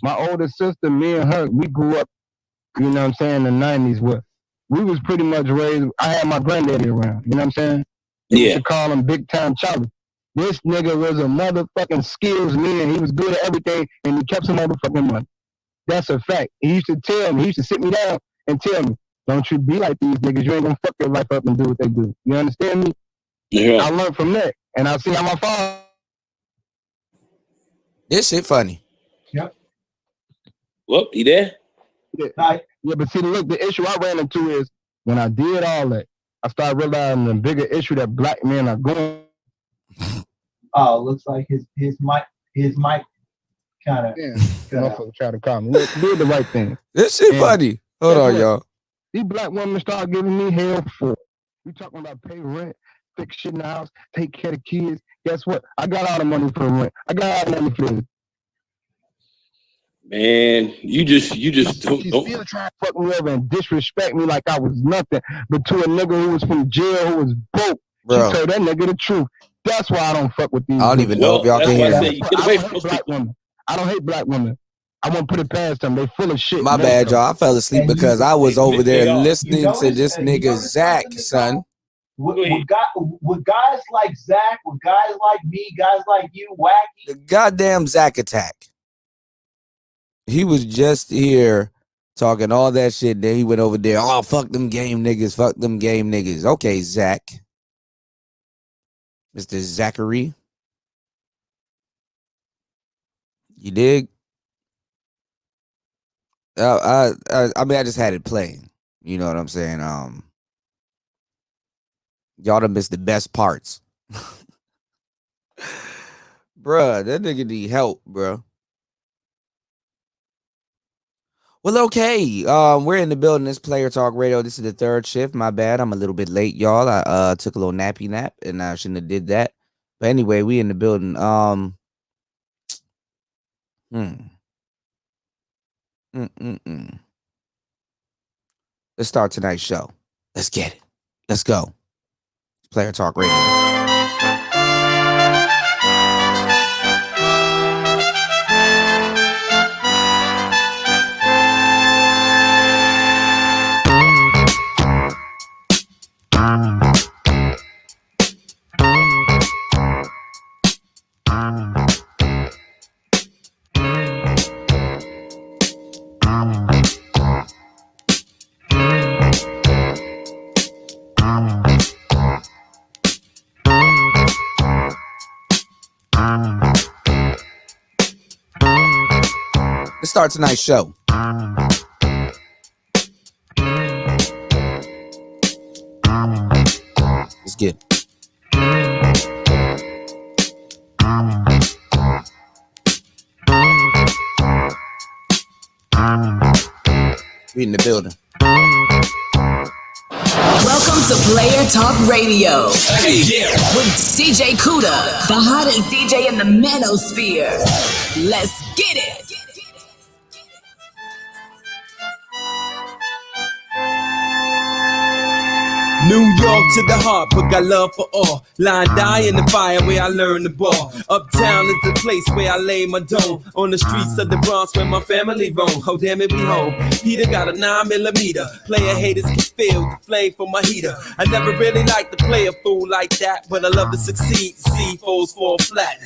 my older sister, me and her, we grew up, you know what I'm saying, in the 90s where we was pretty much raised, I had my granddaddy around, you know what I'm saying? They used to call him Big Time Charlie. This nigga was a motherfucking skills man. He was good at everything and he kept some motherfucking money. That's a fact. He used to tell me, he used to sit me down and tell me, don't you be like these niggas. You ain't gonna fuck your life up and do what they do. You understand me? Yeah. I learned from that. And I see how my father. This shit funny. Yep. Well, you there? Yeah, but see, look, the issue I ran into is when I did all that, I started realizing the bigger issue that black men are going. Oh, looks like his mic kind of. Yeah, motherfucker try to call me. Did the right thing. This shit funny. Hold on, y'all. These black women start giving me hell for it. We talking about pay rent, fix shit in the house, take care of kids. Guess what? I got all the money for rent. I got all the money for this. Man, you just don't. Still trying to fuck me over and disrespect me like I was nothing. But to a nigga who was from jail, who was broke, bro, she told that nigga the truth. That's why I don't fuck with these. I don't even know if y'all can hear me. I don't hate black women. I won't put it past them. They full of shit. My bad, y'all. I fell asleep because I was over there listening to this nigga Zach, son. With guys like Zach, with guys like me, guys like you, Wacky. The goddamn Zach attack. He was just here talking all that shit. Then he went over there. Oh, fuck them game niggas. Fuck them game niggas. Okay, Zach. Mr. Zachary. You dig? I mean, I just had it playing. You know what I'm saying? Y'all done missed the best parts. Bruh, that nigga need help, bruh. Well, okay. We're in the building. This Player Talk Radio. This is the third shift. My bad. I'm a little bit late, y'all. I took a little nappy nap, and I shouldn't have did that. But anyway, we in the building. Let's start tonight's show. Let's get it. Let's go. Player Talk Radio. Let's start tonight's show. Let's get it. We in the building. Welcome to Player Talk Radio with DJ Kuda, the hottest DJ in the manosphere. Let's get it. New York to the heart, but got love for all. Line die in the fire where I learn the ball. Uptown is the place where I lay my dome. On the streets of the Bronx where my family roam. Oh damn it, we home. Peter got a 9mm. Player haters can feel the flame from my heater. I never really liked to play a fool like that, but I love to succeed. See foes fall flat,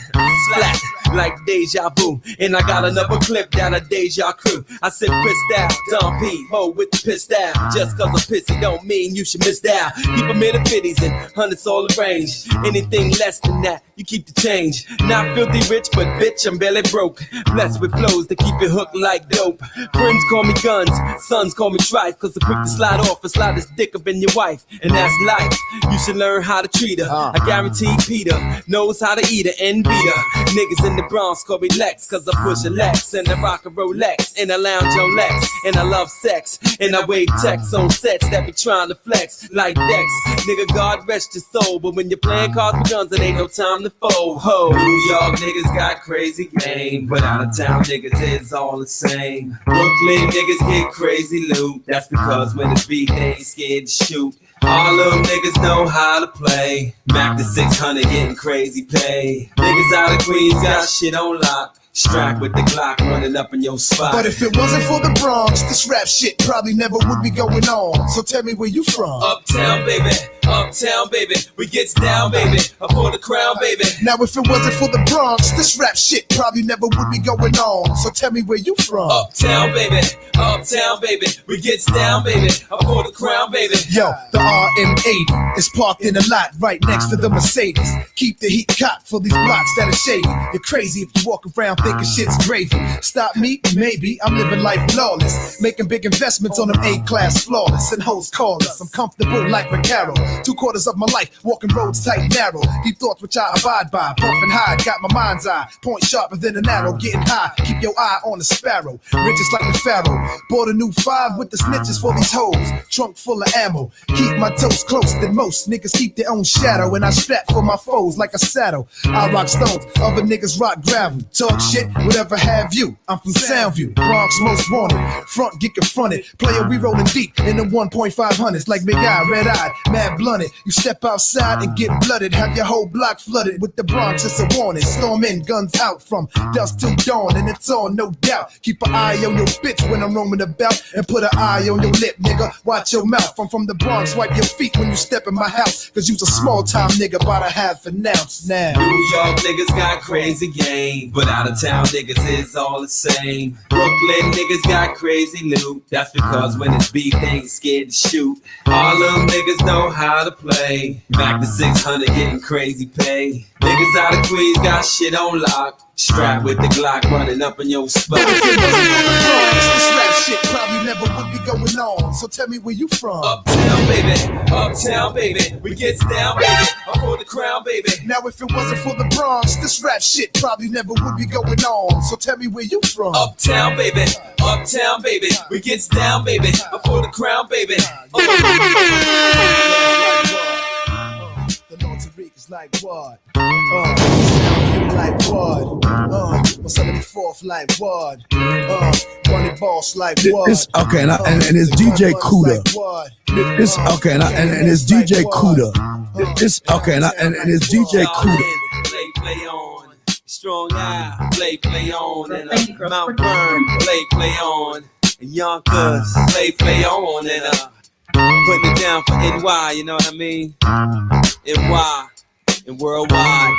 splat like deja vu. And I got another clip down a deja crew. I said pissed out, Don P, ho with the pissed out. Just cause I'm pissy don't mean you should miss out. Keep them in the 50s and hundreds all arranged. Anything less than that, you keep the change. Not filthy rich, but bitch, I'm barely broke. Blessed with flows that keep it hooked like dope. Friends call me guns, sons call me trife. Cause I'm quick to slide off and slide this dick up in your wife. And that's life, you should learn how to treat her. I guarantee Peter knows how to eat her and beat her. Niggas in the Bronx call me Lex. Cause I push a Lex and I rock a Rolex. And I lounge on Lex, and I love sex. And I wave texts on sets that be trying to flex like Dex. Nigga, God rest your soul. But when you're playing cards with guns, it ain't no time to fold. Ho, New York niggas got crazy game, but out of town niggas is all the same. Brooklyn niggas get crazy loot. That's because when it's beat, they ain't scared to shoot. Harlem niggas know how to play. Mac to 600 getting crazy pay. Niggas out of Queens got shit on lock. Strapped with the Glock running up in your spot. But if it wasn't for the Bronx, this rap shit probably never would be going on. So tell me where you from. Uptown, baby. Uptown, baby. We gets down, baby. Up for the crown, baby. Now if it wasn't for the Bronx, this rap shit probably never would be going on. So tell me where you from. Uptown, baby. Uptown, baby. We gets down, baby. Up for the crown, baby. Yo, the RM80 is parked in a lot right next to the Mercedes. Keep the heat cocked for these blocks that are shady. You're crazy if you walk around thinking shit's gravy. Stop me? Maybe. I'm living life flawless. Making big investments on them A-class flawless. And hoes call us. I'm comfortable like Recaro. 2/4 of my life, walking roads tight and narrow. Deep thoughts which I abide by. Puffing high, got my mind's eye. Point sharper than an arrow. Getting high, keep your eye on the sparrow. Riches like the pharaoh. Bought a new 5 with the snitches for these hoes. Trunk full of ammo. Keep my toes close than most. Niggas keep their own shadow. And I strap for my foes like a saddle. I rock stones, other niggas rock gravel. Talk shit, whatever have you. I'm from Soundview, Bronx most wanted. Front get confronted. Player, we rolling deep in the 1.500s. Like Big Eye, red eyed, mad blunted. You step outside and get blooded. Have your whole block flooded with the Bronx, it's a warning. Storm in, guns out from dusk till dawn. And it's on, no doubt. Keep an eye on your bitch when I'm roaming about. And put an eye on your lip, nigga. Watch your mouth. I'm from the Bronx, wipe your feet when you step in my house. Cause you's a small time nigga, about a half an ounce now. New York niggas got crazy game, but out of town niggas is all the same. Brooklyn niggas got crazy loot. That's because when it's beef, they ain't scared to shoot. Harlem niggas know how to play. Back to 600 getting crazy pay. Niggas out of Queens got shit on lock. Strapped with the Glock running up in your spot. This rap shit probably never would be going on. So tell me where you from. Uptown, baby. Uptown, baby. We gets down, baby. Up for the crown, baby. Now if it wasn't for the Bronx, this rap shit probably never would be going on. So tell me where you from. Uptown, baby. Uptown, baby. We gets down, baby. Up for the crown, baby. The North Rica's like what? Soundview like what? 174th like what? Money Boss like what? This okay, and it's DJ Kuda. This okay, and it's DJ Kuda. This okay, and it's DJ Kuda. Play on. Strong Eye, play on. And Mount Vernon, play on. And Yonkers, play on. And putting it down for NY, you know what I mean? NY and worldwide.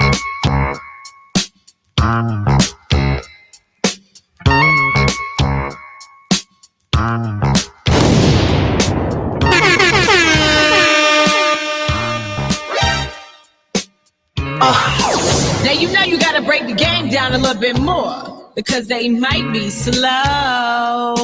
Now you know you gotta break the game down a little bit more because they might be slow.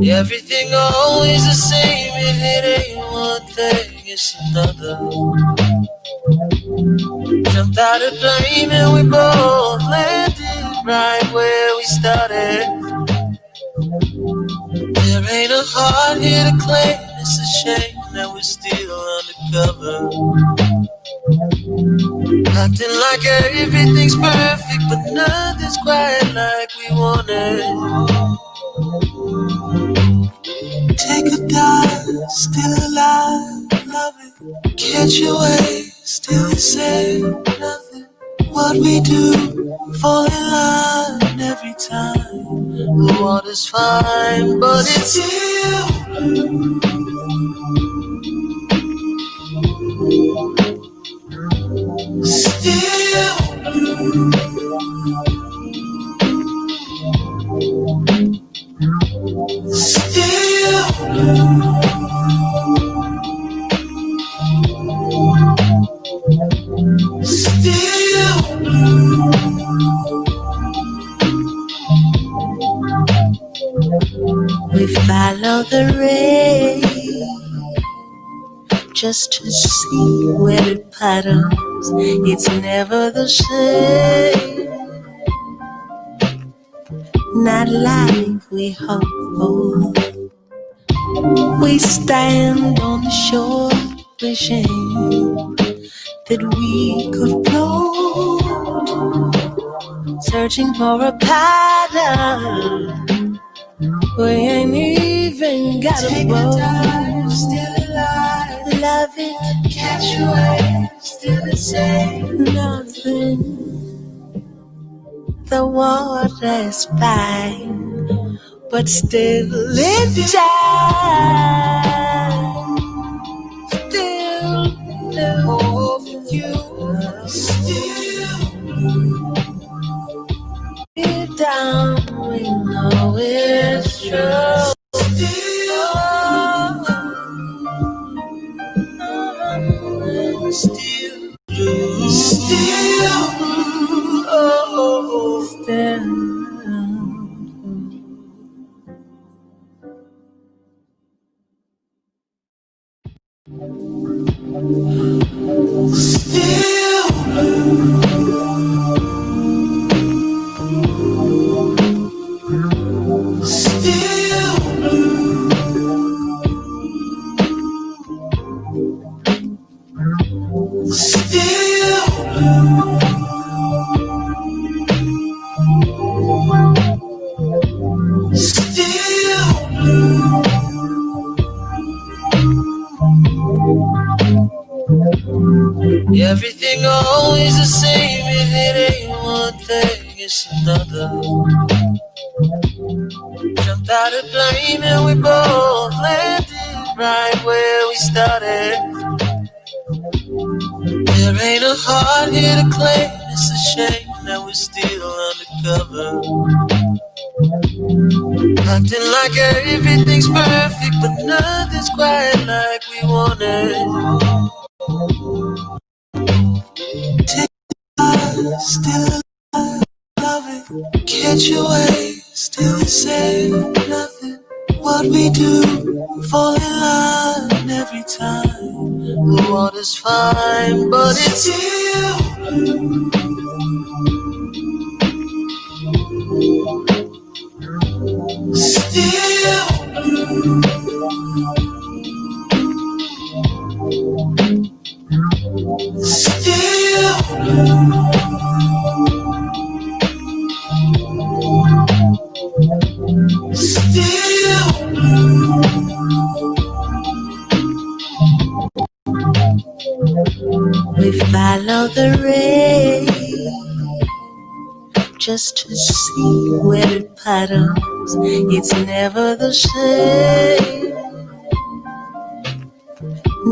Everything always the same, if it ain't one thing, it's another. Jumped out of plane and we both landed right where we started. There ain't a heart here to claim, it's a shame that we're still undercover. Acting like everything's perfect, but nothing's quite like we wanted. Take a dive, still alive, love it. Catch your wave, still the same, nothing. What we do, fall in line every time. The water's fine, but it's still We follow the rain just to see where it puddles. It's never the same, not like we hoped for. We stand on the shore wishing that we could float, searching for a pattern. We ain't even got a boat. Still alive, love it, catch your wave, still the same. Nothing, the water's fine, but still it's time. Still love you, still deep down we know it's true. Everything always the same. If it ain't one thing, it's another. Jumped out of plane and we both landed right where we started. There ain't a heart here to claim. It's a shame that we're still undercover, acting like everything's perfect, but nothing's quite like we wanted. Still alive, love it, catch your wave, still the same, nothing. What we do, fall in line every time. The water's fine, but it's still we follow the rain just to see where it puddles. It's never the same,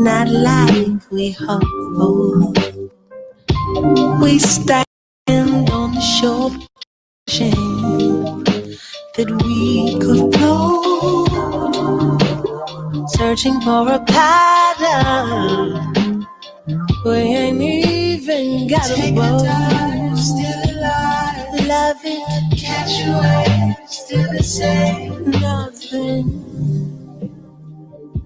not like we hoped for. We stand on the shore wishing that we could float, searching for a pattern. We ain't even got a boat. Still alive, love it, catch your wave, still the same. Nothing,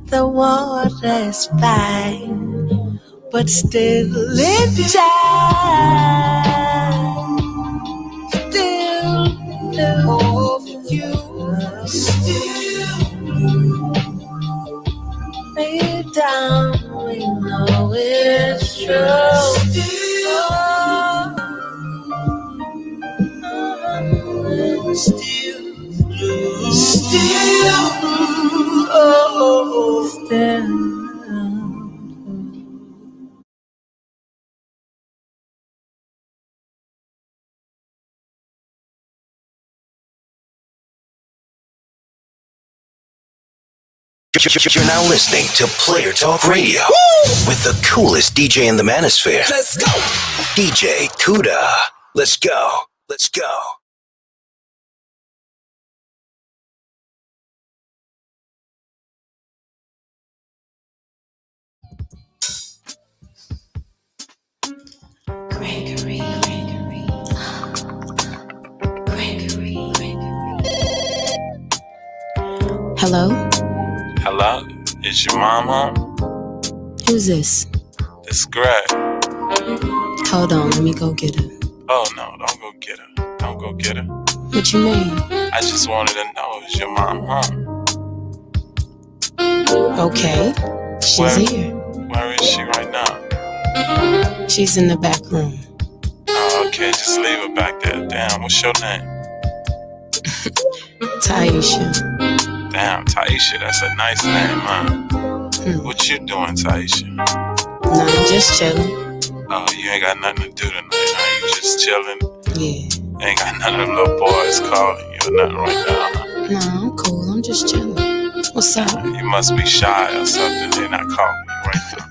the water's fine, but still it's time. Still love you, still lay it down. We know it's true. Still, You're now listening to Player Talk Radio with the coolest DJ in the manosphere. Let's go. DJ Kuda. Let's go. Let's go. Gregory. Hello? Hello? Is your mom home? Who's this? This is Greg. Hold on, let me go get her. Oh, no, don't go get her. Don't go get her. What you mean? I just wanted to know, is your mom home? Okay, she's here. Where is she right now? She's in the back room. Oh, okay, just leave her back there. Damn, what's your name? Taisha. Damn, Taisha, that's a nice name, huh? What you doing, Taisha? Nothing, just chilling. Oh, you ain't got nothing to do tonight, huh? You just chilling? Yeah. Ain't got none of them little boys calling you or nothing right now, huh? No, I'm cool, I'm just chilling. What's up? You must be shy or something. They're not calling you right now.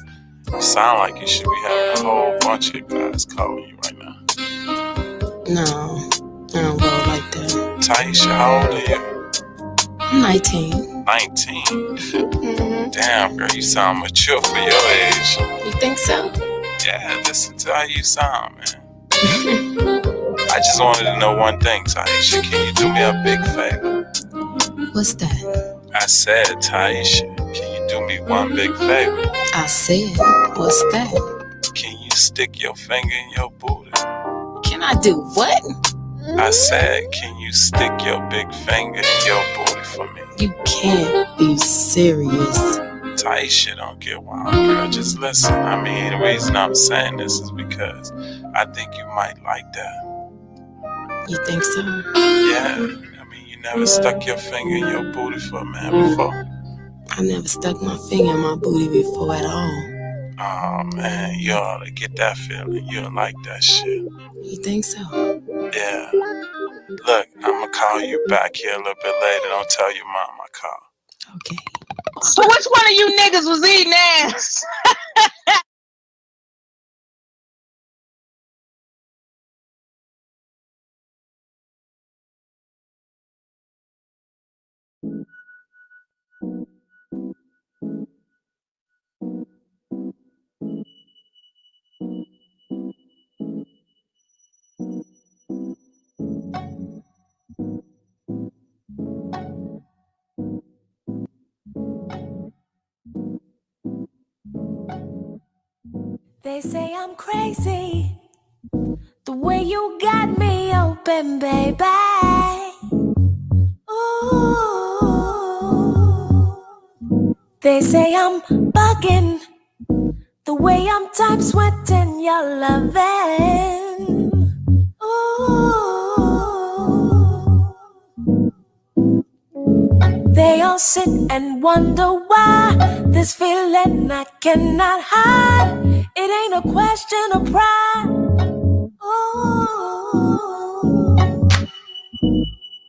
You sound like you should be having a whole bunch of guys calling you right now. No, I don't go like that. Taisha, how old are you? I'm 19. 19? Damn, girl, you sound mature for your age. You think so? Yeah, listen to how you sound, man. I just wanted to know one thing, Taisha. Can you do me a big favor? What's that? I said, Taisha, can you do me one big favor? I said, what's that? Can you stick your finger in your booty? Can I do what? I said, can you stick your big finger in your booty for me? You can't be serious. Taisha, don't get wild, girl. Just listen. I mean, the reason I'm saying this is because I think you might like that. You think so? Yeah. I mean, you never stuck your finger in your booty for a man before. I never stuck my finger in my booty before at all. Oh, man, you ought to get that feeling. You'll like that shit. You think so? Yeah. Look, I'm going to call you back here a little bit later. Don't tell your mom I called. Okay. So which one of you niggas was eating ass? They say I'm crazy, the way you got me open, baby. Ooh. They say I'm bugging, the way I'm time sweating your loving. Ooh. They all sit and wonder why this feeling I cannot hide. It ain't a question of pride. Ooh.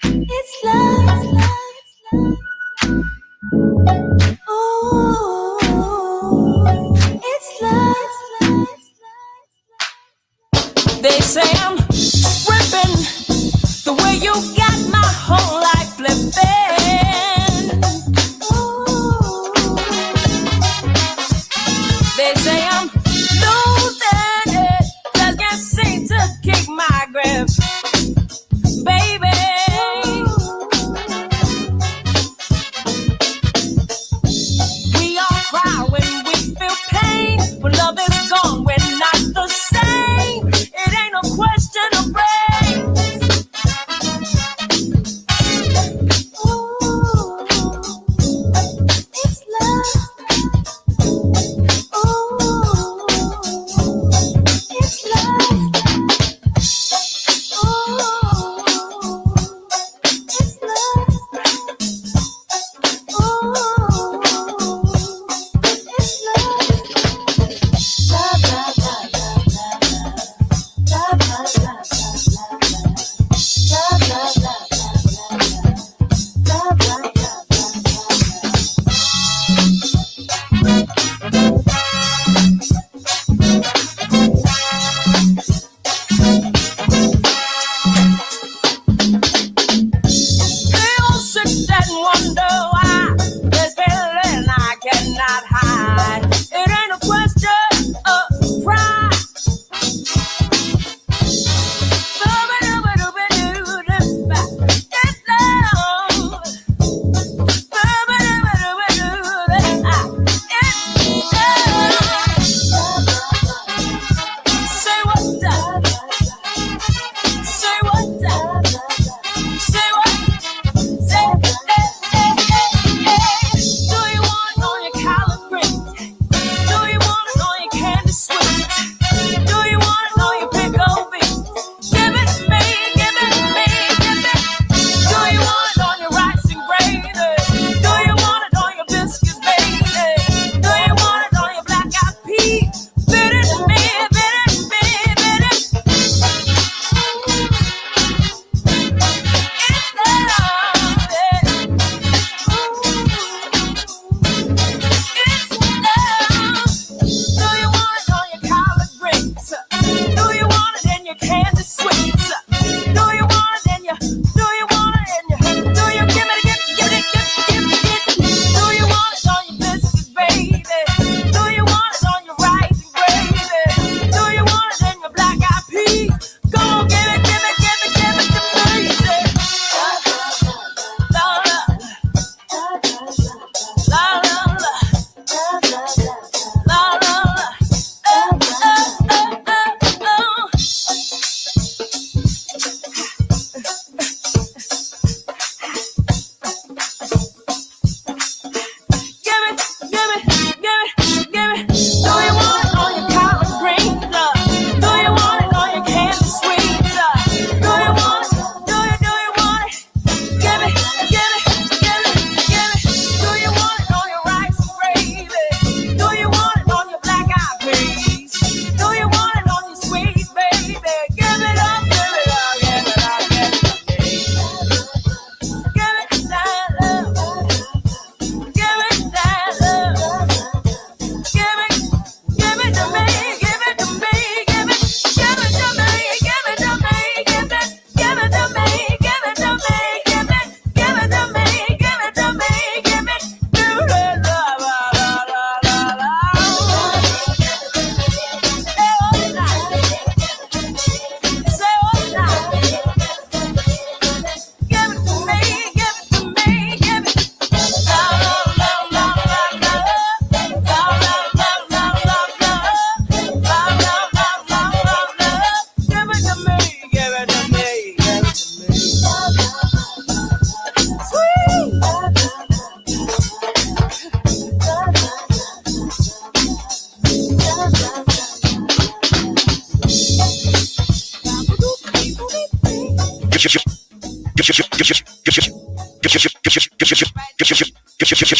It's love, it's love, it's love. Ooh. It's love, it's love, it's love. They say I'm tripping, the way you got my whole life flipping. Ooh. They say I'm losing it, just can't seem to keep my grip, baby. We all cry when we feel pain. When love is gone, we're not the same. It ain't a question of race.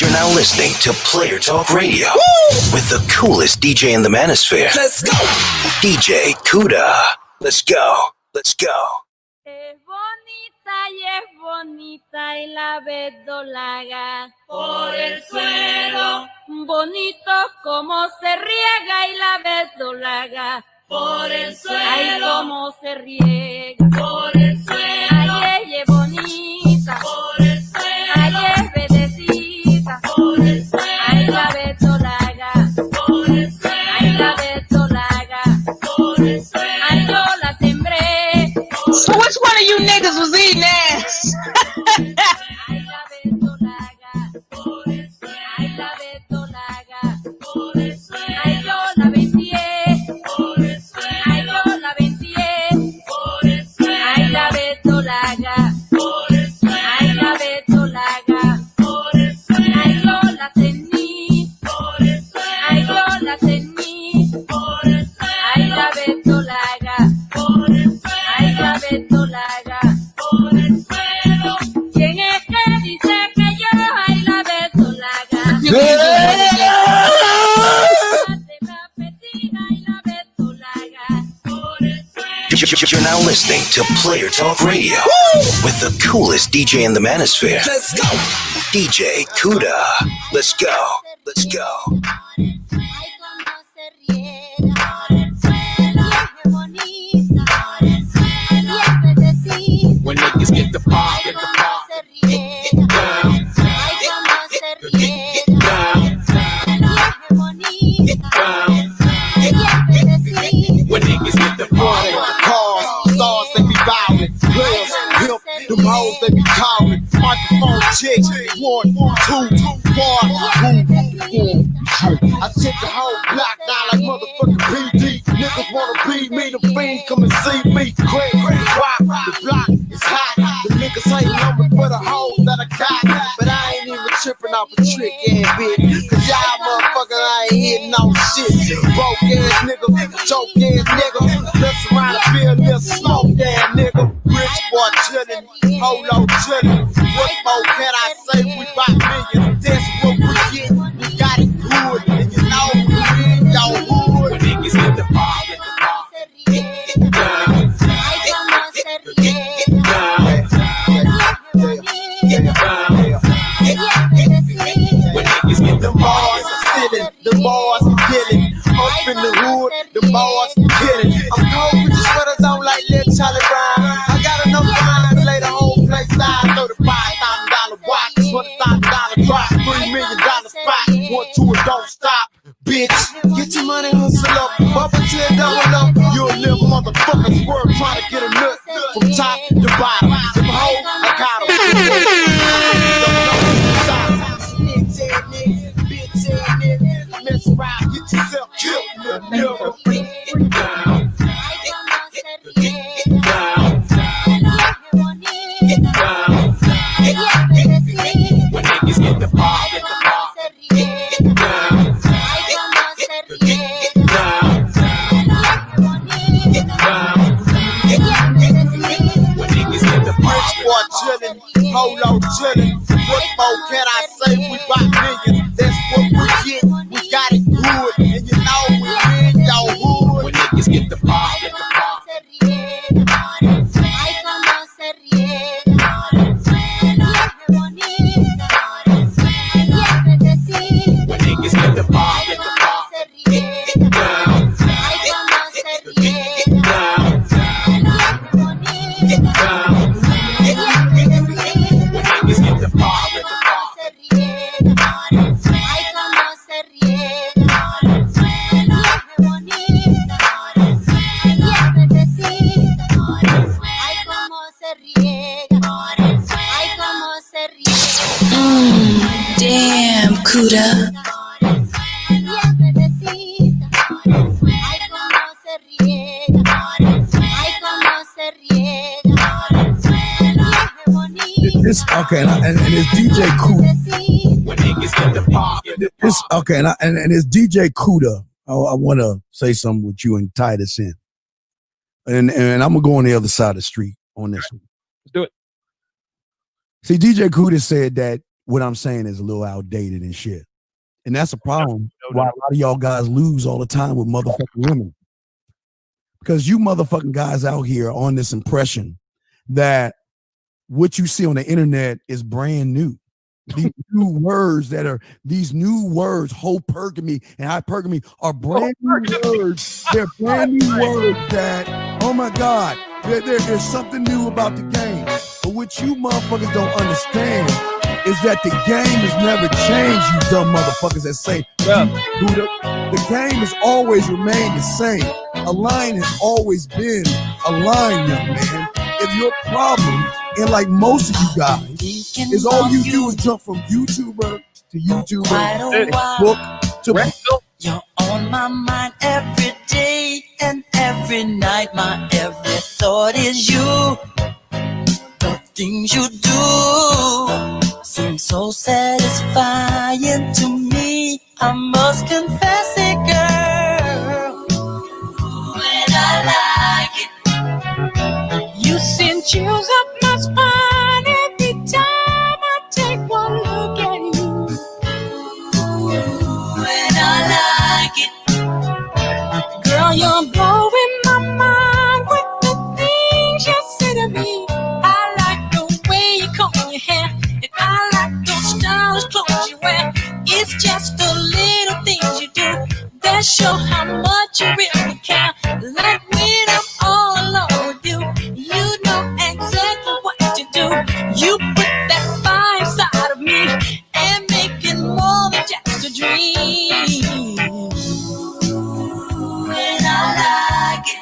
You're now listening to Player Talk Radio with the coolest DJ in the manosphere. Let's go. DJ Kuda. Let's go. Let's go. Es bonita y la verdolaga por el suelo. Bonito como se riega y la verdolaga por el suelo. Ay, cómo se riega por el suelo. Ay, ella es bonita por el suelo. Ay, es verdecita por el suelo. Ay, la verdolaga por el suelo. Ay, la verdolaga por el suelo. Ay, yo la sembré. So which one of you niggas was eating ass? You're now listening to Player Talk Radio with the coolest DJ in the manosphere. Let's go. DJ Kuda. Let's go. Let's go. When niggas get the pop, get the pop. Get down. Get down. Get down. When niggas get the party, cars, stars, they be bowing. Players, pimp, them hoes, they be calling. Microphone chicks, 1, 2, 1, I took the whole block down like motherfucking PD. Niggas wanna be me, the fiend come and see me. Craig, rock, the block is hot. The niggas ain't on me for the hoes that I got. But I ain't even tripping off a trick ass bitch. Cause y'all motherfuckers I ain't hitting no shit. Broke ass nigga, choke ass nigga. Let's around the field, let's smoke that nigga. Rich boy chillin', holo chillin'. What more can I say? We buy millions, that's what we get. We got it good, and you know we in your hood. when niggas get the pop, get the pop. Get down. Get down. When niggas get the bars stealing, the bars killing. Up in the hood, the bars killing. I'm cold with the sweaters on like Lil Charlie Brown. I got enough time to lay the whole place down. $35,000 watch, $20,000 drop, $3 million spot. 1, 2, and don't stop, bitch. Get your money, hustle up, up until it double up. You a little motherfucker swerve trying to get a nut from top to bottom. Them hoes, I got 'em. Mess around, get yourself killed, little nigga. Get down. Get down. Get down. when niggas get the pop, get the pop. Get down. Get down. Get down. When niggas get the pop, Rich boy chillin', holo chillin'. What more can I say? We got millions, that's what we get. We got it good, and you know we in your hood. when niggas get the pop, get the pop. When niggas get the pop, get the pop. Get down. Get down. Get down. When niggas get the pop, get the pop. Damn, Kuda. This okay, and it's DJ Kuda. When niggas get the pop, get the This okay, and it's DJ Kuda. I want to say something with you and tie this in, and I'm gonna go on the other side of the street on this one. Let's do it. See, DJ Kuda said that what I'm saying is a little outdated and shit. And that's a problem why a lot of y'all guys lose all the time with motherfucking women. Because you motherfucking guys out here on this impression that what you see on the internet is brand new. These new words hypergamy and hypergamy are brand new words. They're brand new words that, oh my God, there's something new about the game. But what you motherfuckers don't understand is that the game has never changed, you dumb motherfuckers that say, the game has always remained the same. A line has always been a line, young man. If your problem, and like most of you guys, is all you do is jump from YouTuber to YouTuber, book to book. You're on my mind every day and every night. My every thought is you. The things you do seem so satisfying to me. I must confess it, girl. When I like it, you send chills up my spine every time I take one look at you. When I like it, girl, you're blowing my mind with the things you say to me. I like the way you comb your hair, and I like those stylish clothes you wear. It's just the little things you do that show how much you really care. Like when I'm all alone with you, you know exactly what to do. You put that fire inside of me and make it more than just a dream. When I like it,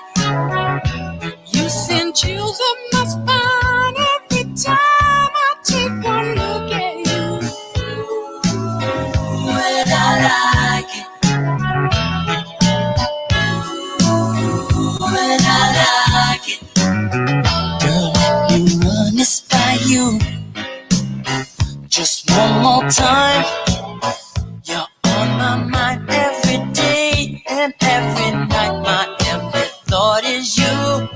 you send chills up my spine every time I take one look at you. When I like it, when I like it, girl, let me run this by you just one more time. You're on my mind every day and every night. My every thought is you.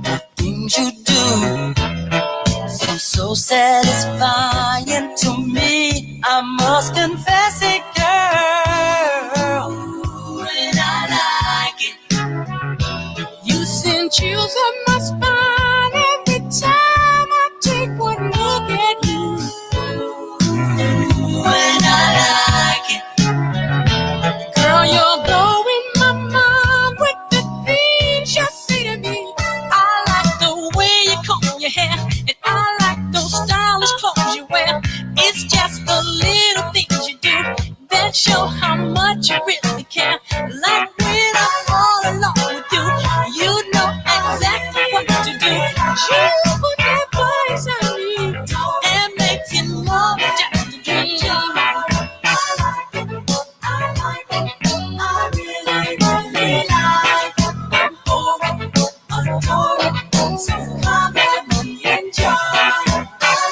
The things you do seem so satisfying to me. I must confess it, girl. When I like it, you send chills up my spine every time I take one look at you. When I like it, girl, you're blowing my mind with the things you say to me. I like the way you comb your hair, and I like those stylish clothes you wear. It's just the little things you do that show how much you really care. Like when I'm all alone with you, you know exactly what to do. You put that fire inside me and make it more than just a dream. I like it, I like it, I really, really like it. I'm adore it, so come and enjoy. I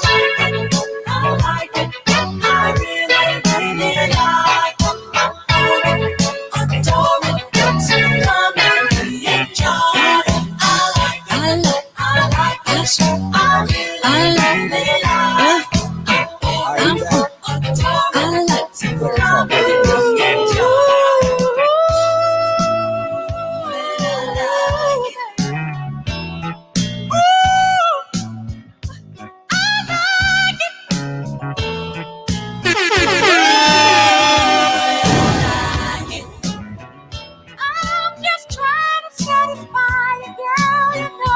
like it, I like it, I really, really like it. I'm adore it, so come and enjoy. I like it, I like it, so I really, really like it. I'm adore it, so come and enjoy. I'm just trying to satisfy you, girl. You know I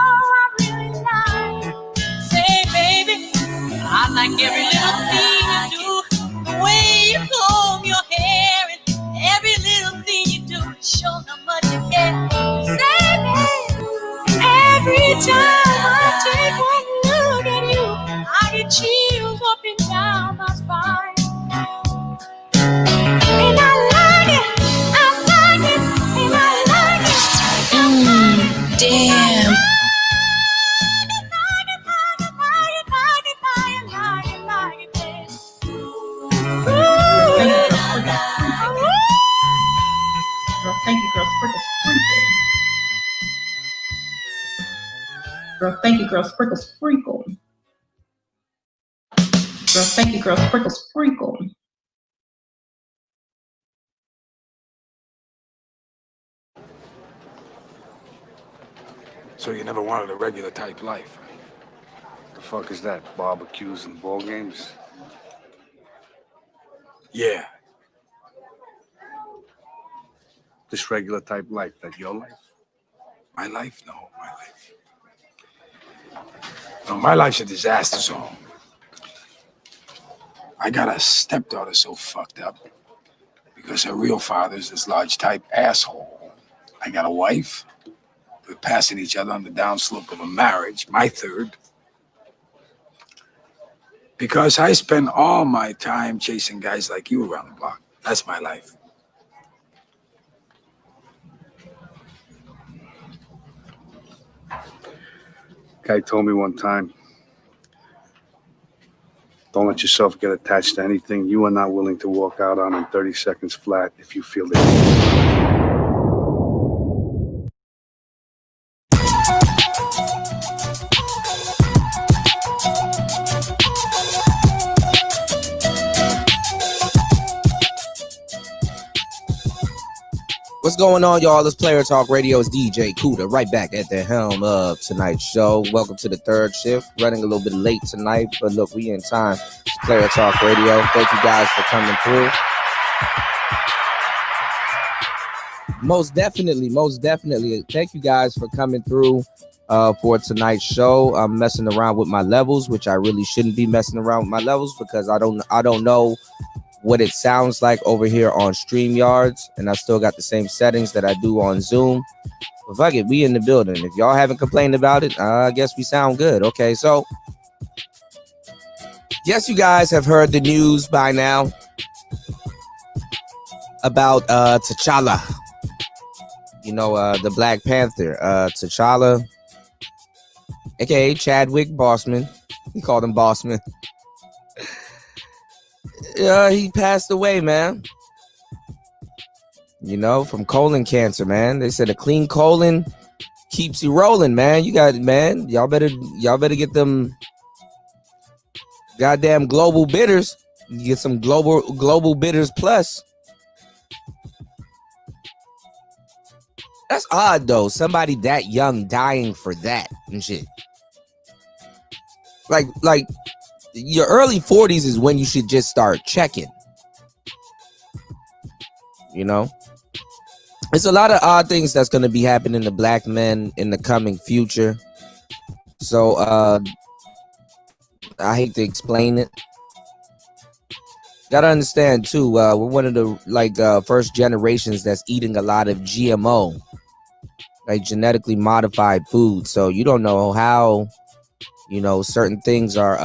really like it. Say, baby, I like every little thing you do. The way you comb your hair and every little thing you do shows how much you care. Say, baby, every time I take one look at you, I get chills up and down my spine. And I like it, I like it, and I like it. Damn. Thank you, girls, for the sprinkle. Girl, thank you, girls, for the sprinkle. Girl, thank you, girl. Sprinkle, sprinkle. So you never wanted a regular type life? The fuck is that? Barbecues and ball games? Yeah. This regular type life, that your life? My life? No, my life. No, my life's a disaster zone. I got a stepdaughter so fucked up because her real father's this large type asshole. I got a wife. We're passing each other on the downslope of a marriage, my third. Because I spend all my time chasing guys like you around the block. That's my life. Guy told me one time, don't let yourself get attached to anything you are not willing to walk out on in 30 seconds flat if you feel it. What's going on, y'all? It's Player Talk Radio. It's DJ Kuda right back at the helm of tonight's show. Welcome to the third shift. Running a little bit late tonight, but look, we in time. It's Player Talk Radio. Thank you guys for coming through. Most definitely. Thank you guys for coming through for tonight's show. I'm messing around with my levels, which I really shouldn't be messing around with my levels because I don't know what it sounds like over here on StreamYards, and I still got the same settings that I do on Zoom. But fuck it, we in the building. If y'all haven't complained about it, I guess we sound good. Okay, so yes, you guys have heard the news by now about T'Challa. You know, the Black Panther, T'Challa, aka Chadwick Boseman. He called him Bossman. He passed away, man. You know, from colon cancer, man. They said a clean colon keeps you rolling, man. You got it, man. Y'all better get them goddamn global bitters. You get some global bitters plus. That's odd though. Somebody that young dying for that and shit. Like your early 40s is when you should just start checking. You know? It's a lot of odd things that's going to be happening to black men in the coming future. So, I hate to explain it. Gotta understand, too, we're one of the, first generations that's eating a lot of GMO. Like, genetically modified food. So, you don't know how... You know, certain things are,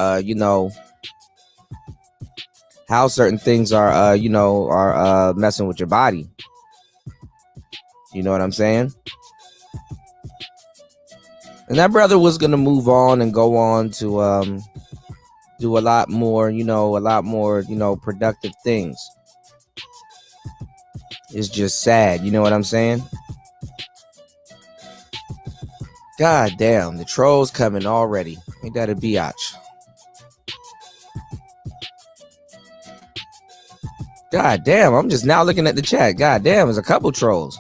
how certain things are, messing with your body. You know what I'm saying? And that brother was going to move on and go on to do a lot more, productive things. It's just sad. You know what I'm saying? God damn, the trolls coming already. Ain't that a biatch? God damn, I'm just now looking at the chat. God damn, there's a couple trolls.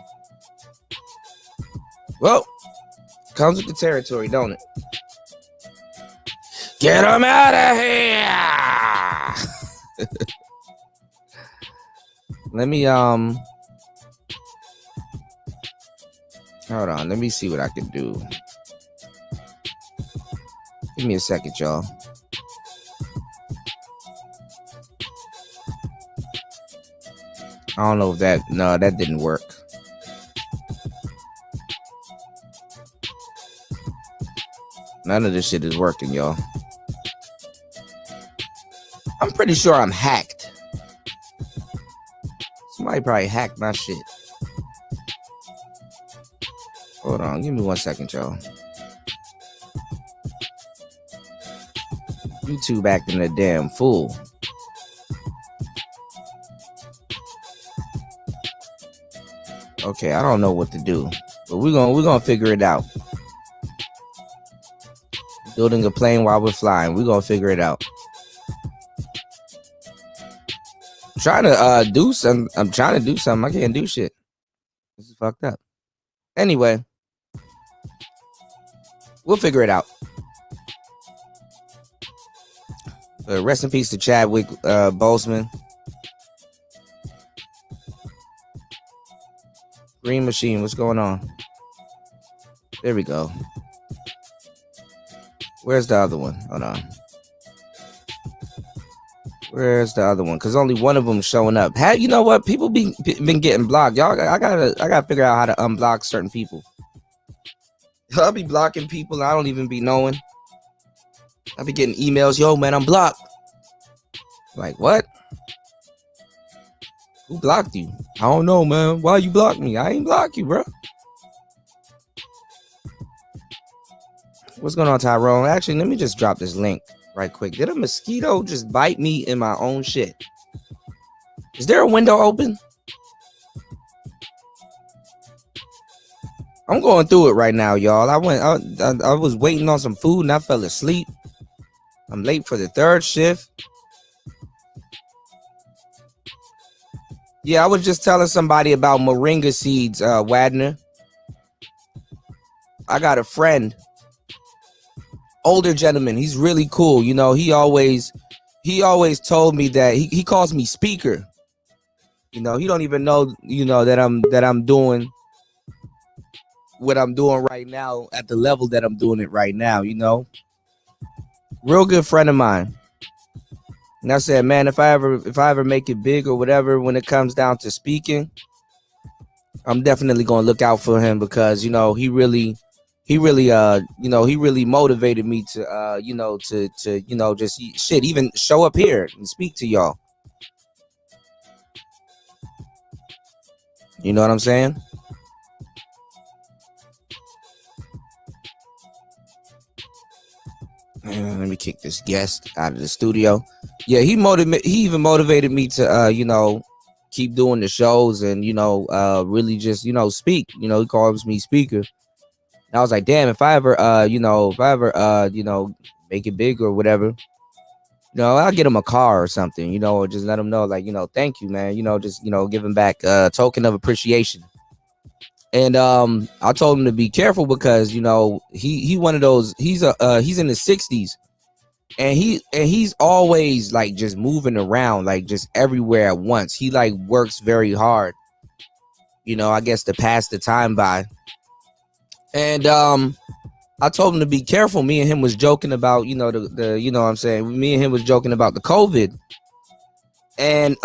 Well, comes with the territory, don't it? Get them out of here! Let me, hold on, let me see what I can do. Give me a second, y'all. I don't know if that didn't work. None of this shit is working, y'all. I'm pretty sure I'm hacked. Somebody probably hacked my shit. Hold on, give me 1 second, y'all. YouTube acting a damn fool. Okay, I don't know what to do, but we're gonna figure it out. Building a plane while we're flying. We're gonna figure it out. trying to do some. I'm trying to do something. I can't do shit. This is fucked up. Anyway, we'll figure it out. Rest in peace to Chadwick Boseman. Green Machine, what's going on? There we go. Where's the other one? Hold on. Where's the other one? Because only one of them showing up. You know what? People been getting blocked. Y'all, I gotta figure out how to unblock certain people. I'll be blocking people I don't even be knowing. I'll be getting emails. Yo, man, I'm blocked. Like, what? Who blocked you? I don't know, man. Why you blocked me? I ain't block you, bro. What's going on, Tyrone? Actually, let me just drop this link right quick. Did a mosquito just bite me in my own shit? Is there a window open? I'm going through it right now, y'all. I was waiting on some food and I fell asleep. I'm late for the third shift. Yeah, I was just telling somebody about moringa seeds, Wadner. I got a friend, older gentleman. He's really cool. You know, he always told me that he calls me speaker. You know, he don't even know, you know, that I'm doing what I'm doing right now at the level that I'm doing it right now, you know. Real good friend of mine. And I said, man, if I ever make it big or whatever, when it comes down to speaking, I'm definitely going to look out for him because, you know, he really motivated me to, just shit, even show up here and speak to y'all. You know what I'm saying? Let me kick this guest out of the studio. Yeah, he even motivated me to keep doing the shows and really just speak. You know, he calls me speaker. And I was like, damn, if I ever make it big or whatever, I'll get him a car or something, or just let him know, like, thank you, man, just give him back a token of appreciation. And I told him to be careful because he one of those, he's in his 60s and he's always like just moving around, like just everywhere at once. He like works very hard, I guess, to pass the time by. And I told him to be careful. Me and him was joking about me and him was joking about the COVID. And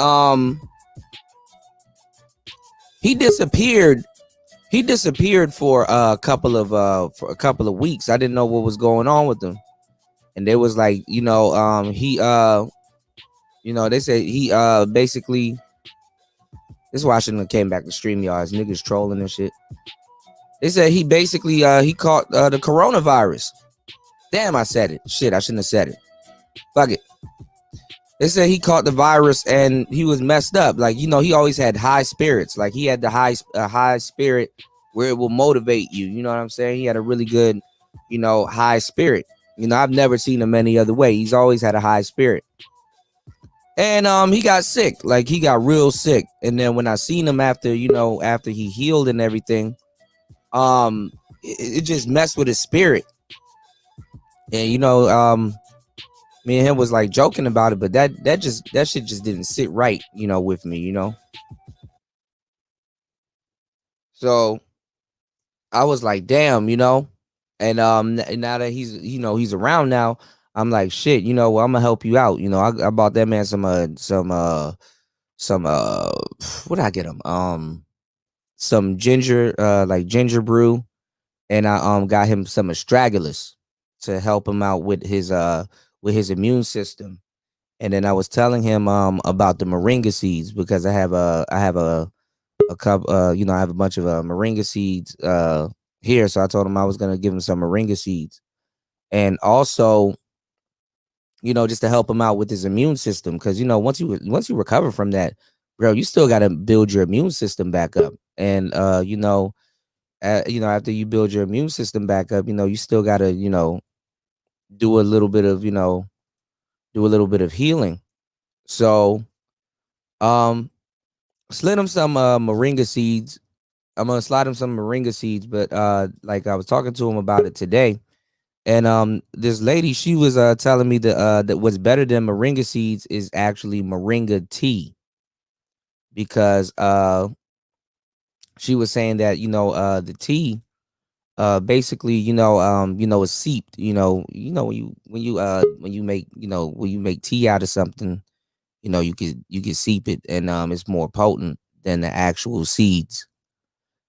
he disappeared for a couple of weeks. I didn't know what was going on with him. And they was like, they said he basically, this is why I shouldn't have came back to StreamYards, niggas trolling and shit. They said he basically he caught the coronavirus. Damn, I said it. Shit, I shouldn't have said it. Fuck it. They said he caught the virus and he was messed up. Like, he always had high spirits. Like, he had the high spirit where it will motivate you. You know what I'm saying? He had a really good, high spirit. I've never seen him any other way. He's always had a high spirit. And he got sick. Like, he got real sick. And then when I seen him after he healed and everything, it just messed with his spirit. And me and him was like joking about it, but that shit just didn't sit right, with me, So I was like, damn, and now that he's around now, I'm like, shit, well, I'm gonna help you out. I bought that man some what did I get him? Some ginger, like ginger brew, and I got him some astragalus to help him out with his immune system. And then I was telling him about the moringa seeds because I have a cup, I have a bunch of moringa seeds here. So I told him I was gonna give him some moringa seeds, and also, just to help him out with his immune system, because once you recover from that, bro, you still got to build your immune system back up. And after you build your immune system back up, you still got to do a little bit of healing. So Slid him some moringa seeds. I'm gonna slide him some moringa seeds, but like I was talking to him about it today, and this lady, she was telling me that what's better than moringa seeds is actually moringa tea, because she was saying that the tea basically is seeped, when you make tea out of something, you can seep it, and it's more potent than the actual seeds.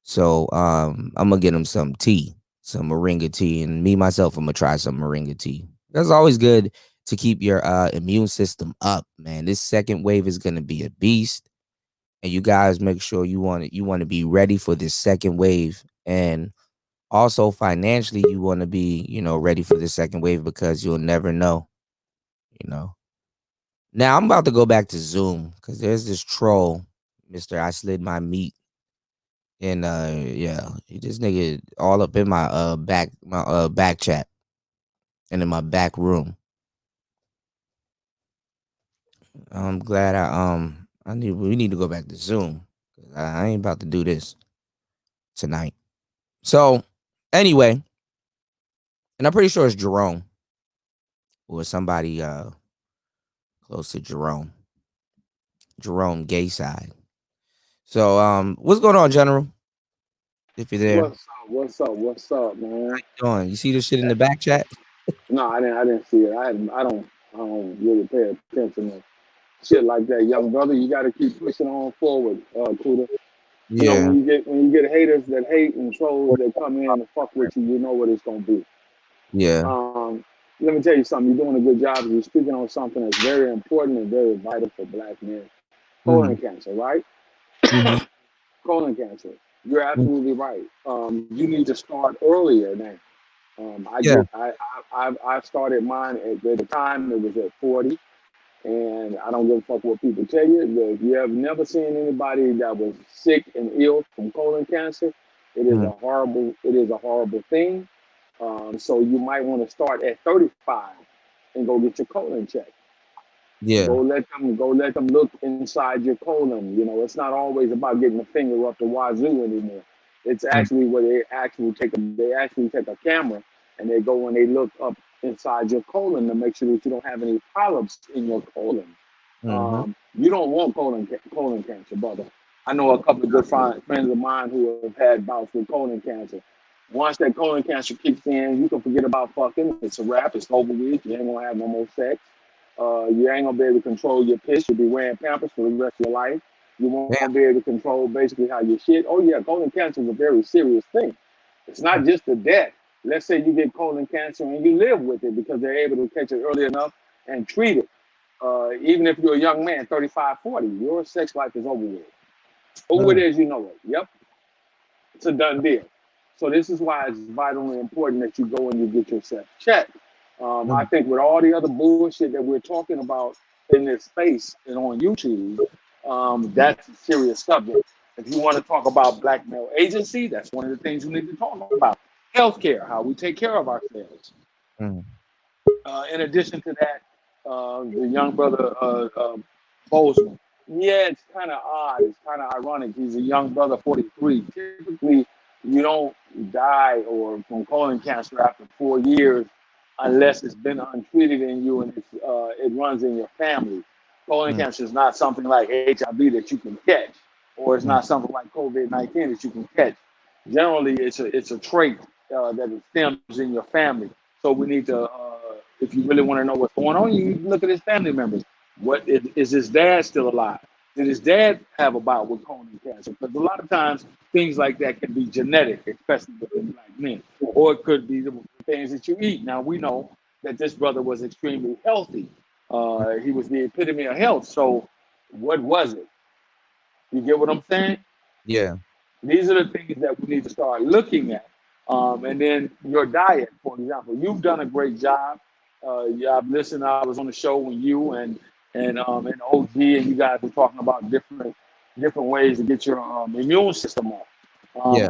So I'm gonna get him some tea, some moringa tea, and me myself, I'm gonna try some moringa tea. That's always good to keep your immune system up, man. This second wave is gonna be a beast, and you guys make sure you want to be ready for this second wave, and also financially you want to be ready for the second wave, because you'll never know. Now I'm about to go back to Zoom because there's this troll, Mr. I slid my meat. And this nigga all up in my back chat and in my back room. I'm glad we need to go back to Zoom. I ain't about to do this tonight. So anyway, and I'm pretty sure it's Jerome or somebody close to Jerome gay side. So what's going on, General? If you're there. What's up, man? How you doing? You see this shit in the back chat? No, I didn't see it. I don't really pay attention to shit like that, young brother. You got to keep pushing on forward, Kuda. Yeah. When you get haters that hate and trolls that come in and fuck with you, you know what it's gonna be. Yeah. Let me tell you something. You're doing a good job. You're speaking on something that's very important and very vital for Black men. Colon cancer, right? Colon cancer. You're absolutely right. You need to start earlier now. I started mine at the time it was at 40, and I don't give a fuck what people tell you. If you have never seen anybody that was sick and ill from colon cancer, it is a horrible thing. So you might want to start at 35 and go get your colon checked. Yeah. Go let them look inside your colon. It's not always about getting a finger up the wazoo anymore. It's actually where they actually take a camera and they go and they look up inside your colon to make sure that you don't have any polyps in your colon. You don't want colon cancer, brother. I know a couple of good friends of mine who have had bouts with colon cancer. Once that colon cancer kicks in, you can forget about fucking. It's a wrap. It's over with. You ain't gonna have no more sex. You ain't gonna be able to control your piss. You'll be wearing Pampers for the rest of your life. You won't be able to control basically how you shit. Oh yeah, colon cancer is a very serious thing. It's not just a death. Let's say you get colon cancer and you live with it because they're able to catch it early enough and treat it. Even if you're a young man, 35, 40, your sex life is over with. Over it as you know it. Yep. It's a done deal. So this is why it's vitally important that you go and you get yourself checked. I think with all the other bullshit that we're talking about in this space and on YouTube, that's a serious subject. If you want to talk about Black male agency, that's one of the things we need to talk about. Healthcare, how we take care of ourselves. In addition to that, the young brother Bozeman. Yeah, it's kind of odd. It's kind of ironic. He's a young brother, 43. Typically, you don't die from colon cancer after 4 years unless it's been untreated in you and it runs in your family. Colon cancer is not something like HIV that you can catch, or it's not something like COVID-19 that you can catch. Generally, it's a trait that it stems in your family. So we need to, if you really want to know what's going on, you need to look at his family members. What is his dad still alive? Did his dad have a bout with colon cancer? Because a lot of times things like that can be genetic, especially within Black men, or it could be the things that you eat. Now we know that this brother was extremely healthy. He was the epitome of health. So what was it? You get what I'm saying? Yeah. These are the things that we need to start looking at. And then your diet, for example, you've done a great job. I've listened. I was on the show when you and OG and you guys were talking about different ways to get your immune system up,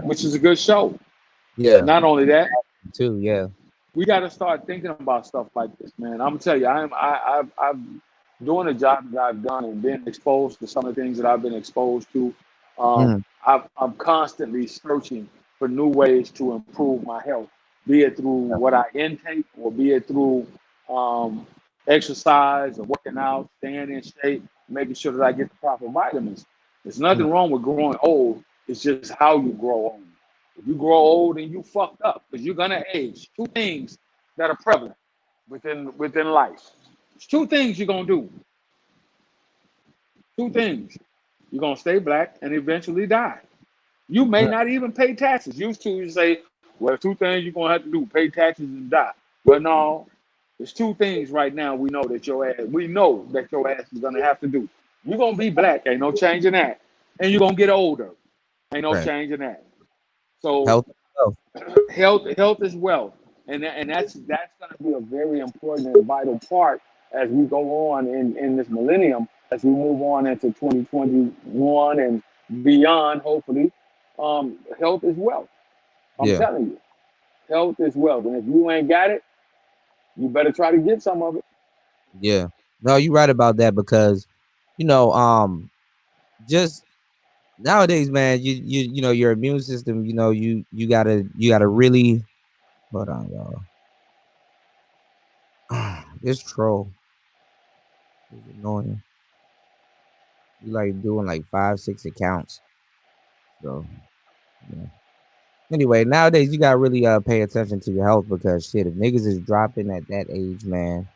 which is a good show. Yeah. Not only that, too. Yeah. We got to start thinking about stuff like this, man. I'm gonna tell you, doing the job that I've done and being exposed to some of the things that I've been exposed to, Mhm. I'm constantly searching for new ways to improve my health, be it through what I intake or be it through exercise or working out, staying in shape, making sure that I get the proper vitamins. There's nothing wrong with growing old. It's just how you grow old. If you grow old and you fucked up, because you're gonna age. Two things that are prevalent within life. There's two things you're gonna do. Two things. You're gonna stay black and eventually die. You may not even pay taxes. Used to you say, well, two things you're gonna have to do: pay taxes and die. Well, no, there's two things right now we know that your ass is gonna have to do. You're gonna be black, ain't no changing that, and you're gonna get older, ain't no Right. changing that. So Health. health is wealth, and that's gonna be a very important and vital part as we go on in this millennium, as we move on into 2021 and beyond, hopefully. Health is wealth. I'm Yeah. telling you, health is wealth, and if you ain't got it, you better try to get some of it. Yeah. No, you're right about that because, you know, just nowadays, man, you know, your immune system, you know, you gotta really hold on, y'all. This troll is annoying. You like doing like 5-6 accounts. So yeah. Anyway, nowadays you gotta really pay attention to your health because shit, if niggas is dropping at that age, man.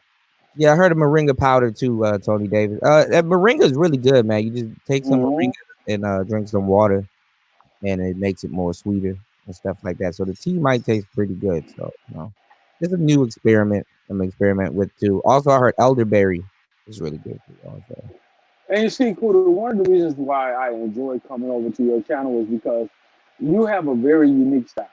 Yeah, I heard of moringa powder too, Tony Davis. That moringa is really good, man. You just take some moringa and drink some water, and it makes it more sweeter and stuff like that. So the tea might taste pretty good. So you know, it's a new experiment. I'm gonna experiment with too. Also, I heard elderberry is really good for you also. And you see, Kuda, one of the reasons why I enjoy coming over to your channel is because you have a very unique style.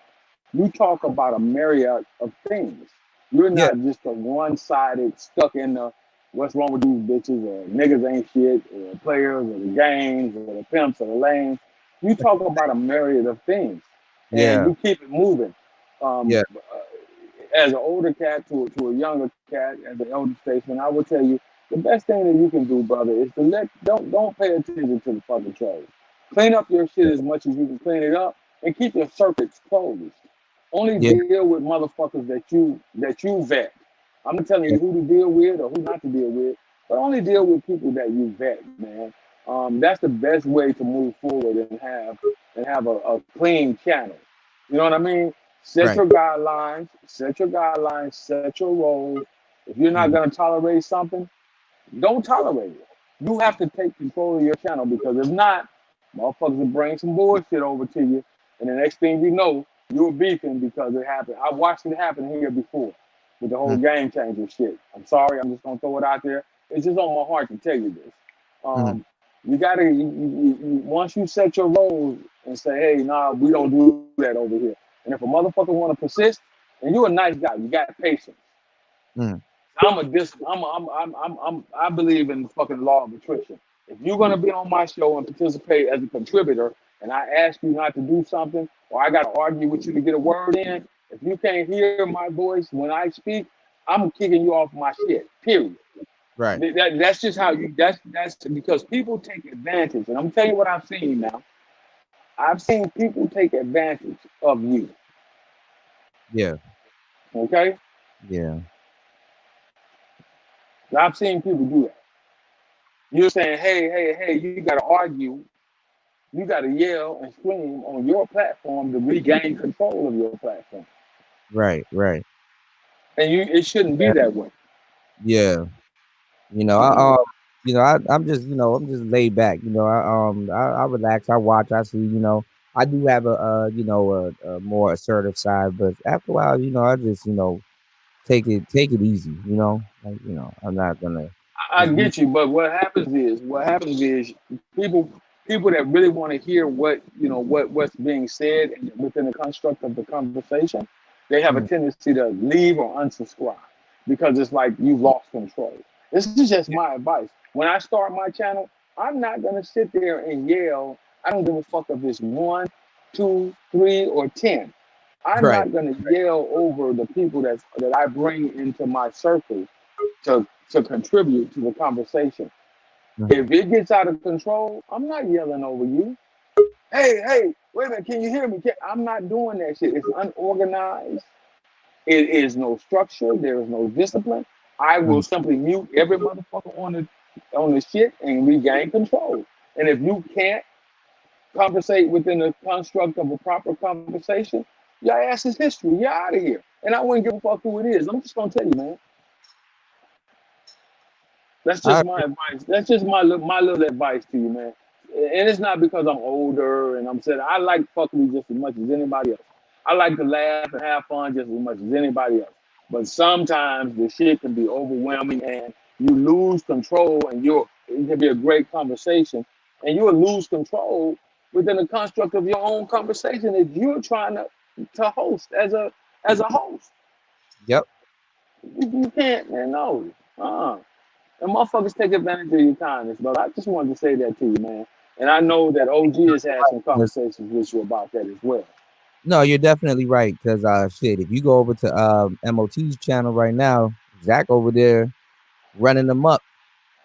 You talk about a myriad of things. You're not just a one-sided, stuck in the what's wrong with these bitches or niggas ain't shit or players or the gangs or the pimps or the lanes. You talk about a myriad of things, and Yeah. you keep it moving. Yeah. As an older cat to a younger cat, as an elder statesman, I will tell you the best thing that you can do, brother, is to don't pay attention to the fucking trolls. Clean up your shit as much as you can clean it up, and keep your circuits closed. Only deal with motherfuckers that you vet. I'm not telling you who to deal with or who not to deal with, but only deal with people that you vet, man. That's the best way to move forward and have a clean channel. You know what I mean? Set your guidelines, set your roles. If you're not gonna tolerate something, don't tolerate it. You have to take control of your channel because if not, motherfuckers will bring some bullshit over to you, and the next thing you know, you're beefing because it happened. I watched it happen here before with the whole game changer shit. I'm sorry, I'm just gonna throw it out there. It's just on my heart to tell you this. You gotta once you set your roles and say, hey, nah, we don't do that over here. And if a motherfucker want to persist, and you're a nice guy, you got patience. I believe in the fucking law of attrition. If you're gonna be on my show and participate as a contributor, and I ask you not to do something, or I gotta argue with you to get a word in, if you can't hear my voice when I speak, I'm kicking you off my shit. Period. Right. That's just how you. That's because people take advantage, and I'm telling you what I've seen now. I've seen people take advantage of you. Yeah. Okay. Yeah. I've seen people do that. You're saying, hey, you got to argue. You got to yell and scream on your platform to regain control of your platform. Right. And it shouldn't be that way. Yeah. You know, I'm just laid back. You know, I relax, I watch, I see. You know, I do have a more assertive side, but after a while, you know, I just take it easy. You know, like, you know, I'm not gonna. I get you, but what happens is people that really want to hear what's being said within the construct of the conversation, they have a tendency to leave or unsubscribe because it's like you've lost control. This is just my advice. When I start my channel, I'm not gonna sit there and yell. I don't give a fuck if it's 1, 2, 3, or 10. I'm not gonna yell over the people that I bring into my circle to to contribute to the conversation. If it gets out of control, I'm not yelling over you. Hey, wait a minute, can you hear me? I'm not doing that shit. It's unorganized. It is no structure. There is no discipline. I will simply mute every motherfucker on the shit and regain control. And if you can't conversate within the construct of a proper conversation, your ass is history. You're out of here. And I wouldn't give a fuck who it is. I'm just gonna tell you, man. That's just my advice. That's just my little advice to you, man. And it's not because I'm older and I'm saying I like fucking just as much as anybody else. I like to laugh and have fun just as much as anybody else. But sometimes the shit can be overwhelming and you lose control, and it can be a great conversation, and you'll lose control within the construct of your own conversation that you're trying to host as a host. Yep. You can't, man. No. And motherfuckers take advantage of your kindness, but I just wanted to say that to you, man. And I know that OG has had some conversations with you about that as well. No, you're definitely right. Because shit, if you go over to MOT's channel right now, Zach over there running them up.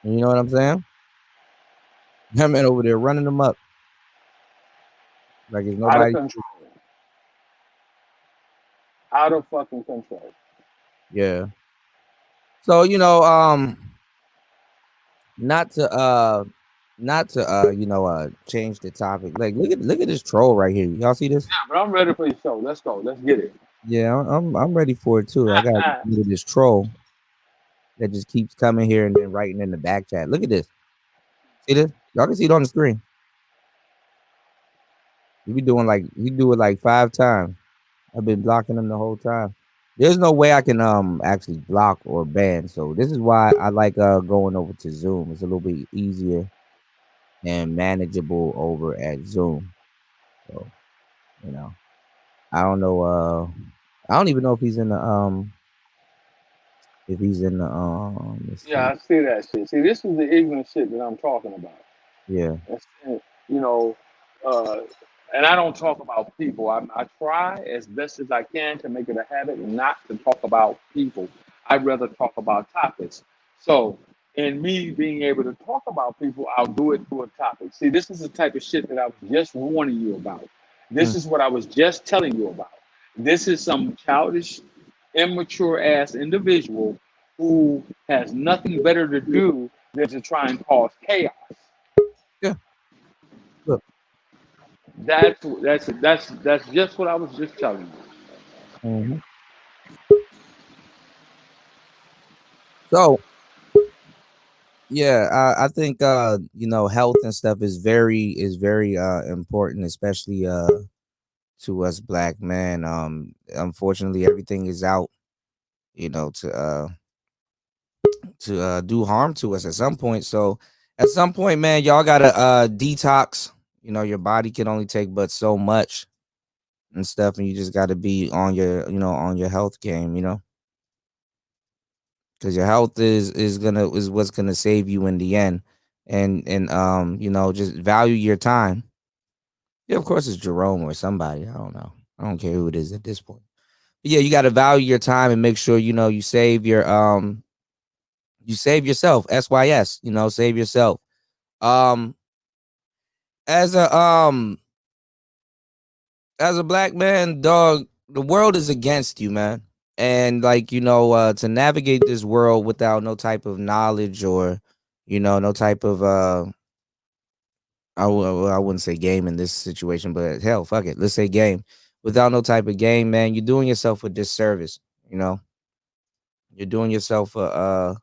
You know what I'm saying? That man over there running them up. Like it's nobody. Out of control. Out of fucking control. Yeah. So, you know, not to change the topic. Like look at this troll right here. Y'all see this? Yeah, but I'm ready for your show. Let's go. Let's get it. Yeah, I'm ready for it too. I got this troll that just keeps coming here and then writing in the back chat. Look at this. See this? Y'all can see it on the screen. He do it like 5 times. I've been blocking him the whole time. There's no way I can actually block or ban. So this is why I like going over to Zoom. It's a little bit easier and manageable over at Zoom. So, you know, I don't know. I don't even know if he's in the yeah, I see that shit. See, this is the ignorant shit that I'm talking about. Yeah. You know, and I don't talk about people. I try as best as I can to make it a habit not to talk about people. I'd rather talk about topics. So, in me being able to talk about people, I'll do it through a topic. See, this is the type of shit that I was just warning you about. This is what I was just telling you about. This is some childish, immature ass individual who has nothing better to do than to try and cause chaos. Yeah. Look. That's just what I was just telling you. Mm-hmm. So yeah, I think you know, health and stuff is very important, especially to us black men. Unfortunately, everything is out, you know, to do harm to us at some point. So at some point, man, y'all gotta detox. You know, your body can only take but so much and stuff, and you just got to be on your, you know, on your health game, you know, because your health is what's gonna save you in the end. And you know, just value your time. Yeah, of course it's Jerome or somebody. I don't know. I don't care who it is at this point. But yeah, you got to value your time and make sure, you know, you save your you save yourself. SYS, you know, save yourself. As a black man, dog, the world is against you, man. And like, you know, to navigate this world without no type of knowledge or, you know, no type of I wouldn't say game in this situation, but hell, fuck it, let's say game. Without no type of game, man, you're doing yourself a disservice. You know, you're doing yourself a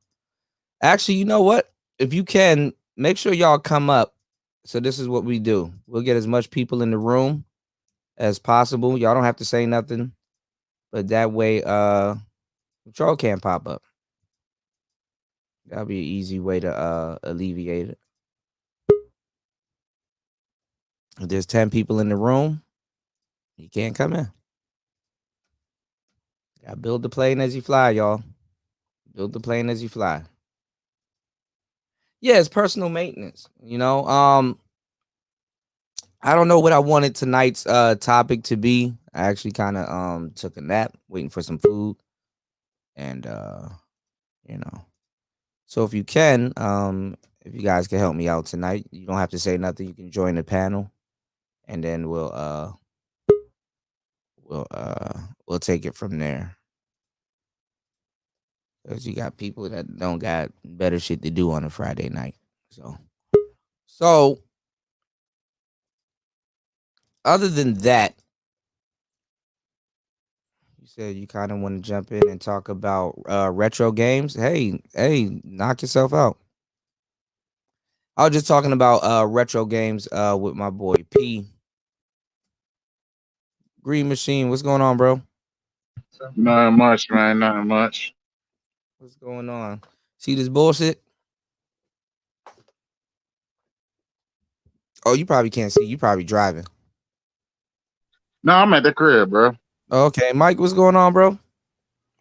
actually, you know what? If you can, make sure y'all come up. So this is what we do. We'll get as much people in the room as possible. Y'all don't have to say nothing, but that way control can't pop up. That'll be an easy way to alleviate it. If there's 10 people in the room, you can't come in. Gotta build the plane as you fly, y'all. Build the plane as you fly. Yeah, it's personal maintenance, you know. I don't know what I wanted tonight's topic to be. I actually kind of took a nap, waiting for some food. And you know, So if you can, if you guys can help me out tonight, you don't have to say nothing. You can join the panel, and then we'll take it from there. Because you got people that don't got better shit to do on a Friday night. So other than that, you said you kind of want to jump in and talk about retro games. Hey, knock yourself out. I was just talking about retro games with my boy P. Green Machine, what's going on, bro? Not much, man. Not much. What's going on? See this bullshit? Oh, you probably can't see. You probably driving. No, I'm at the crib, bro. Okay, Mike, what's going on, bro?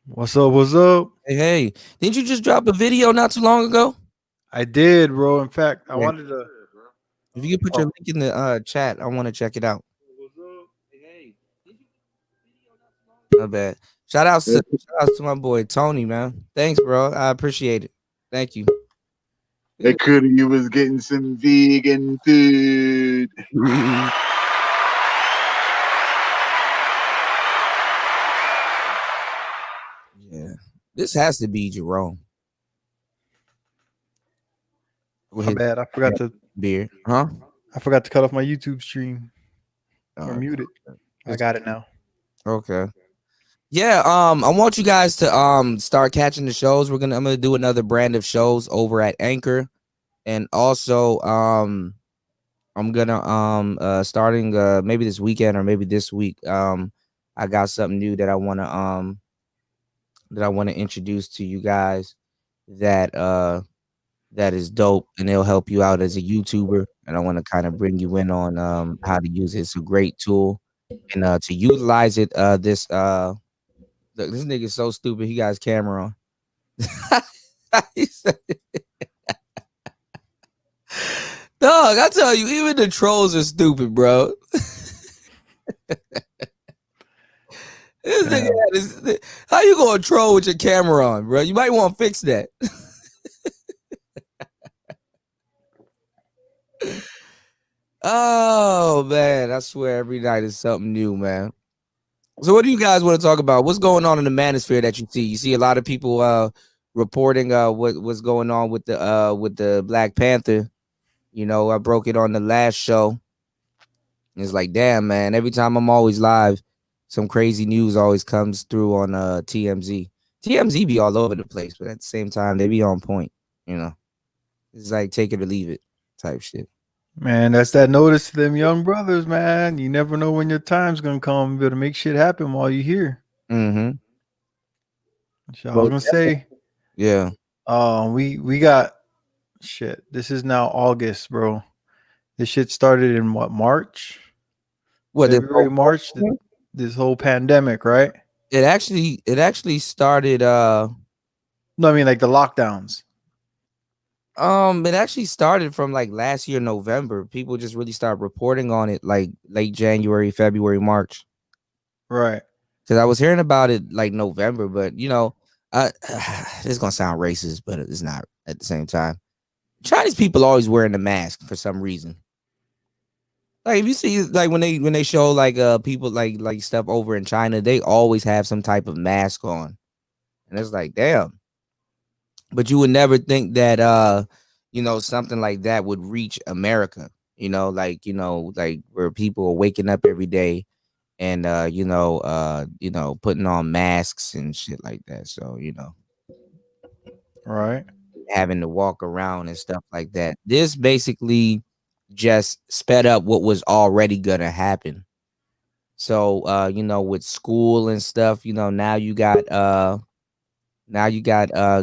What's up? What's up? Hey, didn't you just drop a video not too long ago? I did, bro. In fact, I wanted to. If you could put your link in the chat, I want to check it out. Not bad. Shout out to my boy Tony, man. Thanks, bro. I appreciate it. Thank you. It could you was getting some vegan food. Yeah, this has to be Jerome. My bad. I forgot to beer, huh? I forgot to cut off my YouTube stream or mute it. I got it now. Okay. Yeah, I want you guys to start catching the shows. I'm gonna do another brand of shows over at Anchor, and also I'm gonna starting maybe this weekend or maybe this week. I got something new that I wanna introduce to you guys that is dope, and it'll help you out as a YouTuber. And I want to kind of bring you in on how to use it. It's a great tool, and to utilize it. Look, this nigga's so stupid. He got his camera on. Dog, I tell you, even the trolls are stupid, bro. This nigga how you gonna troll with your camera on, bro? You might want to fix that. Oh man, I swear every night is something new, man. So what do you guys want to talk about? What's going on in the manosphere that you see? You see a lot of people reporting what's going on with the Black Panther. You know, I broke it on the last show. It's like, damn, man, every time I'm always live, some crazy news always comes through on TMZ. TMZ be all over the place, but at the same time, they be on point, you know. It's like take it or leave it type shit. Man, that's that notice to them young brothers, man. You never know when your time's gonna come. Be able to make shit happen while you're here. Mm-hmm. So I was gonna say, yeah. We got shit. This is now August, bro. This shit started in what, March? February, March? This whole pandemic, right? It actually started. No, I mean like the lockdowns. It actually started from like last year, November. People just really started reporting on it like late January, February, March. Right. Because I was hearing about it like November, but you know, this is gonna sound racist, but it's not at the same time. Chinese people always wearing a mask for some reason. Like if you see like when they show like people like stuff over in China, they always have some type of mask on. And it's like, damn. But you would never think that you know, something like that would reach America, you know, like where people are waking up every day and you know, putting on masks and shit like that. So, you know, right, having to walk around and stuff like that. This basically just sped up what was already gonna happen. So you know, with school and stuff, you know, now you got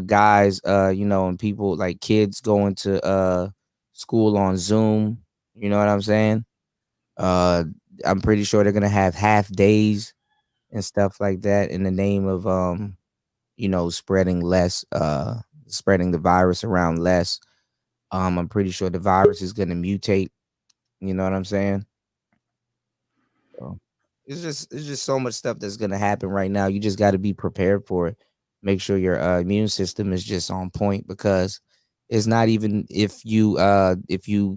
guys, you know, and people like kids going to school on Zoom. You know what I'm saying? I'm pretty sure they're gonna have half days and stuff like that in the name of you know, spreading the virus around less. I'm pretty sure the virus is gonna mutate. You know what I'm saying? So it's just so much stuff that's gonna happen right now. You just got to be prepared for it. make sure your immune system is just on point, because it's not even if you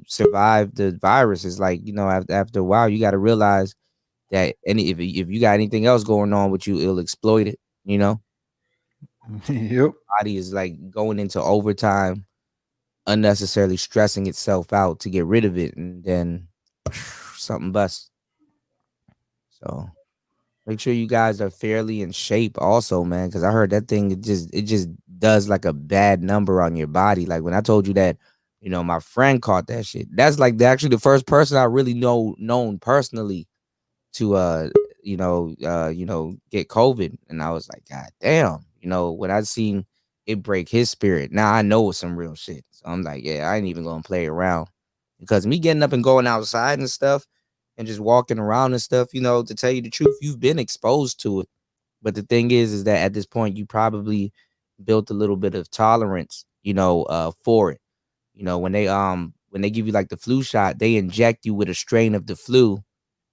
survive the virus. It's like, you know, after a while, you got to realize that if you got anything else going on with you, it'll exploit it. You know. Yep. Body is like going into overtime, unnecessarily stressing itself out to get rid of it, and then something busts. So make sure you guys are fairly in shape also, man, because I heard that thing, it just does like a bad number on your body. Like when I told you that, you know, my friend caught that shit. That's like actually the first person I really known personally to get COVID. And I was like, God damn, you know, when I seen it break his spirit, now I know it's some real shit. So I'm like, yeah, I ain't even gonna play around, because me getting up and going outside and stuff and just walking around and stuff, you know, to tell you the truth, you've been exposed to it. But the thing is that at this point, you probably built a little bit of tolerance, you know, for it. You know, when they give you like the flu shot, they inject you with a strain of the flu,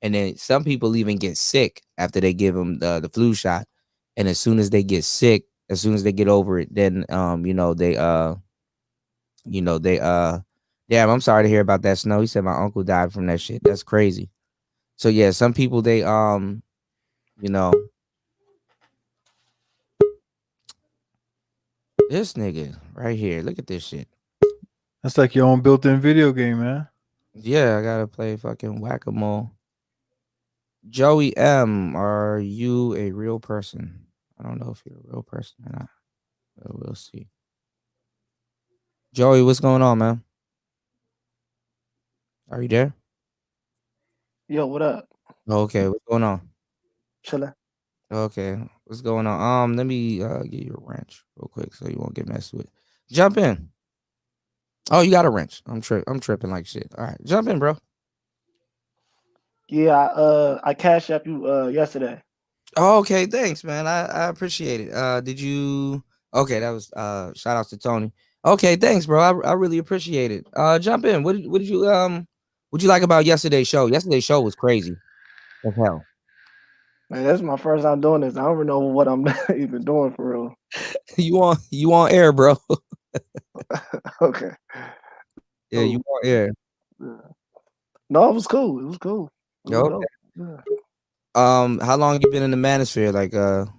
and then some people even get sick after they give them the flu shot. And as soon as they get sick, as soon as they get over it, then damn, I'm sorry to hear about that, Snow. He said my uncle died from that shit. That's crazy. So yeah, some people they this nigga right here. Look at this shit. That's like your own built-in video game, man. Yeah, I gotta play fucking whack-a-mole. Joey M, are you a real person? I don't know if you're a real person or not, but we'll see. Joey, what's going on, man? Are you there? Yo, what up? Okay, what's going on? Chillin'. Okay, what's going on? Let me give you a wrench real quick so you won't get messed with. Jump in. Oh, you got a wrench. I'm tripping like shit. All right, jump in, bro. Yeah, I cashed up you yesterday. Oh, okay, thanks, man. I appreciate it. Did you? Okay, that was shout outs to Tony. Okay, thanks, bro. I really appreciate it. Jump in. What did you like about yesterday's show? Yesterday's show was crazy as hell. Man, this is my first time doing this. I don't even know what I'm even doing for real. You on air, bro? Okay. Yeah, you on air. Yeah. No, it was cool. It was cool. It was Okay. dope. Yeah. How long you been in the manosphere? Like hold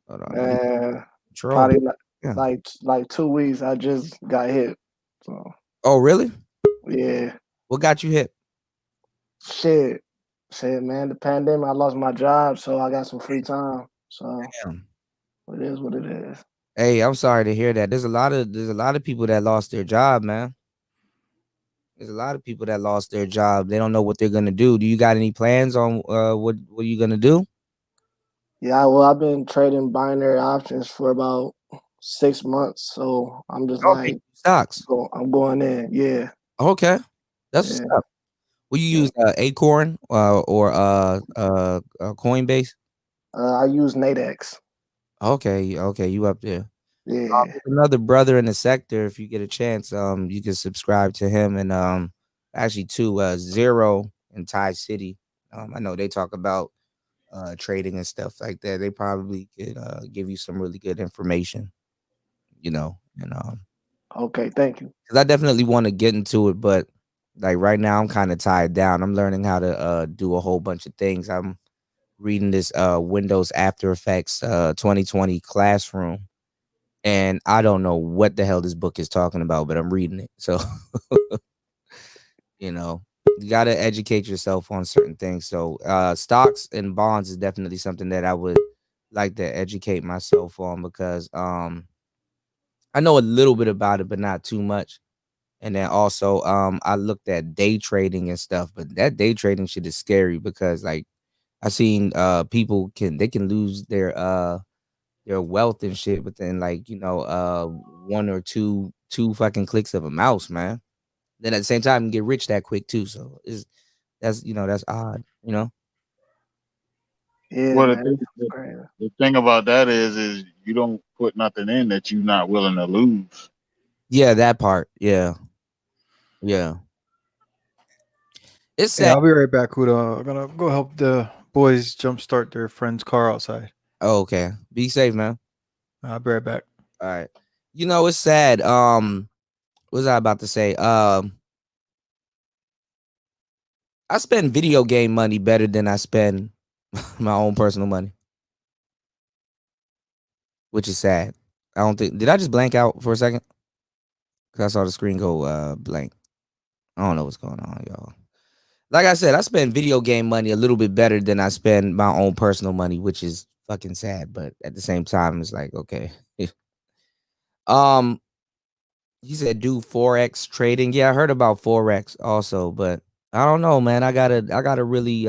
on. Man, Troll. probably Yeah. like 2 weeks. I just got hit. So Oh, really? yeah. What got you hit? Shit, man. The pandemic. I lost my job, so I got some free time. So Damn. it is what it is. Hey, I'm sorry to hear that. There's a lot of people that lost their job, man. There's a lot of people that lost their job. They don't know what they're gonna do. Do you got any plans on what are you gonna do? Yeah, well, I've been trading binary options for about 6 months, so I'm just like stocks. I'm going in. Yeah. Okay, that's what's up. Will you use Acorn or Coinbase? I use Nadex. Okay, you up there. Yeah. There's another brother in the sector. If you get a chance, you can subscribe to him and actually to Zero and Thai City. I know they talk about trading and stuff like that. They probably could give you some really good information, you know. And Okay, thank you. because I definitely want to get into it, but like right now I'm kind of tied down. I'm learning how to do a whole bunch of things. I'm reading this Windows After Effects 2020 Classroom, and I don't know what the hell this book is talking about, but I'm reading it. So you know, you got to educate yourself on certain things. So stocks and bonds is definitely something that I would like to educate myself on, because I know a little bit about it, but not too much. And then also I looked at day trading and stuff, but that day trading shit is scary, because like I seen people can lose their wealth and shit within like, you know, one or two fucking clicks of a mouse, man. Then at the same time get rich that quick too. So that's odd, you know. Yeah, Well, man, it's crazy. the thing about that is you don't put nothing in that you're not willing to lose. Yeah, that part. Yeah. It's Yeah, sad. I'll be right back, Kuda. I'm gonna go help the boys jumpstart their friend's car outside. Oh, okay. Be safe, man. I'll be right back. All right. You know, it's sad. What was I about to say? I spend video game money better than I spend my own personal money, which is sad. I don't think. Did I just blank out for a second? Because I saw the screen go blank. I don't know what's going on, y'all. Like I said, I spend video game money a little bit better than I spend my own personal money, which is fucking sad. But at the same time, it's like, okay. He said do Forex trading. Yeah, I heard about Forex also, but I don't know, man. I gotta really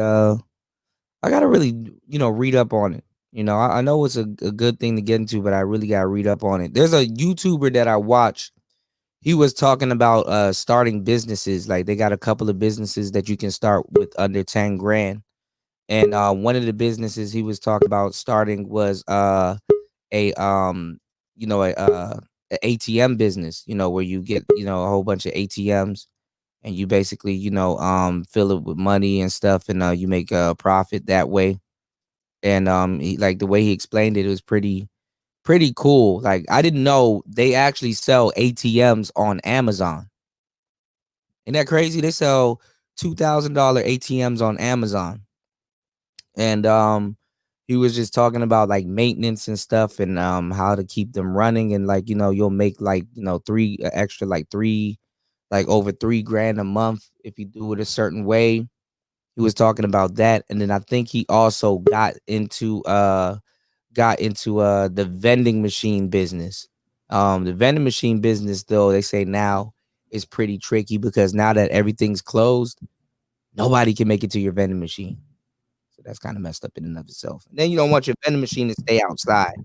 read up on it. You know, I know it's a good thing to get into, but I really gotta read up on it. There's a YouTuber that I watch. He was talking about starting businesses. Like they got a couple of businesses that you can start with under 10 grand. And one of the businesses he was talking about starting was an ATM business, you know, where you get, you know, a whole bunch of ATMs and you basically, you know, fill it with money and stuff, and you make a profit that way. And he, like the way he explained it, it was pretty cool. Like I didn't know they actually sell ATMs on Amazon. Isn't that crazy? They sell $2,000 ATMs on Amazon. And he was just talking about like maintenance and stuff, and how to keep them running, and like, you know, you'll make like, you know, over $3,000 a month if you do it a certain way. He was talking about that. And then I think he also got into the vending machine business. The vending machine business, though, they say now is pretty tricky because now that everything's closed, nobody can make it to your vending machine. So that's kind of messed up in and of itself. And then you don't want your vending machine to stay outside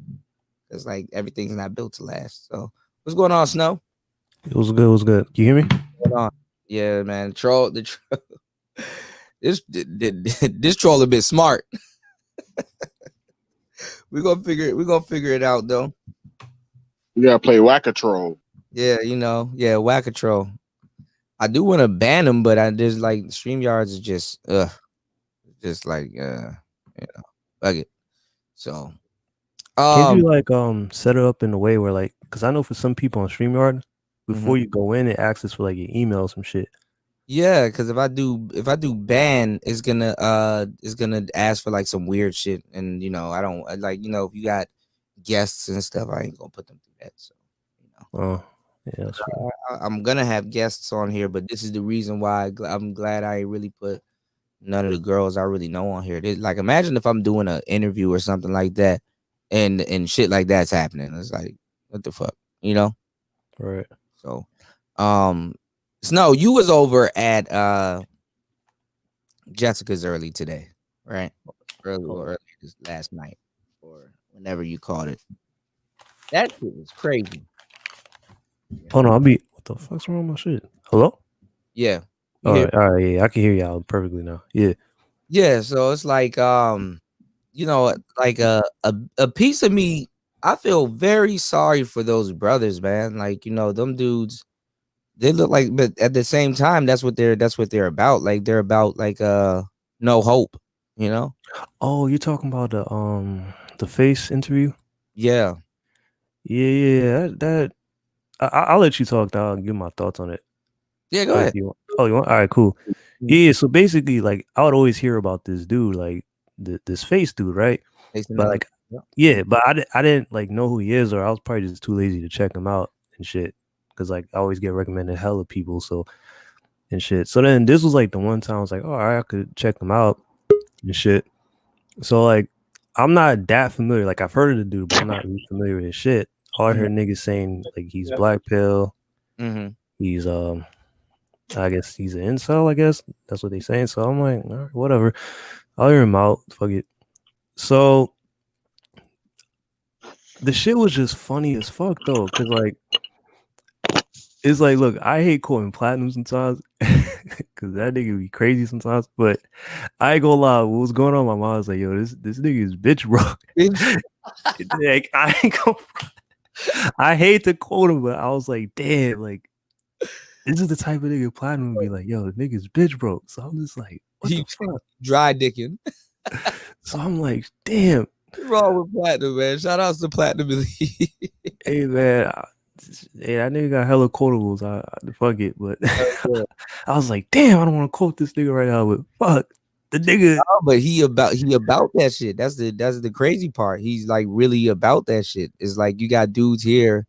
because like everything's not built to last. So what's going on, Snow? It was good. It was good. Can you hear me? What's going on? Yeah, man. This troll a bit smart. We're gonna figure it out though. You gotta play Whack-A-Troll. Yeah, you know, Whack-A-Troll. I do want to ban him, but there's like StreamYards is just like you know, fuck it. So can you like set it up in a way where like, because I know for some people on StreamYard, before you go in, it asks for like your email or some shit. Yeah, because if I do ban, it's gonna ask for like some weird shit, and you know, I don't like, you know, if you got guests and stuff, I ain't gonna put them through that. So you know, oh yeah, I'm gonna have guests on here, but this is the reason why I'm glad I ain't really put none of the girls I really know on here. Like, imagine if I'm doing an interview or something like that, and shit like that's happening. It's like, what the fuck, you know? Right. So, Snow, you was over at Jessica's early today, right? Early this last night, or whenever you called it. That shit was crazy. Oh no, what the fuck's wrong with my shit? Hello? Yeah. All right, yeah, I can hear y'all perfectly now. Yeah. Yeah, so it's like you know, like a piece of me, I feel very sorry for those brothers, man. Like, you know, them dudes, they look like, but at the same time, that's what they're about. Like, they're about like no hope, you know? Oh, you're talking about the Face interview? Yeah. Yeah. That I'll let you talk. I'll give my thoughts on it. Yeah, go ahead. You want? All right, cool. Yeah, so basically, like, I would always hear about this dude, like this Face dude, right? But like, yeah, but I didn't like know who he is, or I was probably just too lazy to check him out and shit. Because like I always get recommended hella people, so and shit. So then this was like the one time I was like, oh, all right, I could check him out and shit. So like, I'm not that familiar. Like, I've heard of the dude, but I'm not really familiar with his shit. All I heard niggas saying like he's black pill. Mm-hmm. He's I guess he's an incel. I guess that's what they saying. So I'm like, all right, whatever. I'll hear him out. Fuck it. So the shit was just funny as fuck though, because like, it's like, look, I hate quoting Platinum sometimes because that nigga be crazy sometimes. But I ain't gonna lie, what was going on in my mind was like, yo, this nigga is bitch, bro. Like, I ain't gonna. I hate to quote him, but I was like, damn, like, this is the type of nigga Platinum would be like, yo, the nigga's bitch broke. So I'm just like, what the fuck? Dry dicking. So I'm like, damn. What's wrong with Platinum, man? Shout outs to Platinum Elite. Hey man, hey, that nigga got hella quotables. I fuck it, but I was like, damn, I don't want to quote this nigga right now. But fuck the nigga. No, but he about that shit. That's the crazy part. He's like really about that shit. It's like you got dudes here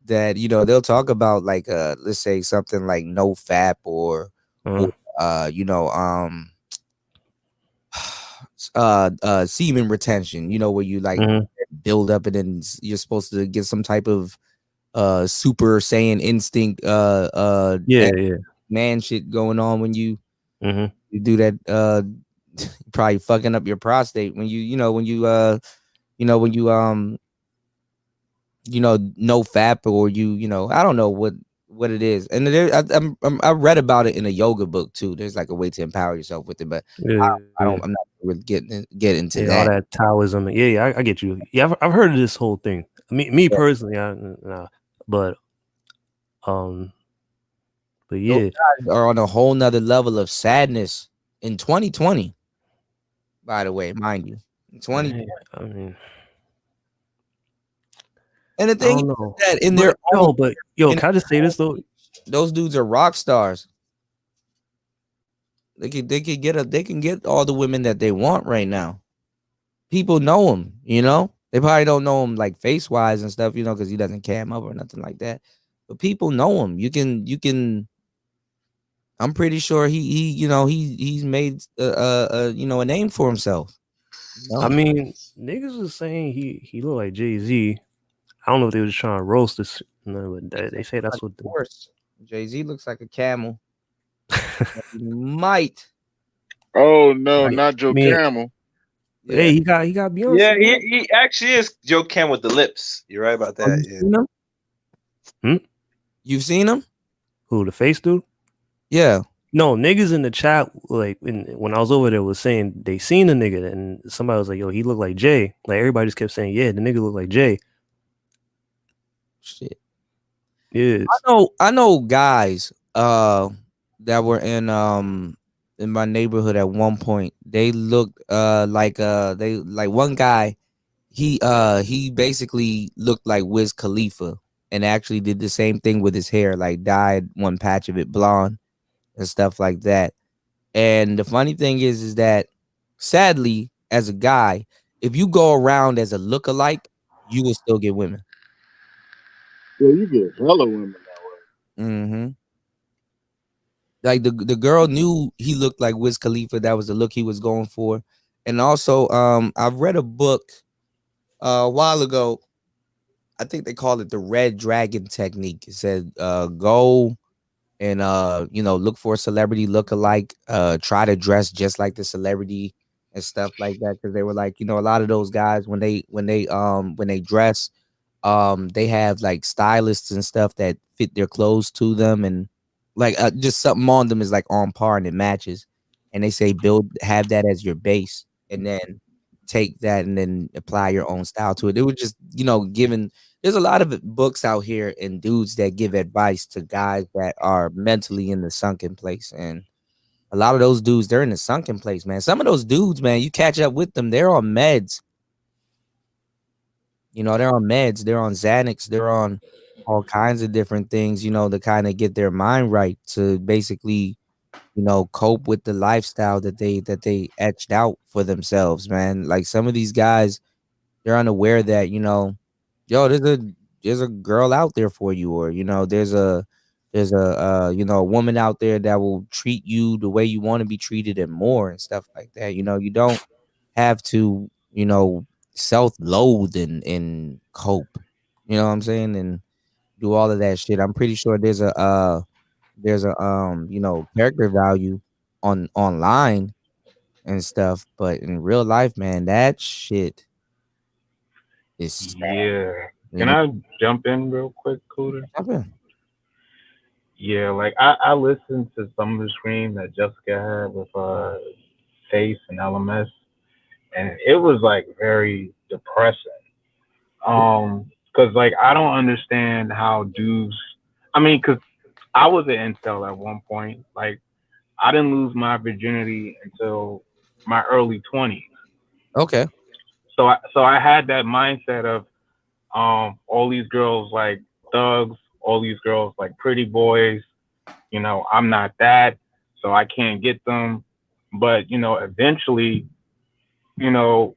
that they'll talk about like let's say something like no FAP or semen retention, where you like build up and then you're supposed to get some type of super saiyan instinct man shit going on when you do that. Probably fucking up your prostate when no FAP or I don't know what it is. And I read about it in a yoga book too. There's like a way to empower yourself with it, but I'm not really get into that. All that Taoism. Yeah, I get you. Yeah, I've heard of this whole thing. Me personally, but yeah, those guys are on a whole nother level of sadness in 2020. By the way, mind you, 2020. I mean, and the thing is that in their own, can I just say this though? Those dudes are rock stars. They can get all the women that they want right now. People know him, They probably don't know him like face wise and stuff, because he doesn't cam up or nothing like that. But people know him. You can. I'm pretty sure he's made a name for himself. I mean, niggas was saying he looked like Jay-Z. I don't know if they were just trying to roast this. No, but they say that's what. Jay-Z looks like a camel. Might. Oh no, not Joe Camel. Hey, he got Beyonce. Yeah, he actually is Joe Camel with the lips. You're right about that. You've seen him? Who, the face dude? Yeah. No, niggas in the chat, like when I was over there, was saying they seen the nigga, and somebody was like, "Yo, he looked like Jay." Like everybody just kept saying, "Yeah, the nigga looked like Jay." Shit. Yeah. I know guys that were in my neighborhood at one point. They looked like one guy. He basically looked like Wiz Khalifa. And actually did the same thing with his hair, like dyed one patch of it blonde and stuff like that. And the funny thing is that sadly, as a guy, if you go around as a lookalike, you will still get women. Yeah, you get hella women that way. Mm-hmm. Like the girl knew he looked like Wiz Khalifa. That was the look he was going for. And also, I've read a book a while ago. I think they call it the Red Dragon technique. It said go and look for a celebrity lookalike, try to dress just like the celebrity and stuff like that. Because they were like, a lot of those guys when they dress, they have like stylists and stuff that fit their clothes to them, and like just something on them is like on par and it matches. And they say have that as your base, and then take that and then apply your own style to it. It was just given. There's a lot of books out here and dudes that give advice to guys that are mentally in the sunken place. And a lot of those dudes, they're in the sunken place, man. Some of those dudes, man, you catch up with them, they're on meds. They're on meds, they're on Xanax, they're on all kinds of different things, to kind of get their mind right, to basically, cope with the lifestyle that they etched out for themselves, man. Like some of these guys, they're unaware that, there's a girl out there for you, or there's a woman out there that will treat you the way you want to be treated and more and stuff like that. You don't have to self-loathe and cope, what I'm saying, and do all of that shit. I'm pretty sure there's a character value online and stuff, but in real life, man, that shit is sad. Can I jump in real quick, Cooter? Yeah, like I listened to some of the scream that Jessica had with Face and LMS, and it was like very depressing. Because like I don't understand how dudes. I mean, because I was an incel at one point. Like I didn't lose my virginity until my early 20s. Okay. So I had that mindset of all these girls like thugs, all these girls like pretty boys. You know, I'm not that, so I can't get them. But, you know, eventually, you know,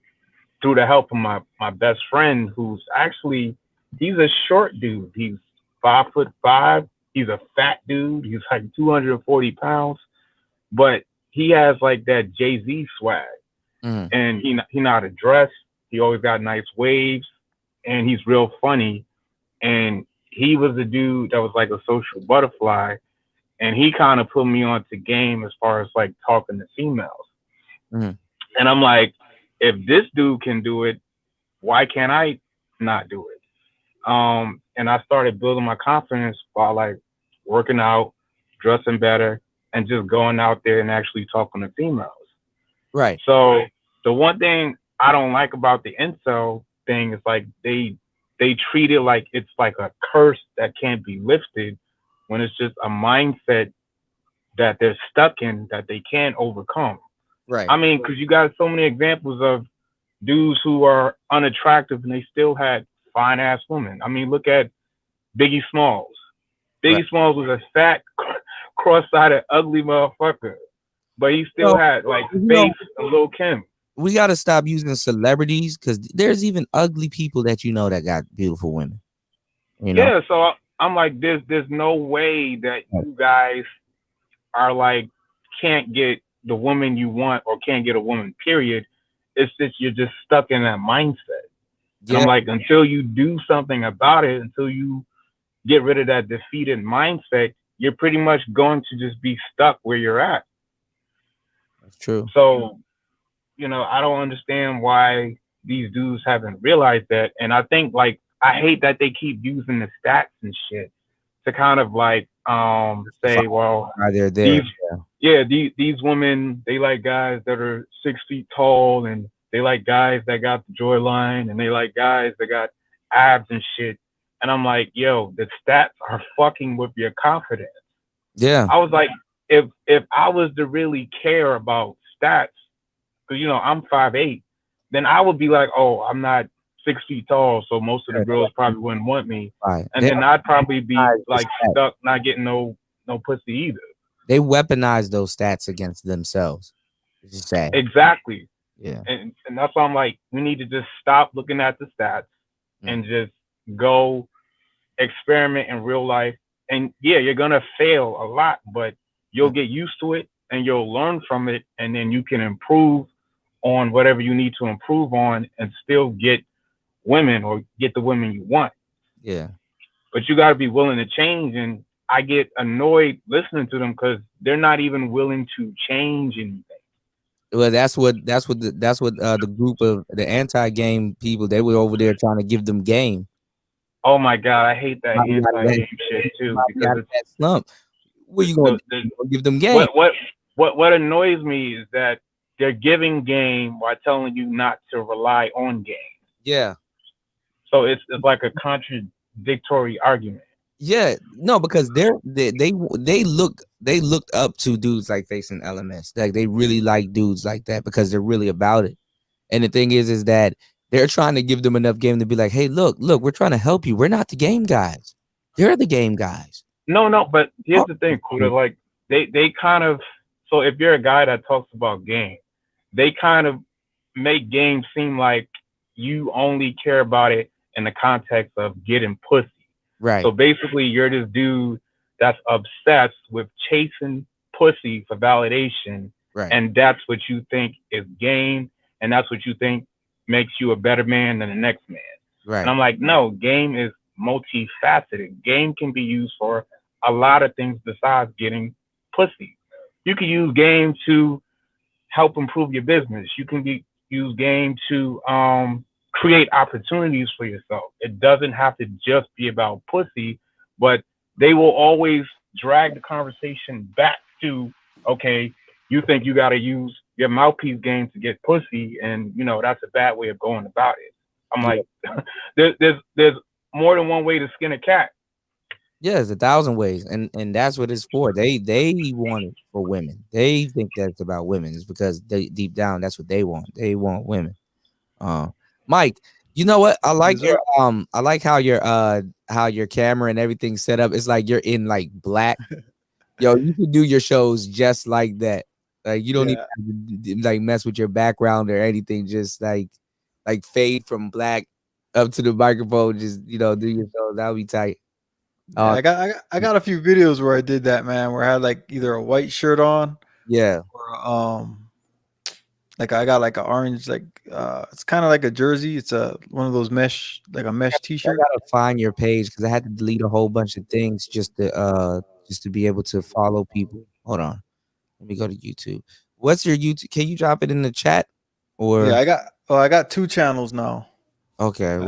through the help of my best friend, who's actually, he's a short dude. He's 5'5". He's a fat dude. He's like 240 pounds, but he has like that Jay-Z swag. And he know how to dress. He always got nice waves, and he's real funny. And he was a dude that was like a social butterfly, and he kind of put me onto game as far as like talking to females. And I'm like, if this dude can do it, why can't I not do it? And I started building my confidence by like working out, dressing better, and just going out there and actually talking to females. Right. So the one thing I don't like about the incel thing is like they treat it like it's like a curse that can't be lifted, when it's just a mindset that they're stuck in that they can't overcome. Right. I mean, because you got so many examples of dudes who are unattractive and they still had fine ass women. I mean, look at Biggie Smalls. Biggie Smalls was a fat, cross-sided, ugly motherfucker, but he still had like face of Lil' Kim. We got to stop using celebrities, because there's even ugly people that you know that got beautiful women. You know? Yeah, so I'm like, there's no way that you guys are like can't get the woman you want or can't get a woman, period. It's just you're just stuck in that mindset. Yeah. I'm like, until you do something about it, until you get rid of that defeated mindset, you're pretty much going to just be stuck where you're at. That's true. So, you know, I don't understand why these dudes haven't realized that. And I think, like, I hate that they keep using the stats and shit to kind of like say, well, they're there. These women, they like guys that are 6 feet tall, and they like guys that got the jawline, and they like guys that got abs and shit. And I'm like, yo, the stats are fucking with your confidence. Yeah. I was like, if I was to really care about stats, because, you know, I'm 5'8", then I would be like, oh, I'm not 6 feet tall, so most of the girls probably wouldn't want me. Right. And then I'd probably be like stuck not getting no pussy either. They weaponize those stats against themselves. It's just sad. Exactly. Yeah. And that's why I'm like, we need to just stop looking at the stats and just go experiment in real life. And yeah, you're gonna fail a lot, but you'll get used to it and you'll learn from it, and then you can improve on whatever you need to improve on and still get women or get the women you want. Yeah. But you got to be willing to change, and I get annoyed listening to them because they're not even willing to change anything. Well, that's what the group of the anti-game people, they were over there trying to give them game. Oh my God, I hate that anti-game shit too, because it's that slump. What you gonna give them game? What annoys me is that they're giving game while telling you not to rely on game. Yeah. So it's like a contradictory argument. Yeah, no, because they looked up to dudes like Face and LMS. Like they really like dudes like that because they're really about it. And the thing is that they're trying to give them enough game to be like, hey, look, we're trying to help you. We're not the game guys. They're the game guys. No, but here's the thing, Kuda. Like they kind of, so if you're a guy that talks about game, they kind of make game seem like you only care about it in the context of getting pussy. Right. So basically, you're this dude that's obsessed with chasing pussy for validation. Right. And that's what you think is game. And that's what you think makes you a better man than the next man. Right. And I'm like, no, game is multifaceted. Game can be used for a lot of things besides getting pussy. You can use game to help improve your business. You can use game to create opportunities for yourself. It doesn't have to just be about pussy, but they will always drag the conversation back to, okay, you think you got to use your mouthpiece game to get pussy, and you know that's a bad way of going about it. I'm like, there's more than one way to skin a cat. Yeah, there's 1,000 ways, and that's what it's for. They want it for women. They think that's about women. It's because they deep down that's what they want. They want women. Mike, you know what? I like your I like how your camera and everything's set up. It's like you're in like black. Yo, you can do your shows just like that. Like you don't even have to, like mess with your background or anything. Just like fade from black up to the microphone. Just do your show. That'll be tight. Yeah, I got a few videos where I did that, man. Where I had like either a white shirt on, or like I got like an orange, like it's kind of like a jersey. It's one of those mesh t-shirt. I gotta find your page because I had to delete a whole bunch of things just to be able to follow people. Hold on, let me go to YouTube. What's your YouTube? Can you drop it in the chat? Or yeah, I got 2 channels now. Okay,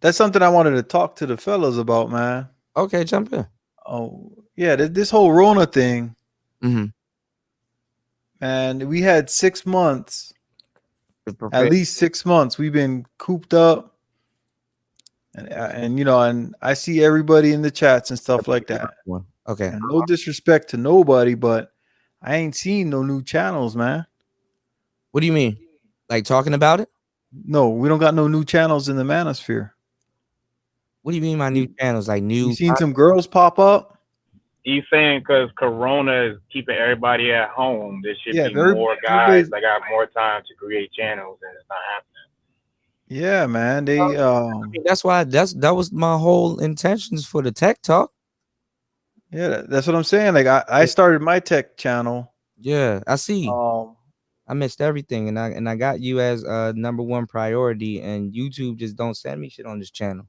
that's something I wanted to talk to the fellas about, man. Okay, jump in. Oh yeah, this whole Rona thing. Mm-hmm. And we had 6 months, at least 6 months. We've been cooped up, and I see everybody in the chats and stuff like that. Okay, and no disrespect to nobody, but I ain't seen no new channels, man. What do you mean? Like talking about it? No, we don't got no new channels in the Manosphere. What do you mean my new channels? Like new? You seen some girls pop up? He's saying because Corona is keeping everybody at home, there should be more guys that got more time to create channels, and it's not happening. Yeah, man. They I mean, that's why that was my whole intentions for the tech talk. Yeah, that's what I'm saying. Like I started my tech channel. Yeah, I see. I missed everything, and I got you as #1 priority, and YouTube just don't send me shit on this channel.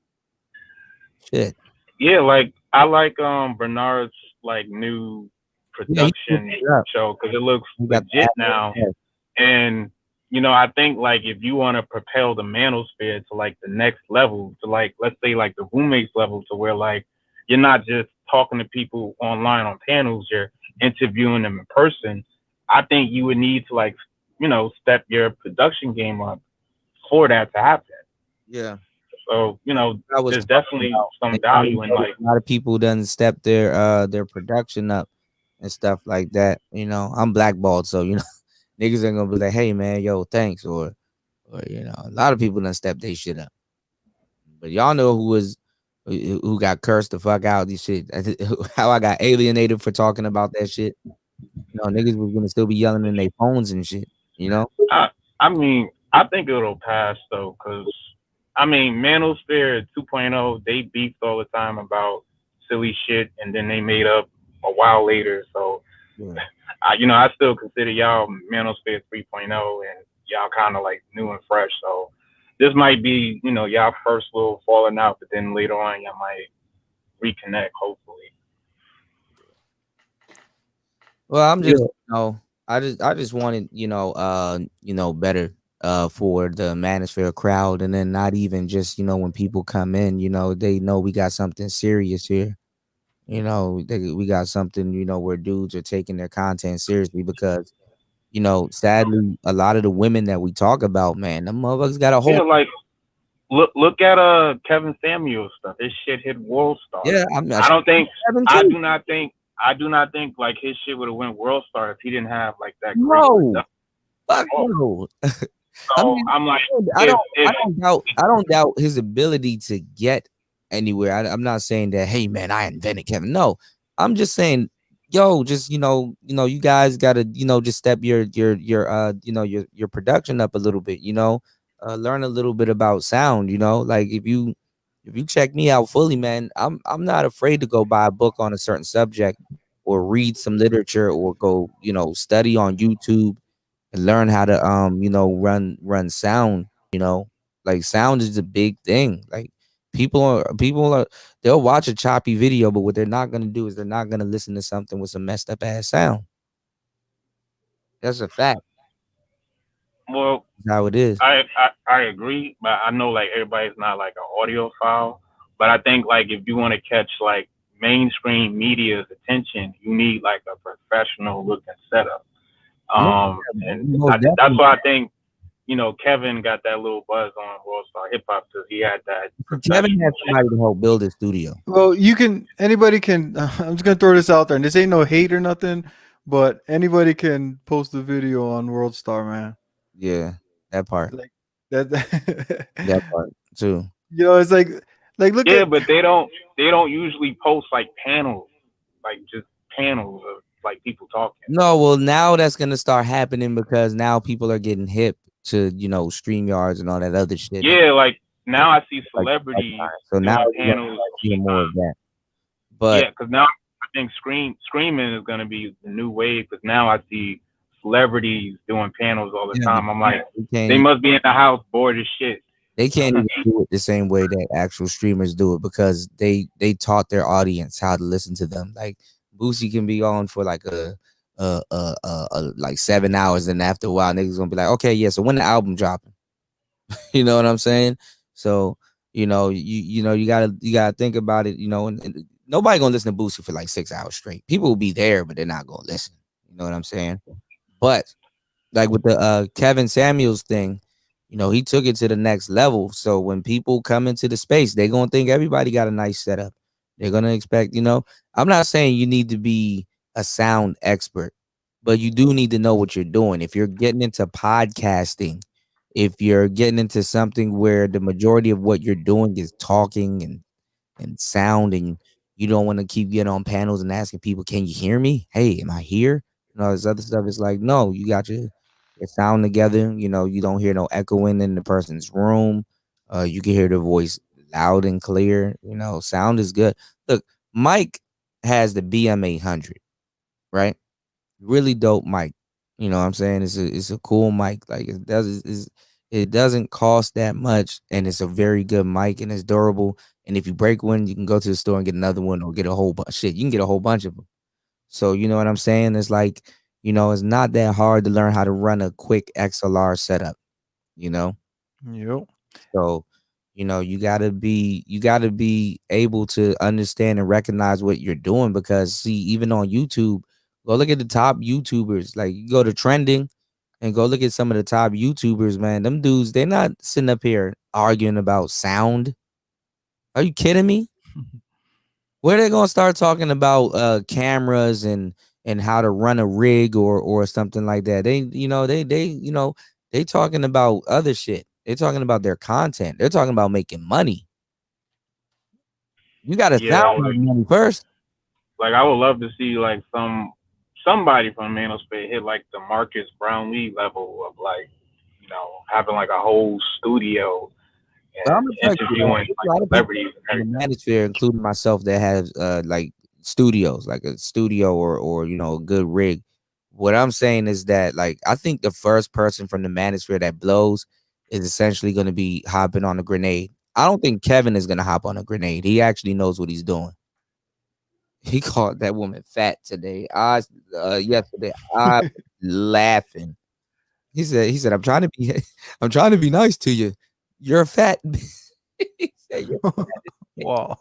Shit. Yeah, like I like Bernard's like new production show because it looks legit now. And I think like if you want to propel the Manosphere to like the next level, to like let's say like the roommates level, to where like you're not just talking to people online on panels, you're interviewing them in person. I think you would need to like step your production game up for that to happen. Yeah. So there's definitely some value in like a lot of people done step their production up and stuff like that. I'm blackballed, so niggas ain't gonna be like, hey man, yo, thanks, or a lot of people done step their shit up. But y'all know who got cursed the fuck out these shit. How I got alienated for talking about that shit. Niggas was gonna still be yelling in their phones and shit. I mean, I think it'll pass though, because I mean, Manosphere 2.0, they beefed all the time about silly shit, and then they made up a while later. So, I still consider y'all Manosphere 3.0, and y'all kind of like new and fresh. So, this might be, y'all first little falling out, but then later on, y'all might reconnect, hopefully. Well, I'm just, I just wanted, better. For the Manosphere crowd, and then not even just when people come in, they know we got something serious here. We got something where dudes are taking their content seriously, because sadly a lot of the women that we talk about, man, them motherfuckers got a whole like look at Kevin Samuels stuff. His shit hit World Star. Yeah, I do not think like his shit would have went World Star if he didn't have like that great stuff. Fuck no. So I'm like, I don't doubt his ability to get anywhere. I'm not saying that, hey man, I invented Kevin. No, I'm just saying, yo, just you guys gotta just step your production up a little bit. Learn a little bit about sound. Like if you check me out fully, man, I'm not afraid to go buy a book on a certain subject, or read some literature, or go study on YouTube and learn how to run sound. Like sound is a big thing. Like people are they'll watch a choppy video, but what they're not gonna do is they're not gonna listen to something with some messed up ass sound. That's a fact. Well, that's how it is. I agree, but I know like everybody's not like an audiophile. But I think like if you want to catch like mainstream media's attention, you need like a professional looking setup. And that's why I think Kevin got that little buzz on World Star Hip Hop, because he had that. Kevin had somebody to help build his studio. Well, anybody can. I'm just gonna throw this out there, and this ain't no hate or nothing, but anybody can post the video on World Star, man. Yeah, that part. That part too. You know, it's like look Yeah, at but they don't usually post like panels, like just panels of like people talking. No, well, now that's gonna start happening because now people are getting hip to StreamYards and all that other shit. Yeah, like now I see Like, celebrities so now doing you're gonna panels. start seeing more of that. But Yeah, because now I think screaming is gonna be the new wave. Because now I see celebrities doing panels all the time. I'm like, they must be in the house bored as shit. They can't even do it the same way that actual streamers do it because they taught their audience how to listen to them. Like Boosie can be on for like like 7 hours, and after a while, niggas gonna be like, okay, yeah. So when the album dropping, you know what I'm saying? So you gotta think about it. And nobody gonna listen to Boosie for like 6 hours straight. People will be there, but they're not gonna listen. You know what I'm saying? But like with the Kevin Samuels thing. He took it to the next level. So when people come into the space, they're going to think everybody got a nice setup. They're going to expect, I'm not saying you need to be a sound expert, but you do need to know what you're doing. If you're getting into podcasting, if you're getting into something where the majority of what you're doing is talking and sound, and you don't want to keep getting on panels and asking people, can you hear me? Hey, am I here? This other stuff is like, no, you got your sound together. You don't hear no echoing in the person's room. You can hear the voice loud and clear. Sound is good. Look, Mike has the BM800, right? Really dope mic. You know what I'm saying? It's a cool mic. Like it doesn't cost that much, and it's a very good mic, and it's durable. And if you break one, you can go to the store and get another one, or get a whole bunch. Shit, you can get a whole bunch of them. So you know what I'm saying? It's like, it's not that hard to learn how to run a quick XLR setup, Yep. So, you gotta be able to understand and recognize what you're doing, because see, even on YouTube, go look at the top YouTubers. Like you go to trending and go look at some of the top YouTubers, man. Them dudes, they're not sitting up here arguing about sound. Are you kidding me? Where they gonna start talking about cameras and how to run a rig or something like that? They talking about other shit. They're talking about their content. They're talking about making money. You gotta sound like money first. Like I would love to see like somebody from Manosphere hit like the Marcus Brownlee level of like, having like a whole studio. I'm interviewing like celebrities in the Manosphere, including myself, that has like studios, like a studio or a good rig. What I'm saying is that, like, I think the first person from the Manosphere that blows is essentially going to be hopping on a grenade. I don't think Kevin is going to hop on a grenade. He actually knows what he's doing. He called that woman fat today. Yesterday, I laughing. He said, I'm trying to be nice to you. You're fat. He said, you're fat. Wow.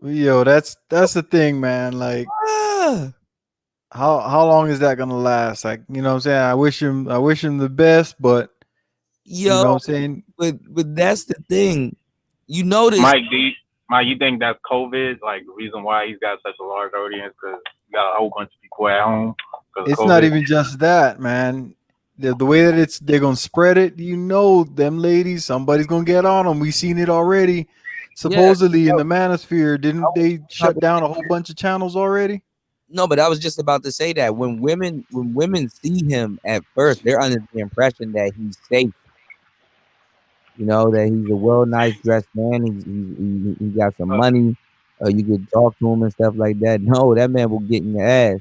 Yo, that's the thing, man. Like, how long is that gonna last? Like, you know what I'm saying? I wish him the best, but you know what I'm saying? But that's the thing. You notice, Mike, you think that's COVID? Like the reason why he's got such a large audience, because you got a whole bunch of people at home. It's COVID. Not even just that, man. The way that they're gonna spread it, them ladies, somebody's gonna get on them. We've seen it already. Supposedly in the Manosphere, didn't they shut down a whole bunch of channels already? No, but I was just about to say that when women see him at first, they're under the impression that he's safe. That he's a nice dressed man. He got some money. You could talk to him and stuff like that. No, that man will get in your ass.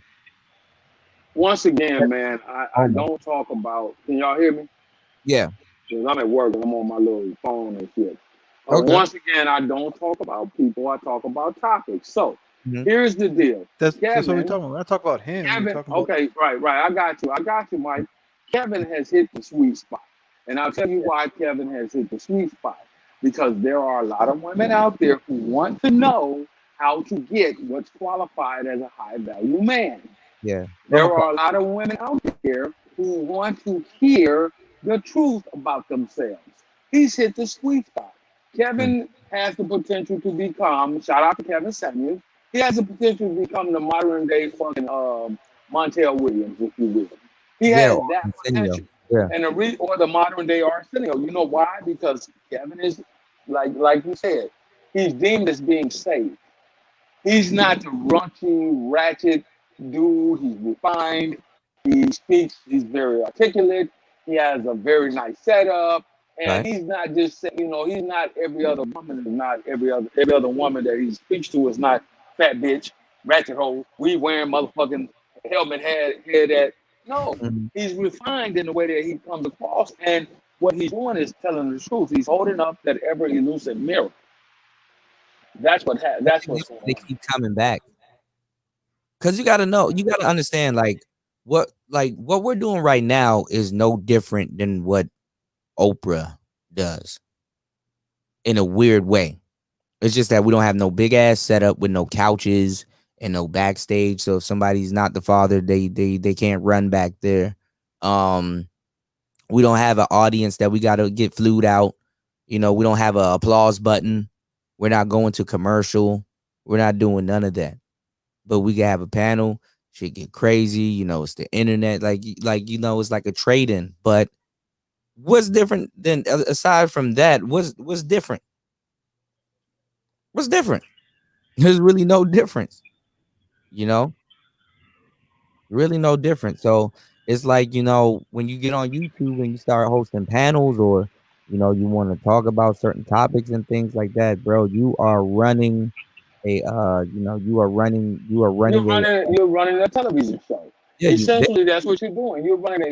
Once again, man, I don't talk about. Can y'all hear me? Yeah. Because I'm at work and I'm on my little phone and shit. Okay. Once again, I don't talk about people. I talk about topics. So here's the deal. That's what we're talking about. I talk about him. Kevin, right. I got you, Mike. Kevin has hit the sweet spot. And I'll tell you why Kevin has hit the sweet spot. Because there are a lot of women out there who want to know how to get what's qualified as a high-value man. Yeah. There are a lot of women out there who want to hear the truth about themselves. He's hit the sweet spot. Kevin has the potential to become, shout out to Kevin Samuels, he has the potential to become the modern day fucking Montel Williams, if you will. He has that Arsenio. potential. Yeah. And or the modern day Arsenio. You know why? Because Kevin is like you said, he's deemed as being saved. He's not the raunchy, ratchet dude. He's refined. He speaks. He's very articulate. He has a very nice setup, and he's not just he's not every other woman. Is not every other woman that he speaks to is not fat bitch, ratchet hole, weed wearing motherfucking helmet head at. No, he's refined in the way that he comes across, and what he's doing is telling the truth. He's holding up that ever elusive mirror. That's what's going They keep coming back. Cause you gotta understand, what we're doing right now is no different than what Oprah does. In a weird way. It's just that we don't have no big ass setup with no couches and no backstage. So if somebody's not the father, they can't run back there. We don't have an audience that we gotta get flued out. We don't have an applause button. We're not going to commercial. We're not doing none of that. But we can have a panel. Shit get crazy. It's the internet. It's like a trade-in. But what's different than, aside from that, what's different? What's different? There's really no difference. Really no difference. So it's like, when you get on YouTube and you start hosting panels, or you want to talk about certain topics and things like that, bro, you are running you're running a television show. Yeah, essentially that's what you're doing. You're running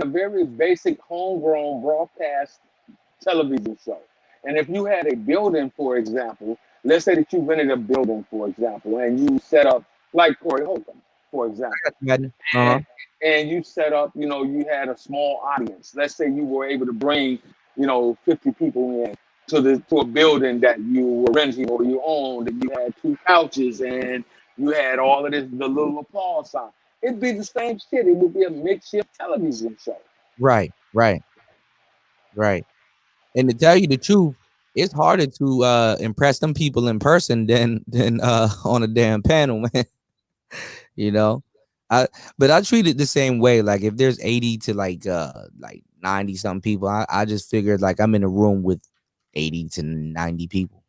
a very basic homegrown broadcast television show. And if you had a building, for example, let's say that you rented a building, for example, and you set up like Corey Holcomb, for example. And you set up, you had a small audience. Let's say you were able to bring, 50 people in to a building that you were renting or you owned, and you had 2 couches and you had all of the little applause sign. It'd be the same shit. It would be a makeshift television show. Right. And to tell you the truth, it's harder to impress them people in person than on a damn panel, man. But I treat it the same way. Like if there's 80 to like 90 something people, I just figured like I'm in a room with 80 to 90 people.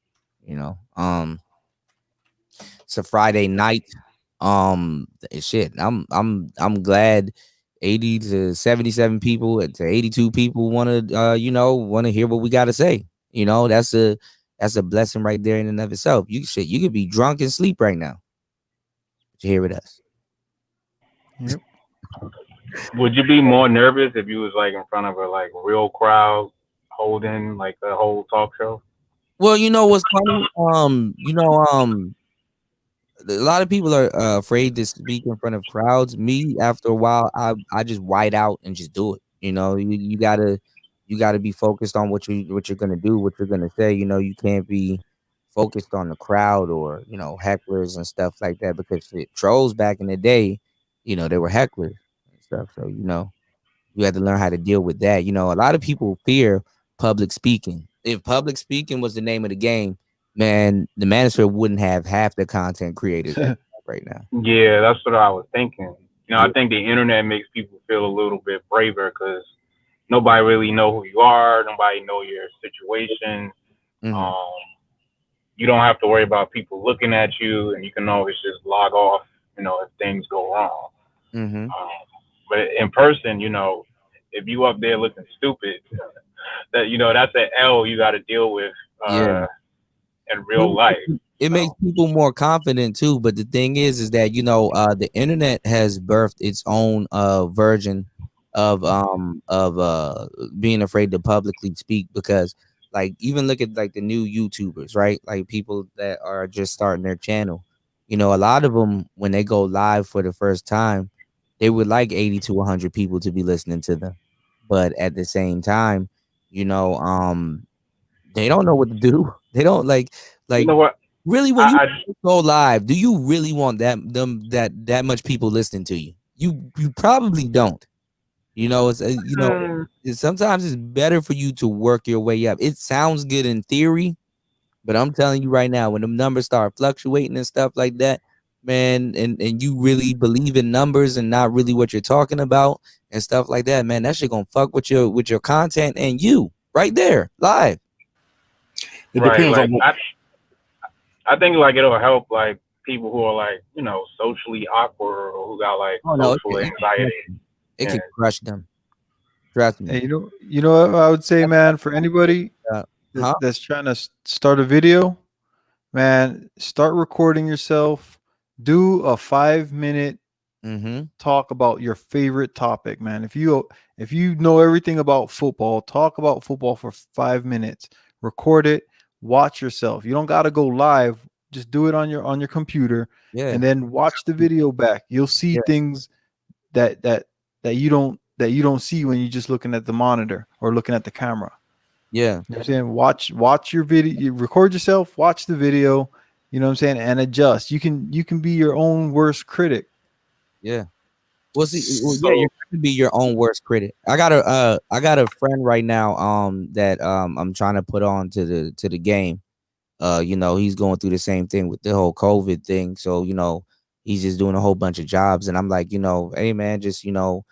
It's a Friday night. Shit. I'm glad 80 to 77 people to 82 people want to hear what we got to say. That's a blessing right there in and of itself. You could be drunk and sleep right now, but you're here with us. Yep. Would you be more nervous if you was like in front of a real crowd holding like a whole talk show? Well, what's funny? A lot of people are afraid to speak in front of crowds. Me, after a while, I just white out and just do it. You gotta be focused on what you're gonna do, what you're gonna say. You can't be focused on the crowd or hecklers and stuff like that, because trolls back in the day, they were hecklers and stuff. So you had to learn how to deal with that. A lot of people fear public speaking. If public speaking was the name of the game, man, the Manosphere wouldn't have half the content creators right now. Yeah, that's what I was thinking. I think the internet makes people feel a little bit braver because nobody really know who you are. Nobody know your situation. You don't have to worry about people looking at you, and you can always just log off, if things go wrong. But in person, if you up there looking stupid, that's an L you got to deal with in real life. It makes people more confident too. But the thing is that the internet has birthed its own version of being afraid to publicly speak, because even look at the new YouTubers, right? Like people that are just starting their channel. A lot of them, when they go live for the first time, they would like 80 to 100 people to be listening to them. But at the same time, they don't know what to do. They don't like really, when you go live, do you really want that much people listening to you? You probably don't. Sometimes it's better for you to work your way up. It sounds good in theory, but I'm telling you right now, when the numbers start fluctuating and stuff like that, man, and you really believe in numbers and not really what you're talking about and stuff like that, man, that shit gonna fuck with your content and you right there live. It Right, depends like, on what. I think like it'll help like people who are like, you know, socially awkward or who got like social anxiety. It could crush them. Trust me. Hey, you know what I would say, man, for anybody that's trying to start a video, man, start recording yourself. Do a 5-minute talk about your favorite topic, man. If you know everything about football, talk about football for 5 minutes. Record it. Watch yourself. You don't got to go live. Just do it on your computer, and then watch the video back. You'll see things that you don't see when you're just looking at the monitor or looking at the camera. Yeah. You know what I'm saying? Watch your video, you record yourself, watch the video, you know what I'm saying, and adjust. You can be your own worst critic. Yeah. Well, see, you're going to be your own worst critic. I got a friend right now that I'm trying to put on to the game. You know, he's going through the same thing with the whole COVID thing. So, you know, he's just doing a whole bunch of jobs. And I'm like, you know, hey man, just, you know,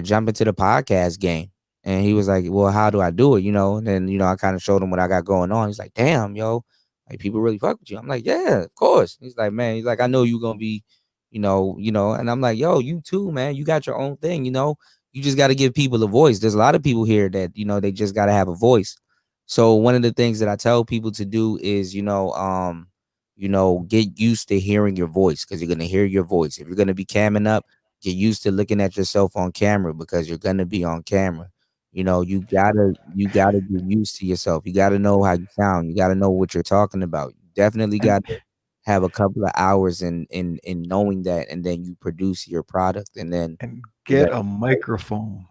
jump into the podcast game. And he was like, well, how do I do it? You know, and then, you know, I kind of showed him what I got going on. He's like, damn, yo, like people really fuck with you. I'm like, yeah, of course. He's like, man, he's like, I know you're going to be, you know, and I'm like, yo, you too, man, you got your own thing, you know, you just got to give people a voice. There's a lot of people here that, you know, they just got to have a voice. So one of the things that I tell people to do is, you know, get used to hearing your voice, because you're going to hear your voice. If you're going to be camming up, get used to looking at yourself on camera, because you're going to be on camera. You know, you gotta get used to yourself. You gotta know how you sound. You gotta know what you're talking about. You definitely got to have a couple of hours in knowing that, and then you produce your product, and then get a microphone.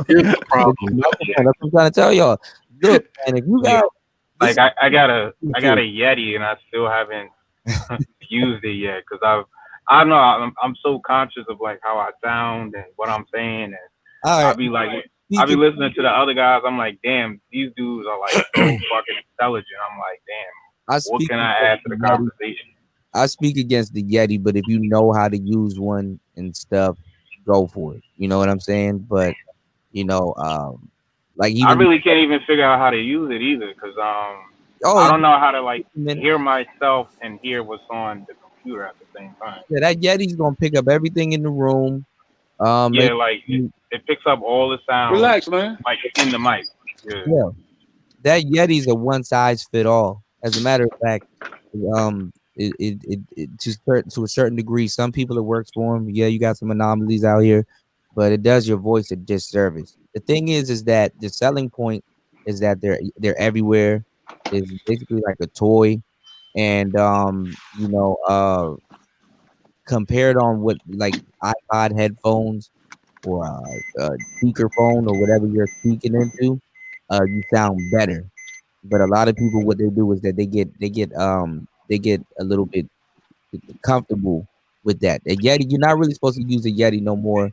Here's the problem. That's what I'm trying to tell y'all. Look, and if you got like I got a Yeti, and I still haven't used it yet, because I don't know, I'm so conscious of like how I sound and what I'm saying, and I'll be listening to the other guys. I'm like, damn, these dudes are like so fucking intelligent. I'm like, damn, what can I add to the conversation? I speak against the Yeti, but if you know how to use one and stuff, go for it. You know what I'm saying? But you know, like I really can't even figure out how to use it either, because I don't know how to like hear myself and hear what's on the computer at the same time. Yeah, that Yeti's gonna pick up everything in the room. Yeah, like it picks up all the sound. Relax, man. Like in the mic. Yeah, that Yeti's a one size fit all. As a matter of fact, it to a certain degree, some people it works for them. Yeah, you got some anomalies out here, but it does your voice a disservice. The thing is that the selling point is that they're everywhere. It's basically like a toy, and you know, compared on what like iPod headphones or a speakerphone or whatever you're speaking into, you sound better. But a lot of people, what they do is that they get a little bit comfortable with that. A Yeti, you're not really supposed to use a Yeti no more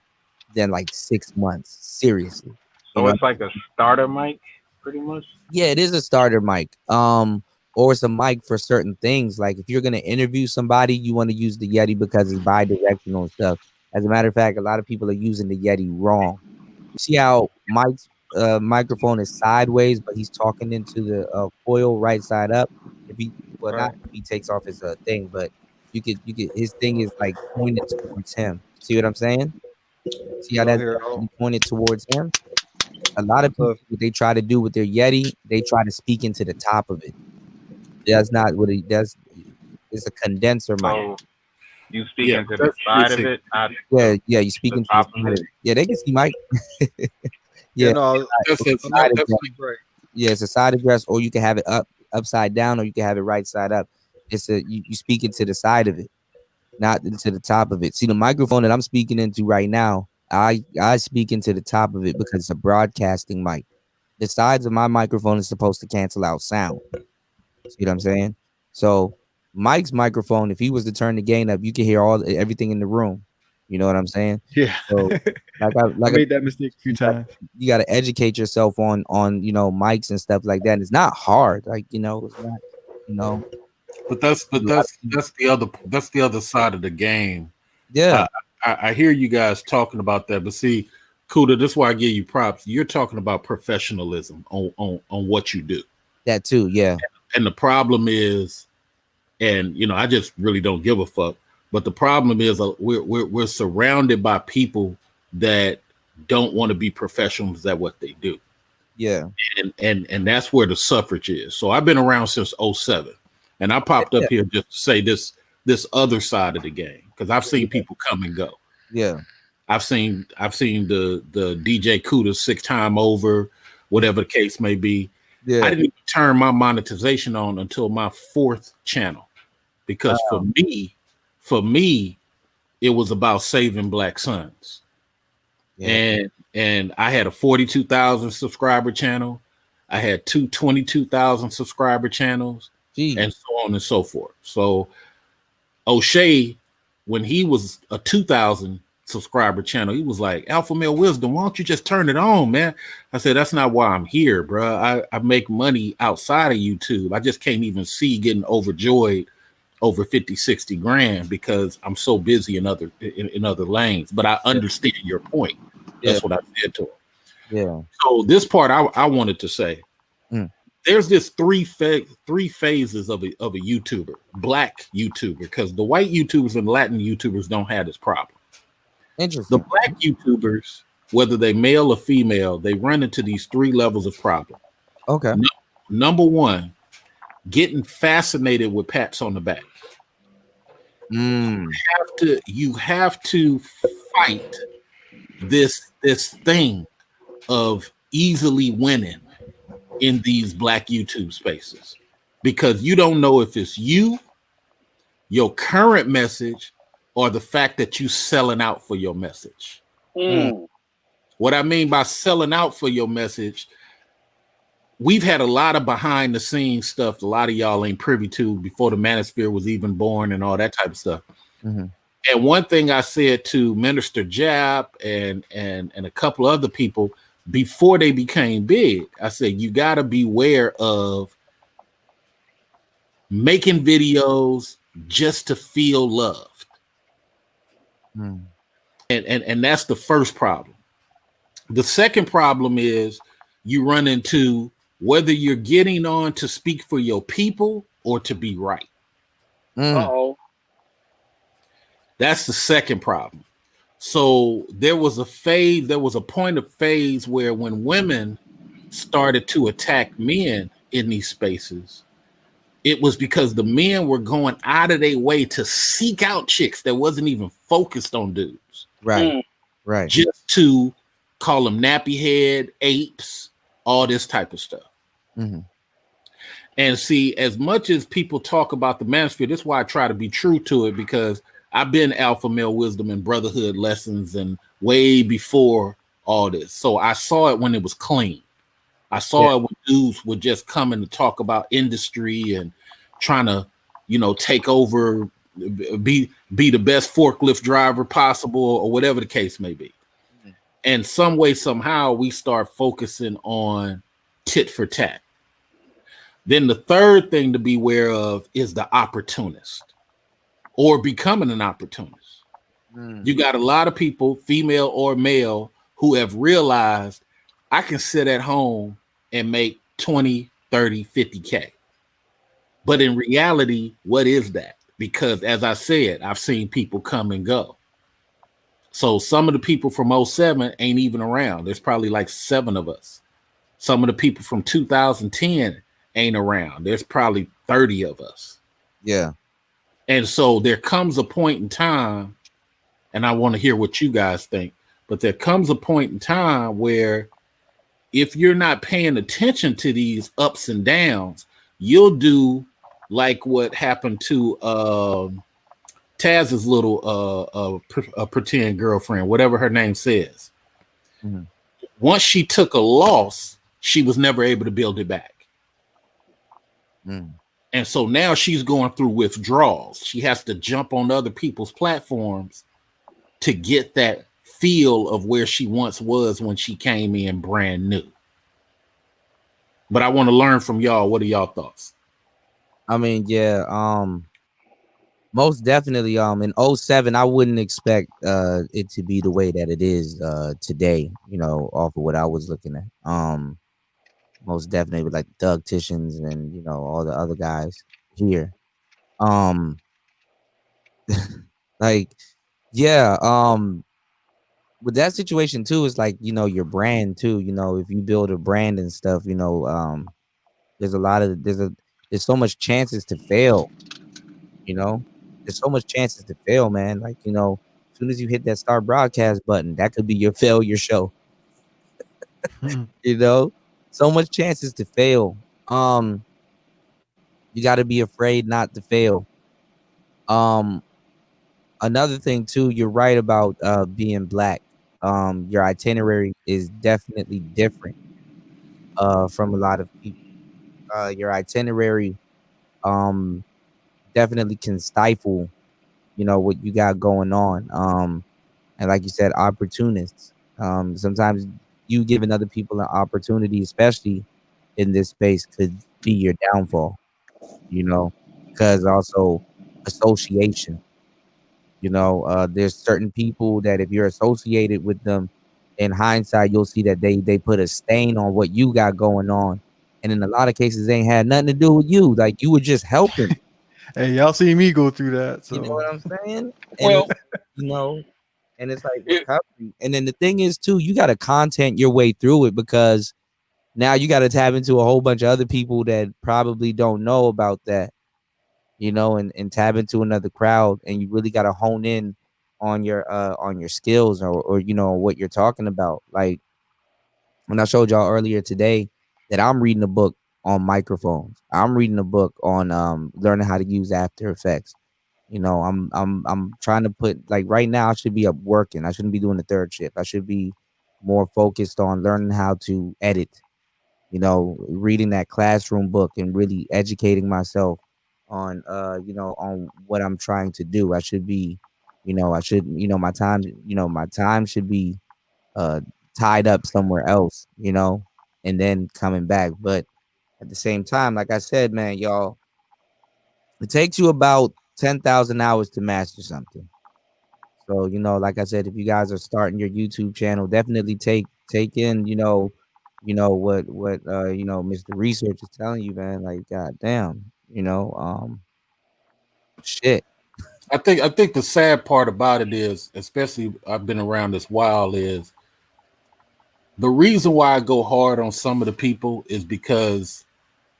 than like 6 months. Seriously. So it's like a starter mic, pretty much. Yeah, it is a starter mic. Or it's a mic for certain things. Like if you're gonna interview somebody, you want to use the Yeti because it's bi-directional and stuff. As a matter of fact, a lot of people are using the Yeti wrong. You see how Mike's microphone is sideways, but he's talking into the foil right side up. If he not if he takes off his thing, but you could his thing is like pointed towards him. See what I'm saying? See how that's pointed towards him? A lot of people, what they try to do with their Yeti, they try to speak into the top of it. That's not what it does. It's a condenser mic. So you speak into the side of it? Yeah, you speak into the side of it. Yeah, they can see Mike. Yeah, it's a side address, or you can have it upside down, or you can have it right side up. It's you speak into the side of it, not into the top of it. See, the microphone that I'm speaking into right now, I speak into the top of it because it's a broadcasting mic. The sides of my microphone is supposed to cancel out sound. See what I'm saying? So Mike's microphone, if he was to turn the gain up, you can hear everything in the room. You know what I'm saying? Yeah. So I made that mistake a few times. You got to educate yourself on you know, mics and stuff like that. And it's not hard. Like, you know, it's not, you know. But that's the other side of the game. Yeah. I hear you guys talking about that, but see, Kuda, this is why I give you props. You're talking about professionalism on what you do. That too, yeah. And the problem is, and you know, I just really don't give a fuck. But the problem is, we're surrounded by people that don't want to be professionals at what they do. Yeah. And that's where the suffrage is. So I've been around since 2007, and I popped up here just to say this other side of the game, because I've seen people come and go. Yeah. I've seen the DJ Kuda 6 times over, whatever the case may be. Yeah. I didn't even turn my monetization on until my 4th channel, because for me, it was about saving Black sons. Yeah. And I had a 42,000 subscriber channel. I had 22,000 subscriber channels. Jeez. And so on and so forth. So O'Shea, when he was a 2,000 subscriber channel, he was like, Alpha Male Wisdom, why don't you just turn it on, man? I said, that's not why I'm here, bro. I make money outside of YouTube. I just can't even see getting overjoyed over 50, 60 grand because I'm so busy in other lanes. But I understand your point. That's what I said to him. Yeah. So this part I wanted to say, there's this three phases of a YouTuber, Black YouTuber, because the white YouTubers and Latin YouTubers don't have this problem. Interesting. The Black YouTubers, whether they male or female, they run into these 3 levels of problem. Okay. Number 1, getting fascinated with pats on the back. You have to fight this thing of easily winning in these Black YouTube spaces, because you don't know if it's you, your current message, or the fact that you selling out for your message. What I mean by selling out for your message, we've had a lot of behind the scenes stuff a lot of y'all ain't privy to before the Manosphere was even born and all that type of stuff. And one thing I said to Minister Jab and a couple other people before they became big, I said, you got to beware of making videos just to feel loved. And that's the first problem. The second problem is you run into whether you're getting on to speak for your people or to be right. That's the second problem. So there was a point of phase where when women started to attack men in these spaces, it was because the men were going out of their way to seek out chicks that wasn't even focused on dudes. Right. Right. Just to call them nappy head, apes, all this type of stuff. And see, as much as people talk about the Manosphere, that's why I try to be true to it, because I've been Alpha Male Wisdom and brotherhood lessons and way before all this. So I saw it when it was clean. I saw it when dudes would just come in to talk about industry and trying to, take over, be the best forklift driver possible or whatever the case may be. And some way, somehow we start focusing on tit for tat. Then the third thing to beware of is the opportunist or becoming an opportunist. You got a lot of people, female or male, who have realized I can sit at home and make 20, 30, 50K. But in reality, what is that? Because as I said, I've seen people come and go. So some of the people from 2007 ain't even around. There's probably like 7 of us. Some of the people from 2010 ain't around. There's probably 30 of us. Yeah. And so there comes a point in time, and I want to hear what you guys think, but there comes a point in time where if you're not paying attention to these ups and downs, you'll do like what happened to Taz's little pretend girlfriend, whatever her name says. Once she took a loss, she was never able to build it back. And so now she's going through withdrawals. She has to jump on other people's platforms to get that feel of where she once was when she came in brand new. But I want to learn from y'all. What are y'all thoughts? I mean, yeah, most definitely. In 07, I wouldn't expect it to be the way that it is today, you know, off of what I was looking at. Most definitely with like Doug Tishins and you know all the other guys here. Um like yeah, with that situation too, it's like, you know, your brand too, you know, if you build a brand and stuff, you know, there's a lot of there's so much chances to fail, you know. There's so much chances to fail, man. Like, you know, as soon as you hit that start broadcast button, that could be your failure show. You know, so much chances to fail. You got to be afraid not to fail. Another thing too, you're right about being black. Your itinerary is definitely different from a lot of people. Your itinerary definitely can stifle, you know, what you got going on. And like you said, opportunists. Sometimes you giving other people an opportunity, especially in this space, could be your downfall, you know, because also association. You know, there's certain people that if you're associated with them, in hindsight, you'll see that they put a stain on what you got going on. And in a lot of cases, they ain't had nothing to do with you. Like you were just helping. Hey, y'all see me go through that. So. You know what I'm saying? Well, you know, and it's like recovery. And then the thing is too, you got to content your way through it because now you got to tap into a whole bunch of other people that probably don't know about that, you know, and tap into another crowd, and you really got to hone in on your skills or you know what you're talking about. Like when I showed y'all earlier today that I'm reading a book on microphones. I'm reading a book on learning how to use After Effects. You know, I'm trying to put, like, right now I should be up working. I shouldn't be doing the third shift. I should be more focused on learning how to edit, you know, reading that classroom book and really educating myself on you know, on what I'm trying to do. I should be, you know, my time should be uh tied up somewhere else, you know, and then coming back. But at the same time, like I said, man, y'all, it takes you about 10,000 hours to master something. So, you know, like I said, if you guys are starting your YouTube channel, definitely take in, you know what you know, Mr. Research is telling you, man. Like, goddamn, you know, shit. I think the sad part about it is, especially I've been around this while, is the reason why I go hard on some of the people is because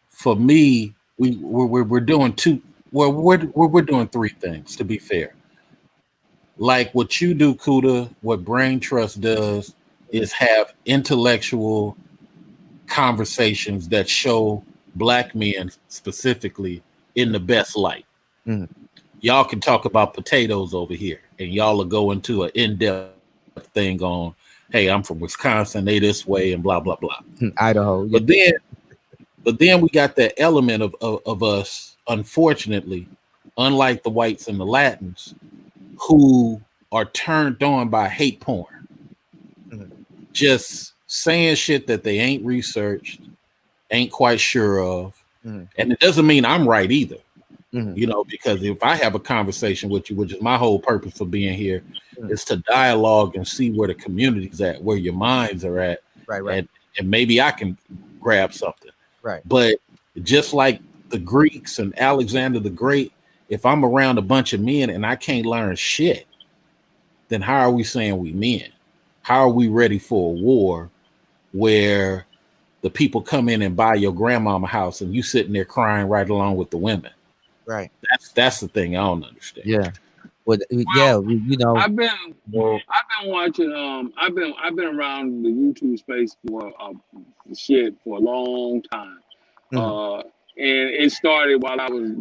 for me, we're doing we're doing three things, to be fair. Like what you do, Kuda, what Brain Trust does is have intellectual conversations that show black men specifically in the best light. Mm. Y'all can talk about potatoes over here, and y'all will go into an in-depth thing on, hey, I'm from Wisconsin, they this way, and blah blah blah. Idaho. Yeah. But then we got that element of us, unfortunately, unlike the whites and the Latins, who are turned on by hate porn. Mm. Just saying shit that they ain't researched, ain't quite sure of. Mm. And it doesn't mean I'm right either. Mm. You know, because if I have a conversation with you, which is my whole purpose for being here, is to dialogue and see where the community's at, where your minds are at. Right. And maybe I can grab something. Right. But just like the Greeks and Alexander the Great, if I'm around a bunch of men and I can't learn shit, then how are we saying we men? How are we ready for a war where the people come in and buy your grandmama house and you sitting there crying right along with the women? Right. That's the thing I don't understand. Yeah. Well, yeah, you know, I've been watching. I've been around the YouTube space for shit for a long time. Mm. And it started while I was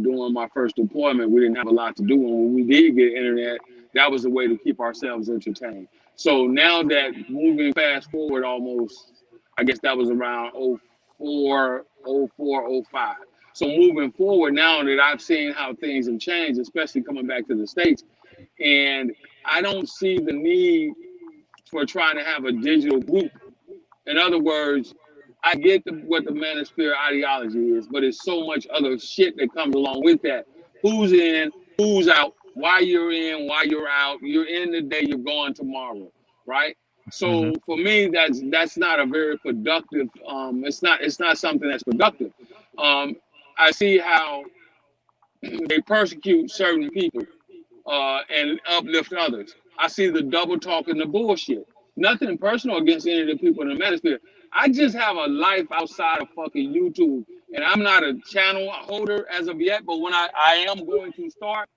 doing my first deployment. We didn't have a lot to do, and when we did get internet, that was the way to keep ourselves entertained. So now that moving fast forward, almost, I guess that was around 04, 05. So moving forward, now that I've seen how things have changed, especially coming back to the States, and I don't see the need for trying to have a digital group. In other words, I get what the manosphere ideology is, but it's so much other shit that comes along with that. Who's in, who's out, why you're in, why you're out. You're in today, you're gone tomorrow, right? So for me, that's not a very productive. It's not something that's productive. I see how they persecute certain people and uplift others. I see the double talk and the bullshit. Nothing personal against any of the people in the manosphere. I just have a life outside of fucking YouTube, and I'm not a channel holder as of yet. But when I am going to start,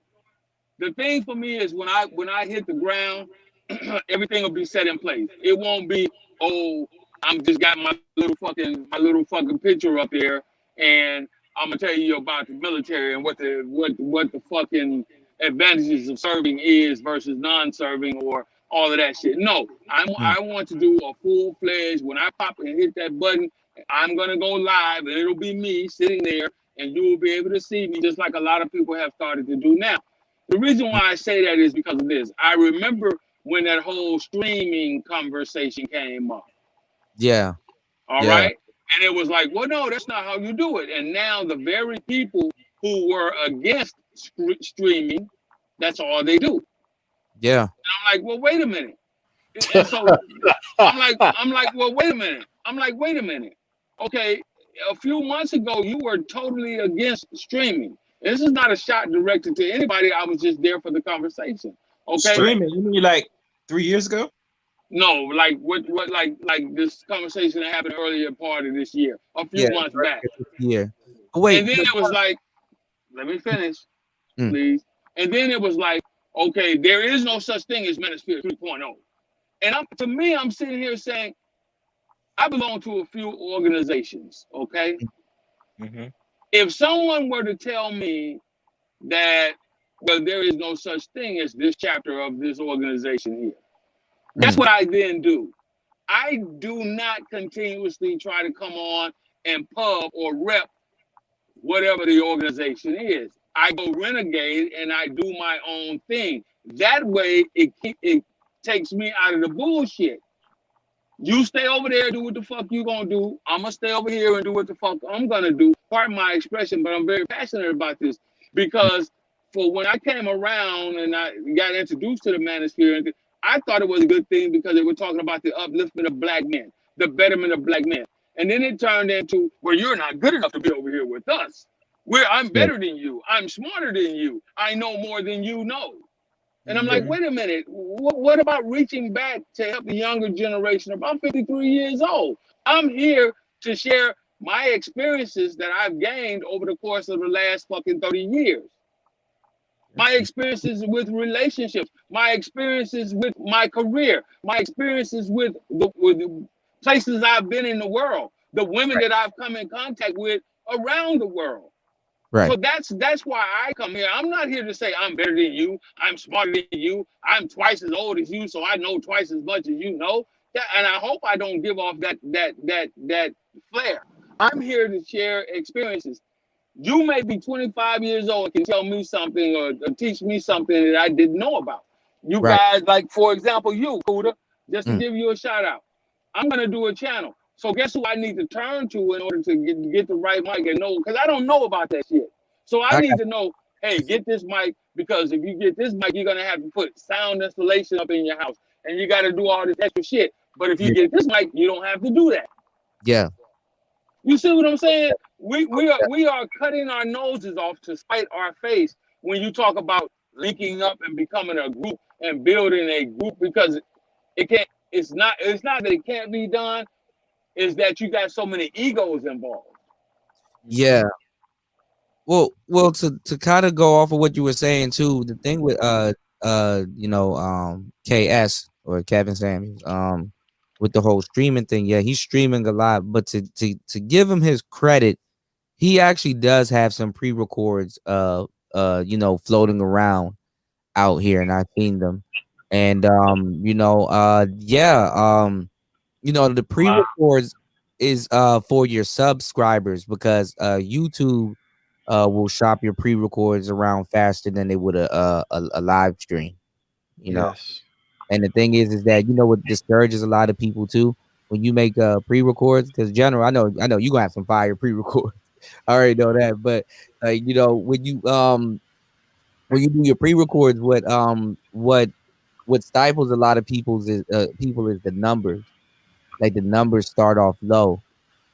the thing for me is when I hit the ground, everything will be set in place. It won't be, oh, I'm just got my little fucking picture up there, and I'm gonna tell you about the military and what the fucking advantages of serving is versus non-serving or all of that shit. No, I want to do a full-fledged, when I pop and hit that button, I'm gonna go live and it'll be me sitting there and you will be able to see me just like a lot of people have started to do now. The reason why I say that is because of this. I remember when that whole streaming conversation came up. Yeah. All right. And it was like, well, no, that's not how you do it. And now the very people who were against streaming, that's all they do. Yeah. And I'm like, well, wait a minute. And so I'm like, well, wait a minute. I'm like, wait a minute. Okay, a few months ago, you were totally against streaming. This is not a shot directed to anybody. I was just there for the conversation. Okay. Streaming? You mean like 3 years ago? No, like what like this conversation that happened earlier part of this year, a few months back. Yeah. Wait. And then it was like, let me finish, please. And then it was like, okay, there is no such thing as Manosphere 3.0. And to me, I'm sitting here saying, I belong to a few organizations, okay? If someone were to tell me that, well, there is no such thing as this chapter of this organization here, that's what I then do. I do not continuously try to come on and pub or rep whatever the organization is. I go renegade and I do my own thing. That way, it takes me out of the bullshit. You stay over there, do what the fuck you gonna do. I'm gonna stay over here and do what the fuck I'm gonna do. Pardon my expression, but I'm very passionate about this because for when I came around and I got introduced to the manosphere, I thought it was a good thing because they were talking about the upliftment of black men, the betterment of black men. And then it turned into, well, you're not good enough to be over here with us. I'm better than you. I'm smarter than you. I know more than you know. And I'm like, wait a minute. What about reaching back to help the younger generation? I'm 53 years old. I'm here to share my experiences that I've gained over the course of the last fucking 30 years. My experiences with relationships, my experiences with my career, my experiences with the places I've been in the world, the women that I've come in contact with around the world. Right. So that's why I come here. I'm not here to say I'm better than you, I'm smarter than you, I'm twice as old as you, so I know twice as much as you know. And I hope I don't give off that flair. I'm here to share experiences. You may be 25 years old and can tell me something or teach me something that I didn't know about. You guys, like, for example, you, Kuda, just to give you a shout out. I'm going to do a channel. So guess who I need to turn to in order to get the right mic and know, because I don't know about that shit. So I need to know, hey, get this mic, because if you get this mic, you're going to have to put sound installation up in your house. And you got to do all this extra shit. But if you get this mic, you don't have to do that. Yeah. You see what I'm saying? We are cutting our noses off to spite our face when you talk about linking up and becoming a group and building a group, because it's not that it can't be done, is that you got so many egos involved. Yeah. Well, to kind of go off of what you were saying too, the thing with KS or Kevin Samuels, with the whole streaming thing, yeah, he's streaming a lot, but to give him his credit, he actually does have some pre-records floating around out here, and I've seen them. And the pre-records is for your subscribers, because YouTube will shop your pre-records around faster than they would a live stream. You know. And the thing is that what discourages a lot of people too when you make pre-records? Because general, I know you gonna have some fire pre-records. I already know that, but you know, when you do your pre-records, what stifles a lot of people is the numbers. Like the numbers start off low,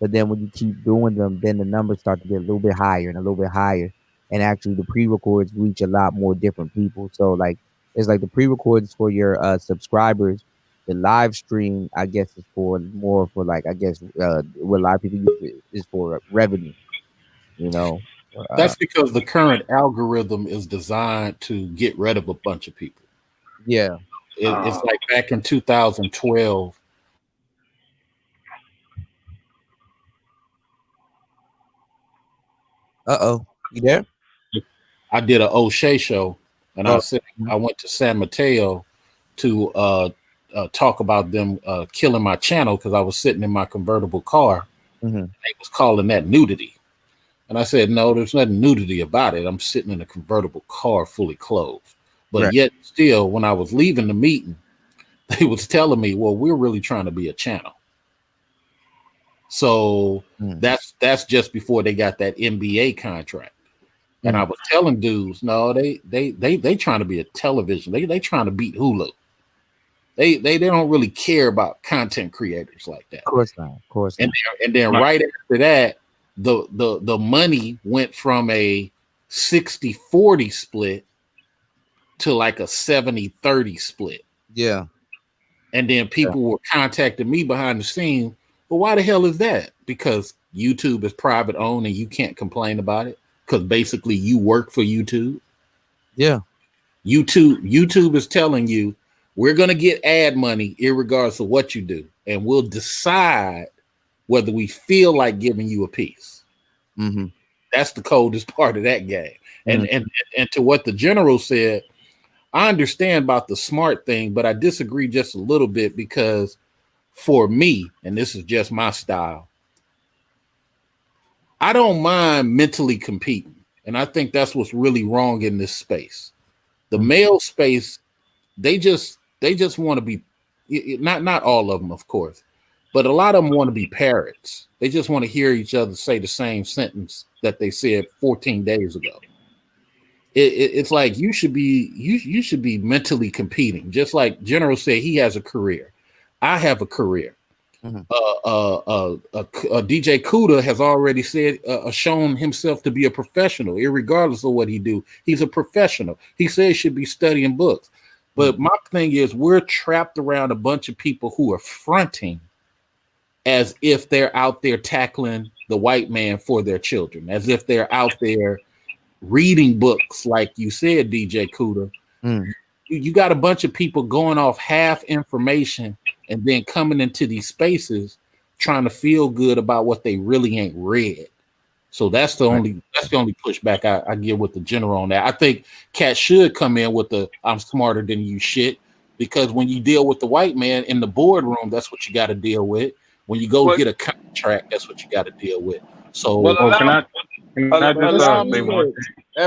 but then when you keep doing them, then the numbers start to get a little bit higher and a little bit higher. And actually, the pre-records reach a lot more different people. So like, it's like the pre-records for your subscribers. The live stream, I guess, is more for like, I guess, what a lot of people use is for revenue. You know, that's because the current algorithm is designed to get rid of a bunch of people. Yeah, it's like back in 2012. You there? I did an O'Shea show, and I went to San Mateo to talk about them killing my channel because I was sitting in my convertible car. Mm-hmm. They was calling that nudity, and I said, no, there's nothing nudity about it. I'm sitting in a convertible car fully clothed, but yet still, when I was leaving the meeting, they was telling me, well, we're really trying to be a channel. So that's just before they got that NBA contract. And I was telling dudes, no, they trying to be a television. They trying to beat Hulu. They don't really care about content creators like that. Of course not. Of course not. And then right after that, the money went from a 60-40 split to like a 70-30 split. Yeah. And then people were contacting me behind the scene. Well, why the hell is that? Because YouTube is private owned and you can't complain about it. Because basically you work for YouTube. Yeah. YouTube is telling you we're going to get ad money irregardless of what you do. And we'll decide whether we feel like giving you a piece. Mm-hmm. That's the coldest part of that game. And to what the general said, I understand about the smart thing, but I disagree just a little bit because for me, and this is just my style, I don't mind mentally competing. And I think that's what's really wrong in this space. The male space, they just want to be, not all of them, of course, but a lot of them want to be parrots. They just want to hear each other say the same sentence that they said 14 days ago. It's like you should be mentally competing. Just like General said, he has a career. I have a career. Mm-hmm. DJ Kuda has already said, shown himself to be a professional, irregardless of what he do. He's a professional. He says he should be studying books. But my thing is, we're trapped around a bunch of people who are fronting as if they're out there tackling the white man for their children, as if they're out there reading books, like you said, DJ Kuda. You got a bunch of people going off half information and then coming into these spaces trying to feel good about what they really ain't read. So that's the only pushback I give with the general on that. I think Cat should come in with the I'm smarter than you shit, because when you deal with the white man in the boardroom, that's what you got to deal with. When you go get a contract, that's what you got to deal with. So that's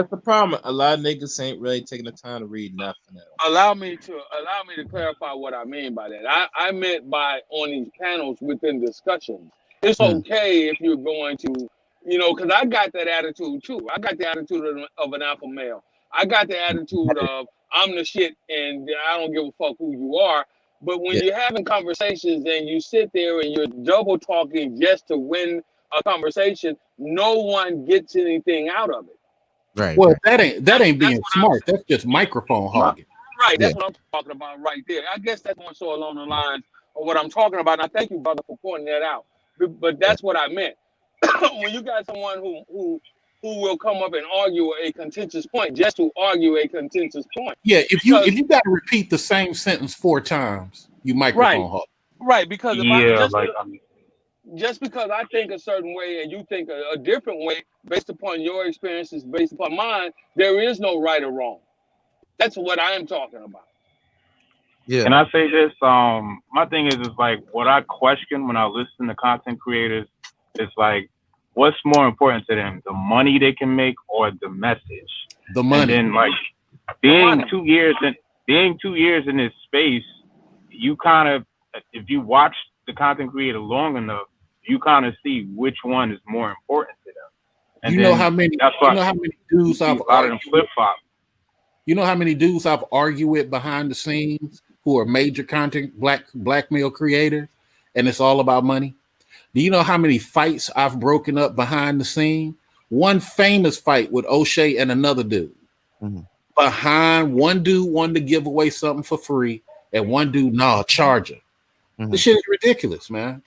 the problem. A lot of niggas ain't really taking the time to read nothing. Allow me to clarify what I mean by that. I meant by on these panels within discussions. It's okay if you're going to, because I got that attitude too. I got the attitude of an alpha male. I got the attitude of I'm the shit and I don't give a fuck who you are. But when you're having conversations and you sit there and you're double talking just to win a conversation, no one gets anything out of it. Right. Well, that ain't being smart. That's just microphone hogging. Right. That's what I'm talking about right there. I guess that's more so along the lines of what I'm talking about. And I thank you, brother, for pointing that out. But that's what I meant. When you got someone who will come up and argue a contentious point just to argue a contentious point. Yeah, if you got to repeat the same sentence 4 times, you microphone hog. Right, because just because I think a certain way and you think a different way based upon your experiences, based upon mine, there is no right or wrong. That's what I am talking about. Yeah. Can I say this? My thing is like what I question when I listen to content creators is like, what's more important to them, the money they can make or the message? The money. And then like being 2 years in this space, you kind of, if you watch the content creator long enough, you kind of see which one is more important to them. And you know how many? You know how many dudes I've argued flip flop. You know how many dudes I've argued with behind the scenes who are major content blackmail creators, and it's all about money. Do you know how many fights I've broken up behind the scene? One famous fight with O'Shea and another dude. Behind one dude wanted to give away something for free, and one dude, charge her. This shit is ridiculous, man.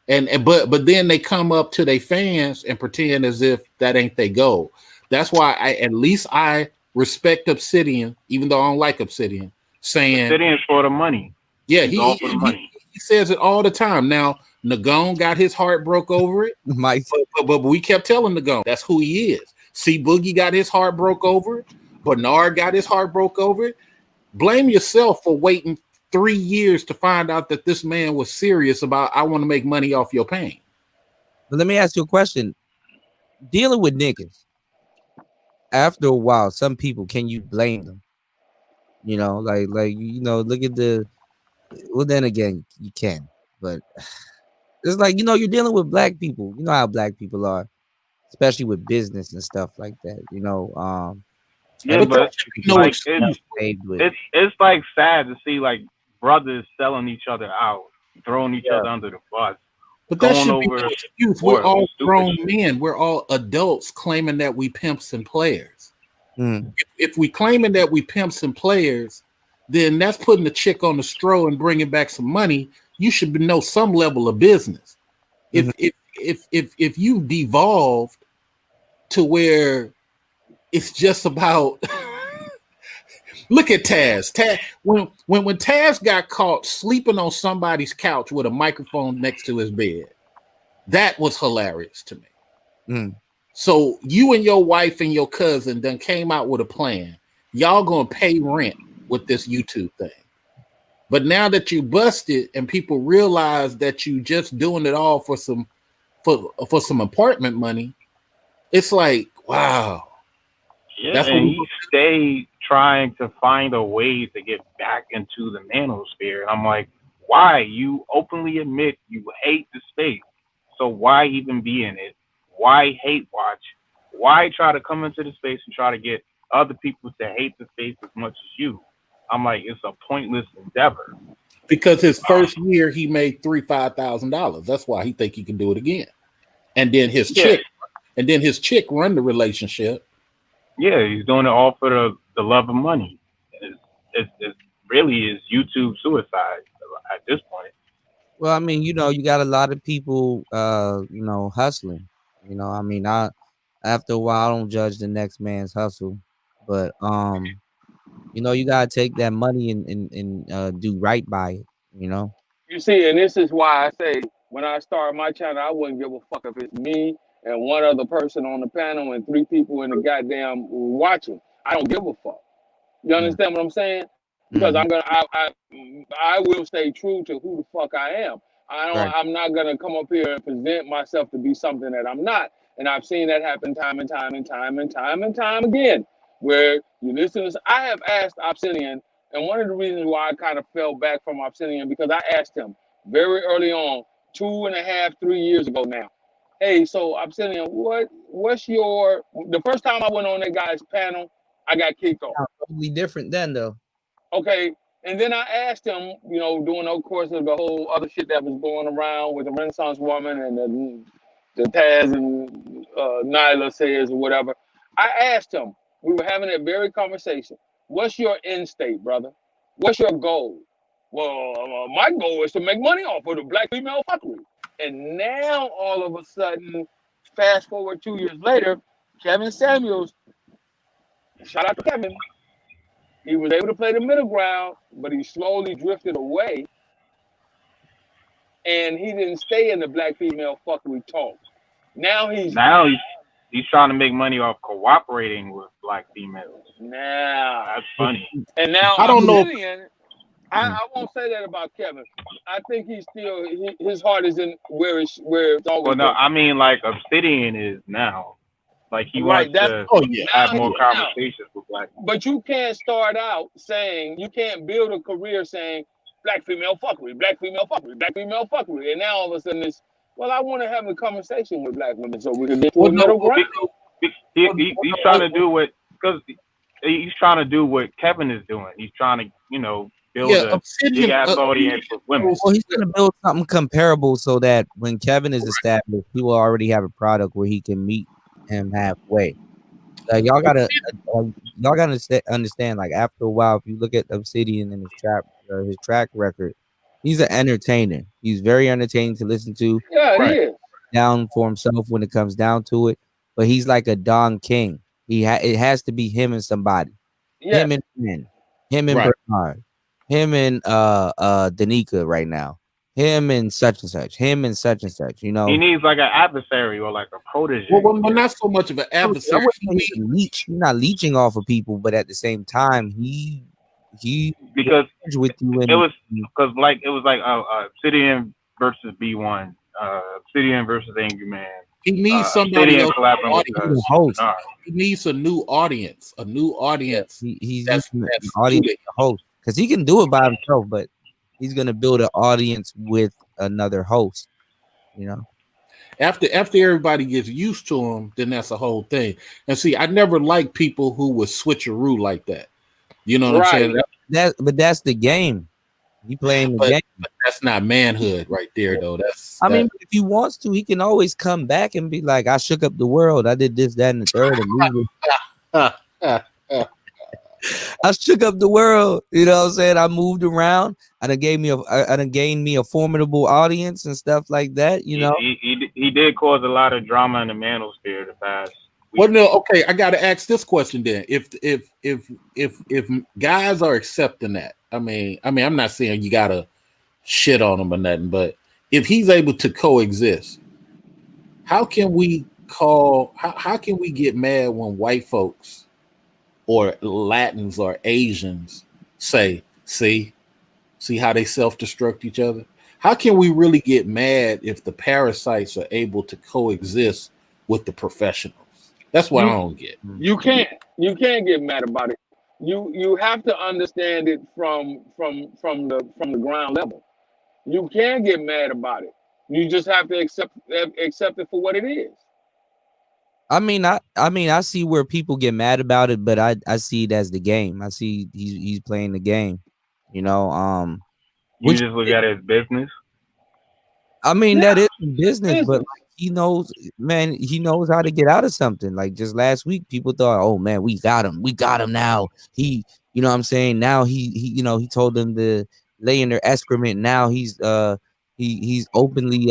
But then they come up to their fans and pretend as if that ain't their goal. That's why I respect Obsidian, even though I don't like Obsidian, saying Obsidian's for the money. Yeah, he says it all the time. Now, Nagone got his heart broke over it. But we kept telling Nagone that's who he is. C Boogie got his heart broke over it. Bernard got his heart broke over it. Blame yourself for waiting 3 years to find out that this man was serious about, I want to make money off your pain. But let me ask you a question. Dealing with niggas, after a while, some people, can you blame them? You know, like look at well, then again, you can. But it's like, you're dealing with black people. You know how black people are, especially with business and stuff like that, Yeah, but like, it's like sad to see like brothers selling each other out, throwing each other under the bus. But that should be no excuse. We're all grown men. We're all adults claiming that we pimps and players. If we claiming that we pimps and players, then that's putting the chick on the straw and bringing back some money. You should know some level of business. If you've devolved to where it's just about look at Taz. When Taz got caught sleeping on somebody's couch with a microphone next to his bed, that was hilarious to me. So you and your wife and your cousin then came out with a plan. Y'all gonna pay rent with this YouTube thing. But now that you busted and people realize that you just doing it all for some apartment money, it's like, wow. Yeah, that's and he stayed trying to find a way to get back into the manosphere. I'm like, why? You openly admit you hate the space. So why even be in it? Why hate watch? Why try to come into the space and try to get other people to hate the space as much as you? I'm like, it's a pointless endeavor. Because his first year he made $5,000. That's why he think he can do it again. And then his chick run the relationship. Yeah, he's doing it all for the love of money. It's really is YouTube suicide at this point. Well, I mean, you got a lot of people, hustling. After a while, I don't judge the next man's hustle, but you gotta take that money and do right by it. You see, and this is why I say when I started my channel, I wouldn't give a fuck if it's me and one other person on the panel and 3 people in the goddamn watching. I don't give a fuck. You understand what I'm saying? Because I will stay true to who the fuck I am. I'm not gonna come up here and present myself to be something that I'm not. And I've seen that happen time and time again. Where you listen to, I have asked Obsidian, and one of the reasons why I kind of fell back from Obsidian, because I asked him very early on, 2.5, 3 years ago now. Hey, so Obsidian, what's the first time I went on that guy's panel, I got kicked off. Totally different then though. Okay. And then I asked him, during the course of the whole other shit that was going around with the Renaissance woman and the Taz and Nyla says or whatever. I asked him, we were having a very conversation. What's your end state, brother? What's your goal? Well, my goal is to make money off of the black female fuckery. And now all of a sudden, fast forward 2 years later, Kevin Samuels, shout out to Kevin, he was able to play the middle ground, but he slowly drifted away. And he didn't stay in the black female fuckery talk. Now he's trying to make money off cooperating with black females. Now that's funny. And now I don't know. I won't say that about Kevin. I think he's still his heart is in where it's always. Well, no, I mean like Obsidian is now. Like he wants to have more conversations with black people. But you can't start out saying, you can't build a career saying black female fuckery, black female fuckery, black female fuckery, and now all of a sudden it's, well, I want to have a conversation with black women so we can get to a middle ground. He's trying to do what, because he's trying to do what Kevin is doing. He's trying to, build a big ass audience with women. Well, he's going to build something comparable so that when Kevin is established, he will already have a product where he can meet him halfway. Y'all gotta understand. Like after a while, if you look at Obsidian and his track record, he's an entertainer. He's very entertaining to listen to. Yeah, he is. Down for himself when it comes down to it, but he's like a Don King. It has to be him and somebody. Yeah. Him and Ben. Him and Right. Bernard. Him and Danica right now. Him and such and such. Him and such and such. You know. He needs like an adversary or like a protege. Well, not so much of an adversary. He's not leeching off of people, but at the same time, he because with you. It was like Obsidian versus B1, Obsidian versus Angry Man. He needs somebody Obsidian else. collabing with host. He needs a new audience. A new audience. He's an audience host because he can do it by himself, but he's gonna build an audience with another host. You know. After everybody gets used to him, then that's a whole thing. And see, I never liked people who would switcheroo like that. You know what I'm saying? But that's the game. He playing the game. But that's not manhood right there, though. I mean, if he wants to, he can always come back and be like, I shook up the world. I did this, that, and the third. I shook up the world. You know what I'm saying? I moved around. I done gained me a formidable audience and stuff like that. You know, he did cause a lot of drama in the manosphere the past. Well, no, okay. I got to ask this question then. If guys are accepting that, I mean, I'm not saying you gotta shit on him or nothing, but if he's able to coexist, how can we get mad when white folks or Latins or Asians say, see how they self-destruct each other? How can we really get mad if the parasites are able to coexist with the professionals? That's what I don't get. You can't get mad about it. You have to understand it from the ground level. You can get mad about it. You just have to accept it for what it is. I mean, I see where people get mad about it, but I see it as the game. I see he's playing the game. You know, you just look at it as business. I mean, that is business, but like, he knows how to get out of something. Like just last week, people thought, oh man, we got him now. He, you know what I'm saying? Now he told them to lay in their excrement. Now he's openly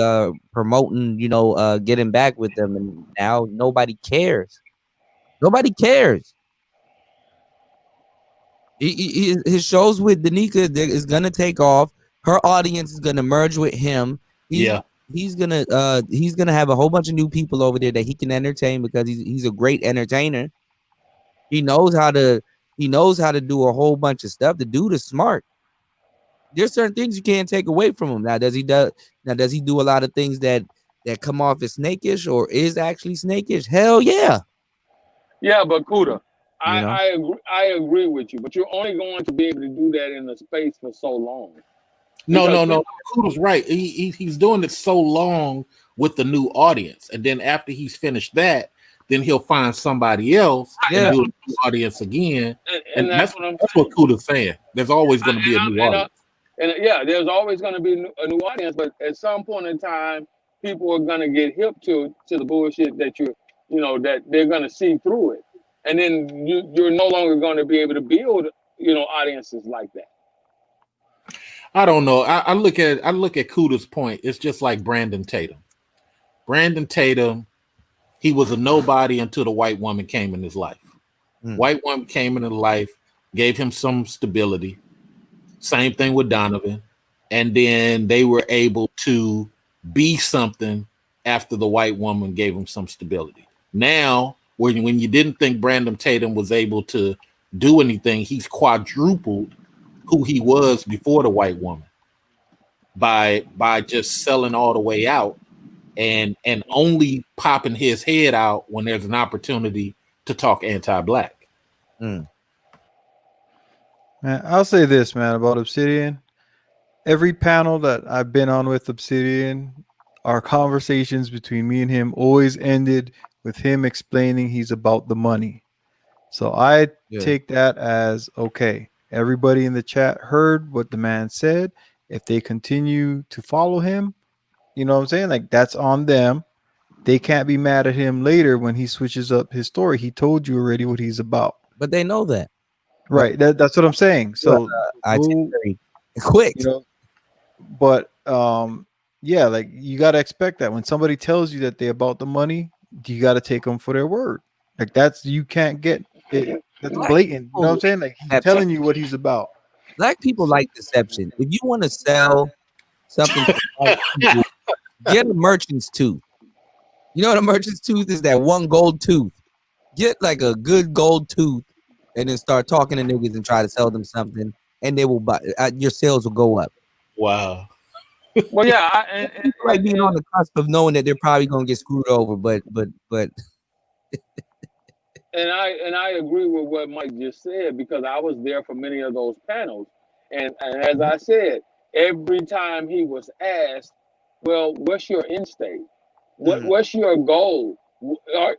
promoting, getting back with them, and now nobody cares. Nobody cares. His shows with Danica is gonna take off. Her audience is gonna merge with him. He's gonna have a whole bunch of new people over there that he can entertain because he's a great entertainer. He knows how to do a whole bunch of stuff. The dude is smart. There's certain things you can't take away from him. Now, does he do a lot of things that come off as snakish or is actually snakish? Hell yeah. Yeah, but Kuda, I agree with you, but you're only going to be able to do that in a space for so long. No. Kuda's right. He's doing it so long with the new audience, and then after he's finished that, then he'll find somebody else and do a new audience again. And that's what Kuda's saying. There's always going to be a new audience. There's always going to be a new audience, but at some point in time, people are going to get hip to the bullshit that that they're going to see through it, and then you're no longer going to be able to build audiences like that. I don't know. I look at Kuda's point. It's just like Brandon Tatum. Brandon Tatum, he was a nobody until the white woman came in his life. White woman came into life, gave him some stability. Same thing with Donovan. And then they were able to be something after the white woman gave him some stability. Now, when you didn't think Brandon Tatum was able to do anything, he's quadrupled who he was before the white woman by just selling all the way out and only popping his head out when there's an opportunity to talk anti-black. Man, I'll say this, man, about Obsidian. every panel that I've been on with Obsidian, our conversations between me and him always ended with him explaining he's about the money. So I take that as okay. Everybody in the chat heard what the man said. If they continue to follow him, you know what I'm saying? Like, that's on them. They can't be mad at him later when he switches up his story. He told you already what he's about. But they know that. Right. That's what I'm saying. So I take very quick. You know, but yeah, like you gotta expect that when somebody tells you that they're about the money, you gotta take them for their word. Like that's you can't get it. That's blatant. You know what I'm saying? Like he's telling you what he's about. Black people like deception. If you want to sell something, get a merchant's tooth. You know what a merchant's tooth is? That one gold tooth. Get like a good gold tooth, and then start talking to niggas and try to sell them something, and they will buy. Your sales will go up. Wow. Well, yeah, and like being on the cusp of knowing that they're probably gonna get screwed over, but. And I agree with what Mike just said because I was there for many of those panels, and as I said, every time he was asked, "Well, what's your end state? What's your goal? Or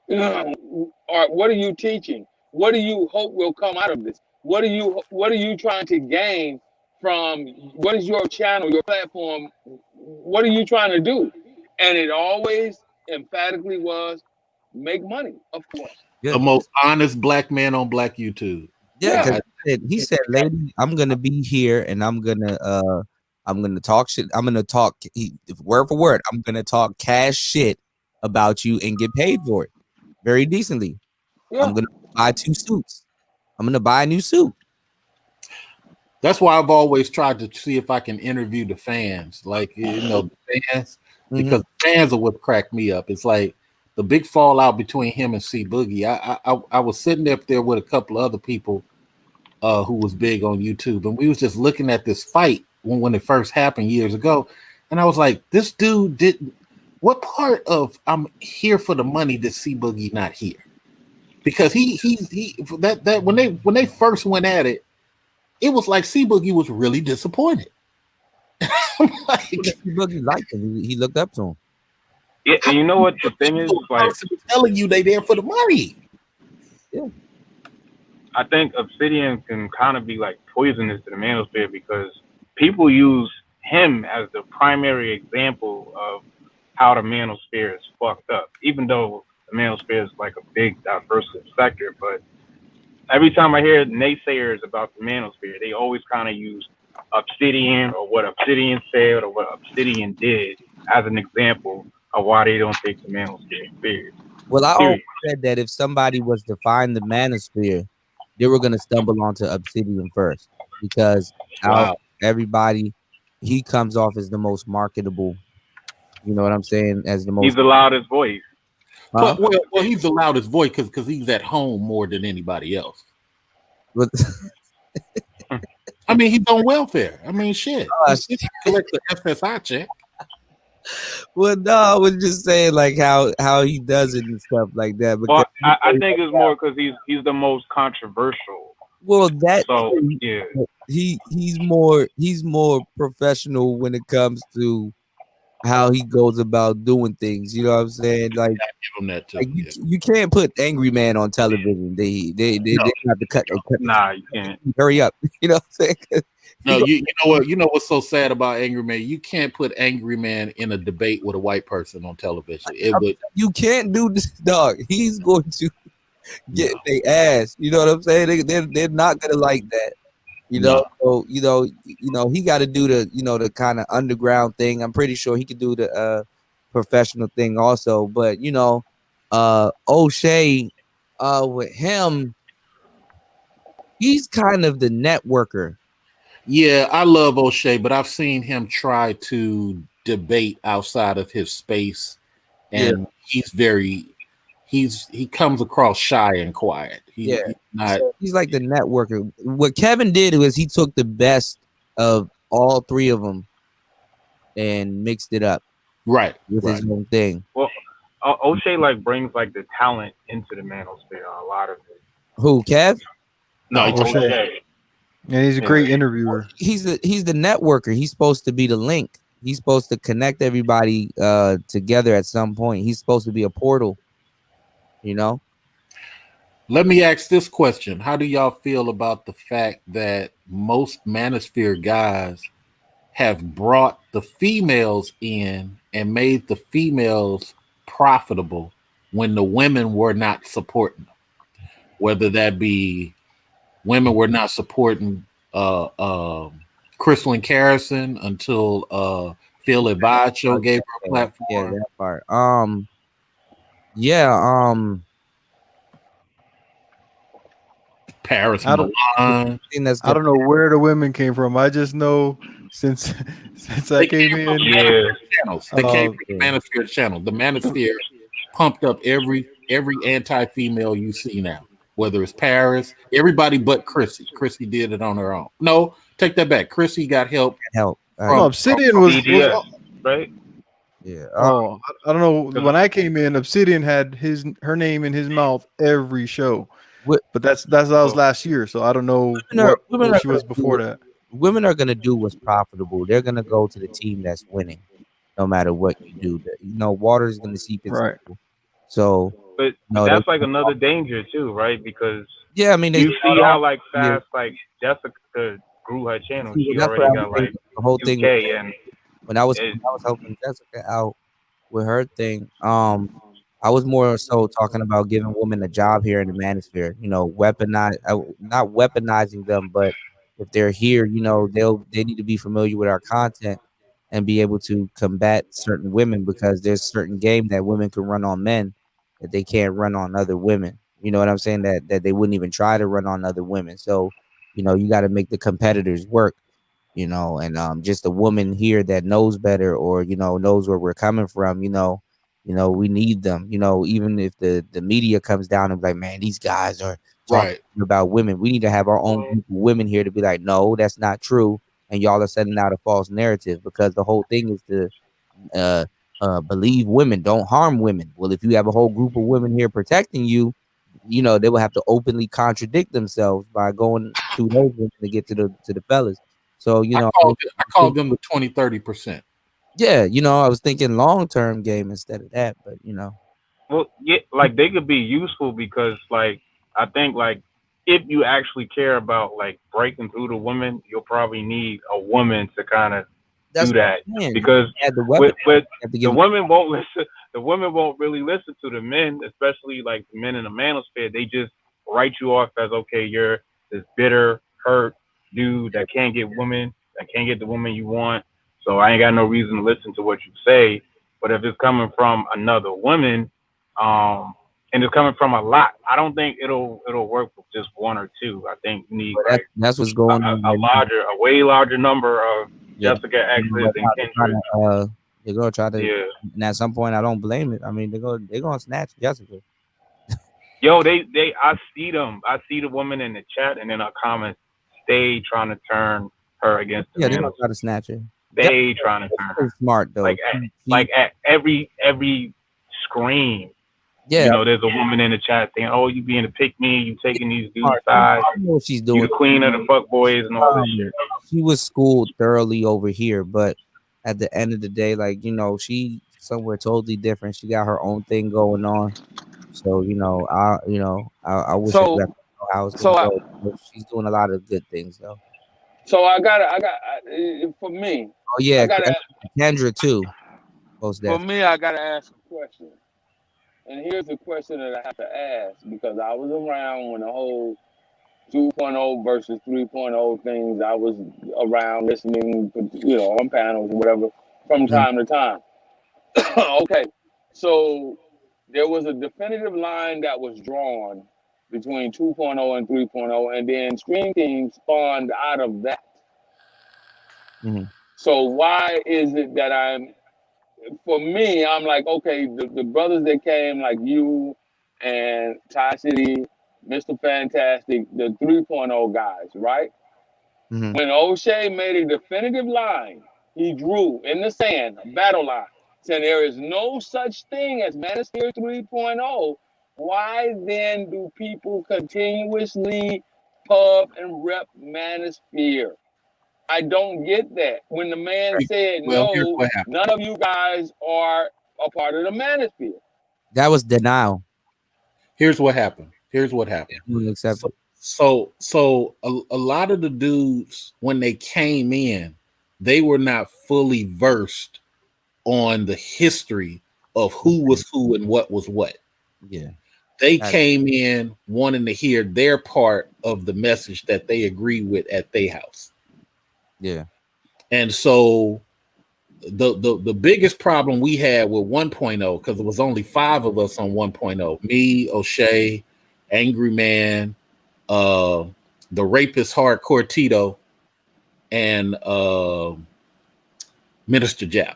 what are you teaching? What do you hope will come out of this? What are you trying to gain from? What is your channel, your platform? What are you trying to do?" And it always emphatically was make money, of course. The most honest black man on Black YouTube. Yeah, he said, "Lady, I'm gonna be here, and I'm gonna talk shit. I'm gonna talk word for word. I'm gonna talk cash shit about you and get paid for it, very decently. Yeah. I'm gonna buy 2 suits. I'm gonna buy a new suit." That's why I've always tried to see if I can interview the fans, like the fans, because fans are what cracked me up. It's like the big fallout between him and C Boogie. I was sitting up there with a couple of other people who was big on YouTube, and we was just looking at this fight when it first happened years ago, and I was like, this dude didn't. What part of I'm here for the money did C Boogie not hear? Because he that when they first went at it, it was like C Boogie was really disappointed. Like, C Boogie liked him. He looked up to him. Yeah, and you know what the thing is, like telling you they there for the money. Yeah, I think Obsidian can kind of be like poisonous to the manosphere because people use him as the primary example of how the manosphere is fucked up. Even though the manosphere is like a big diverse sector, but every time I hear naysayers about the manosphere, they always kind of use Obsidian or what Obsidian said or what Obsidian did as an example of why they don't take the manosphere serious. Well, I always said that if somebody was to find the manosphere, they were going to stumble onto Obsidian first because out of everybody, he comes off as the most marketable. You know what I'm saying? As the most. He's the loudest voice. Well, he's the loudest voice because he's at home more than anybody else. I mean, he's on welfare. I mean, shit. He collect the FSI check. Well, no, I was just saying like how he does it and stuff like that. Well, I think it's more because he's the most controversial. Well, yeah, he's more professional when it comes to how he goes about doing things. You know what I'm saying? Like, give him that too, like you can't put Angry Man on television. They have to cut. Nah, you can't. Hurry up. You know what I'm saying? No, you know what? You know what's so sad about Angry Man? You can't put Angry Man in a debate with a white person on television. You can't do this, dog. He's going to get their ass. You know what I'm saying? They're not gonna like that. You know, so you know, he got to do the kind of underground thing. I'm pretty sure he could do the professional thing also. But O'Shea, with him, he's kind of the networker. Yeah, I love O'Shea, but I've seen him try to debate outside of his space, and he comes across shy and quiet. He's like the networker. What Kevin did was he took the best of all 3 of them and mixed it up, right, with his own thing. Well, O'Shea like brings like the talent into the manosphere. A lot of it. Who, Kev? No, O'Shea. And he's a great interviewer. He's the networker. He's supposed to be the link. He's supposed to connect everybody together at some point. He's supposed to be a portal. You know. Let me ask this question. How do y'all feel about the fact that most Manosphere guys have brought the females in and made the females profitable when the women were not supporting them? Whether that be women were not supporting Crystal and Carrison until Phil Evacho gave her a platform. Yeah, that part. Paris I don't know where the women came from. I just know since I came in. They came from the Manosphere channel. The Manosphere pumped up every anti-female you see now. Whether it's Paris, everybody but Chrissy. Chrissy did it on her own. No, take that back. Chrissy got help. Obsidian was right. Yeah. I don't know. When I came in, Obsidian had her name in his mouth every show. But that was last year, so I don't know what she was before that. Women are gonna do what's profitable. They're gonna go to the team that's winning, no matter what you do. You know, water is gonna seep into right. So, but that's like another danger too, right? Because I mean, you see how like fast like Jessica grew her channel. She already got like the whole thing. And when I was helping Jessica out with her thing, I was more so talking about giving women a job here in the Manosphere. You know, not weaponizing them, but if they're here, you know, they need to be familiar with our content and be able to combat certain women, because there's certain game that women can run on men that they can't run on other women. You know what I'm saying? That they wouldn't even try to run on other women. So, you know, you got to make the competitors work. You know, and just a woman here that knows better, or you know, knows where we're coming from. You know, we need them. You know, even if the media comes down and be like, man, these guys are talking about women. We need to have our own group of women here to be like, no, that's not true. And y'all are sending out a false narrative, because the whole thing is to believe women, don't harm women. Well, if you have a whole group of women here protecting you, you know, they will have to openly contradict themselves by going through those women to get to the fellas. So, you know, I called them the 20-30%. Yeah, you know, I was thinking long-term game instead of that, but you know. Well, yeah, like they could be useful, because like I think like if you actually care about like breaking through the women, you'll probably need a woman to kind of do that, because the women won't listen. The women won't really listen to the men, especially like the men in the Manosphere. They just write you off as, okay, you're this bitter, hurt dude that can't get women, that can't get the woman you want. So I ain't got no reason to listen to what you say. But if it's coming from another woman, and it's coming from a lot, I don't think it'll work with just one or two. I think you need that's what's going on. A way larger number of Jessica X's and Kendrick. They're gonna try to, and at some point, I don't blame it. I mean, they're gonna snatch Jessica. Yo, I see them. I see the woman in the chat and in our comments. They trying to turn her against the they're gonna try to snatch her. They trying to turn her. Smart though. Like at every scream. Yeah, you know, there's a woman in the chat saying, "Oh, you being a pick me, you taking these dudes' sides. I know what she's doing. You the queen of the fuck boys and all this shit." She was schooled thoroughly over here, but at the end of the day, like, you know, she somewhere totally different. She got her own thing going on. So, you know, I wish I know how it's going to go. She's doing a lot of good things though. So I got for me. Oh yeah, Kendra too. For me, I gotta ask a question. And here's the question that I have to ask, because I was around when the whole 2.0 versus 3.0 things, I was around listening, you know, on panels or whatever from time to time. Okay, so there was a definitive line that was drawn between 2.0 and 3.0, and then Scream Team spawned out of that. So why is it that for me, I'm like, okay, the brothers that came, like you and Ty City, Mr. Fantastic, the 3.0 guys, right? When O'Shea made a definitive line, he drew in the sand, a battle line, saying there is no such thing as Manosphere 3.0. Why then do people continuously pub and rep Manosphere. I don't get that. When the man said no, none of you guys are a part of the Manosphere. That was denial. Here's what happened. So a lot of the dudes, when they came in, they were not fully versed on the history of who was who and what was what. Yeah. They came in wanting to hear their part of the message that they agree with at their house. Yeah. And so the biggest problem we had with 1.0, because there was only 5 of us on 1.0, me, O'Shea, Angry Man, the rapist Hardcore Tito, and Minister Jap.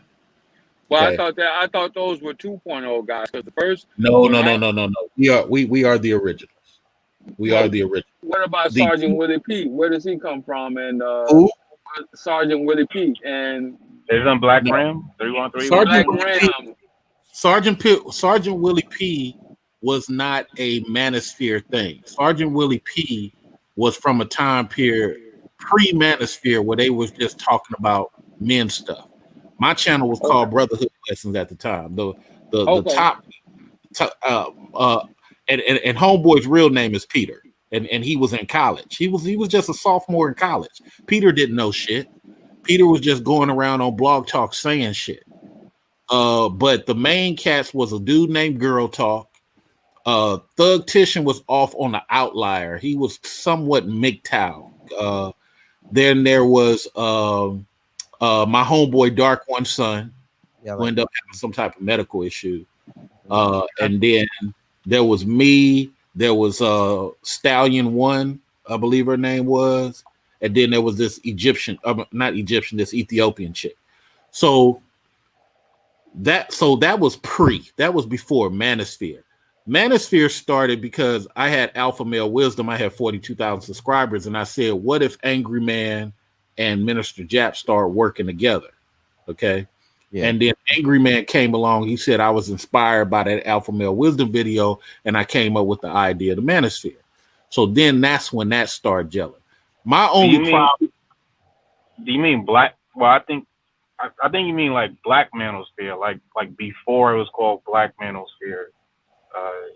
Well, Okay. I thought those were 2.0 guys, because the first No. We are the originals. We are the originals. What about Sergeant Willie Pete? Where does he come from? And who? Sergeant Willie Pete and Is on Black Ram 313. Sergeant Willie P was not a Manosphere thing. Sergeant Willie P was from a time period pre-Manosphere where they was just talking about men stuff. My channel was called Brotherhood Lessons at the time. The top and Homeboy's real name is Peter, and he was in college. He was just a sophomore in college. Peter didn't know shit. Peter was just going around on Blog Talk saying shit. But the main cast was a dude named Girl Talk. Thug Titian was off on the outlier. He was somewhat MGTOW. Then there was my homeboy Dark One Son, who ended up having some type of medical issue. And then there was me. There was Stallion One, I believe her name was. And then there was this this Ethiopian chick. So that was that was before Manosphere. Manosphere started because I had Alpha Male Wisdom. I had 42,000 subscribers, and I said, what if Angry Man and Minister Jap start working together? Okay. Yeah. And then Angry Man came along. He said I was inspired by that Alpha Male Wisdom video, and I came up with the idea of the Manosphere. So then that's when that started gelling. My only problem. Do you mean black? Well, I think you mean like Black Manosphere, like before it was called Black Manosphere.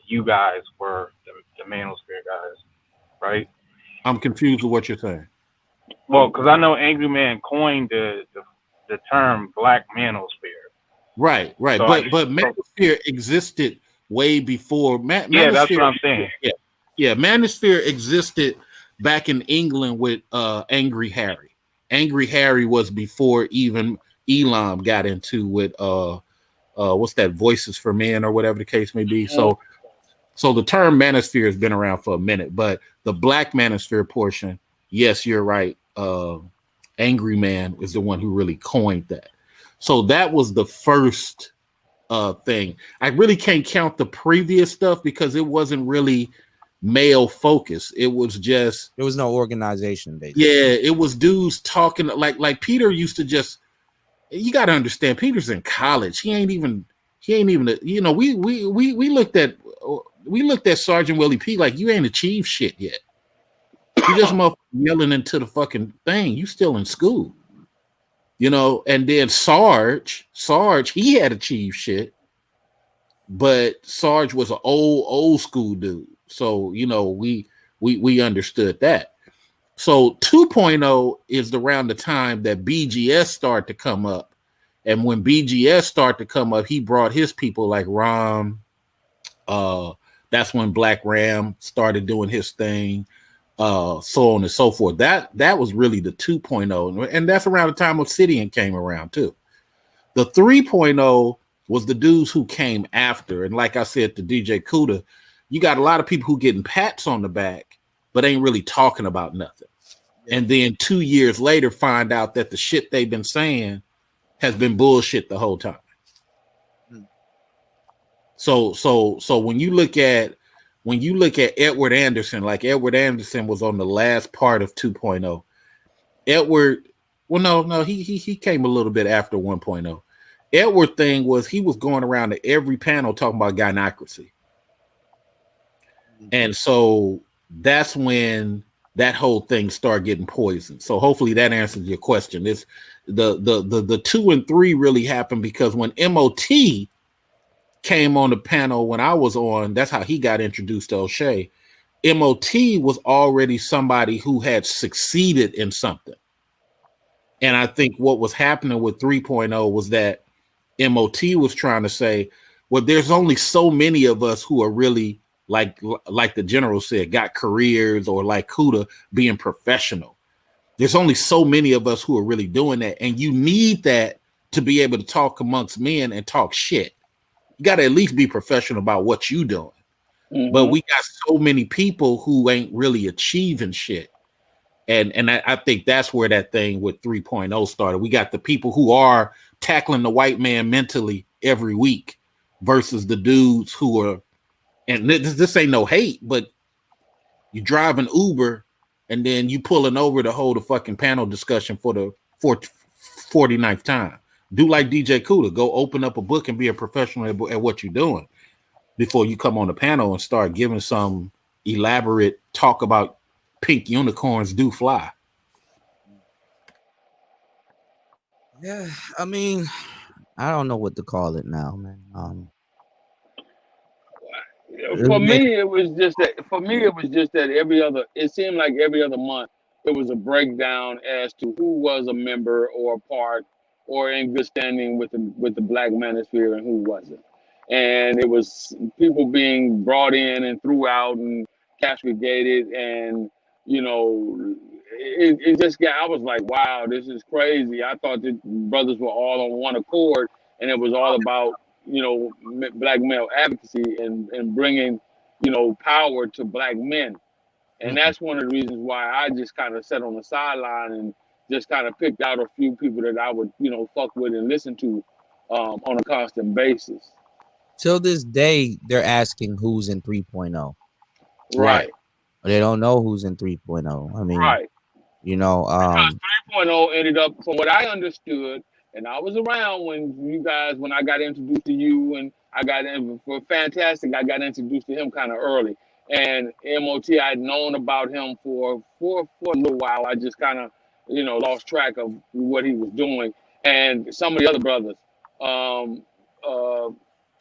You guys were the Manosphere guys, right? I'm confused with what you're saying. Well, because I know Angry Man coined the term Black Manosphere. Right. So but Manosphere existed way before. Yeah, that's what I'm saying. Yeah, Manosphere existed back in England with Angry Harry. Angry Harry was before even Elam got into with what's that, Voices for Men or whatever the case may be. So the term Manosphere has been around for a minute, but the Black Manosphere portion, yes, you're right. Angry Man is the one who really coined that. So that was the first thing. I really can't count the previous stuff because it wasn't really male focused. It was just, there was no organization basically. Yeah, it was dudes talking like Peter used to just, you got to understand, Peter's in college. He ain't even you know, we looked at Sergeant Willie P like, you ain't achieved shit yet. You just yelling into the fucking thing. You still in school, you know. And then Sarge, he had achieved shit, but Sarge was an old school dude. So, you know, we understood that. So 2.0 is around the time that BGS started to come up. And when BGS started to come up, he brought his people like Ram. That's when Black Ram started doing his thing, so on and so forth. That was really the 2.0. And that's around the time Obsidian came around too. The 3.0 was the dudes who came after. And like I said to DJ Kuda, you got a lot of people who getting pats on the back, but ain't really talking about nothing. And then 2 years later, find out that the shit they've been saying has been bullshit the whole time. So when you look at Edward Anderson, like Edward Anderson was on the last part of 2.0. Edward, well, no, he came a little bit after 1.0. Edward thing was he was going around to every panel talking about gynocracy. And so that's when that whole thing start getting poisoned. So hopefully that answers your question. It's the 2 and 3 really happened because when MOT came on the panel when I was on, that's how he got introduced to O'Shea. MOT was already somebody who had succeeded in something. And I think what was happening with 3.0 was that MOT was trying to say, well, there's only so many of us who are really like the general said, got careers, or like Kuda being professional. There's only so many of us who are really doing that. And you need that to be able to talk amongst men and talk shit. You got to at least be professional about what you doing. Mm-hmm. But we got so many people who ain't really achieving shit. And I think that's where that thing with 3.0 started. We got the people who are tackling the white man mentally every week versus the dudes who are, and this ain't no hate, but you drive an Uber and then you pulling over to hold a fucking panel discussion for the 49th time. Do like DJ Kuda, go open up a book and be a professional at what you're doing before you come on the panel and start giving some elaborate talk about pink unicorns do fly. Yeah, I mean, I don't know what to call it now, man. For me, it was just that every other, it seemed like every other month it was a breakdown as to who was a member or a part or in good standing with the Black Manosphere and who wasn't. And it was people being brought in and threw out and castigated, and you know, it just got, I was like, wow, this is crazy. I thought that brothers were all on one accord, and it was all about, you know, Black male advocacy and bringing, you know, power to Black men. And that's one of the reasons why I just kind of sat on the sideline and just kind of picked out a few people that I would, you know, fuck with and listen to on a constant basis. Till this day, they're asking who's in 3.0. Right. They don't know who's in 3.0. I mean, right. You know, because 3.0 ended up, from what I understood, and I was around when I got introduced to you, and I got in for Fantastic, I got introduced to him kind of early. And MOT, I'd known about him for a little while. I just kind of, you know, lost track of what he was doing. And some of the other brothers,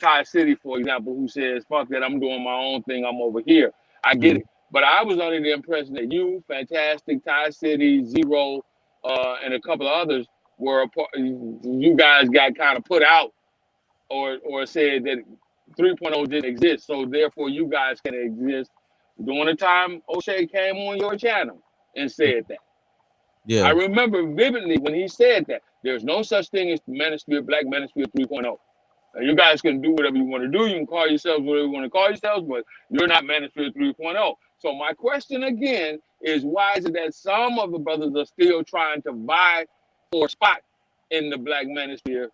Ty City, for example, who says, fuck that, I'm doing my own thing, I'm over here. I get it. But I was under the impression that you, Fantastic, Ty City, Zero, and a couple of others were a part, you guys got kind of put out or said that 3.0 didn't exist, so therefore you guys can exist. During the time O'Shea came on your channel and said that. Yeah. I remember vividly when he said that there's no such thing as Manosphere, Black Manosphere 3.0. You guys can do whatever you want to do. You can call yourselves whatever you want to call yourselves, but you're not Manosphere 3.0. So my question again is, why is it that some of the brothers are still trying to vie for a spot in the Black Manosphere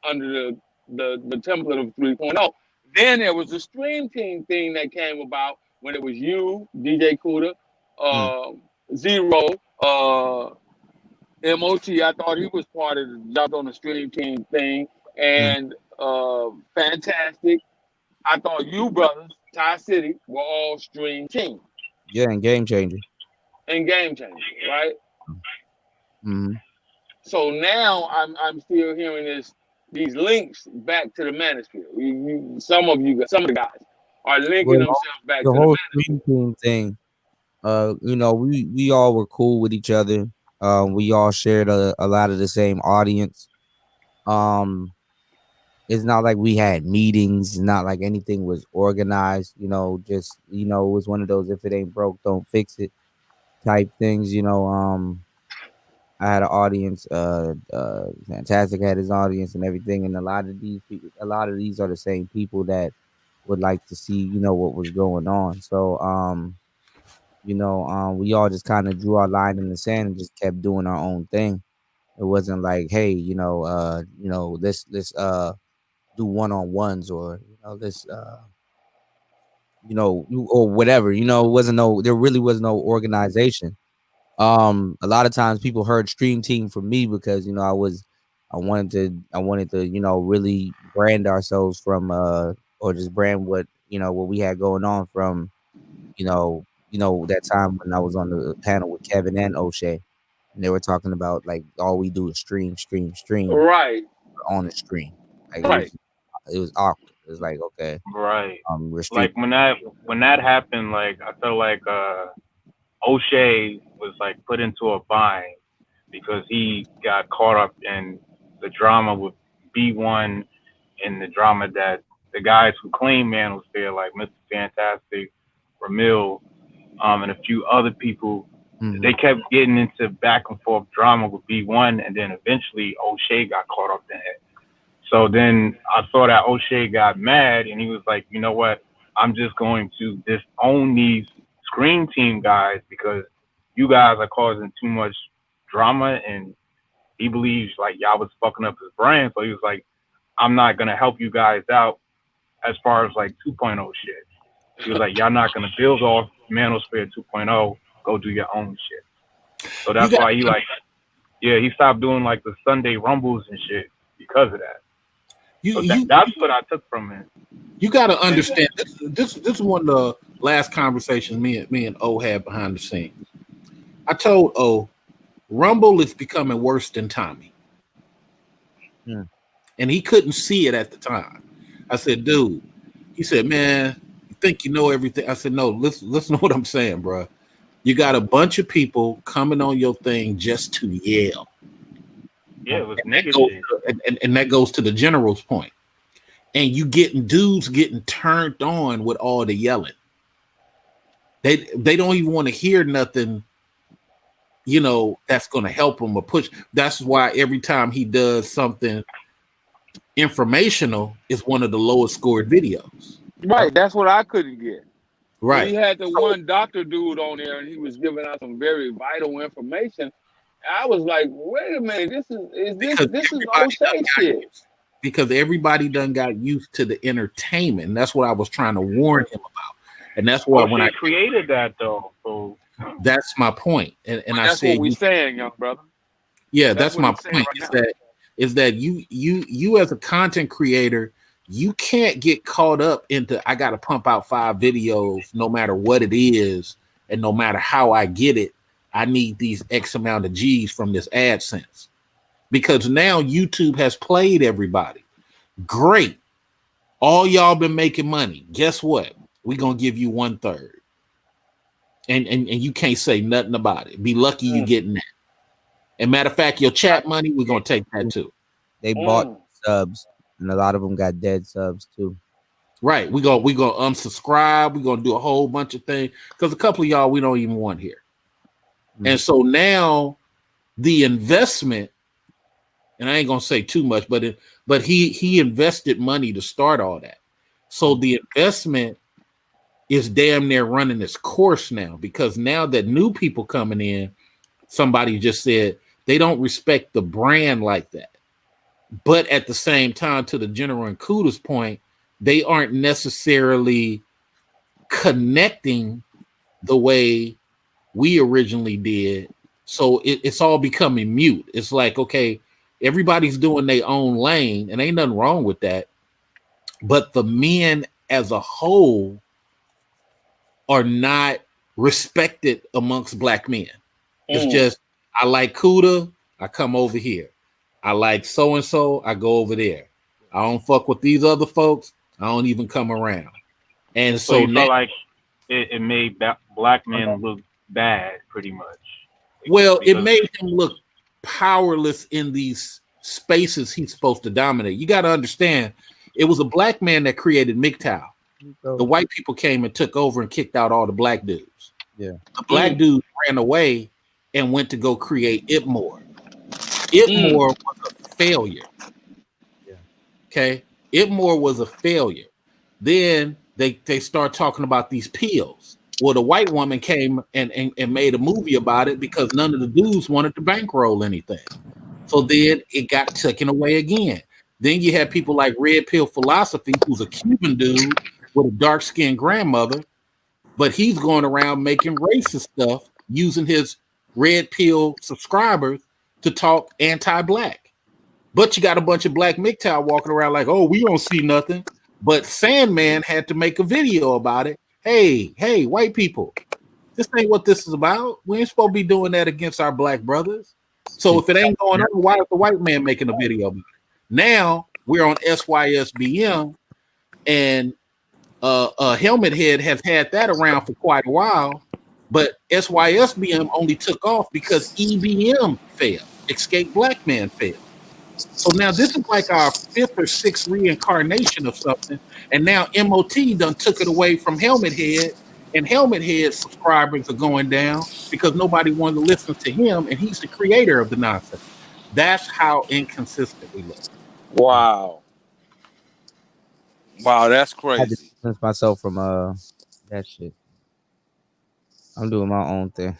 under the template of 3.0? Then there was the Stream Team thing that came about when it was you, DJ Kuda, Zero, MOT. I thought he was part of the jumped on the Stream Team thing, and Fantastic. I thought you brothers, Ty City, were all Stream Team. Yeah, and Game Changer. And Game Changer, right? Mm-hmm. So now I'm still hearing these links back to the Manosphere. Some of the guys are linking themselves back to the whole Manosphere. Stream Team thing. You know, we all were cool with each other. We all shared a lot of the same audience. It's not like we had meetings. It's not like anything was organized. You know, just, you know, it was one of those if it ain't broke, don't fix it type things. You know, I had an audience. Fantastic had his audience and everything, and a lot of these are the same people that would like to see, you know, what was going on. So, you know, we all just kind of drew our line in the sand and just kept doing our own thing. It wasn't like, hey, you know, let's do one-on-ones, or, you know, let's you know, or whatever. You know, there really was no organization. A lot of times people heard Stream Team from me because, you know, I wanted to, you know, really brand ourselves from or just brand what we had going on from, you know, you know, that time when I was on the panel with Kevin and O'Shea, and they were talking about like all we do is stream Right. on the screen. Like Right. it was awkward. It was like, okay, Right. we're streaming. Like when that happened, like I felt like O'Shea was like put into a bind because he got caught up in the drama with B1 and the drama that the guys who claim Manosphere, like Mr. Fantastic, Ramil, and a few other people, they kept getting into back and forth drama with B1, and then eventually O'Shea got caught up in it. So then I saw that O'Shea got mad, and he was like, you know what? I'm just going to disown these Scream Team guys because you guys are causing too much drama, and he believes like y'all was fucking up his brand. So he was like, I'm not gonna help you guys out as far as like 2.0 shit. He was like, y'all not gonna build off Manosphere 2.0. Go do your own shit. So that's why he stopped doing like the Sunday Rumbles and shit because of that. That's what I took from it. You got to understand this is one of the last conversations me and O had behind the scenes. I told O, Rumble is becoming worse than Tommy. And he couldn't see it at the time. I said, dude, he said, man, you think you know everything? I said, no, listen to what I'm saying, bro. You got a bunch of people coming on your thing just to yell. Yeah, it was negative. And that goes to the general's point. And you getting dudes getting turned on with all the yelling. They don't even want to hear nothing, you know, that's going to help them or push. That's why every time he does something informational, it's one of the lowest scored videos. Right, that's what I couldn't get. Right. He had the one doctor dude on there, and he was giving out some very vital information. I was like, wait a minute, this is O'Shea shit. Because everybody done got used to the entertainment. And that's what I was trying to warn him about. And that's why when I created that though. So that's my point. And I that's said what we're saying, young brother. Yeah, that's my point. Is that you as a content creator, you can't get caught up into I gotta pump out 5 videos no matter what it is, and no matter how I get it, I need these X amount of G's from this AdSense. Because now YouTube has played everybody. Great. All y'all been making money. Guess what? We're gonna give you 1/3. And you can't say nothing about it. Be lucky you getting that. And matter of fact, your chat money, we're gonna take that too. They bought subs, and a lot of them got dead subs too. Right. We're gonna unsubscribe. We're gonna do a whole bunch of things because a couple of y'all we don't even want here. And so now the investment, and I ain't gonna say too much, but he invested money to start all that. So the investment is damn near running its course now, because now that new people coming in, somebody just said they don't respect the brand like that. But at the same time, to the General and Kuda's point, they aren't necessarily connecting the way we originally did. So it's all becoming mute. It's like, okay, everybody's doing their own lane, and ain't nothing wrong with that. But the men as a whole are not respected amongst black men. It's just, I like Kuda, I come over here. I like so-and-so, I go over there. I don't fuck with these other folks, I don't even come around. And so you felt like it made black men look bad, pretty much. Well, it made him look powerless in these spaces he's supposed to dominate. You got to understand, it was a black man that created MGTOW. The white people came and took over and kicked out all the black dudes. Yeah. The black dude ran away and went to go create Itmore. Itmore was a failure. Yeah. Okay. Itmore was a failure. Then they start talking about these pills. Well, the white woman came and made a movie about it because none of the dudes wanted to bankroll anything. So then it got taken away again. Then you had people like Red Pill Philosophy, who's a Cuban dude with a dark-skinned grandmother, but he's going around making racist stuff using his Red Pill subscribers to talk anti-black. But you got a bunch of black MGTOW walking around like, oh, we don't see nothing. But Sandman had to make a video about it. Hey, white people, This ain't what this is about. We ain't supposed to be doing that against our black brothers. So if it ain't going on, why is the white man making a video? Now we're on SYSBM, and Helmet Head has had that around for quite a while, but SYSBM only took off because EBM failed. Escape Black Man failed. So now this is like our 5th or 6th reincarnation of something, and now MOT done took it away from Helmet Head, and Helmet Head subscribers are going down because nobody wanted to listen to him, and he's the creator of the nonsense. That's how inconsistent we look. Wow. Wow, that's I had to crazy. distance myself from that shit. I'm doing my own thing.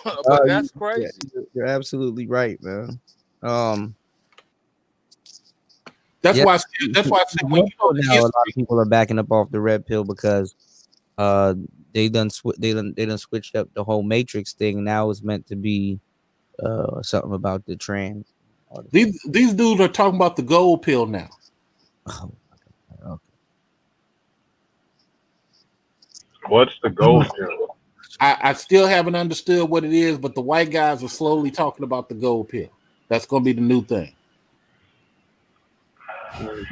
But that's crazy. You're absolutely right, man. That's why I said when you know the now, a lot of people are backing up off the red pill because they done switched up the whole Matrix thing. Now it's meant to be something about the trans. These dudes are talking about the gold pill now. Oh, okay. What's the gold pill? I still haven't understood what it is, but the white guys are slowly talking about the gold pill. That's going to be the new thing. I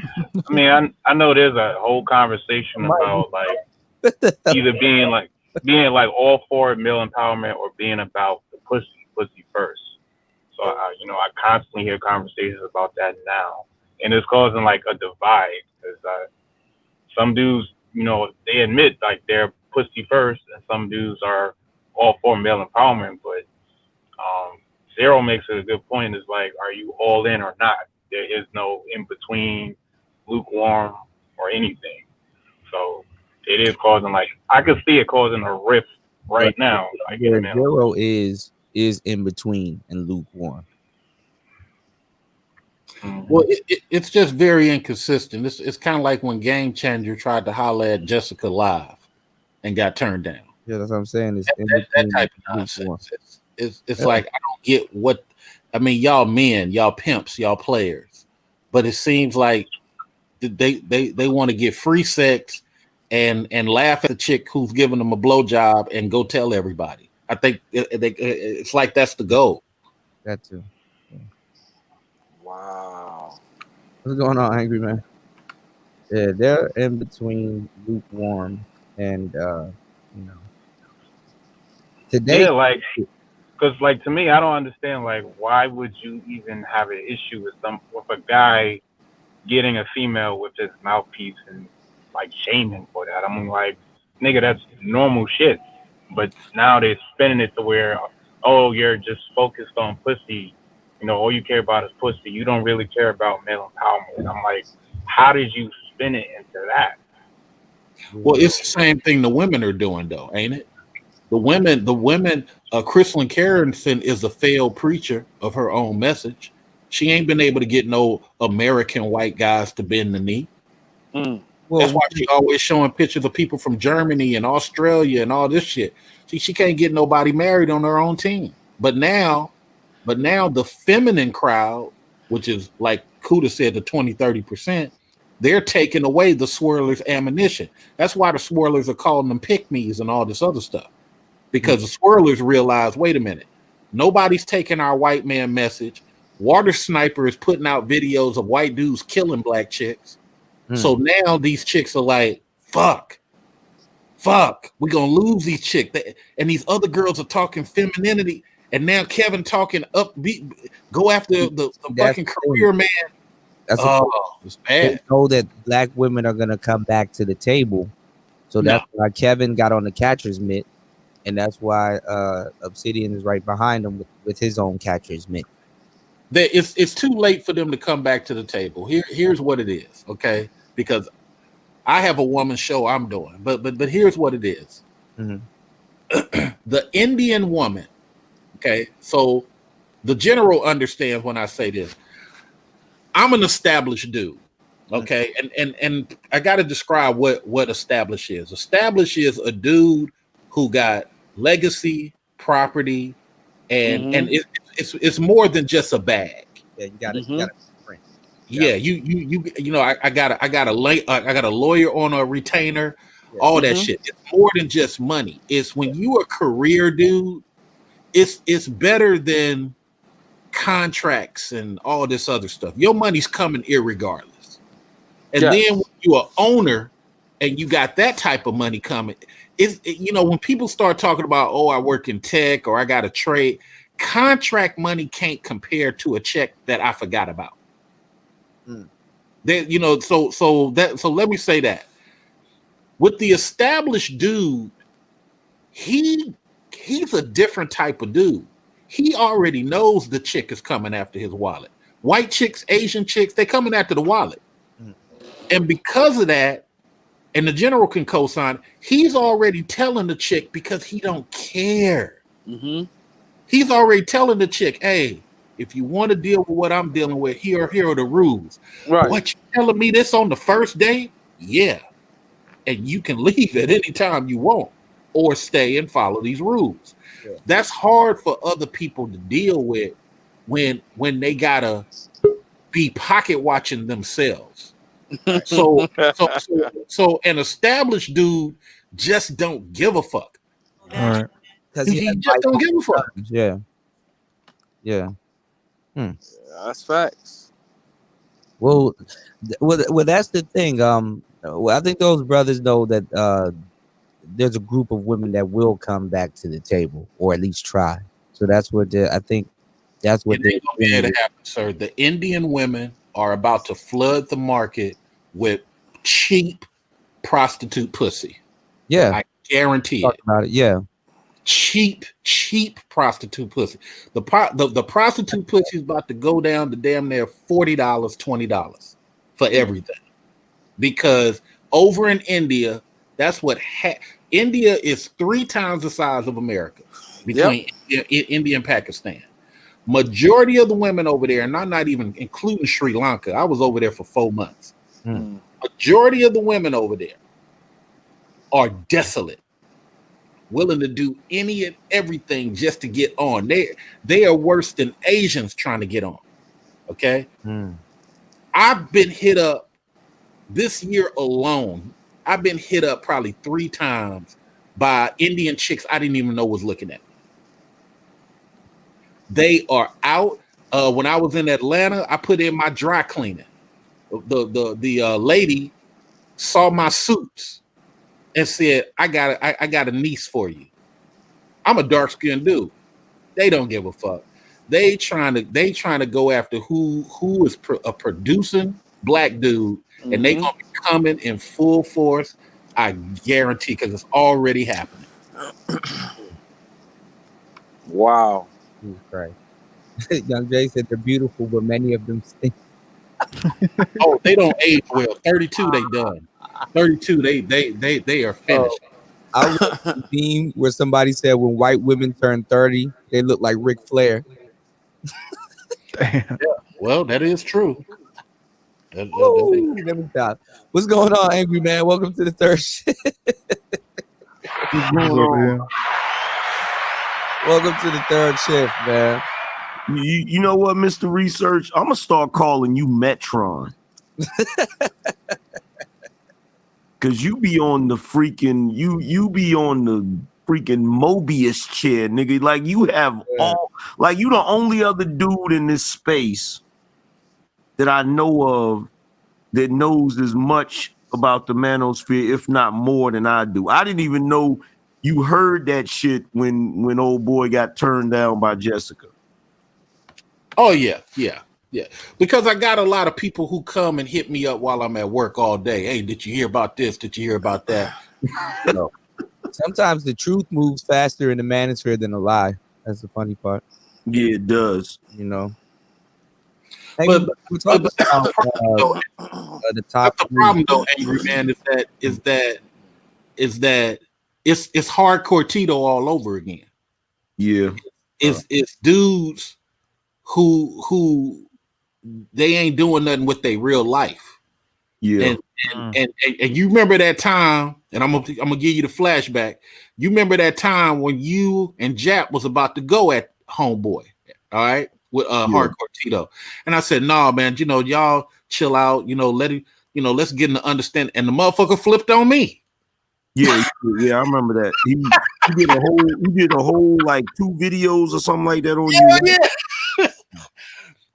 mean, I know there's a whole conversation about like either being like all for male empowerment or being about the pussy first. So I constantly hear conversations about that now, and it's causing like a divide because some dudes, they admit like they're pussy first, and some dudes are all for male empowerment. But Zero makes it a good point. Is like, are you all in or not? There is no in between, lukewarm, or anything. So it is causing I could see it causing a rift right now. Like, Zero is in between and lukewarm. Well, it's just very inconsistent. It's kind of like when Game Changer tried to holler at Jessica live and got turned down. Yeah, that's what I'm saying. It's that type of nonsense. It's like, I don't get what. I mean, y'all men, y'all pimps, y'all players, but it seems like they want to get free sex and laugh at the chick who's giving them a blowjob and go tell everybody. I think it's like that's the goal. That too. Yeah. Wow. What's going on, Angry Man? Yeah, they're in between lukewarm and today. Yeah, because to me, I don't understand why would you even have an issue with a guy getting a female with his mouthpiece and shaming for that? I mean, nigga, that's normal shit. But now they're spinning it to where, oh, you're just focused on pussy. All you care about is pussy. You don't really care about male empowerment. I'm like, how did you spin it into that? Well, it's the same thing the women are doing, though, ain't it? The women, Crystalline Carrington is a failed preacher of her own message. She ain't been able to get no American white guys to bend the knee. Well, that's why she always showing pictures of people from Germany and Australia and all this shit. She can't get nobody married on her own team. But now the feminine crowd, which is like Kuda said, the 20-30%, they're taking away the swirlers' ammunition. That's why the swirlers are calling them pick-me's and all this other stuff. Because the swirlers realize, wait a minute, nobody's taking our white man message. Water Sniper is putting out videos of white dudes killing black chicks. So now these chicks are like, fuck, we're going to lose these chicks. And these other girls are talking femininity. And now Kevin talking upbeat, go after the fucking career man. That's it's bad. They know that black women are going to come back to the table. So that's why Kevin got on the catcher's mitt. And that's why Obsidian is right behind him with his own catcher's mitt. It's too late for them to come back to the table. Here's what it is, okay? Because I have a woman show I'm doing, but here's what it is. The Indian woman, okay? So the general understands when I say this. I'm an established dude, okay? And I got to describe what established is. Established is a dude who got legacy, property, and it's more than just a bag. Yeah, you got it. Yeah, I got a lawyer on a retainer. all that shit. It's more than just money. It's when you a career dude, it's better than contracts and all this other stuff. Your money's coming irregardless. And then when you're an owner and you got that type of money coming, when people start talking about, I work in tech or I got a trade, contract money can't compare to a check that I forgot about. So let me say that. With the established dude, he's a different type of dude. He already knows the chick is coming after his wallet. White chicks, Asian chicks, they're coming after the wallet. And because of that, and the general can co-sign, he's already telling the chick because he don't care. He's already telling the chick, hey, if you want to deal with what I'm dealing with, here are the rules. Right. What, you telling me this on the first day? Yeah. And you can leave at any time you want or stay and follow these rules. Yeah. That's hard for other people to deal with when they gotta be pocket watching themselves. So an established dude just don't give a fuck. All right. Because he just don't give a fuck. Yeah. That's facts. Well, that's the thing. I think those brothers know that there's a group of women that will come back to the table or at least try. So that's what I think. That's what they're going to be able to happen, sir. The Indian women are about to flood the market with cheap prostitute pussy. Yeah, I guarantee it. About it. Yeah, cheap prostitute pussy. The prostitute pussy is about to go down to damn near $40, $20 for everything. Because over in India, that's what India is 3 times the size of America between India and Pakistan. Majority of the women over there, and I'm not even including Sri Lanka. I was over there for 4 months. Majority of the women over there are desolate, willing to do any and everything just to get on. They are worse than Asians trying to get on. Okay, I've been hit up. This year alone, I've been hit up probably 3 times by Indian chicks I didn't even know was looking at me. They are out. When I was in Atlanta, I put in my dry cleaning. The lady saw my suits and said, I got a niece for you. I'm a dark-skinned dude. They don't give a fuck. They trying to go after who is a producing black dude. And they gonna be coming in full force, I guarantee, because it's already happening. Wow. Right. Young Jay said they're beautiful, but many of them stink. They don't age well. 32, they done. 32, they are finished. I read a meme where somebody said when white women turn 30, they look like Ric Flair. Yeah, well, that is true. What's going on, Angry Man? Welcome to the third shift. Welcome to the third shift, man. You know what, Mr. Research? I'm gonna start calling you Metron. Cause you be on the freaking you be on the freaking Mobius chair, nigga. Like you have like you the only other dude in this space that I know of that knows as much about the manosphere, if not more than I do. I didn't even know you heard that shit when old boy got turned down by Jessica. Oh yeah. Because I got a lot of people who come and hit me up while I'm at work all day. Hey, did you hear about this? Did you hear about that? No. Sometimes the truth moves faster in the manosphere than a lie. That's the funny part. Yeah, it does. You know. But we talk about the top. The problem, though, Angry Man, is that it's hardcore Tito all over again. Yeah, it's dudes who they ain't doing nothing with their real life. Yeah, and you remember that time, and I'm gonna give you the flashback. You remember that time when you and Jap was about to go at Homeboy, all right? With hardcore Tito. And I said, nah, man, y'all chill out, let it, let's get in the understanding. And the motherfucker flipped on me. Yeah, I remember that. He did a whole like 2 videos or something like that on you. Yeah.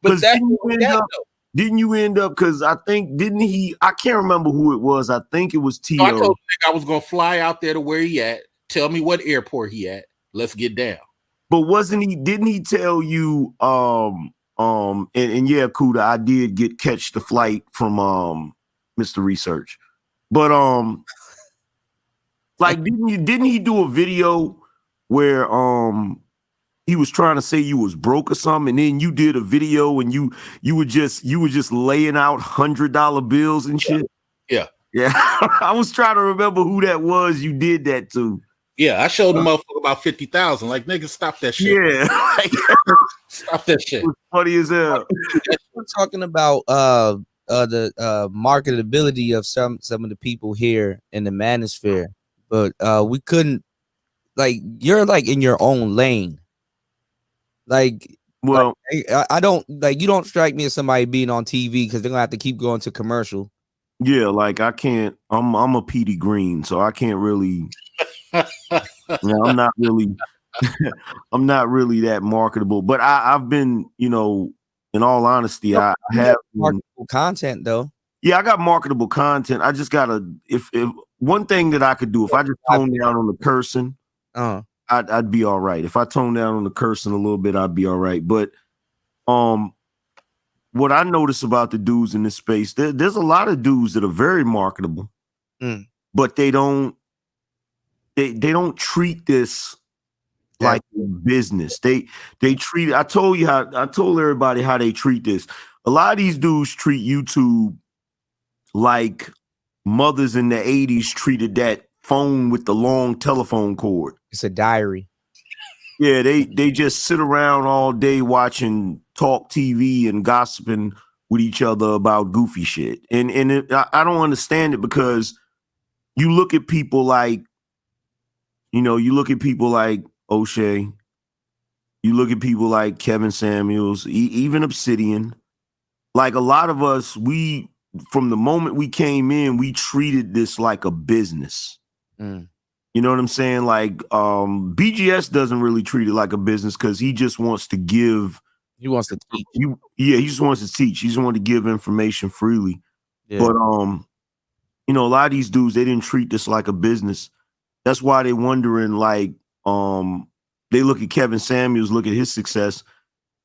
But didn't you end up? Because I think I can't remember who it was. I think it was T.O. I told Nick I was gonna fly out there to where he at. Tell me what airport he at. Let's get down. But didn't he tell you and yeah, Kuda, I did catch the flight from Mr. Research. But like didn't he do a video where he was trying to say you was broke or something, and then you did a video and you were just laying out $100 bills and shit? Yeah. I was trying to remember who that was you did that to. Yeah, I showed them about 50,000. Like, nigga, stop that shit. Yeah. Stop that shit. It was funny as hell. We're talking about the marketability of some of the people here in the manosphere, but we couldn't, like, you're like in your own lane. Like, well, I don't, like, you don't strike me as somebody being on TV because they're gonna have to keep going to commercial. Yeah, like I can't. I'm a Petey Green, so I can't really. I'm not really. I'm not really that marketable, but I've been, in all honesty, I have marketable content though. Yeah, I got marketable content. I just gotta. If one thing that I could do, if I just tone down on the cursing, I'd be all right. If I tone down on the cursing a little bit, I'd be all right. But what I notice about the dudes in this space, there's a lot of dudes that are very marketable, but they don't treat this like a business. They treat. I told everybody how they treat this. A lot of these dudes treat YouTube like mothers in the 80s treated that phone with the long telephone cord. It's a diary. Yeah, they just sit around all day watching talk TV and gossiping with each other about goofy shit. And I don't understand it, because you look at people like, O'Shea, you look at people like Kevin Samuels, even Obsidian. Like, a lot of us, from the moment we came in, we treated this like a business. You know what I'm saying? Like, BGS doesn't really treat it like a business because he just wants to give. He wants to teach. He just wants to teach. He just wants to give information freely. Yeah. But a lot of these dudes, they didn't treat this like a business. That's why they're wondering, like, they look at Kevin Samuels, look at his success,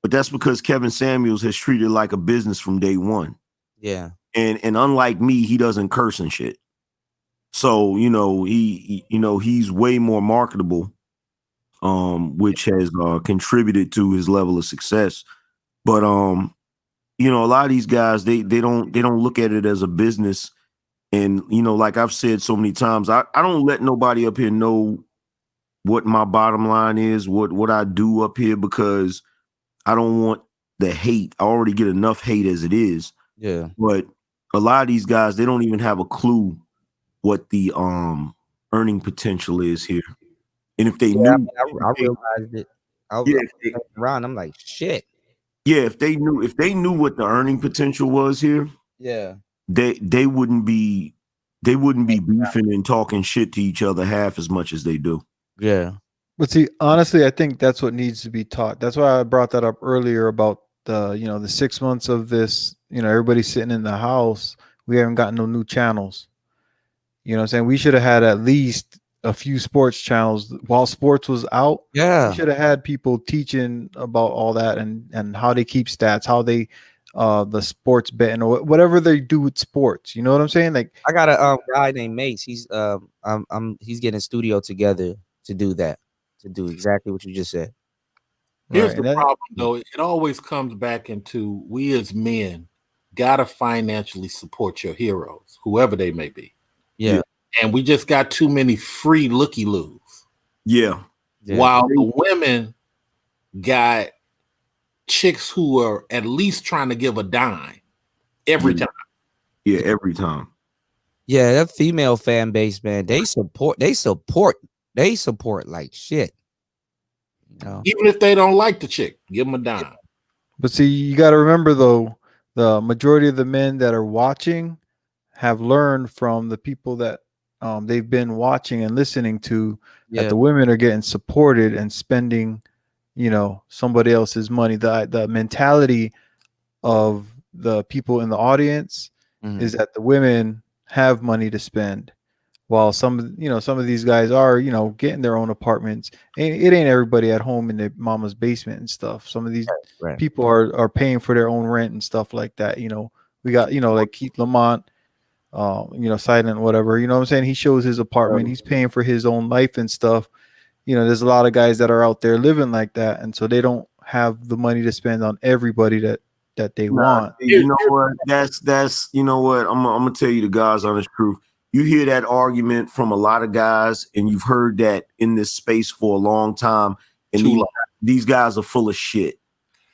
but that's because Kevin Samuels has treated it like a business from day one. Yeah. And unlike me, he doesn't curse and shit. So, he's way more marketable, which has contributed to his level of success. But a lot of these guys, they don't look at it as a business. And like I've said so many times, I don't let nobody up here know what my bottom line is, what I do up here, because I don't want the hate. I already get enough hate as it is. Yeah. But a lot of these guys, they don't even have a clue what the earning potential is here. And if they knew, I realized it. I was around. I'm like, shit. Yeah, if they knew what the earning potential was here, yeah, they wouldn't be beefing and talking shit to each other half as much as they do. Yeah. But see, honestly, I think that's what needs to be taught. That's why I brought that up earlier about the 6 months of this, everybody sitting in the house. We haven't gotten no new channels. You know what I'm saying? We should have had at least a few sports channels while sports was out. Yeah. We should have had people teaching about all that and how they keep stats, how they the sports betting or whatever they do with sports. You know what I'm saying? Like, I got a guy named Mace. He's getting a studio together to do that, to do exactly what you just said. Here's the problem, though. It always comes back into, we as men gotta financially support your heroes, whoever they may be. Yeah. And we just got too many free looky-loos. Yeah. While the women got chicks who are at least trying to give a dime every time. Yeah, every time. Yeah, that female fan base, man, they support like shit. Even if they don't like the chick, give them a dime. But see, you got to remember, though, the majority of the men that are watching have learned from the people that they've been watching and listening to, Yeah. that the women are getting supported and spending, somebody else's money. The mentality of the people in the audience is that the women have money to spend, while some of these guys are, getting their own apartments. And it ain't everybody at home in their mama's basement and stuff. Some of these people are paying for their own rent and stuff like that. We got, like Keith Lamont, Silent, whatever, what I'm saying? He shows his apartment, he's paying for his own life and stuff. There's a lot of guys that are out there living like that, and so they don't have the money to spend on everybody that they want. You know what? That's you know what? I'm gonna tell you the God's honest truth. You hear that argument from a lot of guys, and you've heard that in this space for a long time. And these guys are full of shit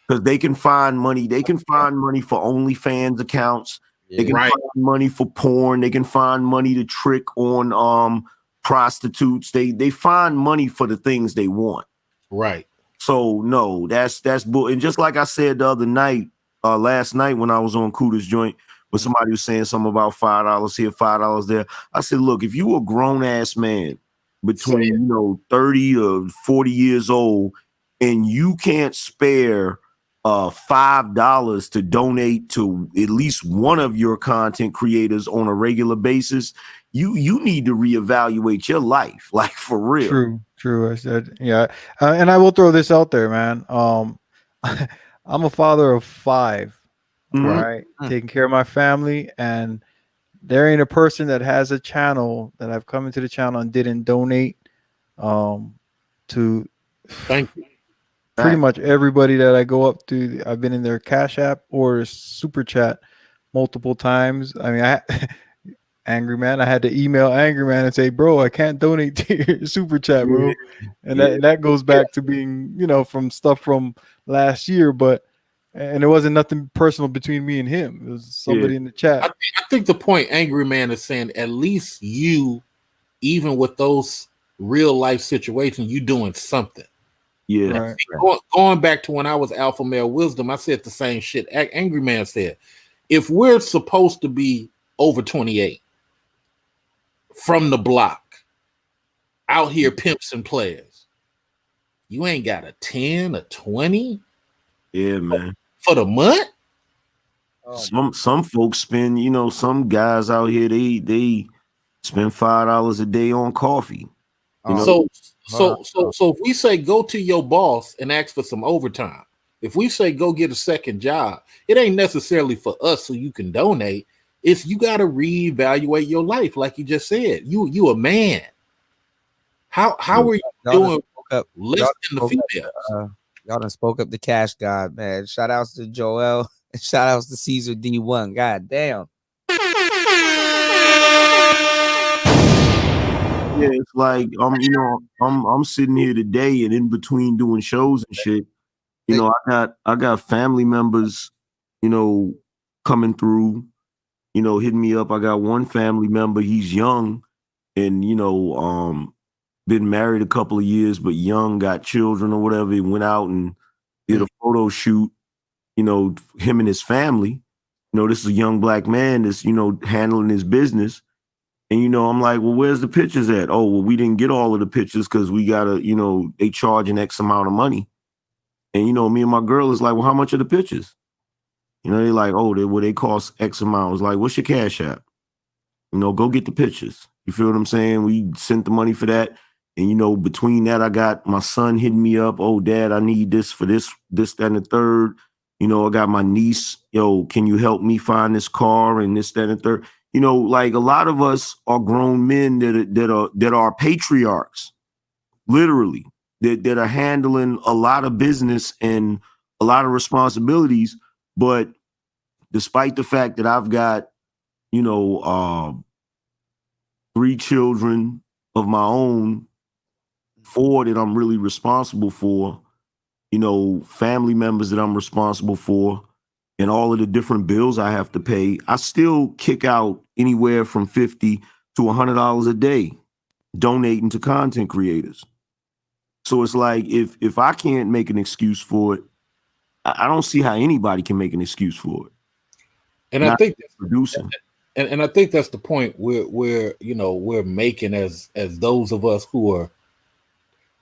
because they can find money. They can find money for OnlyFans accounts. They can find money for porn. They can find money to trick on prostitutes. They find money for the things they want. Right. So no, that's bull. And just like I said the other night, last night when I was on Kuda's joint, when somebody was saying something about $5 here, $5 there, I said, look, if you a grown ass man between 30 or 40 years old and you can't spare $5 to donate to at least one of your content creators on a regular basis, you need to reevaluate your life, like for real. True. I said, yeah. And I will throw this out there, man. I'm a father of 5, right? Taking care of my family, and there ain't a person that has a channel that I've come into the channel and didn't donate to. Thank you. Pretty much everybody that I go up to, I've been in their Cash App or Super Chat multiple times. I mean, Angry Man, I had to email Angry Man and say, bro, I can't donate to your Super Chat, bro. And that goes back to being, from stuff from last year, and it wasn't nothing personal between me and him. It was somebody in the chat. I think the point Angry Man is saying, at least you, even with those real life situations, you doing something. Yeah. Going back to when I was Alpha Male Wisdom, I said the same shit Angry Man said. If we're supposed to be over 28 from the block, out here pimps and players, you ain't got a 10, a 20? Yeah, man. For the month? Some folks spend, some guys out here, they spend $5 a day on coffee. So if we say go to your boss and ask for some overtime, if we say go get a second job, it ain't necessarily for us so you can donate. It's you got to reevaluate your life, like you just said. You a man. How are you doing less than the females? Y'all done spoke up the Cash God, man. Shout outs to Joel and shout outs to Caesar D1. God damn. Yeah, it's like I'm sitting here today, and in between doing shows and shit, I got family members, coming through, hitting me up. I got one family member, he's young, and been married a couple of years, but young, got children or whatever. He went out and did a photo shoot, him and his family. This is a young black man that's handling his business. And, I'm like, well, where's the pictures at? Oh, well, we didn't get all of the pictures because we got to, they charge an X amount of money. And, me and my girl is like, well, how much are the pictures? They're like, oh, they cost X amount. I was like, what's your Cash App? Go get the pictures. You feel what I'm saying? We sent the money for that. And, between that, I got my son hitting me up. Oh, Dad, I need this for this, that, and the third. I got my niece. Yo, can you help me find this car and this, that, and the third? Like a lot of us are grown men that are patriarchs, literally, that are handling a lot of business and a lot of responsibilities. But despite the fact that I've got, 3 children of my own, 4 that I'm really responsible for, family members that I'm responsible for, and all of the different bills I have to pay, I still kick out anywhere from $50 to $100 a day donating to content creators. So it's like, if I can't make an excuse for it, I don't see how anybody can make an excuse for it. And I think producing. and I think that's the point where you know we're making as those of us who are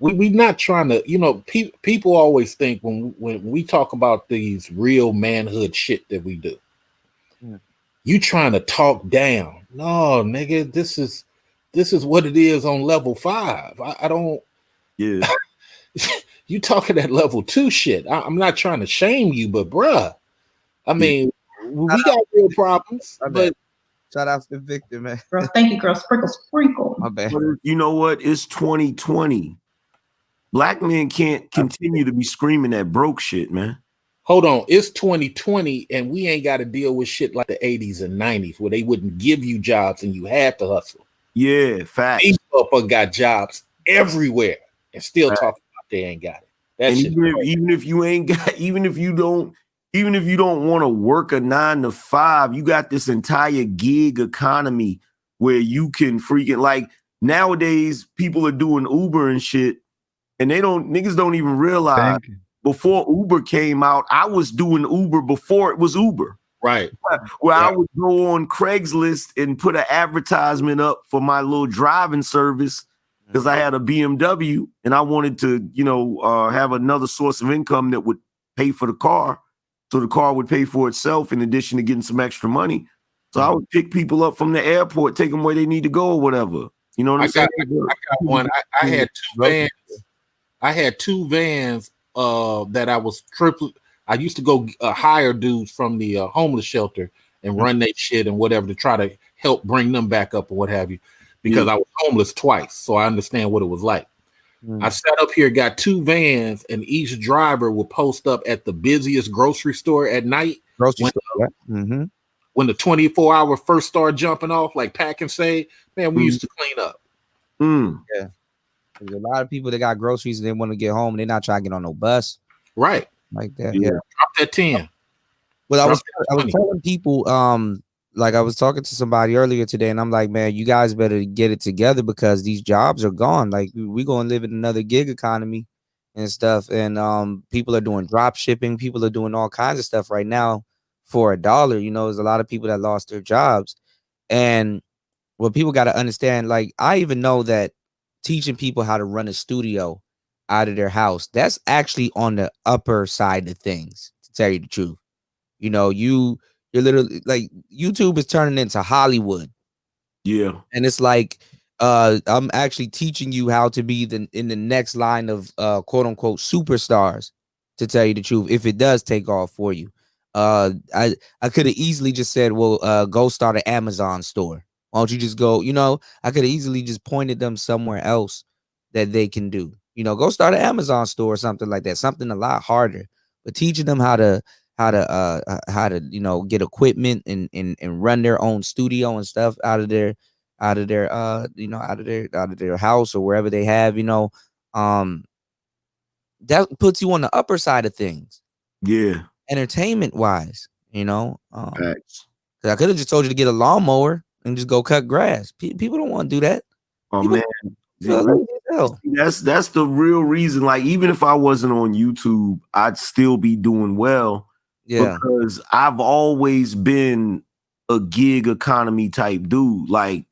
we not trying to, you know, people always think when we talk about these real manhood shit that we do, you trying to talk down. No, nigga, this is what it is on level 5. I don't. Yeah. You talking at level 2 shit. I'm not trying to shame you, but bruh, I mean, we got real problems. But shout out to Victor, man. Girl, thank you, girl. Sprinkle. My bad. But you know what? It's 2020. Black men can't continue to be screaming that broke shit, man. Hold on, it's 2020 and we ain't got to deal with shit like the 80s and 90s where they wouldn't give you jobs and you had to hustle. Yeah, facts. These motherfuckers got jobs everywhere and still talking about they ain't got it. And even if you ain't got, even if you don't want to work a 9 to 5, you got this entire gig economy where you can freaking, like, nowadays people are doing Uber and shit, and niggas don't even realize before Uber came out, I was doing Uber before it was Uber. Right. Where I would go on Craigslist and put an advertisement up for my little driving service because I had a BMW and I wanted to, you know, have another source of income that would pay for the car. So the car would pay for itself in addition to getting some extra money. So I would pick people up from the airport, take them where they need to go or whatever. You know what I'm saying? I got one. I had 2 vans. I had 2 vans that I was I used to go hire dudes from the homeless shelter and run that shit and whatever to try to help bring them back up or what have you, because I was homeless twice, so I understand what it was like. I sat up here, got 2 vans, and each driver would post up at the busiest grocery store at night. When the 24-hour first started jumping off, like Pack and Say, man, we used to clean up. Yeah. There's a lot of people that got groceries and they want to get home and they're not trying to get on no bus. Right. Like that. Yeah. Drop that 10. Well, I was telling people, like I was talking to somebody earlier today, and I'm like, man, you guys better get it together because these jobs are gone. Like we're gonna live in another gig economy and stuff. And people are doing drop shipping, people are doing all kinds of stuff right now for $1. You know, there's a lot of people that lost their jobs. And what people got to understand, like I even know that teaching people how to run a studio out of their house, that's actually on the upper side of things, to tell you the truth. You know, you're literally like YouTube is turning into Hollywood. Yeah. And it's like I'm actually teaching you how to be in the next line of quote unquote superstars, to tell you the truth, if it does take off for you. I could have easily just said, well, go start an Amazon store. Why don't you just go, you know, I could have easily just pointed them somewhere else that they can do. You know, go start an Amazon store or something like that, something a lot harder. But teaching them how to you know, get equipment and run their own studio and stuff out of their house or wherever they have, you know, that puts you on the upper side of things. Yeah. Entertainment wise, you know. Because I could have just told you to get a lawnmower and just go cut grass. People don't want to do that. Oh man. That's the real reason. Like, even if I wasn't on YouTube, I'd still be doing well. Yeah. Because I've always been a gig economy type dude. Like,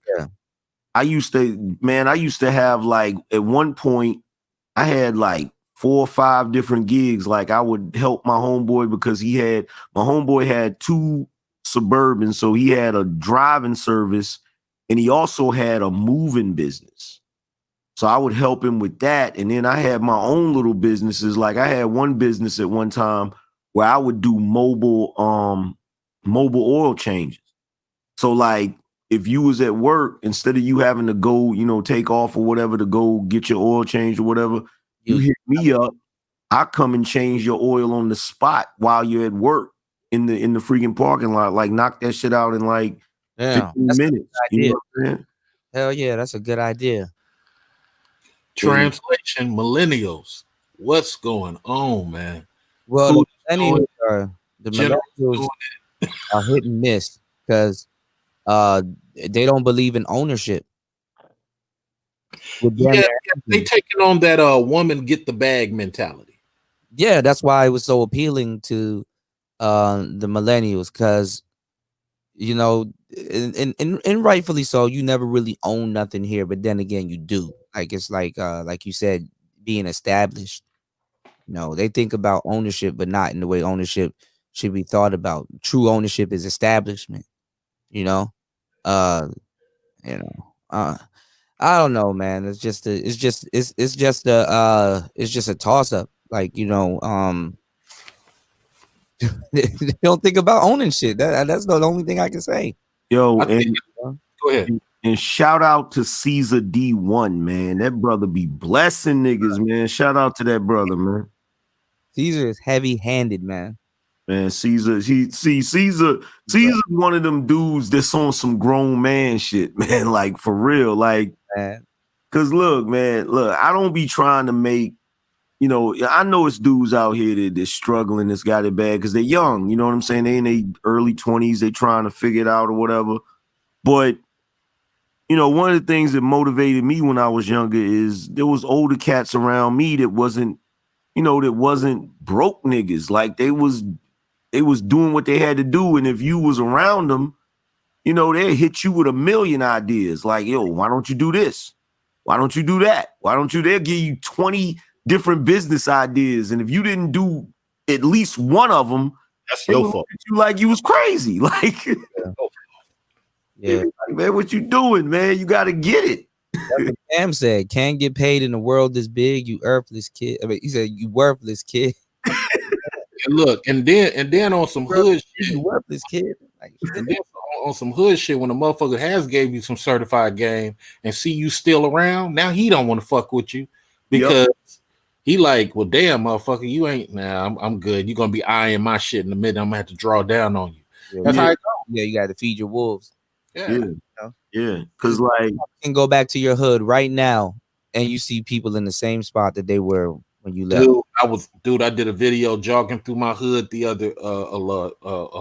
I used to have, like, at one point, I had like 4 or 5 different gigs. Like, I would help my homeboy because my homeboy had 2 Suburbans, so he had a driving service and he also had a moving business. So I would help him with that. And then I had my own little businesses. Like, I had one business at one time where I would do mobile oil changes. So, like, if you was at work, instead of you having to go, you know, take off or whatever to go get your oil changed or whatever, you hit me up. I come and change your oil on the spot while you're at work in the freaking parking lot. Like, knock that shit out in like 15 minutes. You know what I'm saying? Hell yeah, that's a good idea. Translation: millennials, what's going on, man? Well, the millennials are hit and miss because they don't believe in ownership. Yeah, they taking on that woman get the bag mentality. Yeah, that's why it was so appealing to the millennials, because you know, and rightfully so. You never really own nothing here, but then again, you do. Like it's like you said, being established. You know, they think about ownership, but not in the way ownership should be thought about. True ownership is establishment. You know, I don't know, man. It's just a toss up. Like, you know, they don't think about owning shit. That's the only thing I can say. Yo, go ahead. And shout out to Caesar D1, man. That brother be blessing niggas, man. Shout out to that brother, man. Caesar is heavy-handed, man. Man, Caesar's one of them dudes that's on some grown man shit, man. Like, for real. Like, cause look, I don't be trying to make, you know, I know it's dudes out here that's struggling, that's got it bad because they're young. You know what I'm saying? They in their early 20s, they trying to figure it out or whatever. But, you know, one of the things that motivated me when I was younger is there was older cats around me that wasn't broke niggas. Like they was doing what they had to do. And if you was around them, you know, they'd hit you with a million ideas. Like, yo, why don't you do this? Why don't you do that? They'll give you 20 different business ideas. And if you didn't do at least one of them, that's your fault. You like you was crazy. Like, yeah. Like, man, what you doing, man? You got to get it. That's what Cam said. Can't get paid in a world this big, you earthless kid. I mean, he said, you worthless kid. And look, and then on some hood shit, you worthless kid. Like, and then on some hood shit, when the motherfucker has gave you some certified game and see you still around, now he don't want to fuck with you because he like, well, damn, motherfucker, you ain't. Nah, I'm good. You're gonna be eyeing my shit in the minute. I'm gonna have to draw down on you. That's how it goes. Yeah, you got to feed your wolves. Yeah. Because like, you can go back to your hood right now, and you see people in the same spot that they were when you left. I did a video jogging through my hood the other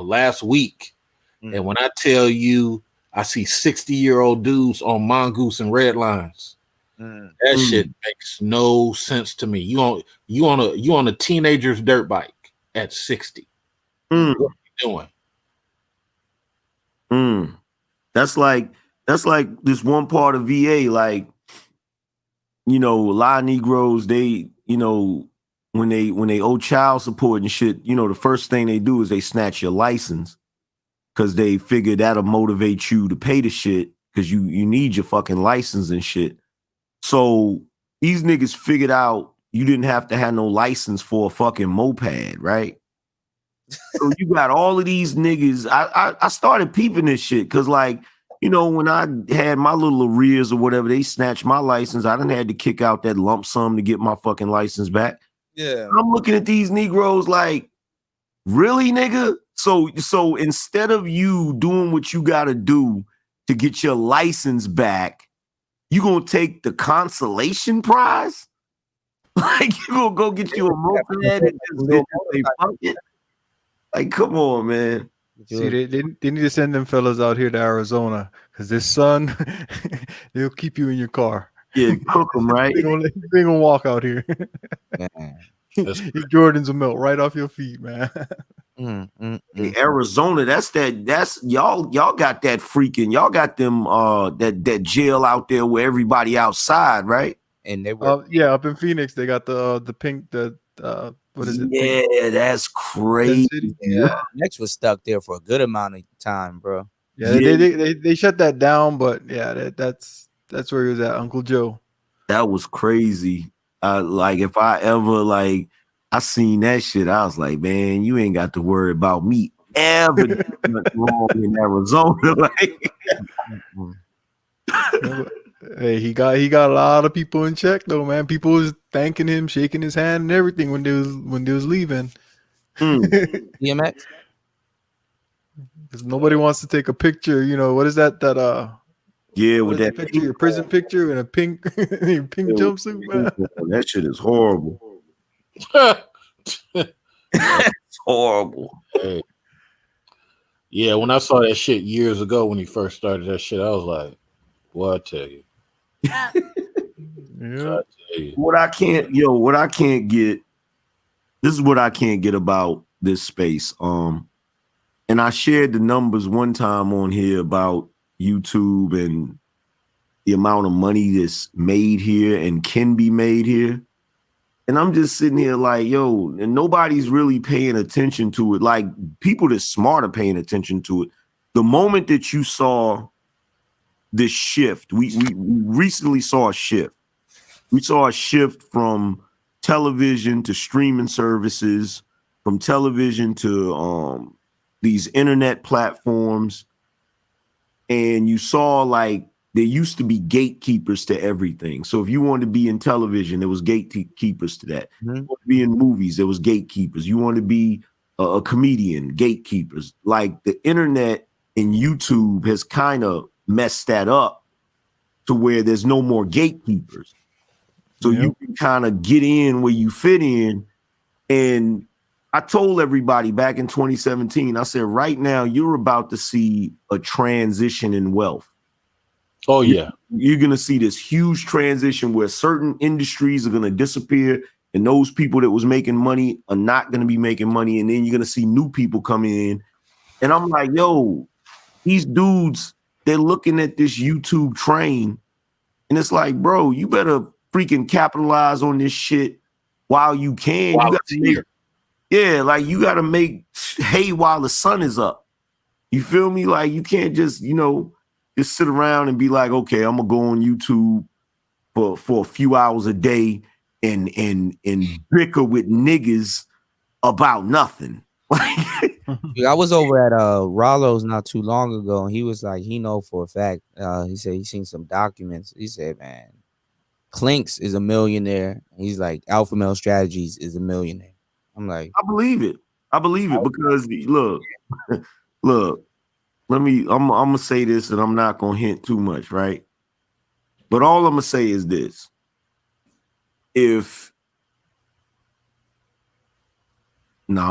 last week, and when I tell you, I see 60-year-old dudes on Mongoose and Red Lines. That shit makes no sense to me. You on a teenager's dirt bike at 60. What are you doing? That's like this one part of VA. Like, you know, a lot of Negroes, they, you know, when they owe child support and shit, you know, the first thing they do is they snatch your license because they figure that'll motivate you to pay the shit because you need your fucking license and shit. So these niggas figured out you didn't have to have no license for a fucking moped, right? So you got all of these niggas. I started peeping this shit because, like, you know, when I had my little arrears or whatever, they snatched my license. I done had to kick out that lump sum to get my fucking license back. Yeah. I'm looking at these Negroes like, really, nigga? So instead of you doing what you got to do to get your license back, you gonna take the consolation prize? Like, you gonna go get you a moped and just say fuck it? Like, come on, man. See, they need to send them fellas out here to Arizona because this sun, they'll keep you in your car. Yeah, cook them, right? They gonna walk out here. Jordans will melt right off your feet, man. Hey, Arizona, that's y'all got that freaking, y'all got them that jail out there where everybody outside, right? And they were up in Phoenix, they got the pink what is it? Yeah, that's crazy. Yeah, Next was stuck there for a good amount of time, bro. Yeah, they shut that down, but yeah, that's where he was at, Uncle Joe. That was crazy. Like, if I ever I seen that shit, I was like, man, you ain't got to worry about me ever wrong in Arizona. Like, hey, he got a lot of people in check though, man. People was thanking him, shaking his hand and everything when they was leaving. DMX? Because nobody wants to take a picture. You know, what is that? Yeah, with that picture, your prison picture in a pink jumpsuit, man. That shit is horrible. It's horrible. Hey. Yeah, when I saw that shit years ago when he first started that shit, I was like, well, I tell you. Yeah. What I can't get, this is what I can't get about this space. And And I shared the numbers one time on here about YouTube and the amount of money that's made here and can be made here. And I'm just sitting here like, yo, and nobody's really paying attention to it. Like, people that's smart are paying attention to it. The moment that you saw this shift, we recently saw a shift. We saw a shift from television to streaming services, from television to these internet platforms. And you saw, like, there used to be gatekeepers to everything. So if you wanted to be in television, there was gatekeepers to that. You wanted to be in movies, there was gatekeepers. You wanted to be a comedian, gatekeepers. Like, the internet and YouTube has kind of messed that up to where there's no more gatekeepers. So you can kind of get in where you fit in. And I told everybody back in 2017, I said, right now, you're about to see a transition in wealth. Oh, yeah. You're going to see this huge transition where certain industries are going to disappear, and those people that was making money are not going to be making money. And then you're going to see new people coming in. And I'm like, yo, these dudes, they're looking at this YouTube train. And it's like, bro, you better freaking capitalize on this shit while you can. While you got to make, yeah, like, you got to make hay while the sun is up. You feel me? Like, you can't just, just sit around and be like, okay, I'm gonna go on YouTube for a few hours a day and bicker with niggas about nothing. I was over at Rollo's not too long ago, and he was like, he know for a fact. He said he seen some documents. He said, man, Clinks is a millionaire. He's like, Alpha Male Strategies is a millionaire. I'm like, I believe it. I believe it because look. I'm gonna say this, and I'm not gonna hint too much, right? But all I'm gonna say is this: I'm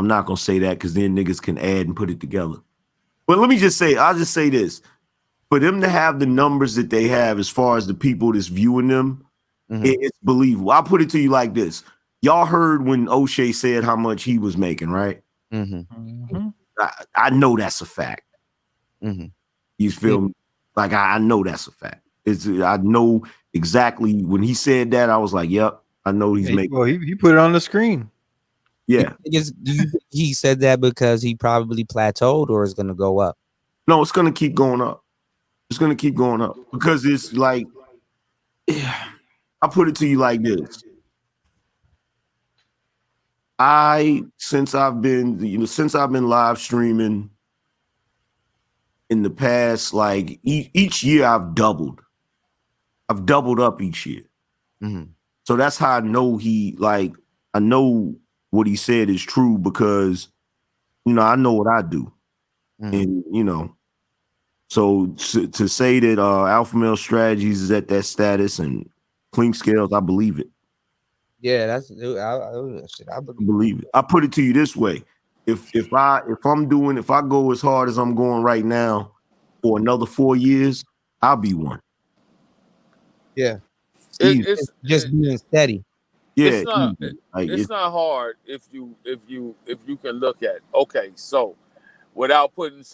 not gonna say that because then niggas can add and put it together. But let me just say, I'll just say this: for them to have the numbers that they have, as far as the people that's viewing them, it's believable. I'll put it to you like this: y'all heard when O'Shea said how much he was making, right? I know that's a fact. You feel me? Like, I know that's a fact. I know exactly when he said that. I was like, "Yep, I know he's making." Well, he put it on the screen. Yeah, he said that because he probably plateaued, or is going to go up. No, it's going to keep going up. It's going to keep going up because it's like, I put it to you like this: since I've been live streaming. In the past, like each year, I've doubled up each year. So that's how I know I know what he said is true because, I know what I do. And, so to say that Alpha Male Strategies is at that status and Clink Scales, I believe it. Yeah, that's I believe it. I put it to you this way. If I go as hard as I'm going right now for another 4 years, I'll be one. Yeah. It's just being steady. Yeah. It's not hard if you can look at it. Okay, so without putting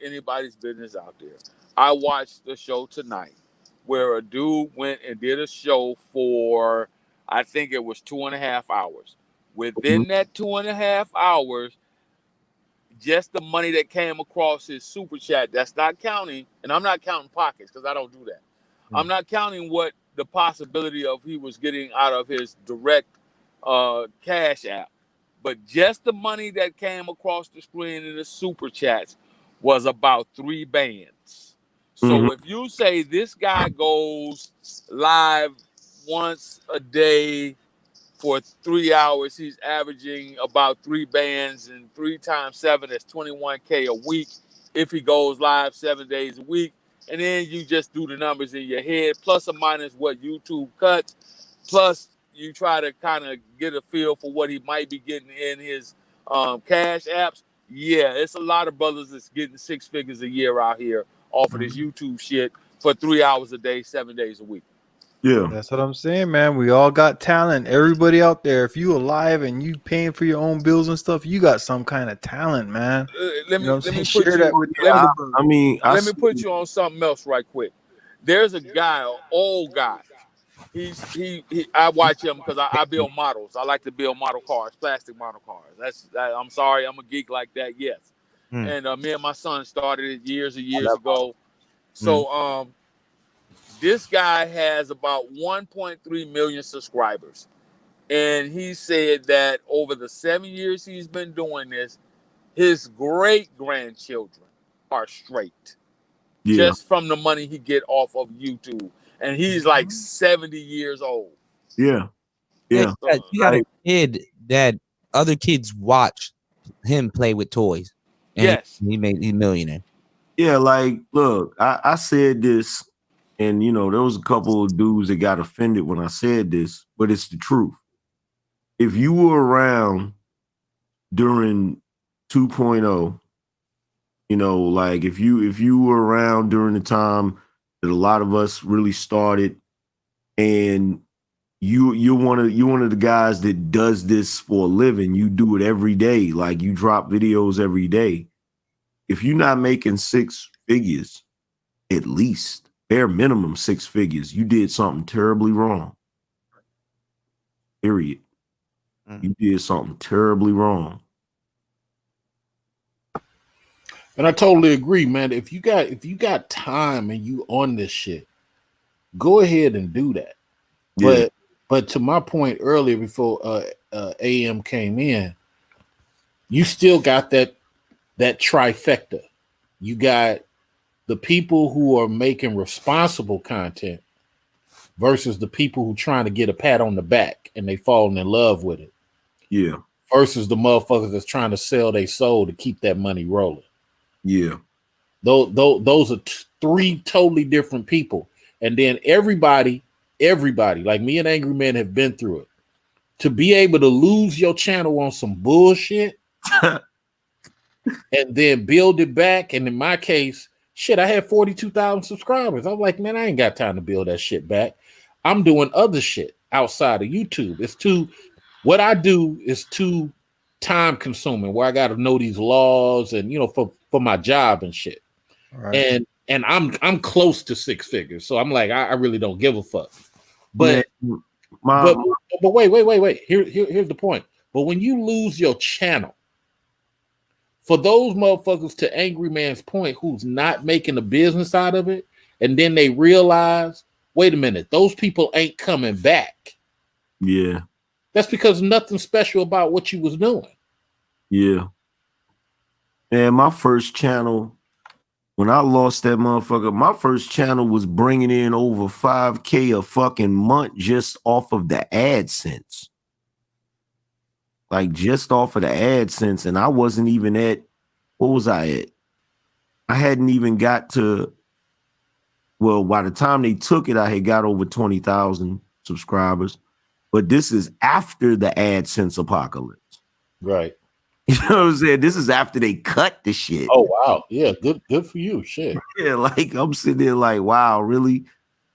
anybody's business out there, I watched the show tonight where a dude went and did a show for, I think it was 2.5 hours. Within that 2.5 hours, just the money that came across his super chat, that's not counting, and I'm not counting pockets because I don't do that. I'm not counting what the possibility of he was getting out of his direct cash app, but just the money that came across the screen in the super chats was about 3 bands. So if you say this guy goes live once a day for 3 hours, he's averaging about 3 bands, and 3 times 7 is $21K a week if he goes live 7 days a week. And then you just do the numbers in your head, plus or minus what YouTube cuts, plus you try to kind of get a feel for what he might be getting in his cash apps. Yeah, it's a lot of brothers that's getting 6 figures a year out here off of this YouTube shit for 3 hours a day, 7 days a week. Yeah. That's what I'm saying, man. We all got talent. Everybody out there, if you alive and you paying for your own bills and stuff, you got some kind of talent, man. Let You know me what I'm saying? put Share you. that with Let me, everybody. let me put you on something else right quick. There's a guy, an old guy. I watch him because I build models. I like to build model cars, plastic model cars. I'm sorry, I'm a geek like that. Yes. And me and my son started it years and years ago. So this guy has about 1.3 million subscribers. And he said that over the 7 years he's been doing this, his great-grandchildren are straight. Yeah. Just from the money he get off of YouTube. And he's like 70 years old. Yeah. Yeah. You got a kid that other kids watch him play with toys. And yes. He's a millionaire. Yeah, like, look, I said this, and you know, there was a couple of dudes that got offended when I said this, but it's the truth. If you were around during 2.0, you know, like if you were around during the time that a lot of us really started, and you're one of the guys that does this for a living, you do it every day, like you drop videos every day. If you're not making 6 figures, at least bare minimum 6 figures, you did something terribly wrong. Period. You did something terribly wrong. And I totally agree, man. If you got time and you on this shit, go ahead and do that. Yeah. But to my point earlier, before AM came in, you still got that trifecta. You got the people who are making responsible content versus the people who trying to get a pat on the back and they falling in love with it. Yeah. Versus the motherfuckers that's trying to sell their soul to keep that money rolling. Yeah. Those are 3 totally different people. And then everybody, like me and Angry Man have been through it. To be able to lose your channel on some bullshit and then build it back. And in my case, shit, I had 42,000 subscribers. I'm like, man, I ain't got time to build that shit back. I'm doing other shit outside of YouTube. What I do is too time consuming, where I got to know these laws and, you know, for my job and shit. Right. And I'm close to 6 figures. So I'm like, I really don't give a fuck. But but wait. Here's the point. But when you lose your channel, for those motherfuckers, to Angry Man's point, who's not making a business out of it, and then they realize, wait a minute, those people ain't coming back. Yeah. That's because nothing special about what you was doing. Yeah. And my first channel, when I lost that motherfucker, my first channel was bringing in over 5K a fucking month just off of the AdSense. Like just off of the AdSense. And I wasn't even at, what was I at? I hadn't even got to, well, by the time they took it, I had got over 20,000 subscribers. But this is after the AdSense apocalypse. Right. You know what I'm saying? This is after they cut the shit. Oh, wow. Yeah, good for you. Shit. Yeah, like I'm sitting there like, wow, really?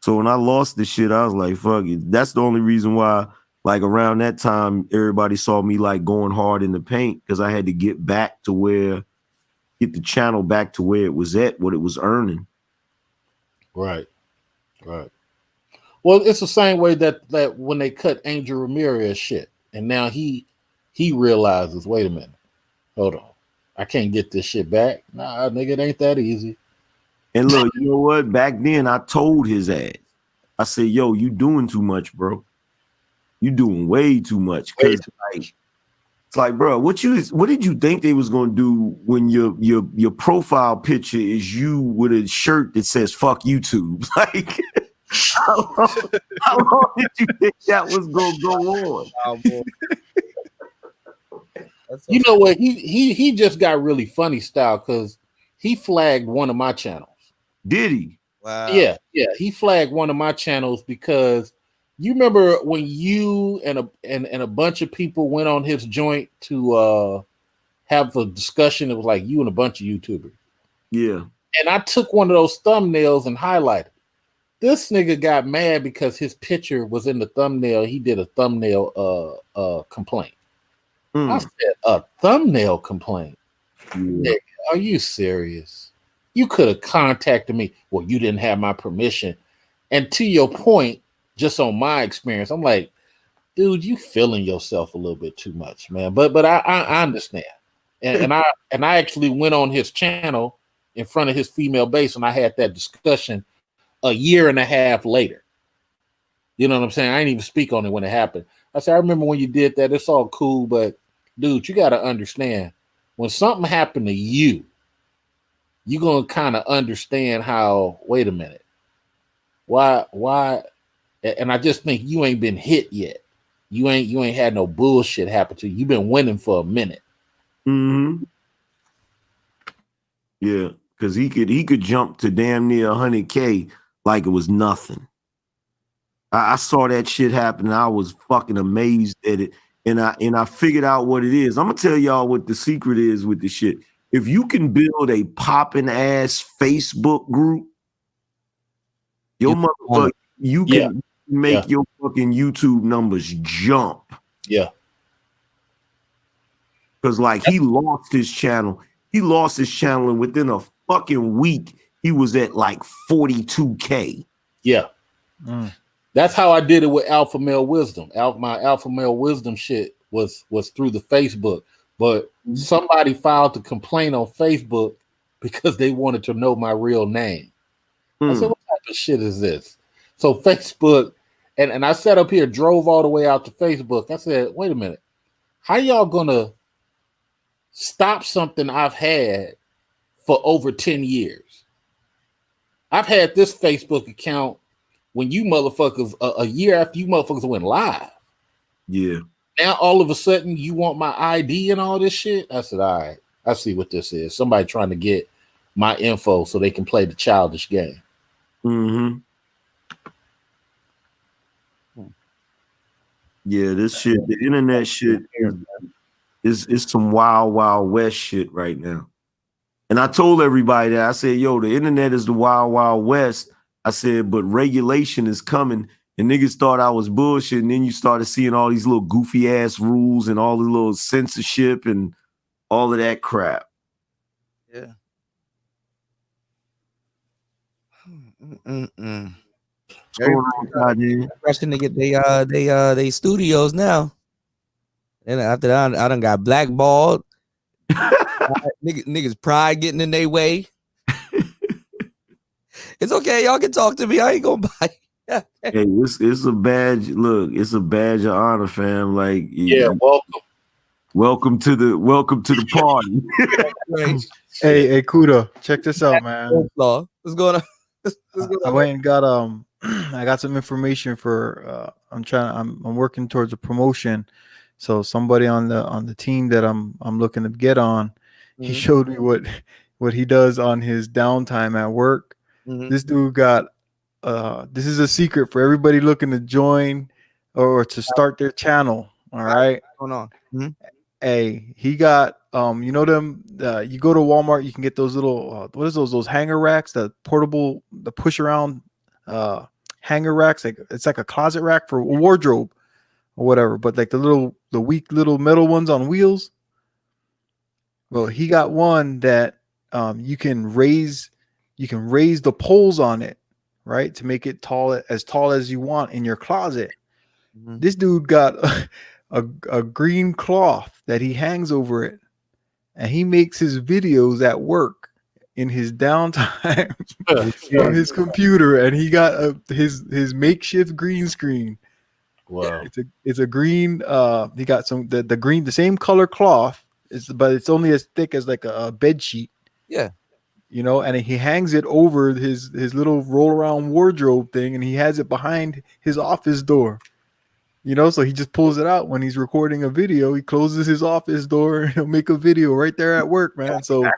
So when I lost the shit, I was like, fuck it. That's the only reason why, like around that time, everybody saw me like going hard in the paint, because I had to get the channel back to where it was at, what it was earning. Right. Well, it's the same way that when they cut Angel Ramirez shit, and now he realizes, wait a minute, hold on, I can't get this shit back. Nah, nigga, it ain't that easy. And look, you know what? Back then, I told his ass, I said, yo, you doing too much, bro. You doing way too much. Cause it's like, bro, what did you think they was gonna do when your profile picture is you with a shirt that says "fuck YouTube"? Like, how long did you think that was gonna go on? You know what? He just got really funny style because he flagged one of my channels. Did he? Wow. Yeah. He flagged one of my channels because you remember when you and a bunch of people went on his joint to have a discussion. It was like you and a bunch of YouTubers. Yeah. And I took one of those thumbnails and highlighted. This nigga got mad because his picture was in the thumbnail. He did a thumbnail complaint. I said, a thumbnail complaint? Nigga, are you serious? You could have contacted me. Well, you didn't have my permission. And to your point, just on my experience, I'm like, dude, you feeling yourself a little bit too much, man. But I understand. And I actually went on his channel in front of his female base, and I had that discussion a year and a half later. You know what I'm saying? I didn't even speak on it when it happened. I said, I remember when you did that. It's all cool, but dude, you got to understand, when something happened to you, you're going to kind of understand how, wait a minute, why? And I just think you ain't been hit yet. You ain't had no bullshit happen to you. You've been winning for a minute. Mm-hmm. Yeah, because he could jump to damn near 100K like it was nothing. I saw that shit happen and I was fucking amazed at it. And I figured out what it is. I'm gonna tell y'all what the secret is with the shit. If you can build a popping ass Facebook group, your motherfucker, you can make your fucking YouTube numbers jump. Yeah. Because like he lost his channel. He lost his channel, and within a fucking week, he was at like 42K. Yeah. That's how I did it with Alpha Male Wisdom. My Alpha Male Wisdom shit was through the Facebook. But somebody filed a complaint on Facebook because they wanted to know my real name. I said, what type of shit is this? So Facebook, and I sat up here, drove all the way out to Facebook. I said, wait a minute. How y'all gonna stop something I've had for over 10 years? I've had this Facebook account when you motherfuckers, a year after you motherfuckers went live. Yeah. Now all of a sudden you want my ID and all this shit? I said, all right, I see what this is. Somebody trying to get my info so they can play the childish game. Mm-hmm. Yeah, this shit, the internet shit is some wild, wild west shit right now. And I told everybody that. I said, yo, the internet is the wild, wild west. I said, but regulation is coming. And niggas thought I was bullshit. And then you started seeing all these little goofy ass rules and all the little censorship and all of that crap. Yeah. Rushing to get they studios now. And after that, I done got blackballed. Niggas pride getting in their way. It's okay, y'all can talk to me. I ain't gonna buy. Hey, it's a badge. Look, it's a badge of honor, fam. Like, welcome to the party. Hey, Kuda, check this out, man. What's going on? I went and got I got some information for I'm working towards a promotion. So somebody on the team that I'm looking to get on, he showed me what he does on his downtime at work. This dude got this is a secret for everybody looking to join or to start their channel. All right. What's going on? Hey, he got you know them you go to Walmart, you can get those little what is those hanger racks, the push around hanger racks, like it's like a closet rack for a wardrobe or whatever, but like the weak little metal ones on wheels. Well, he got one that you can raise the poles on it, right, to make it tall as you want in your closet. This dude got a green cloth that he hangs over it, and he makes his videos at work in his downtime on his computer, and he got his makeshift green screen. Wow. It's a green he got the green, the same color cloth, but it's only as thick as like a bed sheet. Yeah. You know, and he hangs it over his little roll around wardrobe thing, and he has it behind his office door. You know, so he just pulls it out when he's recording a video. He closes his office door and he'll make a video right there at work, man. So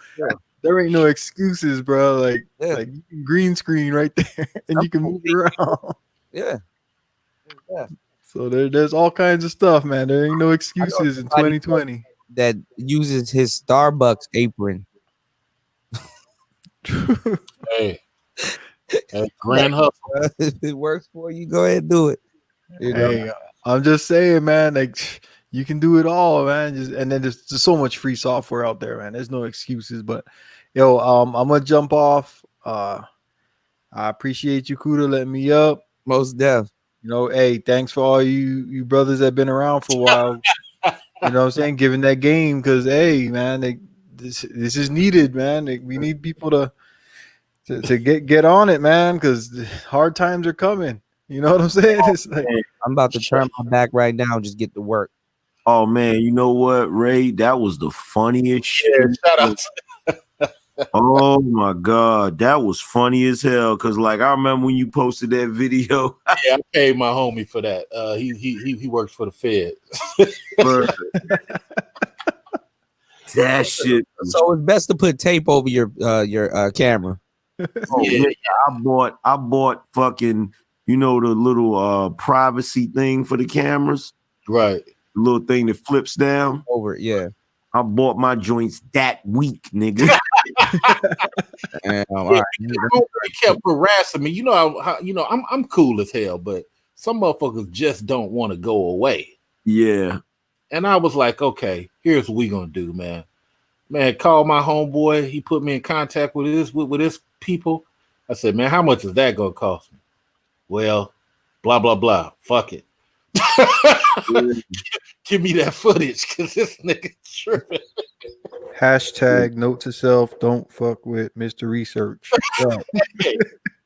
there ain't no excuses, bro. Like you can green screen right there and you can move it around. Yeah. So there's all kinds of stuff, man. There ain't no excuses in 2020. That uses his Starbucks apron. Hey, Grand hustle. If it works for you, go ahead and do it. You know? Hey, I'm just saying, man. Like you can do it all, man. And then there's so much free software out there, man. There's no excuses. But yo, I'm gonna jump off. I appreciate you, Kuda, letting me up. Most def. You know, hey, thanks for all you brothers that been around for a while. You know what I'm saying? Giving that game, because hey, man, this is needed, man. We need people to get on it, man, because hard times are coming. You know what I'm saying? It's like, I'm about to turn my back right now and just get to work. Oh man, you know what, Ray? That was the funniest shit. Shout out. Oh my god, that was funny as hell. Cause like I remember when you posted that video. Yeah, I paid my homie for that. He works for the Fed. That shit. So it's best to put tape over your camera. Oh, yeah. I bought fucking, you know, the little privacy thing for the cameras. Right. The little thing that flips down. Over it, yeah. I bought my joints that week, nigga. He kept harassing me. You know, I'm cool as hell, but some motherfuckers just don't want to go away. Yeah. And I was like, okay, here's what we gonna do, man. Man, call my homeboy. He put me in contact with his people. I said, man, how much is that gonna cost me? Well, blah blah blah. Fuck it. Give me that footage, because this nigga tripping. hashtag note to self: don't fuck with Mr. Research.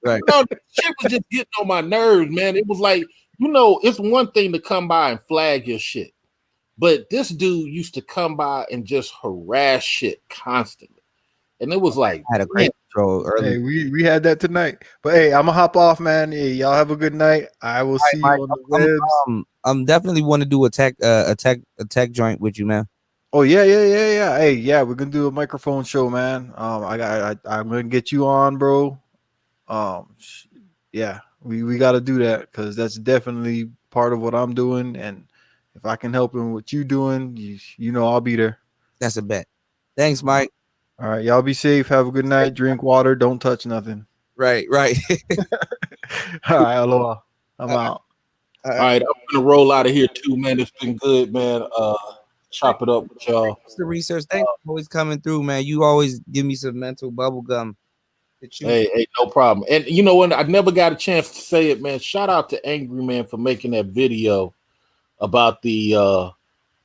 Right. No, the shit was just getting on my nerves, man. It was like, you know, it's one thing to come by and flag your shit, but this dude used to come by and just harass shit constantly, and it was like, I had a great control early. Hey, we had that tonight. But hey, I'm gonna hop off, man. Hey, y'all have a good night. I will see you on the webs. I'm definitely want to do a tech joint with you, man. Oh yeah. Hey, yeah, we're gonna do a microphone show, man. I'm gonna get you on, bro. Yeah, we got to do that, because that's definitely part of what I'm doing, and if I can help in what you doing, you know I'll be there. That's a bet. Thanks, Mike. All right, y'all be safe. Have a good night. Drink water. Don't touch nothing. Right. All right, aloha. I'm out. All right, I'm gonna roll out of here too, man. It's been good, man. Chop it up with y'all. The research, thanks for always coming through, man. You always give me some mental bubble gum. Hey, no problem. And you know what? I never got a chance to say it, man. Shout out to Angry Man for making that video about the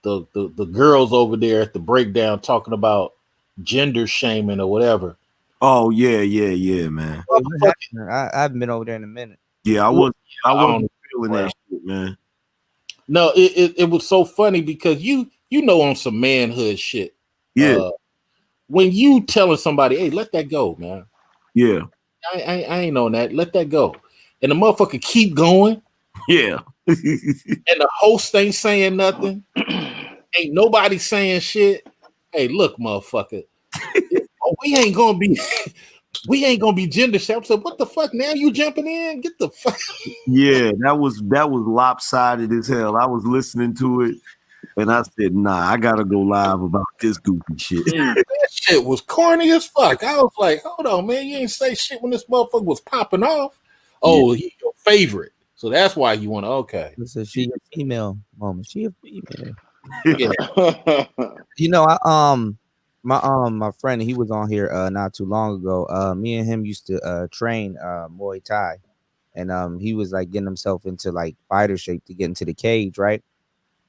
girls over there at the breakdown talking about gender shaming or whatever. Oh yeah, man. I haven't been over there in a minute. Yeah, I wasn't feeling that shit, man. No, it was so funny because you know on some manhood shit. Yeah. When you telling somebody, hey, let that go, man. Yeah. I ain't on that. Let that go. And the motherfucker keep going. Yeah. And the host ain't saying nothing. Ain't nobody saying shit. Hey, look, motherfucker. We ain't gonna be gender shaming. So what the fuck? Now you jumping in? Get the fuck. Yeah, that was lopsided as hell. I was listening to it and I said, nah, I gotta go live about this goofy shit. That shit was corny as fuck. I was like, hold on, man, you ain't say shit when this motherfucker was popping off. Oh, he's your favorite. So that's why you want to, okay. This is she a female moment. She a female. Yeah. You know, my friend, he was on here not too long ago. Me and him used to train Muay Thai, and he was like getting himself into like fighter shape to get into the cage, right?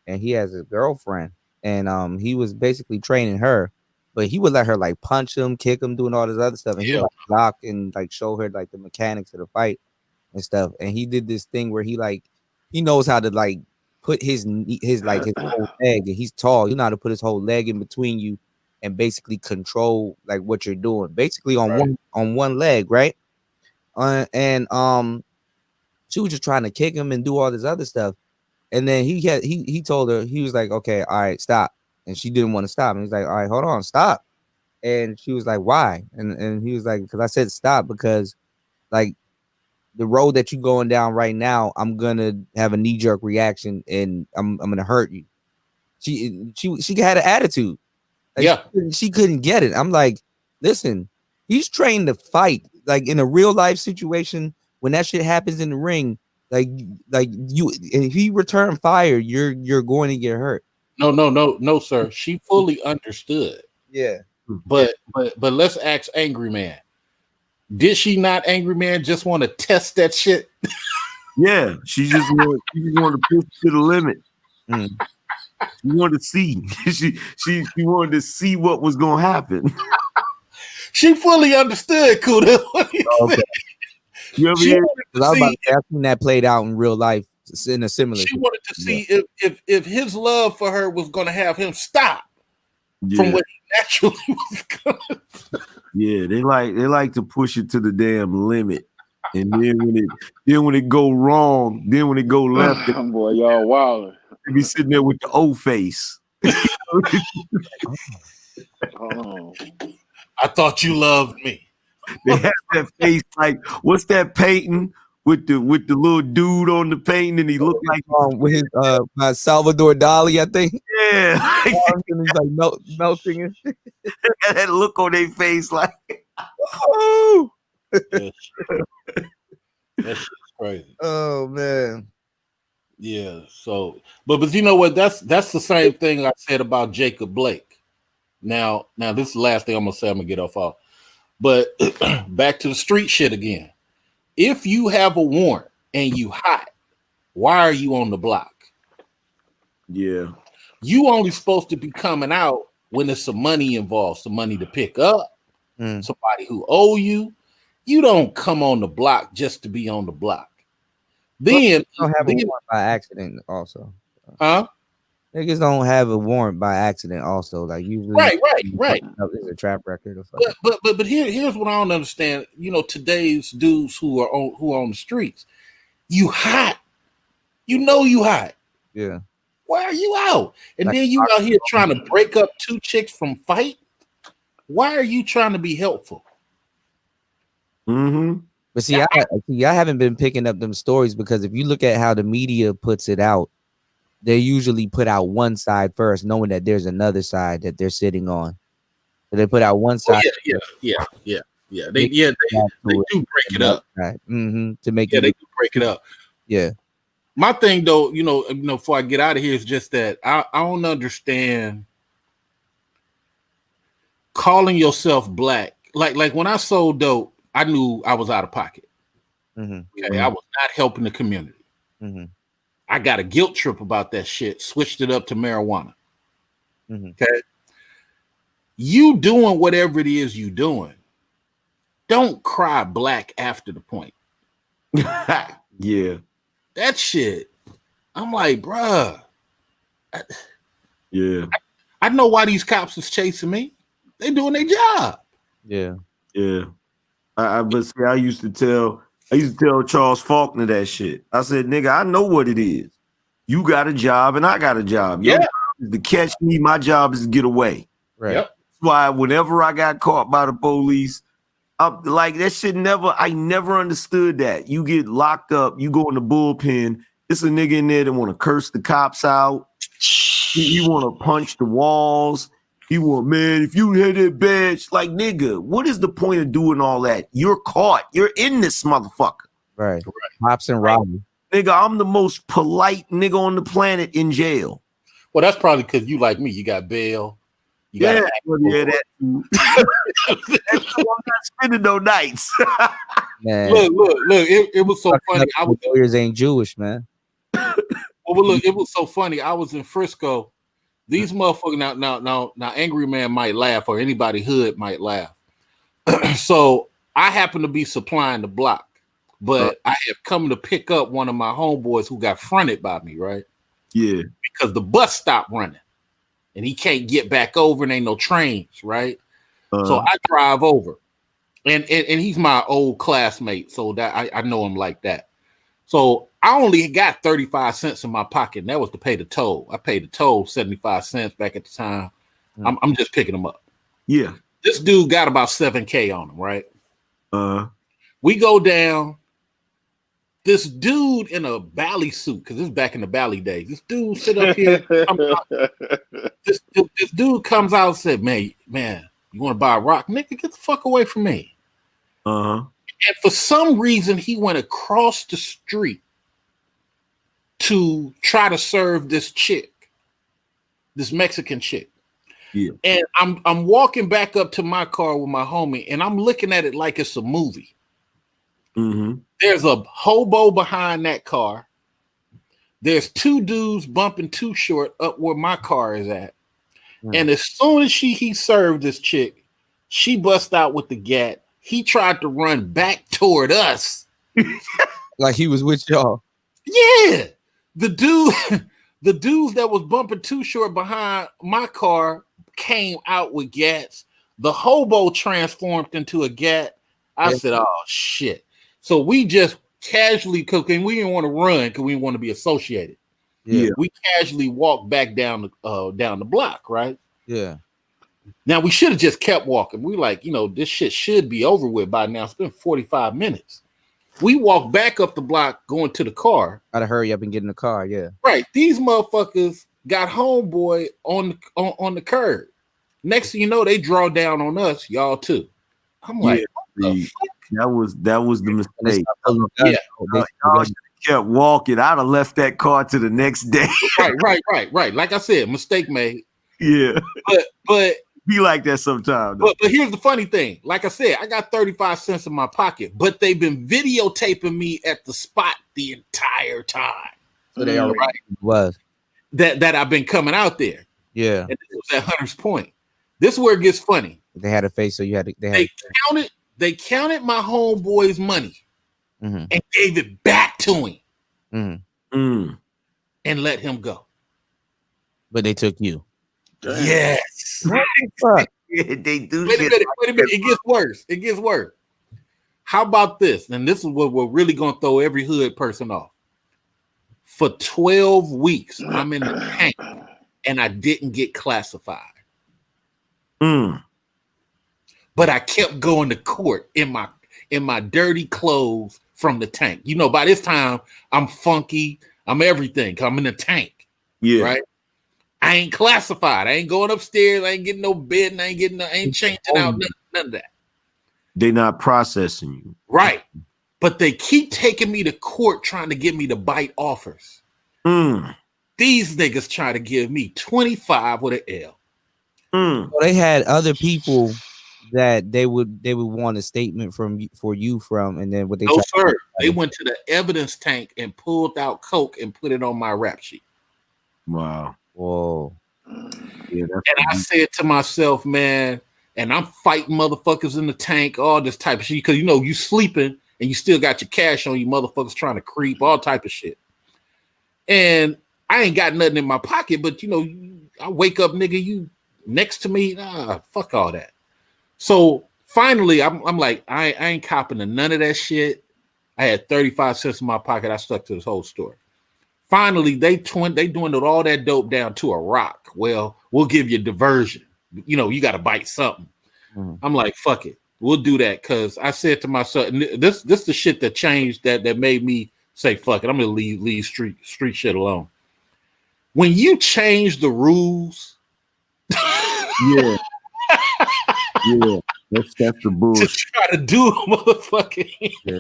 And he has a girlfriend, and he was basically training her, but he would let her like punch him, kick him, doing all this other stuff, and he would like block and like show her like the mechanics of the fight and stuff. And he did this thing where he knows how to like put his whole leg, and he's tall. You know how to put his whole leg in between you and basically control like what you're doing, basically on one leg, right? And she was just trying to kick him and do all this other stuff. And then he told her, he was like, okay, all right, stop. And she didn't want to stop. And he's like, all right, hold on, stop. And she was like, why? And he was like, because I said stop because like the road that you're going down right now, I'm gonna have a knee-jerk reaction and I'm gonna hurt you. She had an attitude. Like, she couldn't get it. I'm like, listen, he's trained to fight like in a real life situation, when that shit happens in the ring, like you, if he return fire, you're going to get hurt. No, sir. She fully understood. Yeah. But let's ask Angry Man. Did she not, Angry Man, just want to test that shit? Yeah, she just wanted to push to the limit. She wanted to see. She wanted to see what was gonna happen. She fully understood, Kuda. Okay. You ever hear? I was about to say, I've seen that played out in real life in a similar. She wanted to see if his love for her was going to have him stop from what he naturally was going to. Yeah, they like to push it to the damn limit, and then when it go wrong, then when it go left, boy, y'all wild. They be sitting there with the O face. Oh. I thought you loved me. They have that face like, what's that painting with the little dude on the painting, and he looked like with his by Salvador Dali, I think. Yeah, and he's like melting and shit. That look on their face, like, oh, that shit's crazy. Oh man. Yeah. So, but you know what? That's the same thing I said about Jacob Blake. Now this is the last thing I'm gonna say. I'm gonna get off. But back to the street shit again. If you have a warrant and you hot, why are you on the block? Yeah. You only supposed to be coming out when there's some money involved, some money to pick up, somebody who owe you. You don't come on the block just to be on the block. Then you don't have a warrant by accident also. Huh? Niggas don't have a warrant by accident also. Like usually right. There's a trap record or something. But here's what I don't understand. You know, today's dudes who are on the streets, you hot. You know you hot. Yeah. Why are you out? And like, then you out here trying to break up two chicks from fight? Why are you trying to be helpful? Mm-hmm. But see, I haven't been picking up them stories because if you look at how the media puts it out, they usually put out one side first, knowing that there's another side that they're sitting on. So they put out one side. Yeah. They do break it up. Right. To make they do break it up. Yeah. My thing though, you know, before I get out of here, is just that I don't understand calling yourself black. Like when I sold dope, I knew I was out of pocket. Okay, I was not helping the community. I got a guilt trip about that shit. Switched it up to marijuana. Okay, you doing whatever it is you doing. Don't cry black after the point. Yeah. That shit, I'm like, bruh. Yeah. I know why these cops is chasing me. They doing their job. Yeah. Yeah. But see, I used to tell Charles Faulkner that shit. I said, nigga, I know what it is. You got a job and I got a job. Your job is to catch me. My job is to get away. Right. That's why whenever I got caught by the police, I'm like, that shit I never understood that. You get locked up, you go in the bullpen, it's a nigga in there that want to curse the cops out. He want to punch the walls. He want, man, if you had that badge, like, nigga, what is the point of doing all that? You're caught. You're in this motherfucker. Right. Pops and Robbie. Nigga, I'm the most polite nigga on the planet in jail. Well, that's probably because you like me. You got bail. You got that too. I'm not spending no nights. Man. Look, it was so funny. Lawyers ain't Jewish, man. Well, look, it was so funny. I was in Frisco. These motherfuckers now, Angry Man might laugh, or anybody hood might laugh. So I happen to be supplying the block, but I have come to pick up one of my homeboys who got fronted by me, right? Yeah. Because the bus stopped running and he can't get back over and ain't no trains, right? So I drive over. And he's my old classmate, so that I know him like that. So I only got 35 cents in my pocket, and that was to pay the toll. I paid the toll 75 cents back at the time. I'm just picking him up. Yeah. This dude got about 7K on him, right? We go down. This dude in a Bally suit, because this is back in the Bally days. This dude sit up here. This dude comes out and said, man, you want to buy a rock? Nigga, get the fuck away from me. And for some reason, he went across the street to try to serve this chick, this Mexican chick. Yeah. And I'm walking back up to my car with my homie, and I'm looking at it like it's a movie. Mm-hmm. There's a hobo behind that car. There's two dudes bumping Too Short up where my car is at. And as soon as he served this chick, she bust out with the gat. He tried to run back toward us. Like he was with y'all. Yeah. The dudes that was bumping Too Short behind my car came out with gats. The hobo transformed into a gat. I said, oh shit. So we just casually, because we didn't want to run because we didn't want to be associated. Yeah. We casually walked back down the block, right? Yeah. Now we should have just kept walking. We like, this shit should be over with by now. It's been 45 minutes. We walked back up the block going to the car. Gotta hurry up and get in the car, yeah. Right. These motherfuckers got homeboy on the curb. Next thing you know, they draw down on us, y'all too. I'm like, what the fuck? That was the mistake. Yeah. Y'all kept walking. I'd have left that car to the next day. Right. Like I said, mistake made. Yeah. But be like that sometimes. But here's the funny thing. Like I said, I got 35 cents in my pocket, but they've been videotaping me at the spot the entire time. So they already was. That I've been coming out there. Yeah. And it was at Hunter's Point. This is where it gets funny. They had a face, so you had to. They counted my homeboy's money and gave it back to him and let him go. But they took you. Yes. They do. Wait a minute. It gets worse. How about this? And this is what we're really gonna throw every hood person off. For 12 weeks, I'm in the tank and I didn't get classified. But I kept going to court in my dirty clothes from the tank. By this time I'm funky. I'm everything. I'm in the tank. Yeah. Right. I ain't classified. I ain't going upstairs. I ain't getting no bed. And I ain't changing out none of that. They not processing you. Right. But they keep taking me to court trying to get me to bite offers. These niggas try to give me 25 with an L. Well, they had other people that they would want a statement from, and then what they they went to the evidence tank and pulled out coke and put it on my rap sheet. Wow. Whoa. Yeah, and I said to myself, man, and I'm fighting motherfuckers in the tank, all this type of shit, because you sleeping and you still got your cash on you, motherfuckers trying to creep, all type of shit. And I ain't got nothing in my pocket, but I wake up, nigga, you next to me, fuck all that. So finally, I'm like, I ain't copping to none of that shit. I had 35 cents in my pocket. I stuck to this whole story. Finally, they dwindled all that dope down to a rock. Well, we'll give you diversion. You got to bite something. I'm like, fuck it. We'll do that. Because I said to myself, this the shit that changed, that made me say, fuck it. I'm going to leave street shit alone. When you change the rules. Yeah. That's the bullshit. To try to do a motherfucking. Yeah.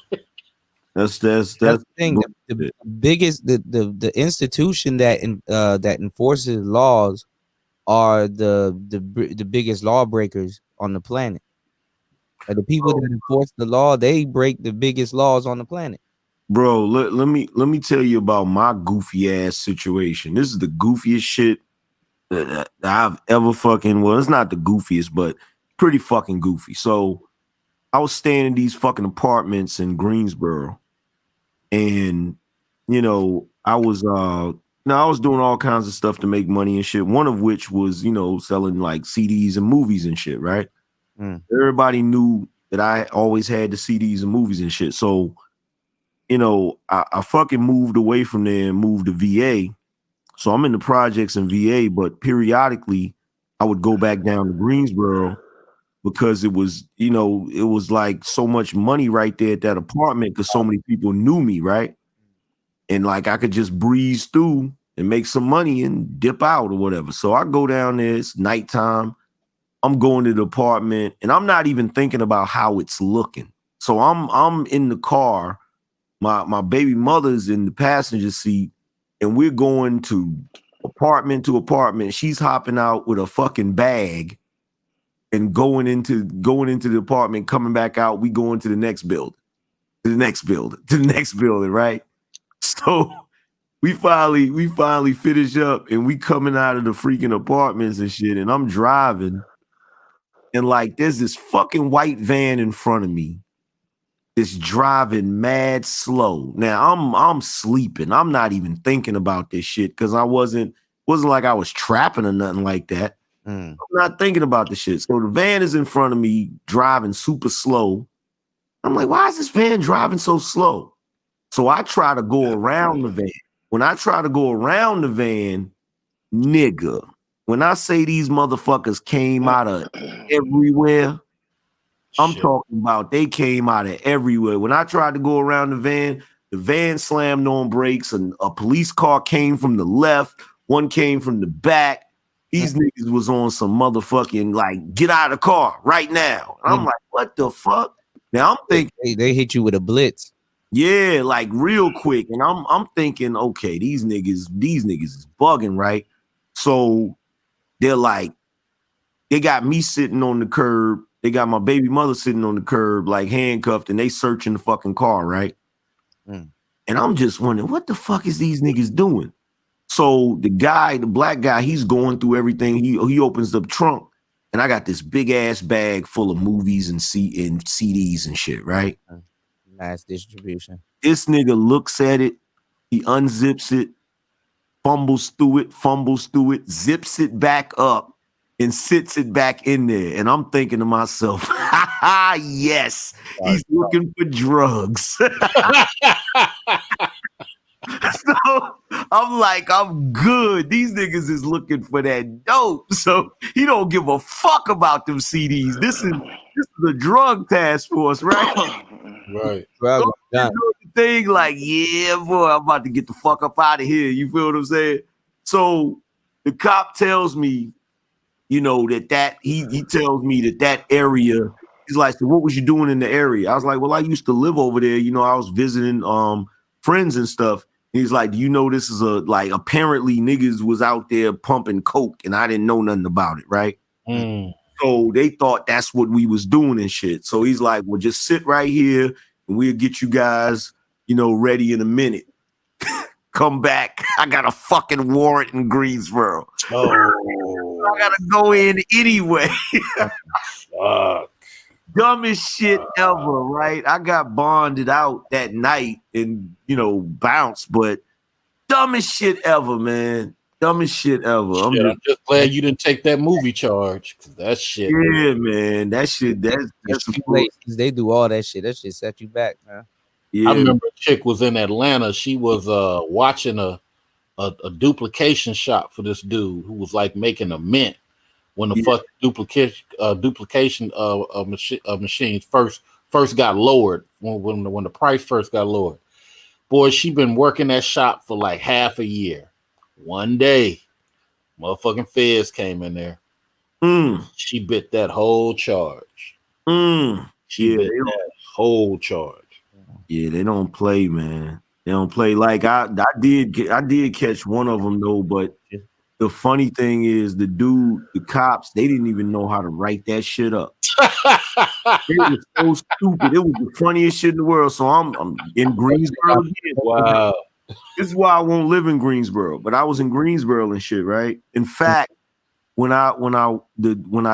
That's the thing. The biggest, the institution that enforces laws are the biggest lawbreakers on the planet. The people that enforce the law, they break the biggest laws on the planet. Bro, let me tell you about my goofy ass situation. This is the goofiest shit that I've ever fucking. Well, it's not the goofiest, but pretty fucking goofy. So I was staying in these fucking apartments in Greensboro. And I was doing all kinds of stuff to make money and shit. One of which was, selling like CDs and movies and shit, right? Everybody knew that I always had the CDs and movies and shit. So, I fucking moved away from there and moved to VA. So I'm in the projects in VA, but periodically I would go back down to Greensboro because it was like so much money right there at that apartment because so many people knew me, right? And like I could just breeze through and make some money and dip out or whatever. So I go down there, it's nighttime. I'm going to the apartment and I'm not even thinking about how it's looking. So I'm in the car. My baby mother's in the passenger seat, and we're going to apartment to apartment. She's hopping out with a fucking bag and going into the apartment, coming back out. We going to the next building, right? So we finally finish up, and we coming out of the freaking apartments and shit, and I'm driving, and like there's this fucking white van in front of me. It's driving mad slow. Now I'm sleeping. I'm not even thinking about this shit because I wasn't like I was trapping or nothing like that. I'm not thinking about the shit. So the van is in front of me driving super slow. I'm like, why is this van driving so slow? So I try to go around the van. When I try to go around the van, nigga, when I say these motherfuckers came out of everywhere, I'm talking about they came out of everywhere. When I tried to go around the van slammed on brakes, and a police car came from the left, one came from the back. These niggas was on some motherfucking like, get out of the car right now. And I'm like, what the fuck? Now I'm thinking they hit you with a blitz. Yeah, like real quick. And I'm thinking, okay, these niggas is bugging, right? So they're like, they got me sitting on the curb. They got my baby mother sitting on the curb, like handcuffed, and they searching the fucking car, right? And I'm just wondering, what the fuck is these niggas doing? So the black guy, he's going through everything. He opens the trunk, and I got this big ass bag full of movies and CDs and shit, right? Mass distribution. This nigga looks at it, he unzips it, fumbles through it, zips it back up, and sits it back in there. And I'm thinking to myself, yes, he's looking for drugs. So I'm like, I'm good. These niggas is looking for that dope. So he don't give a fuck about them CDs. This is the drug task force, right? Right. So the thing like, yeah, boy, I'm about to get the fuck up out of here. You feel what I'm saying? So the cop tells me, you know, that he tells me that area. He's like, so what was you doing in the area? I was like, well, I used to live over there. You know, I was visiting friends and stuff. He's like, do you know this is apparently niggas was out there pumping coke and I didn't know nothing about it, right? So they thought that's what we was doing and shit. So he's like, well, just sit right here and we'll get you guys, you know, ready in a minute. Come back. I got a fucking warrant in Greensboro. Oh. I gotta go in anyway. Fuck. Dumbest shit ever, right? I got bonded out that night and, you know, bounced, but dumbest shit ever, man. Dumbest shit ever. I'm just glad you didn't take that movie charge. That shit. Yeah, man. That shit, that's they do all that shit. That shit set you back, man. Yeah. I remember a chick was in Atlanta. She was watching a duplication shop for this dude who was like making a mint when the fuck duplication of machines first got lowered, when the price first got lowered. Boy, she been working that shop for like half a year. One day, motherfucking feds came in there. She bit that whole charge. She bit that whole charge. Yeah, they don't play, man. They don't play. Like I did catch one of them though, but the funny thing is the cops, they didn't even know how to write that shit up. It was so stupid. It was the funniest shit in the world. So I'm in Greensboro. Wow. This is why I won't live in Greensboro, but I was in Greensboro and shit, right? In fact, when I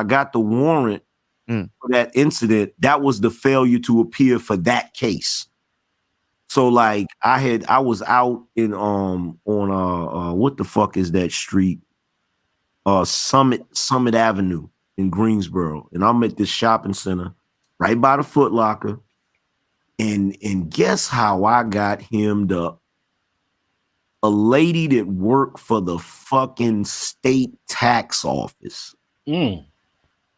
got the warrant for that incident, that was the failure to appear for that case. So like I was out in on what the fuck is that street? Summit Avenue in Greensboro, and I'm at this shopping center right by the Foot Locker, and guess how I got hemmed up? A lady that worked for the fucking state tax office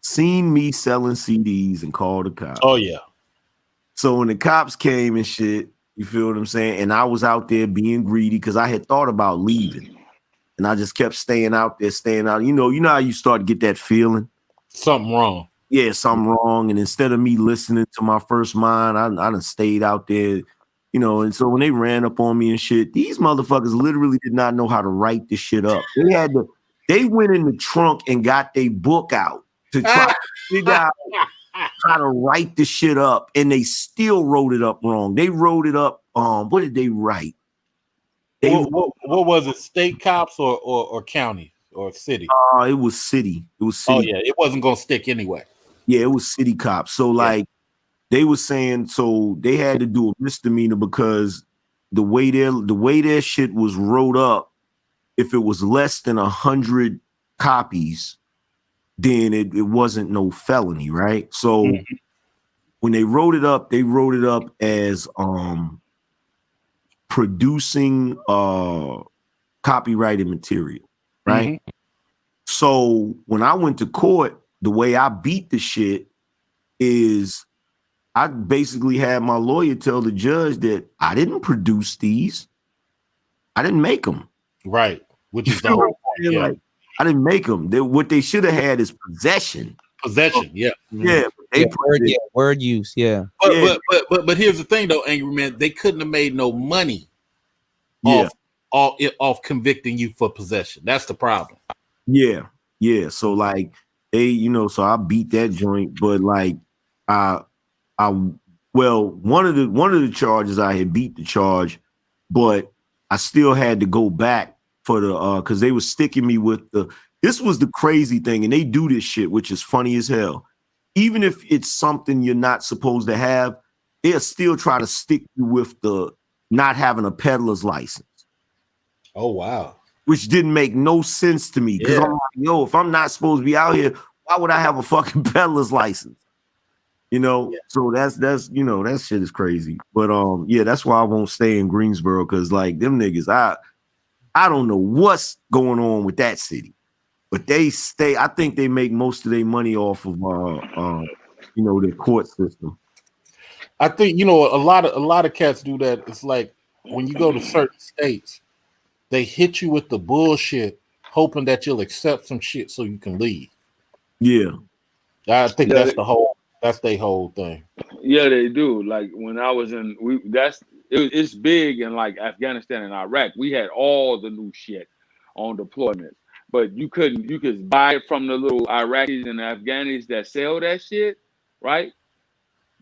seen me selling CDs and called the cops. Oh yeah. So when the cops came and shit, you feel what I'm saying? And I was out there being greedy because I had thought about leaving. And I just kept staying out there. You know how you start to get that feeling? Something wrong. yeah, something wrong. And instead of me listening to my first mind, I done stayed out there, you know. And so when they ran up on me and shit, these motherfuckers literally did not know how to write this shit up. They went in the trunk and got their book out to try to figure out how to write the shit up, and they still wrote it up wrong. They wrote it up. What did they write? What was it? State cops or county or city? It was city. It was city. Oh yeah, it wasn't gonna stick anyway. Yeah, it was city cops. So like they were saying, so they had to do a misdemeanor because the way their shit was wrote up, if it was less than 100 copies, then it wasn't no felony, right? So when they wrote it up as producing copyrighted material, right? So when I went to court, the way I beat the shit is I basically had my lawyer tell the judge that I didn't produce these. I didn't make them. Right. Which is the whole point. Yeah. Like, I didn't make them. What they should have had is possession. Possession, yeah. Yeah. Word use, yeah. But here's the thing though, Angry Man, they couldn't have made no money off convicting you for possession. That's the problem. Yeah. So like they, you know, so I beat that joint, but like one of the charges I had beat the charge, but I still had to go back for the because they were sticking me with this was the crazy thing, and they do this shit, which is funny as hell. Even if it's something you're not supposed to have, they'll still try to stick you with the not having a peddler's license. Oh wow. Which didn't make no sense to me. Because I'm like, yo, if I'm not supposed to be out here, why would I have a fucking peddler's license? You know, so that's you know, that shit is crazy. But that's why I won't stay in Greensboro, because like them niggas, I don't know what's going on with that city. But they stay, I think they make most of their money off of their court system. I think, you know, a lot of cats do that. It's like when you go to certain states, they hit you with the bullshit, hoping that you'll accept some shit so you can leave. Yeah. I think that's their whole thing. Yeah, they do. Like when I was it's big in like Afghanistan and Iraq. We had all the new shit on deployment, but you could buy it from the little Iraqis and Afghanis that sell that shit, right?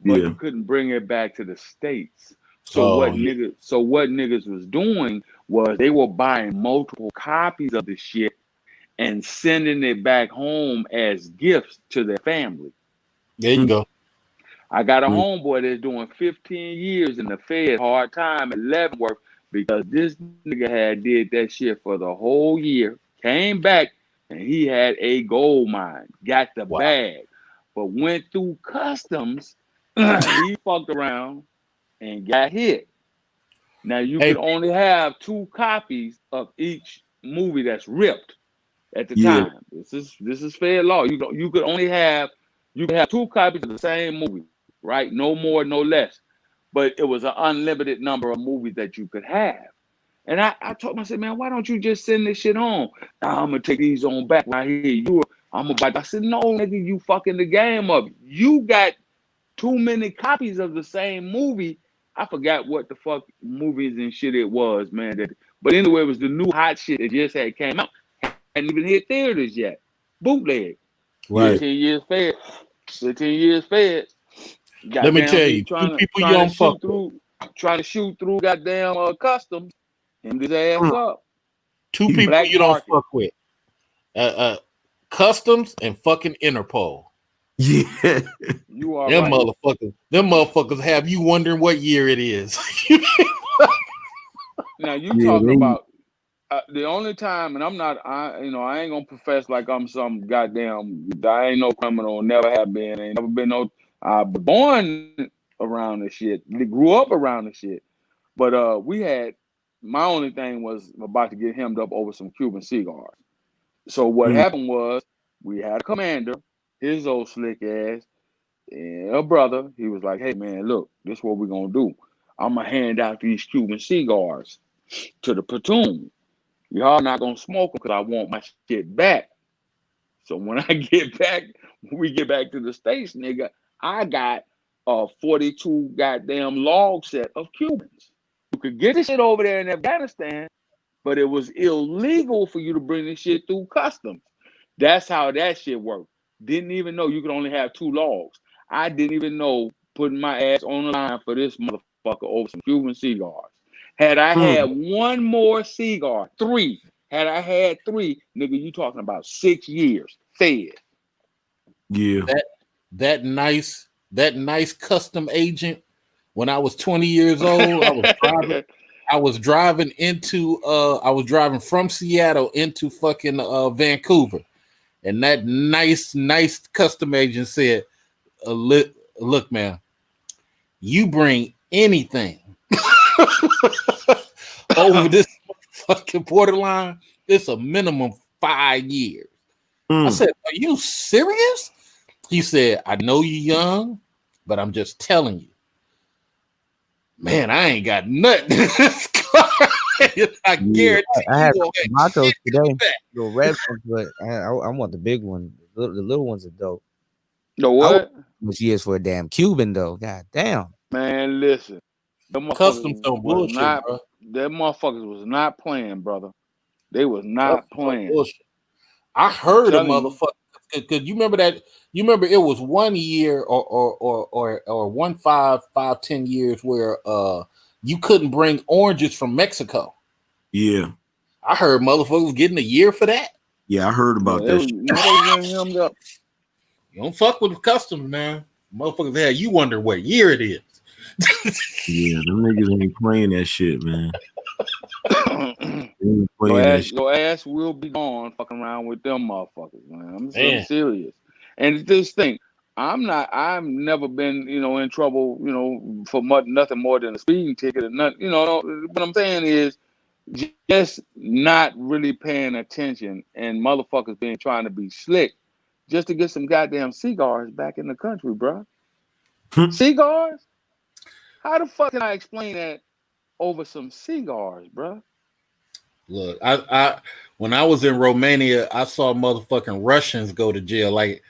But you couldn't bring it back to the States. So what niggas was doing was they were buying multiple copies of the shit and sending it back home as gifts to their family. There you go. I got a homeboy that's doing 15 years in the Fed, hard time at Leavenworth, because this nigga did that shit for the whole year, came back, and he had a gold mine, got the bag, but went through customs. He fucked around and got hit. Now you can only have 2 copies of each movie that's ripped at the time. This is Fed law. You could only have 2 copies of the same movie, right? No more, no less. But it was an unlimited number of movies that you could have. And I told myself, man, why don't you just send this shit home? Nah, I'm gonna take these on back. When I hear you, I'm gonna buy. I said, no, nigga, you fucking the game up. You got too many copies of the same movie. I forgot what the fuck movies and shit it was, man. But anyway, it was the new hot shit that just had came out. Hadn't even hit theaters yet. Bootleg. Right. 15 years fed. 15 years fed. Let me tell you, 2 people you don't fuck with. Trying to shoot through goddamn customs and his ass up. 2 people you don't fuck with. Customs and fucking Interpol. Yeah. You are them right. motherfuckers have you wondering what year it is. Now you talking about the only time, and I ain't gonna profess like I'm some goddamn, I ain't no criminal, never have been, ain't never been no, born around the shit, grew up around the shit. But my only thing was about to get hemmed up over some Cuban cigars. So what happened was we had a commander, his old slick ass, and a brother. He was like, hey man, look, this is what we're gonna do. I'm gonna hand out these Cuban cigars to the platoon. Y'all not gonna smoke them because I want my shit back. So when I get back, when we get back to the States, nigga, I got a 42 goddamn log set of Cubans. You could get this shit over there in Afghanistan, but it was illegal for you to bring this shit through customs. That's how that shit worked. Didn't even know you could only have 2 logs. I didn't even know putting my ass on the line for this motherfucker over some Cuban cigars. Had I had one more cigar, 3, had I had 3, nigga, you talking about 6 years fed. Yeah. That nice custom agent. When I was 20 years old, I was driving from Seattle into fucking Vancouver, and that nice custom agent said, "Look, man, you bring anything over this fucking borderline, it's a minimum 5 years." I said, "Are you serious?" He said, "I know you're young, but I'm just telling you, man, I ain't got nothing in this car." I guarantee I had you tomatoes today. The red ones, but I want the big one. The little ones are dope. The what? Which years for a damn Cuban though? God damn. Man, listen. Customs don't bullshit, bro. Them motherfuckers was not playing, brother. They was not playing. I heard a motherfucker, because you remember that. You remember it was 1 year or 1 5, 10 years where you couldn't bring oranges from Mexico. Yeah. I heard motherfuckers getting a year for that. Yeah, I heard about that. You don't fuck with the customs, man. Motherfuckers there, you wonder what year it is. Yeah, them niggas ain't playing that shit, man. Your ass will be gone fucking around with them motherfuckers, man. I'm so serious. And this thing, I've never been, in trouble, for nothing more than a speeding ticket or nothing. What I'm saying is just not really paying attention and motherfuckers trying to be slick just to get some goddamn cigars back in the country, bro. Cigars? How the fuck can I explain that over some cigars, bro? Look, I when I was in Romania, I saw motherfucking Russians go to jail. Like,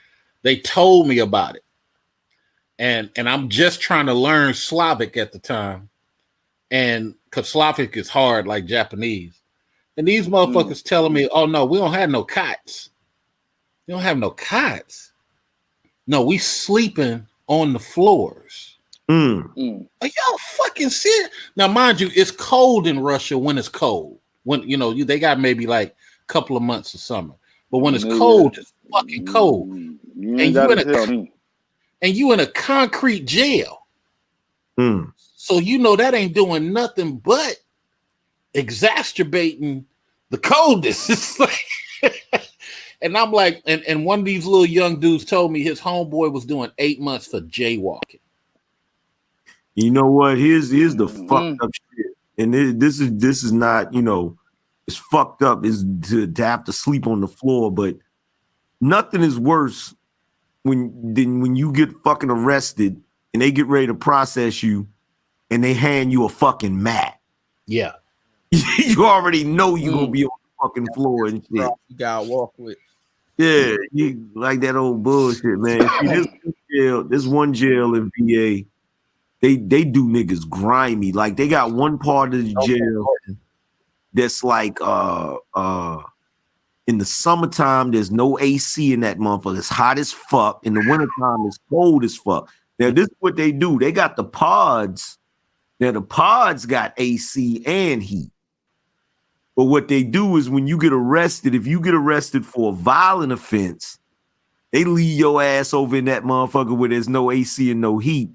they told me about it. And I'm just trying to learn Slavic at the time. And because Slavic is hard like Japanese. And these motherfuckers telling me, "Oh no, we don't have no cots. We don't have no cots. No, we sleeping on the floors." Are y'all fucking serious? Now, mind you, it's cold in Russia when it's cold. When they got maybe like a couple of months of summer. But when it's cold, it's fucking cold. And you in a concrete jail. So that ain't doing nothing but exacerbating the coldness. It's like, and I'm like, and one of these little young dudes told me his homeboy was doing 8 months for jaywalking. You know what? Here's the fucked up shit. And this is not, it's fucked up is to have to sleep on the floor, but nothing is worse when you get fucking arrested and they get ready to process you and they hand you a fucking mat. Yeah. You already know you're gonna be on the fucking floor and shit. You gotta walk with. Yeah, you like that old bullshit, man. See, this one jail in VA. They do niggas grimy. Like, they got one part of the jail that's like in the summertime there's no AC in that motherfucker. It's hot as fuck. In the wintertime it's cold as fuck. Now this is what they do. They got the pods. Now the pods got AC and heat. But what they do is when you get arrested, if you get arrested for a violent offense, they leave your ass over in that motherfucker where there's no AC and no heat.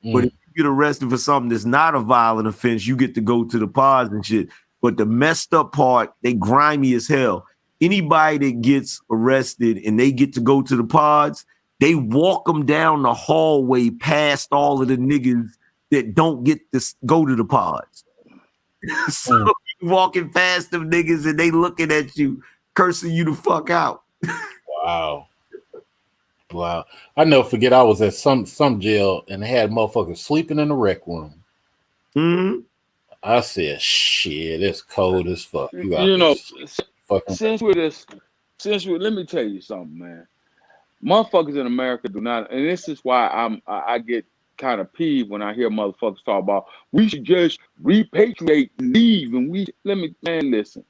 But if you get arrested for something that's not a violent offense, you get to go to the pods and shit. But the messed up part, they grimy as hell. Anybody that gets arrested and they get to go to the pods, they walk them down the hallway past all of the niggas that don't get to go to the pods. So you walking past them niggas and they looking at you, cursing you the fuck out. Wow. I never forget, I was at some jail and they had motherfuckers sleeping in the rec room. I said, shit, it's cold as fuck. Since we're this let me tell you something, man. Motherfuckers in America do not, and this is why I get kind of peeved when I hear motherfuckers talk about we should just repatriate and leave, and listen.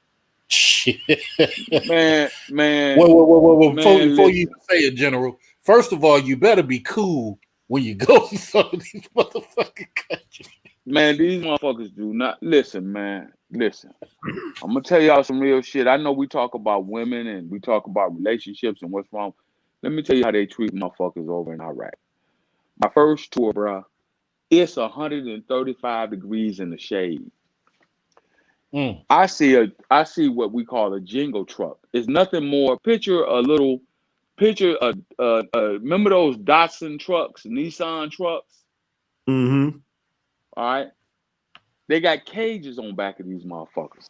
man. Whoa. Man, Before you even say it, General, first of all, you better be cool when you go to some of these motherfucking countries. Man, these motherfuckers do not listen, man. Listen, I'm gonna tell y'all some real shit. I know we talk about women and we talk about relationships and what's wrong. Let me tell you how they treat motherfuckers over in Iraq. My first tour, bro, it's 135 degrees in the shade. I see what we call a jingle truck. It's nothing more. Picture remember those Datsun trucks, Nissan trucks? Mm-hmm. All right. They got cages on back of these motherfuckers.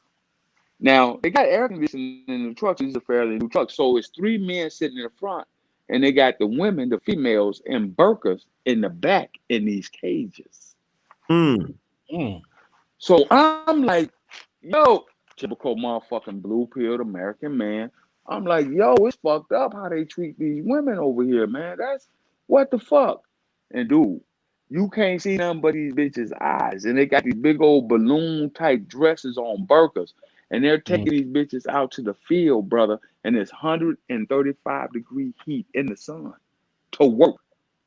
Now, they got air conditioning in the trucks. These are fairly new trucks. So it's 3 men sitting in the front, and they got the women, the females, in burqas in the back in these cages. So I'm like, yo, typical motherfucking blue-pilled American man. I'm like, yo, it's fucked up how they treat these women over here, man. That's what the fuck. And dude, you can't see nothing but these bitches' eyes. And they got these big old balloon-type dresses on burqas. And they're taking these bitches out to the field, brother. And it's 135-degree heat in the sun to work,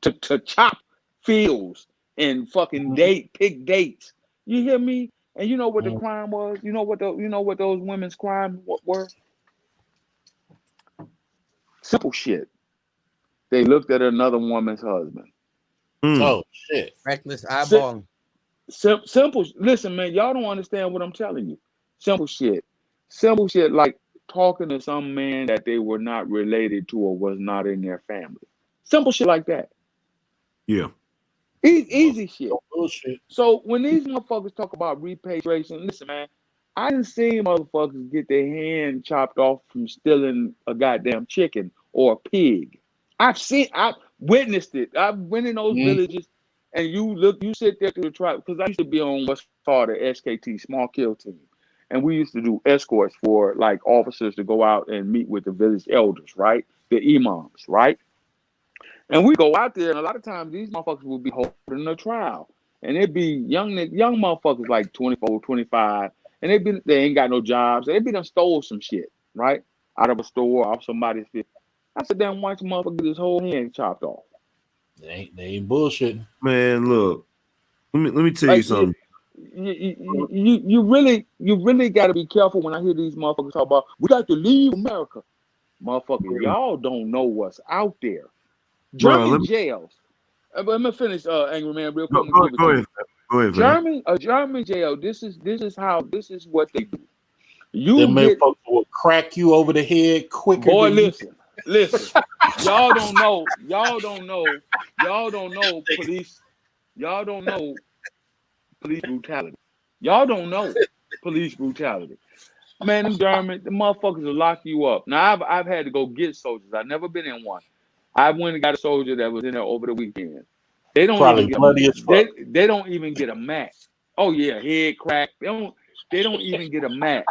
to chop fields and fucking pick dates. You hear me? And you know what the crime was? You know what those women's crime were? Simple shit. They looked at another woman's husband. Oh shit! Reckless eyeballing. Simple. Listen, man, y'all don't understand what I'm telling you. Simple shit. Simple shit like talking to some man that they were not related to or was not in their family. Simple shit like that. Yeah. Easy shit. So when these motherfuckers talk about repatriation, listen, man, I didn't see motherfuckers get their hand chopped off from stealing a goddamn chicken or a pig. I've witnessed it. I've went in those villages, and you sit there through the tribe, because I used to be on what's called the SKT, small kill team, and we used to do escorts for like officers to go out and meet with the village elders, right? The imams, right? And we go out there, and a lot of times these motherfuckers will be holding a trial, and it'd be young motherfuckers like 24, 25, and they ain't got no jobs. They done stole some shit, right, out of a store, off somebody's shit. I said, damn, watch a motherfucker get his whole hand chopped off. They ain't bullshitting. Man, look, let me tell you something. You really got to be careful when I hear these motherfuckers talk about we got to leave America. Motherfucker, y'all don't know what's out there. German jails. Let me finish, Angry Man, real quick. Go ahead. German jail. This is what they do. Them motherfuckers will crack you over the head quicker. Boy, listen. Y'all don't know police. Y'all don't know police brutality. Y'all don't know police brutality. Man, them German, the motherfuckers will lock you up. Now I've had to go get soldiers. I've never been in one. I went and got a soldier that was in there over the weekend. They don't they don't even get a mat. Oh yeah, head crack. They don't even get a mat.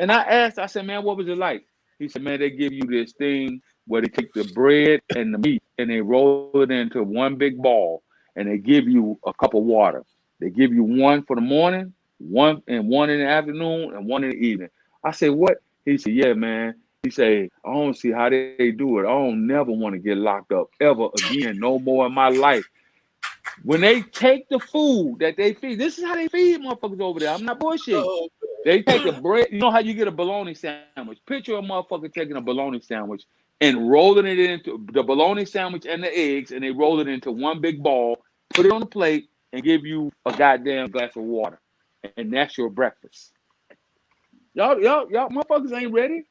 And I said, man, what was it like? He said, man, they give you this thing where they take the bread and the meat and they roll it into one big ball, and they give you a cup of water. They give you one for the morning, one in the afternoon, and one in the evening. I said, what? He said, yeah, man. He said, I don't see how they do it. I don't never want to get locked up ever again, no more in my life. When they take the food that they feed, this is how they feed motherfuckers over there. I'm not bullshitting. They take the bread. You know how you get a bologna sandwich? Picture a motherfucker taking a bologna sandwich and rolling it into the bologna sandwich and the eggs, and they roll it into one big ball, put it on the plate, and give you a goddamn glass of water. And that's your breakfast. Y'all motherfuckers ain't ready.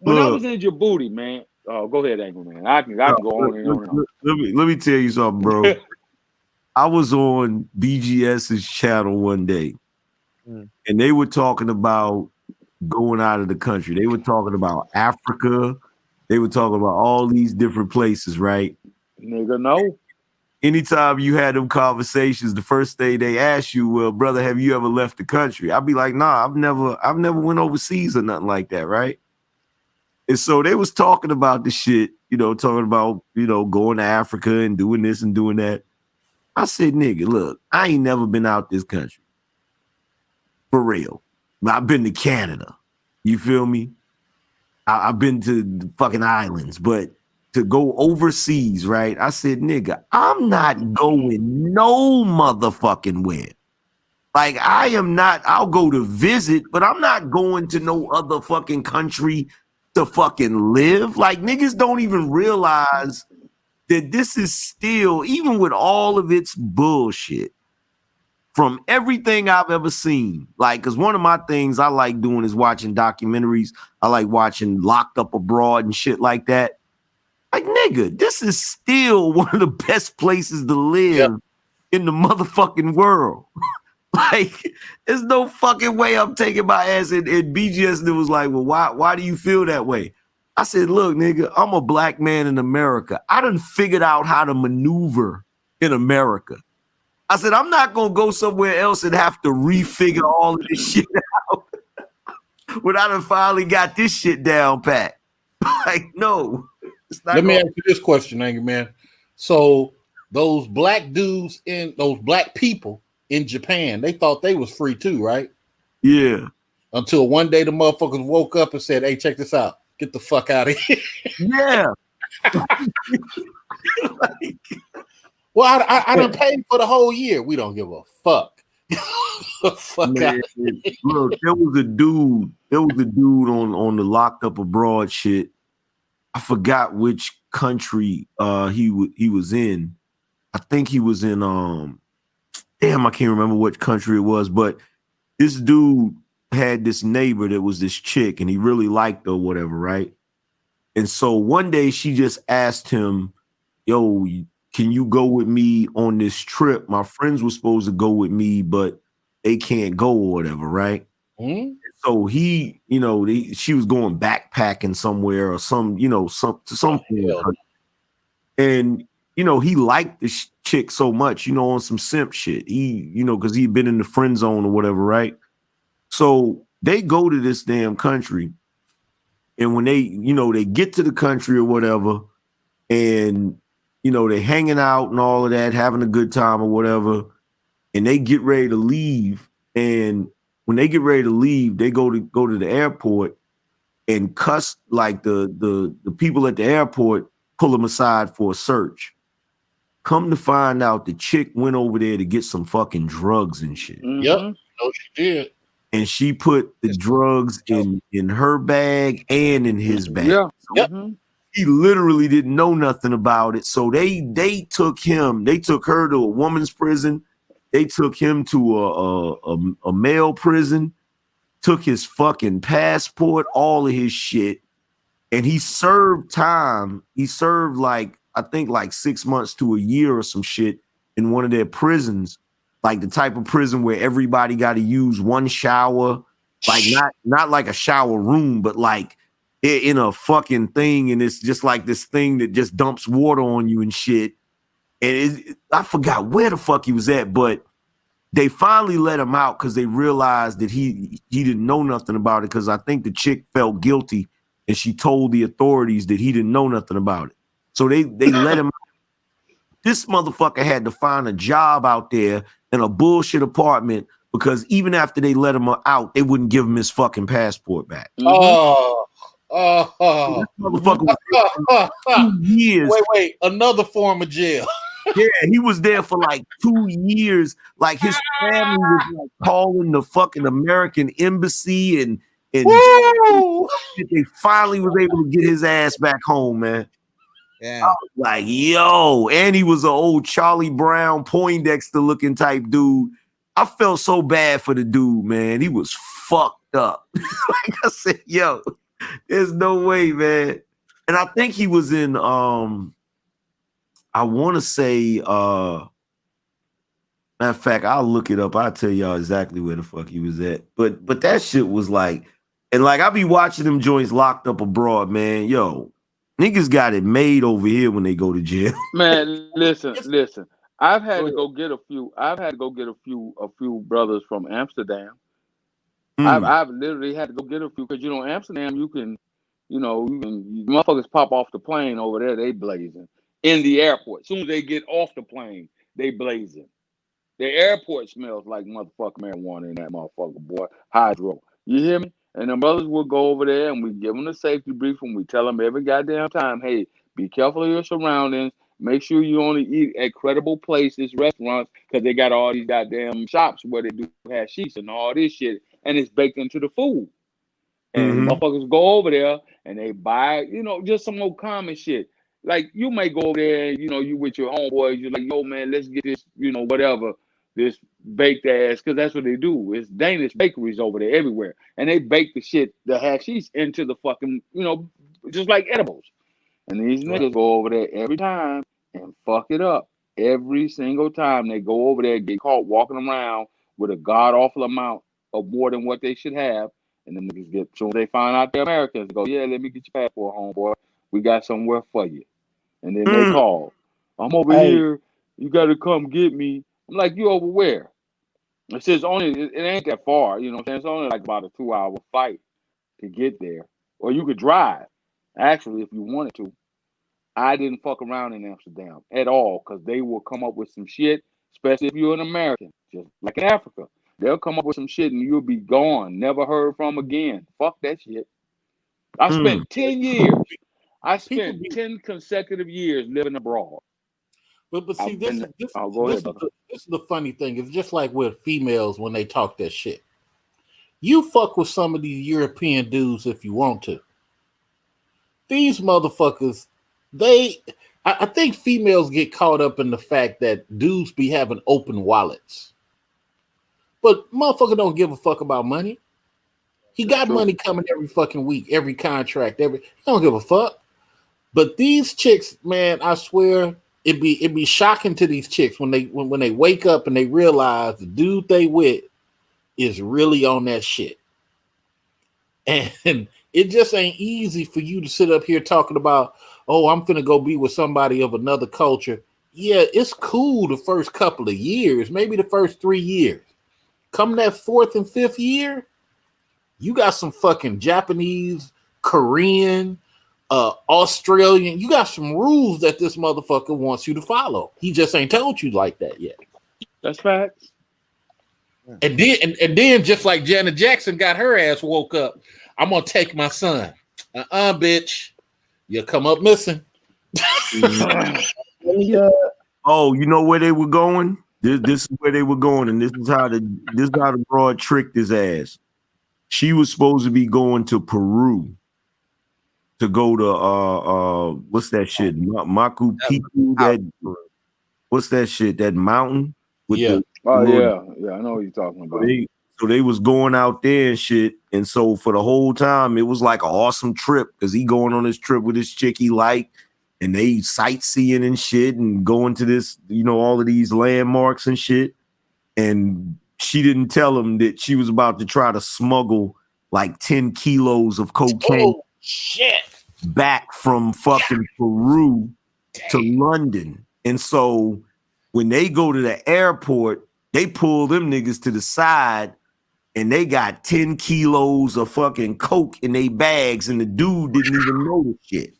When I was in Djibouti, man. Oh, go ahead, Angry Man. I can go on and on. Let me tell you something, bro. I was on BGS's channel one day, and they were talking about going out of the country. They were talking about Africa. They were talking about all these different places, right? Nigga, no. Anytime you had them conversations, the first thing they ask you, well, brother, have you ever left the country? I'd be like, nah, I've never went overseas or nothing like that, right? And so they was talking about the shit, talking about, going to Africa and doing this and doing that. I said, nigga, look, I ain't never been out this country. For real. I've been to Canada. You feel me? I've been to the fucking islands, but to go overseas, right? I said, nigga, I'm not going no motherfucking where. Like, I am not, I'll go to visit, but I'm not going to no other fucking country to fucking live. Like, niggas don't even realize that this is still, even with all of its bullshit, from everything I've ever seen, like, because one of my things I like doing is watching documentaries. I like watching Locked Up Abroad and shit like that. Like, nigga, this is still one of the best places to live in the motherfucking world. Like, there's no fucking way I'm taking my ass. And BGS was like, well, why do you feel that way? I said, look, nigga, I'm a black man in America. I done figured out how to maneuver in America. I said, I'm not going to go somewhere else and have to refigure all of this shit out when I done finally got this shit down pat. Like, no. Let me ask you this question, Angry Man. So those black dudes those black people in Japan, they thought they was free too, right? Yeah. Until one day the motherfuckers woke up and said, hey, check this out. Get the fuck out of here. Yeah. Well, I done paid for the whole year. We don't give a fuck. Fuck Man, out. Look, there was a dude on the Locked Up Abroad shit. I forgot which country he was in. I think he was in damn, I can't remember which country it was, but this dude had this neighbor that was this chick and he really liked her or whatever, right? And so one day she just asked him, yo, can you go with me on this trip? My friends were supposed to go with me, but they can't go or whatever, right? Mm-hmm. So he, she was going backpacking somewhere or something. And, he liked this chick so much, on some simp shit. He, because he'd been in the friend zone or whatever, right? So they go to this damn country. And when they, they get to the country or whatever, and, they hanging out and all of that, having a good time or whatever, and they get ready to leave. And when they get ready to leave, they go to the airport and cuss like the people at the airport, pull them aside for a search. Come to find out, the chick went over there to get some fucking drugs and shit. Yep. No, she did. And she put the drugs in her bag and in his bag. Yeah. Yep. He literally didn't know nothing about it. So they took her to a woman's prison. They took him to a male prison, took his fucking passport, all of his shit. And he served time. He served I think 6 months to a year or some shit in one of their prisons, like the type of prison where everybody got to use one shower, like not like a shower room, but like in a fucking thing. And it's just like this thing that just dumps water on you and shit. And I forgot where the fuck he was at, but they finally let him out because they realized that he didn't know nothing about it, because I think the chick felt guilty and she told the authorities that he didn't know nothing about it. So they let him out. This motherfucker had to find a job out there in a bullshit apartment, because even after they let him out, they wouldn't give him his fucking passport back. Oh. So this motherfucker was there for 2 years. Wait, another form of jail. Yeah, he was there for 2 years. Like, his family was calling the fucking American embassy and they finally was able to get his ass back home, man. Yeah. I was like, yo, and he was an old Charlie Brown, Poindexter looking type dude. I felt so bad for the dude, man. He was fucked up. Like I said, yo, there's no way, man. And I think he was in I want to say, matter of fact, I'll look it up. I'll tell y'all exactly where the fuck he was at. But that shit was like, and I be watching them joints Locked Up Abroad, man. Yo, niggas got it made over here when they go to jail. Man, listen. I've had to go get a few brothers from Amsterdam. I've literally had to go get a few, because Amsterdam, you can You know, motherfuckers pop off the plane over there, they blazing. In the airport. As soon as they get off the plane, they blazing. The airport smells like motherfucking marijuana in that motherfucker, boy. Hydro. You hear me? And the brothers will go over there and we give them the safety briefing. We tell them every goddamn time, hey, be careful of your surroundings. Make sure you only eat at credible places, restaurants, because they got all these goddamn shops where they do hashish and all this shit, and it's baked into the food. And motherfuckers go over there and they buy, you know, just some old common shit. Like, you may go over there and, you know, you with your homeboys, you're like, yo, man, let's get this, you know, whatever, this baked ass, because that's what they do. It's Danish bakeries over there everywhere. And they bake the shit, the hashish, into the fucking, you know, just like edibles. And these niggas go over there every time and fuck it up. Every single time they go over there, get caught walking around with a god-awful amount of more than what they should have. And then niggas get, so they find out they're Americans, they go, yeah, let me get your passport, homeboy. We got somewhere for you. And then they call. I'm over here. You got to come get me. I'm like, you over where? It says only, it ain't that far. You know what I'm saying? It's only like about a 2-hour flight to get there. Or you could drive, actually, if you wanted to. I didn't fuck around in Amsterdam at all because they will come up with some shit, especially if you're an American, just like in Africa. They'll come up with some shit and you'll be gone, never heard from again. Fuck that shit. I spent 10 years. I spent 10 consecutive years living abroad. But see, this is the funny thing. It's just like with females when they talk that shit. You fuck with some of these European dudes if you want to. These motherfuckers, I think females get caught up in the fact that dudes be having open wallets. But motherfucker don't give a fuck about money. He got money coming every fucking week, every contract, he don't give a fuck. But these chicks, man, I swear, it'd be shocking to these chicks when they wake up and they realize the dude they with is really on that shit. And it just ain't easy for you to sit up here talking about, oh, I'm finna go be with somebody of another culture. Yeah, it's cool the first couple of years, maybe the first 3 years. Come that 4th and 5th year, you got some fucking Japanese, Korean, Australian. You got some rules that this motherfucker wants you to follow. He just ain't told you like that yet. That's facts. And then just like Janet Jackson got her ass woke up, I'm gonna take my son. Bitch, you'll come up missing. Oh, you know where they were going? This is where they were going, and this is how the broad tricked his ass. She was supposed to be going to Peru to go to what's that shit? Machu Picchu. What's that shit? That mountain? Yeah, I know what you're talking about. So they was going out there and shit, and so for the whole time it was like an awesome trip because he going on this trip with his chick he liked, and they sightseeing and shit and going to this, you know, all of these landmarks and shit. And she didn't tell him that she was about to try to smuggle like 10 kilos of cocaine back from fucking Peru to London. And so when they go to the airport, they pull them niggas to the side and they got 10 kilos of fucking coke in their bags, and the dude didn't even know the shit.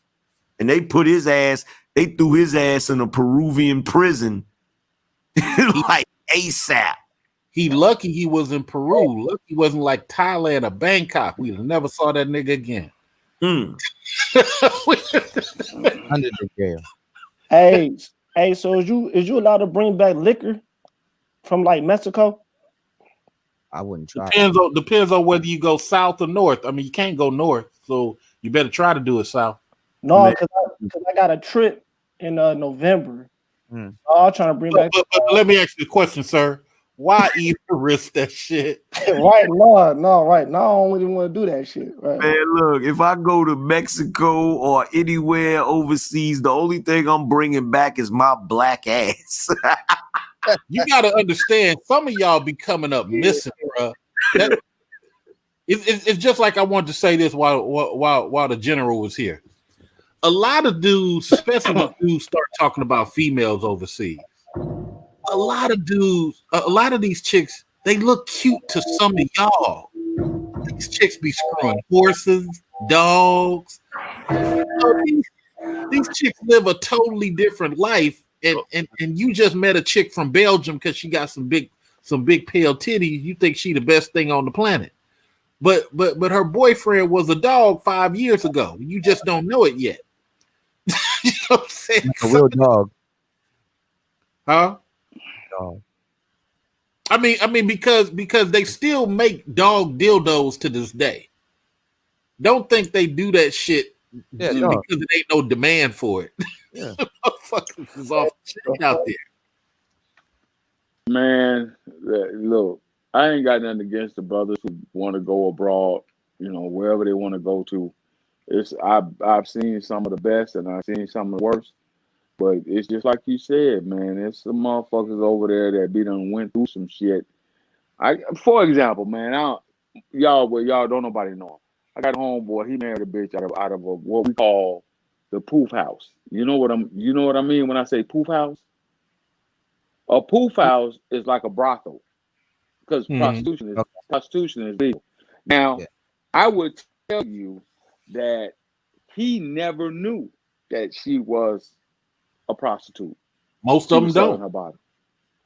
And they threw his ass in a Peruvian prison like ASAP. He lucky he was in Peru. Lucky he wasn't like Thailand or Bangkok. We never saw that nigga again. Under the jail. Hey, so is you allowed to bring back liquor from like Mexico? I wouldn't try. Depends on whether you go south or north. I mean, you can't go north, so you better try to do it south. No, because I got a trip in November. So I'm trying to bring back. But let me ask you a question, sir. Why even risk that shit? Right, no, right. No, I don't really want to do that shit. Right. Man, look, if I go to Mexico or anywhere overseas, the only thing I'm bringing back is my black ass. You got to understand, some of y'all be coming up missing, bro. It's just like I wanted to say this while the general was here. A lot of dudes, especially when dudes start talking about females overseas, a lot of these chicks, they look cute to some of y'all. These chicks be screwing horses, dogs, These chicks live a totally different life, and you just met a chick from Belgium because she got some big pale titties. You think she the best thing on the planet, but her boyfriend was a dog 5 years ago. You just don't know it yet. You know what I'm saying? Like a real dog. Huh? Dog. I mean, because they still make dog dildos to this day. Don't think they do that shit because it ain't no demand for it. Yeah. Motherfuckers is off shit out there. Man, look, I ain't got nothing against the brothers who want to go abroad, wherever they want to go to. I've seen some of the best and I've seen some of the worst. But it's just like you said, man. There's some motherfuckers over there that done went through some shit. For example, man, y'all don't nobody know him. I got a homeboy. He married a bitch out of what we call the poof house. You know what I mean when I say poof house? A poof house is like a brothel because prostitution is legal. Now, I would tell you that he never knew that she was a prostitute. Most of them don't. Her body.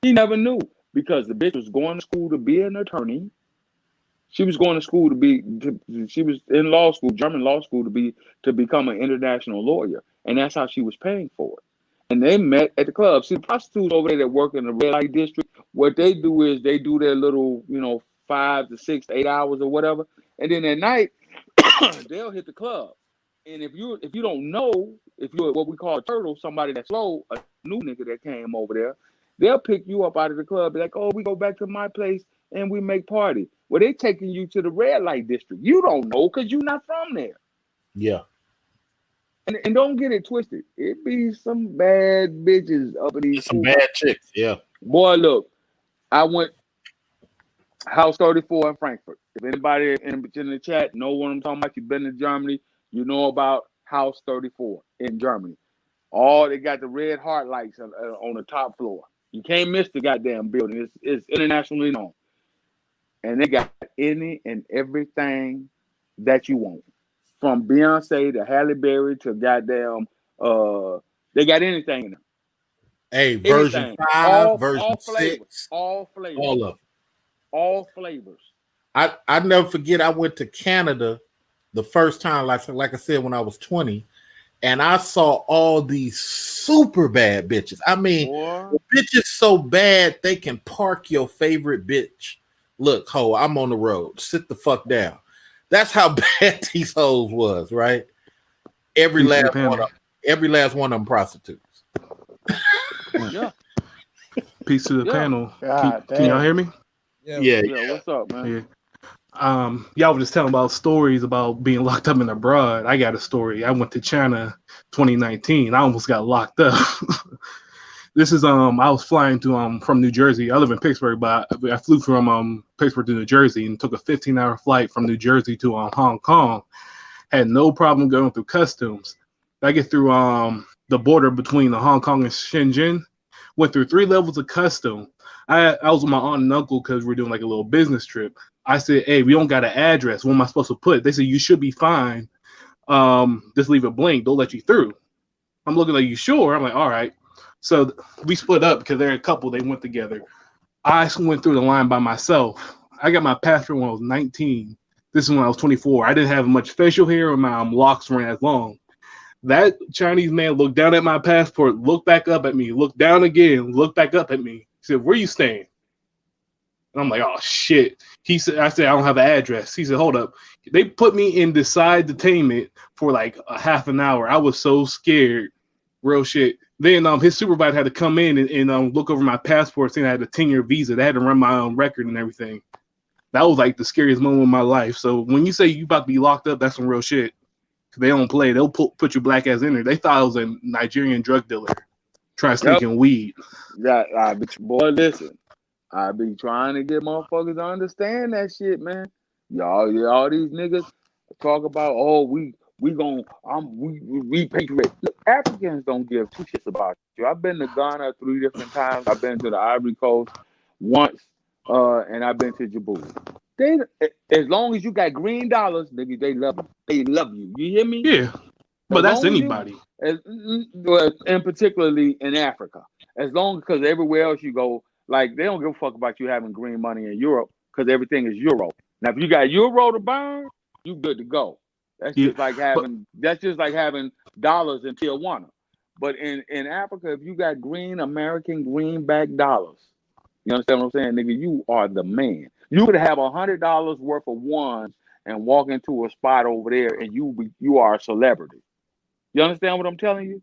He never knew because the bitch was going to school to be an attorney. She was going to school she was in law school, German law school to become an international lawyer. And that's how she was paying for it. And they met at the club. See, the prostitutes over there that work in the red light district, what they do is they do their little, 5 to 6 to 8 hours or whatever. And then at night, they'll hit the club. And if you don't know, if you're what we call a turtle, somebody that's slow, a new nigga that came over there, they'll pick you up out of the club, be like, oh, we go back to my place and we make party. Well, they taking you to the red light district. You don't know because you're not from there. Yeah. And don't get it twisted. It be some bad bitches up in these. Some bad chicks, yeah. Boy, look, I went House 34 in Frankfurt. If anybody in the chat know what I'm talking about, you've been to Germany, you know about House 34 in Germany. They got the red heart lights on the top floor. You can't miss the goddamn building. It's internationally known. And they got any and everything that you want. From Beyonce to Halle Berry to goddamn, they got anything in them. Hey, version 5, version 6. All flavors. All of them. All flavors. I never forget, I went to Canada the first time, like I said, when I was 20, and I saw all these super bad bitches. I mean, the bitches so bad they can park your favorite bitch. Look, ho, I'm on the road. Sit the fuck down. That's how bad these hoes was, right? Every last one of them prostitutes. Yeah. Peace to the panel. Can y'all hear me? Yeah. What's up, man? Yeah. Y'all were just telling about stories about being locked up in abroad. I got a story. I went to China 2019. I almost got locked up. This is I was flying to from New Jersey. I live in Pittsburgh, but I flew from Pittsburgh to New Jersey and took a 15-hour flight from New Jersey to Hong Kong. Had no problem going through customs. I get through the border between Hong Kong and Shenzhen. Went through 3 levels of custom. I was with my aunt and uncle because we're doing like a little business trip. I said, hey, we don't got an address. What am I supposed to put? They said, you should be fine. Just leave it blank. They'll let you through. I'm looking like, you sure? I'm like, all right. So we split up because they're a couple. They went together. I went through the line by myself. I got my passport when I was 19. This is when I was 24. I didn't have much facial hair and my locks weren't as long. That Chinese man looked down at my passport, looked back up at me, looked down again, looked back up at me. He said, where you staying? And I'm like, oh, shit. I said, I don't have an address. He said, hold up. They put me in decide detainment for like a half an hour. I was so scared. Real shit. Then his supervisor had to come in and look over my passport saying I had a 10-year visa. They had to run my own record and everything. That was like the scariest moment of my life. So when you say you about to be locked up, that's some real shit. They don't play. They'll put your black ass in there. They thought I was a Nigerian drug dealer trying to sneak in weed. Yeah, boy, listen. I be trying to get motherfuckers to understand that shit, man. All these niggas talk about, oh, we repatriate. Look, Africans don't give 2 shits about you. I've been to Ghana 3 different times. I've been to the Ivory Coast once, and I've been to Djibouti. As long as you got green dollars, nigga, they love you. They love you. You hear me? Yeah. But that's long as anybody. And particularly in Africa. As long because everywhere else you go, like they don't give a fuck about you having green money in Europe because everything is euro. Now, if you got euro to burn, you good to go. That's just like having dollars in Tijuana. But in Africa, if you got green American greenback dollars, you understand what I'm saying, nigga? You are the man. You could have $100 worth of ones and walk into a spot over there, and you are a celebrity. You understand what I'm telling you?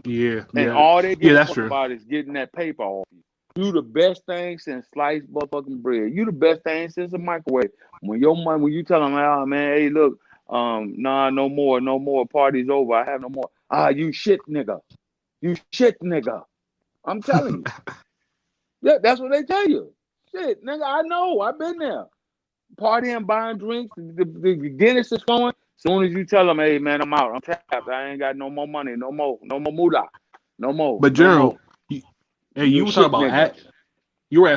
Yeah. And all they give a fuck true. about is getting that paper off you. You the best thing since sliced motherfucking bread. You the best thing since a microwave. When you tell them, oh man, hey look, nah, no more, party's over. I have no more. You shit nigga. You shit nigga. I'm telling you. Yeah, that's what they tell you. Shit, nigga, I know. I've been there. Partying, buying drinks, the Guinness is flowing. As soon as you tell them, hey man, I'm out. I'm tapped. I ain't got no more money, no more moolah. No more. But General, Hey, you were talking about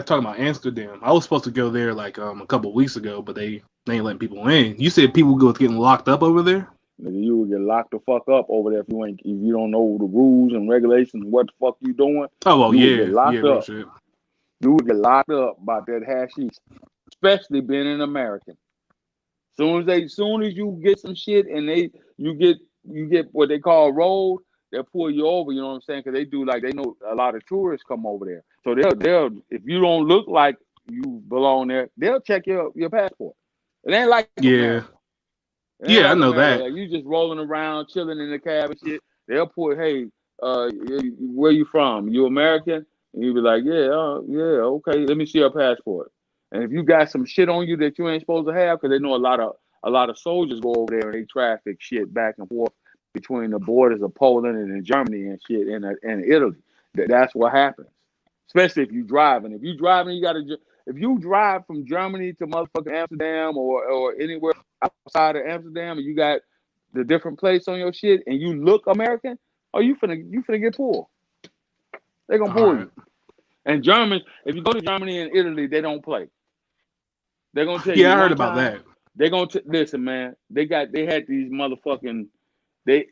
talking about Amsterdam. I was supposed to go there like a couple of weeks ago, but they ain't letting people in. You said people go getting locked up over there? Nigga, you would get locked the fuck up over there if you don't know the rules and regulations and what the fuck you doing. Oh well, you would get locked up. Shit. You would get locked up about that hashish, especially being an American. Soon as you get some shit and you get what they call rolled, they'll pull you over, you know what I'm saying? Because they know a lot of tourists come over there. So they'll if you don't look like you belong there, they'll check your passport. It ain't like America. I know America. that. Like, you just rolling around, chilling in the cab and shit. They'll pull, hey, where you from? You American? And you be like, yeah, okay. Let me see your passport. And if you got some shit on you that you ain't supposed to have, because they know a lot of soldiers go over there and they traffic shit back and forth between the borders of Poland and Germany and shit and Italy. That's what happens. Especially if you're driving. If you drive from Germany to motherfucking Amsterdam or anywhere outside of Amsterdam and you got the different place on your shit and you look American, you finna get pulled. They're gonna pull you. And Germans, if you go to Germany and Italy, they don't play. They're gonna tell you. Yeah, I heard about that. They're gonna listen, man. They had these motherfucking.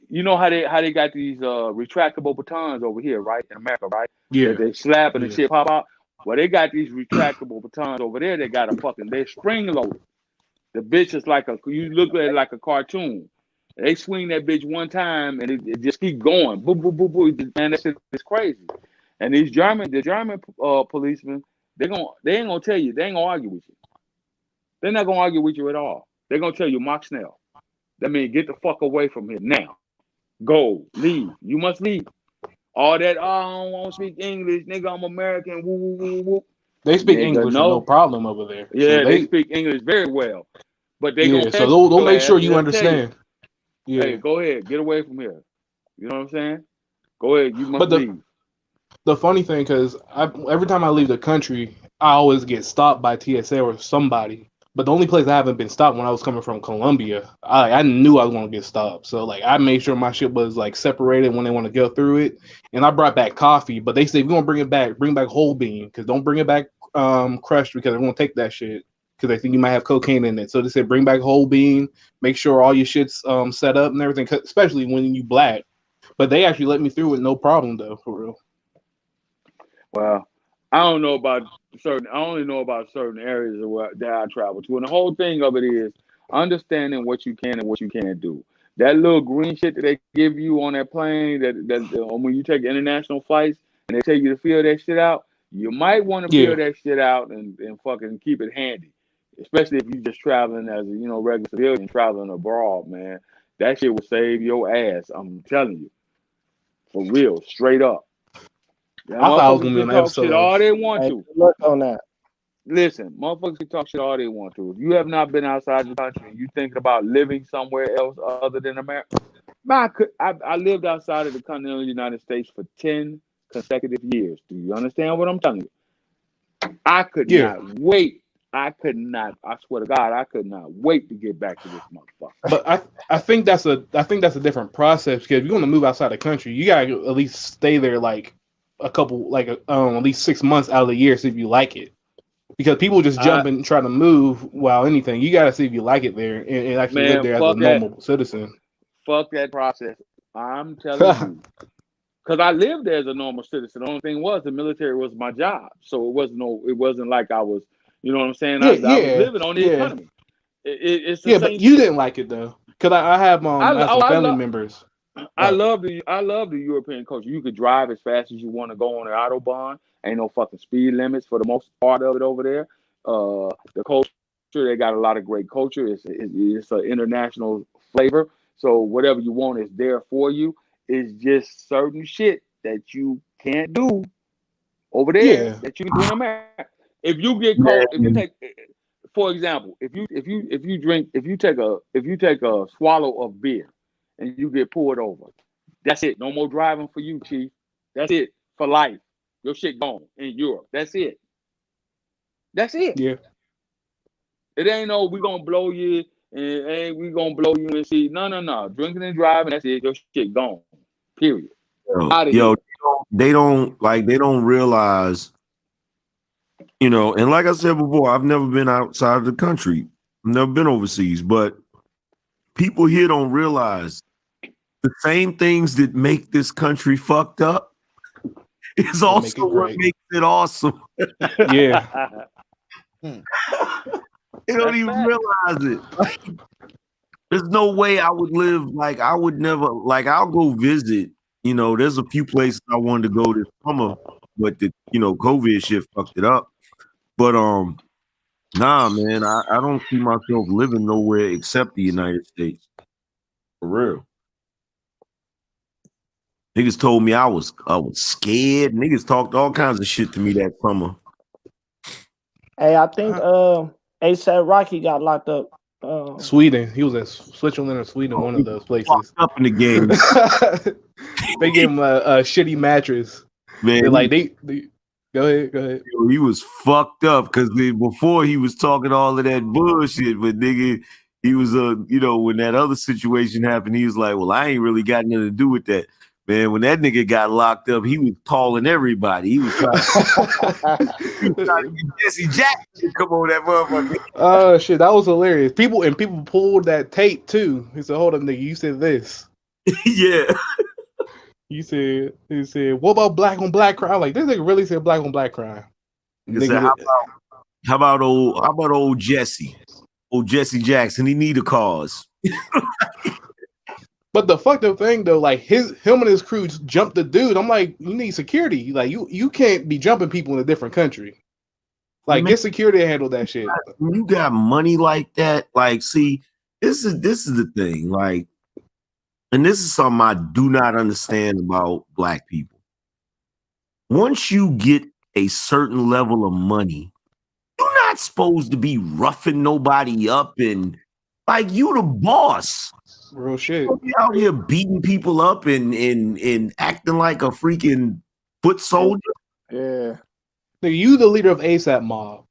You know how they got these retractable batons over here, right? In America, right? Yeah. They slap and the shit pop out. Well, they got these retractable batons over there. They got they're spring loaded. The bitch is you look at it like a cartoon. They swing that bitch one time and it just keep going. Boom, boom, boom, boom. Man, that shit is crazy. And the German policemen, they ain't gonna tell you. They ain't gonna argue with you. They're not gonna argue with you at all. They're gonna tell you, Mark Snell. That means get the fuck away from here now. Go, leave. You must leave. All that, I don't want to speak English, nigga. I'm American. Woo, woo, woo, woo. They speak English with no problem over there. Yeah, so they speak English very well. But they gonna so they'll make sure you understand. Yeah. Hey, go ahead, get away from here. You know what I'm saying? Go ahead, you must leave. The funny thing, because every time I leave the country, I always get stopped by TSA or somebody. But the only place I haven't been stopped when I was coming from Colombia, I knew I was going to get stopped. So like I made sure my shit was like separated when they want to go through it. And I brought back coffee, but they say if you're going to bring it back, bring back whole bean, because don't bring it back crushed, because they're going to take that shit because they think you might have cocaine in it. So they said bring back whole bean, make sure all your shit's set up and everything, especially when you black. But they actually let me through with no problem though, for real. Well, I don't know about I only know about certain areas that I travel to. And the whole thing of it is understanding what you can and what you can't do. That little green shit that they give you on that plane, that when you take international flights and they tell you to fill that shit out, you might want to fill that shit out and fucking keep it handy. Especially if you're just traveling as a regular civilian traveling abroad, man. That shit will save your ass. I'm telling you. For real, straight up. I thought I was gonna be an episode. Shit all they want to. Look on that. Listen, motherfuckers can talk shit all they want to. If you have not been outside the country and you thinking about living somewhere else other than America, I lived outside of the continental United States for 10 consecutive years. Do you understand what I'm telling you? I could not wait. I swear to God, I could not wait to get back to this motherfucker. But I think that's a different process, because if you're gonna move outside the country, you gotta at least stay there like a couple, like at least 6 months out of the year, see if you like it. Because people just jump and try to move while anything. You gotta see if you like it there and actually live there as a normal citizen. Fuck that process. I'm telling you. Because I lived there as a normal citizen. The only thing was the military was my job. So it wasn't like I was, you know what I'm saying? I was living on the economy. It's the same but you didn't like it though. Because I have some family members. I love the European culture. You could drive as fast as you want to go on the Autobahn. Ain't no fucking speed limits for the most part of it over there. The culture, they got a lot of great culture. It's an international flavor. So whatever you want is there for you. It's just certain shit that you can't do over there that you can do in America. If you get caught, if you take, for example, if you take a swallow of beer and you get pulled over, that's it. No more driving for you, Chief. That's it for life. Your shit gone in Europe. That's it. That's it. Yeah. It ain't no we gonna blow you and ain't we gonna blow you and see. No. Drinking and driving, that's it. Your shit gone. Period. They don't realize, you know, and like I said before, I've never been outside of the country. I've never been overseas, but people here don't realize the same things that make this country fucked up is also what makes it awesome. Yeah. They don't even realize it. Like, there's no way I would live like I would never like I'll go visit. You know, there's a few places I wanted to go this summer, but the COVID shit fucked it up. But nah, man, I don't see myself living nowhere except the United States. For real. Niggas told me I was scared. Niggas talked all kinds of shit to me that summer. Hey, I think ASAP Rocky got locked up. Sweden. He was at Switzerland or Sweden, one of those places. Up in the game. They gave him a shitty mattress. Man, they go ahead. He was fucked up because before he was talking all of that bullshit, but nigga, he was when that other situation happened, he was like, well, I ain't really got nothing to do with that. Man, when that nigga got locked up, he was calling everybody. He was trying to get Jesse Jackson to come on that motherfucker. Oh shit, that was hilarious. People pulled that tape too. He said, hold up, nigga, you said this. Yeah. He said, what about black on black crime? Like, this nigga really said black on black crime. Said, how about old Jesse? Old Jesse Jackson, he need a cause. But the fucked up thing though, like him and his crew jumped the dude. I'm like, you need security. Like you can't be jumping people in a different country. Like, get security to handle that shit. When you got money like that, like, see, this is the thing, like, and this is something I do not understand about black people. Once you get a certain level of money, you're not supposed to be roughing nobody up and like you the boss. Real shit. You be out here beating people up and acting like a freaking foot soldier. Yeah. Nigga, you the leader of ASAP mob.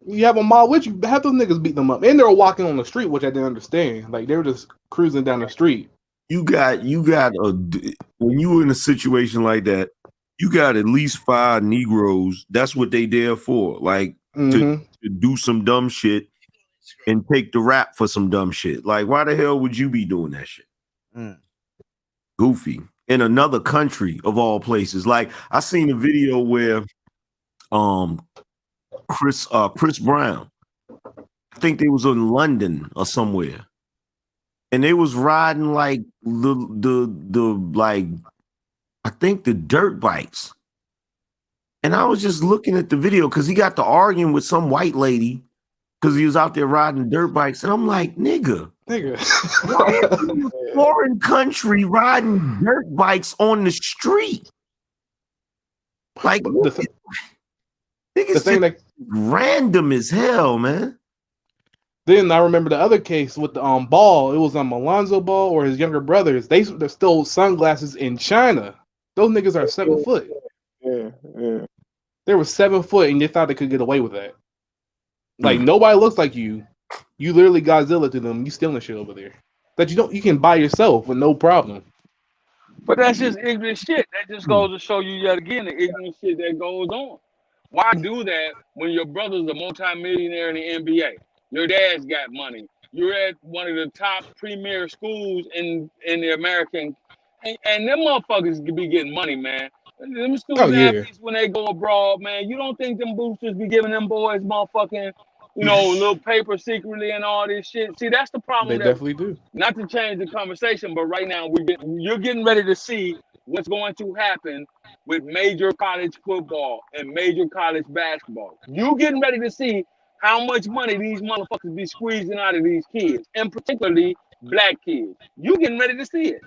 You have a mob with you, have those niggas beat them up. And they were walking on the street, which I didn't understand. Like, they were just cruising down the street. You got when you were in a situation like that, you got at least 5 Negroes. That's what they there for. Like, to do some dumb shit and take the rap for some dumb shit. Like, why the hell would you be doing that shit? Goofy. In another country of all places. Like, I seen a video where Chris Brown, I think they was in London or somewhere, and they was riding like the I think the dirt bikes. And I was just looking at the video because he got to arguing with some white lady because he was out there riding dirt bikes. And I'm like, nigga. Why are you in a foreign country riding dirt bikes on the street? Like, the thing like random as hell, man. Then I remember the other case with the Ball. It was Alonzo Ball or his younger brothers. They stole sunglasses in China. Those niggas are 7 foot. Yeah. They were 7 foot and they thought they could get away with that. Like, nobody looks like you. You literally Godzilla to them. You stealing shit over there that you can buy yourself with no problem. But that's just ignorant shit. That just goes to show you yet again the ignorant shit that goes on. Why do that when your brother's a multimillionaire in the NBA? Your dad's got money. You're at one of the top premier schools in the American, and them motherfuckers could be getting money, man. Them student athletes, when they go abroad, man, you don't think them boosters be giving them boys motherfucking, little paper secretly and all this shit? See, that's the problem. They definitely do. Not to change the conversation, but right now you're getting ready to see what's going to happen with major college football and major college basketball. You're getting ready to see how much money these motherfuckers be squeezing out of these kids, and particularly black kids. You getting ready to see it.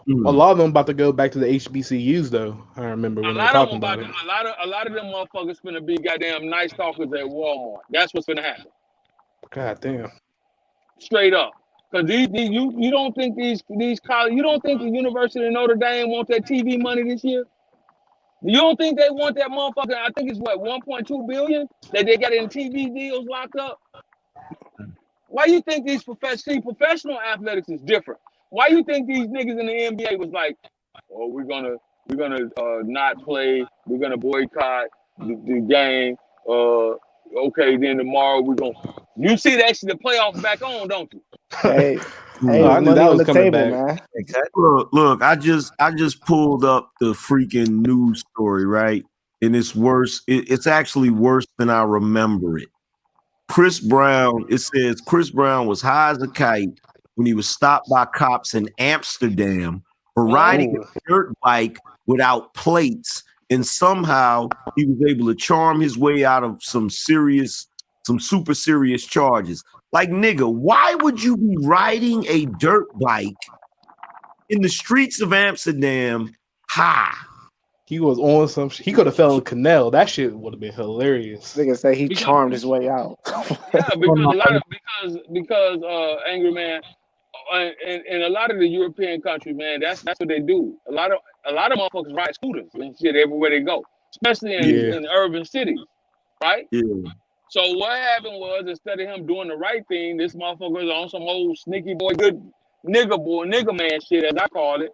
A lot of them about to go back to the HBCUs, though. I remember when they were talking about it. A lot of them motherfuckers finna be goddamn nice talkers at Walmart. That's what's finna happen. God damn. Straight up. Because you don't think these college, you don't think the University of Notre Dame want that TV money this year? You don't think they want that motherfucker? I think it's what, 1.2 billion that they got in TV deals locked up? Why you think these professional athletics is different? Why you think these niggas in the NBA was like, oh, we're gonna not play, we're gonna boycott the game. Okay, then tomorrow we're gonna. You see that shit, the playoffs back on, don't you? Hey, I knew that was coming back, man. Look, I just pulled up the freaking news story, right? And it's worse. It's actually worse than I remember it. Chris Brown. It says Chris Brown was high as a kite when he was stopped by cops in Amsterdam for riding a dirt bike without plates, and somehow he was able to charm his way out of some super serious charges. Like, nigga, why would you be riding a dirt bike in the streets of Amsterdam high? He was on some shit. He could have fell in canal. That shit would have been hilarious. Nigga say he charmed his way out. Yeah, because Angry Man, in a lot of the European countries, man, that's what they do. A lot of motherfuckers ride scooters and shit everywhere they go, especially in urban cities, right? Yeah. So what happened was, instead of him doing the right thing, this motherfucker was on some old sneaky boy, good nigga man shit, as I call it.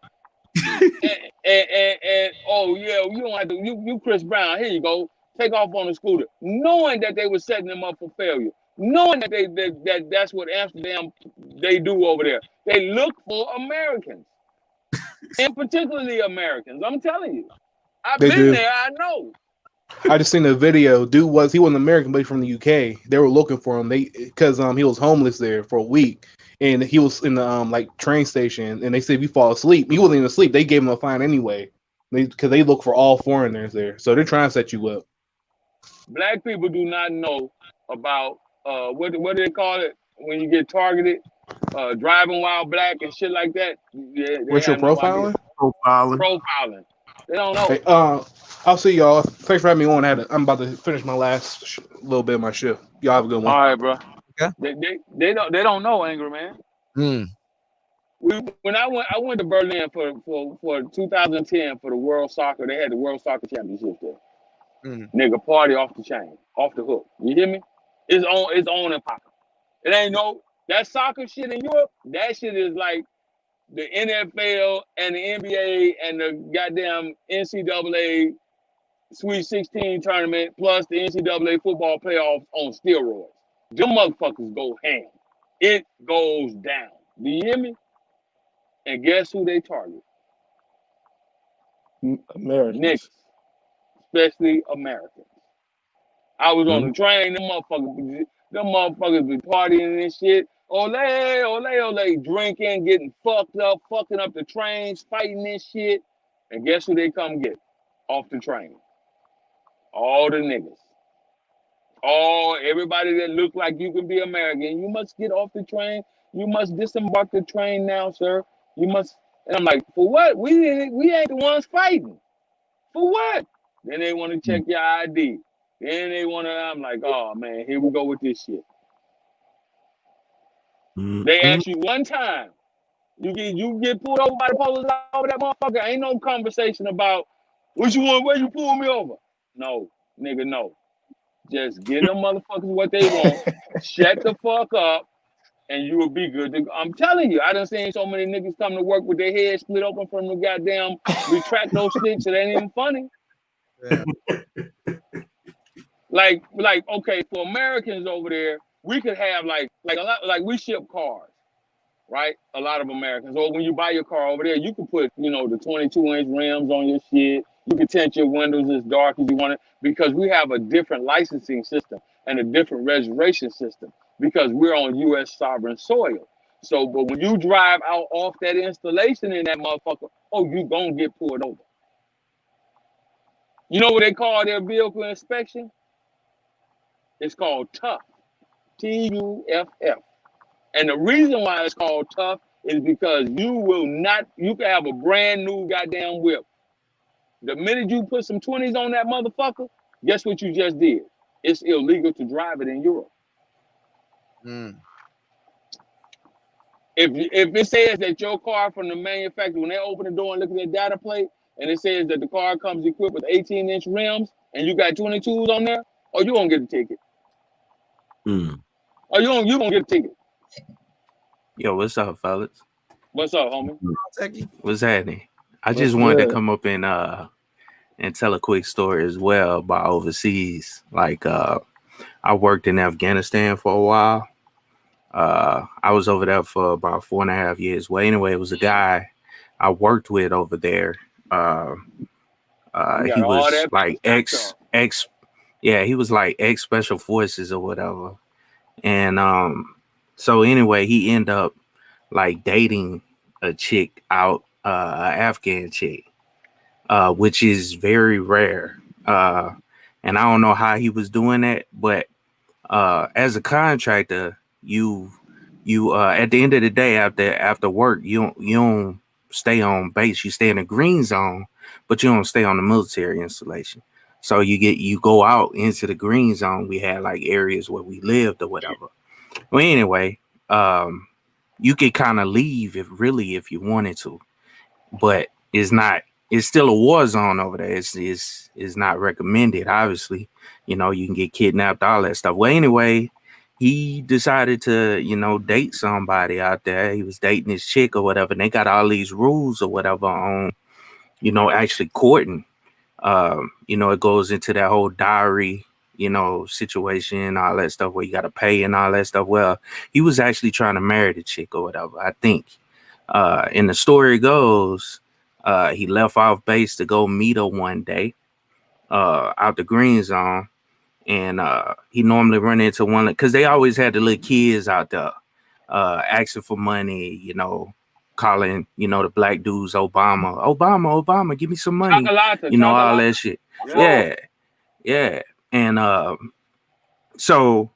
and oh yeah, you don't have to. You Chris Brown, here you go, take off on the scooter, knowing that they were setting him up for failure, knowing that that's what Amsterdam they do over there. They look for Americans, and particularly Americans. I'm telling you, I've been there. I know. I just seen a video. He wasn't American, but he's from the UK. They were looking for him. Because he was homeless there for a week, and he was in the train station. And they said if you fall asleep, he wasn't even asleep. They gave him a fine anyway, because they look for all foreigners there. So they're trying to set you up. Black people do not know about what do they call it when you get targeted? Driving while black and shit like that. Racial profiling? Profiling. They don't know. Hey, I'll see y'all. Thanks for having me on. I'm about to finish my last little bit of my shift. Y'all have a good one. All right, bro. Okay. They don't know, Angry Man. When I went to Berlin for 2010 for the World Soccer. They had the World Soccer Championship there. Nigga, party off the chain, off the hook. You hear me? It's on and popping. It ain't that soccer shit in Europe. That shit is like the NFL and the NBA and the goddamn NCAA Sweet 16 tournament plus the NCAA football playoffs on steroids. Them motherfuckers go ham. It goes down. Do you hear me? And guess who they target? Americans. Niggas. Especially Americans. I was on the train, them motherfuckers be partying and shit. Ole, ole, ole, drinking, getting fucked up, fucking up the trains, fighting this shit. And guess who they come get off the train? All the niggas. Everybody that look like you can be American. You must get off the train. You must disembark the train now, sir. You must. And I'm like, for what? We ain't the ones fighting. For what? Then they want to check your ID. Then they want to. I'm like, oh man, here we go with this shit. They ask you one time, you get pulled over by the police over that motherfucker. Ain't no conversation about what you want, where you pull me over. No, nigga, no. Just give them motherfuckers what they want. Shut the fuck up, and you will be good. I'm telling you, I done seen so many niggas come to work with their heads split open from the goddamn retract those sticks. It ain't even funny. Yeah. Like, okay, for Americans over there, we could have like a lot, like we ship cars, right? A lot of Americans. Or when you buy your car over there, you can put, the 22-inch rims on your shit. You can tint your windows as dark as you want it, because we have a different licensing system and a different reservation system because we're on U.S. sovereign soil. So, but when you drive out off that installation in that motherfucker, you gonna get pulled over. You know what they call their vehicle inspection? It's called TUF. T-U-F-F. And the reason why it's called TUF is because you can have a brand new goddamn whip. The minute you put some 20s on that motherfucker, guess what you just did? It's illegal to drive it in Europe. If it says that your car from the manufacturer, when they open the door and look at the data plate, and it says that the car comes equipped with 18-inch rims, and you got 22s on there, you won't get a ticket. You gonna get a ticket. Yo, what's up, fellas? What's up, homie? What's happening? I just wanted to come up and tell a quick story as well about overseas. Like, I worked in Afghanistan for a while. I was over there for about 4.5 years. Well, anyway, it was a guy I worked with over there. He was like he was like ex special forces or whatever. And so anyway, he ended up like dating a chick out, Afghan chick, which is very rare. And I don't know how he was doing that, but as a contractor, you at the end of the day, after work, you don't stay on base. You stay in the green zone, but you don't stay on the military installation. So you go out into the green zone. We had like areas where we lived or whatever. Well, anyway, you could kind of leave if you wanted to, but it's still a war zone over there. It's not recommended, obviously. You can get kidnapped, all that stuff. Well, anyway, he decided to, date somebody out there. He was dating his chick or whatever, and they got all these rules or whatever on, actually courting. It goes into that whole dowry, situation, all that stuff where you got to pay and all that stuff. Well, he was actually trying to marry the chick or whatever, I think. And the story goes, he left off base to go meet her one day out the green zone. And he normally run into one, because they always had the little kids out there asking for money, calling, the black dudes Obama, give me some money, all that shit. Yeah. And so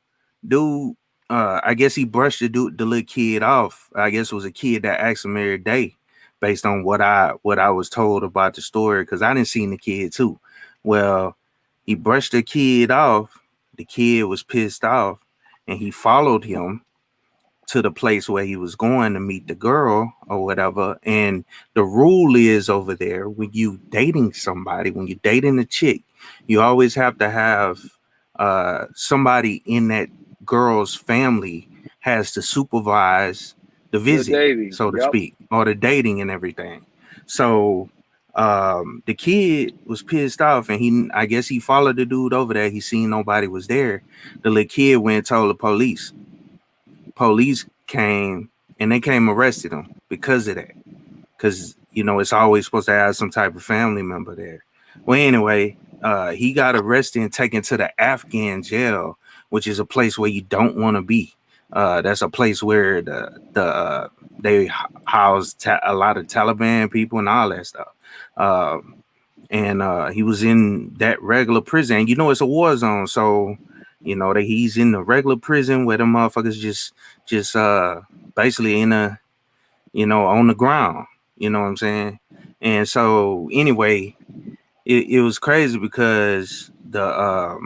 dude, I guess he brushed the little kid off. I guess it was a kid that asked him every day, based on what I was told about the story, because I didn't see the kid too. Well, he brushed the kid off. The kid was pissed off, and he followed him to the place where he was going to meet the girl or whatever. And the rule is over there, when you dating somebody, when you're dating a chick, you always have to have somebody in that girl's family has to supervise the visit, dating, so to speak, or the dating and everything. So the kid was pissed off, and I guess he followed the dude over there. He seen nobody was there. The little kid went and told the police. Police came, and they came arrested him because of that. Because, it's always supposed to have some type of family member there. Well, anyway, he got arrested and taken to the Afghan jail, which is a place where you don't want to be. That's a place where they house a lot of Taliban people and all that stuff. And he was in that regular prison. It's a war zone, so that he's in the regular prison where the motherfuckers just basically in a on the ground. You know what I'm saying? And so anyway, it was crazy because I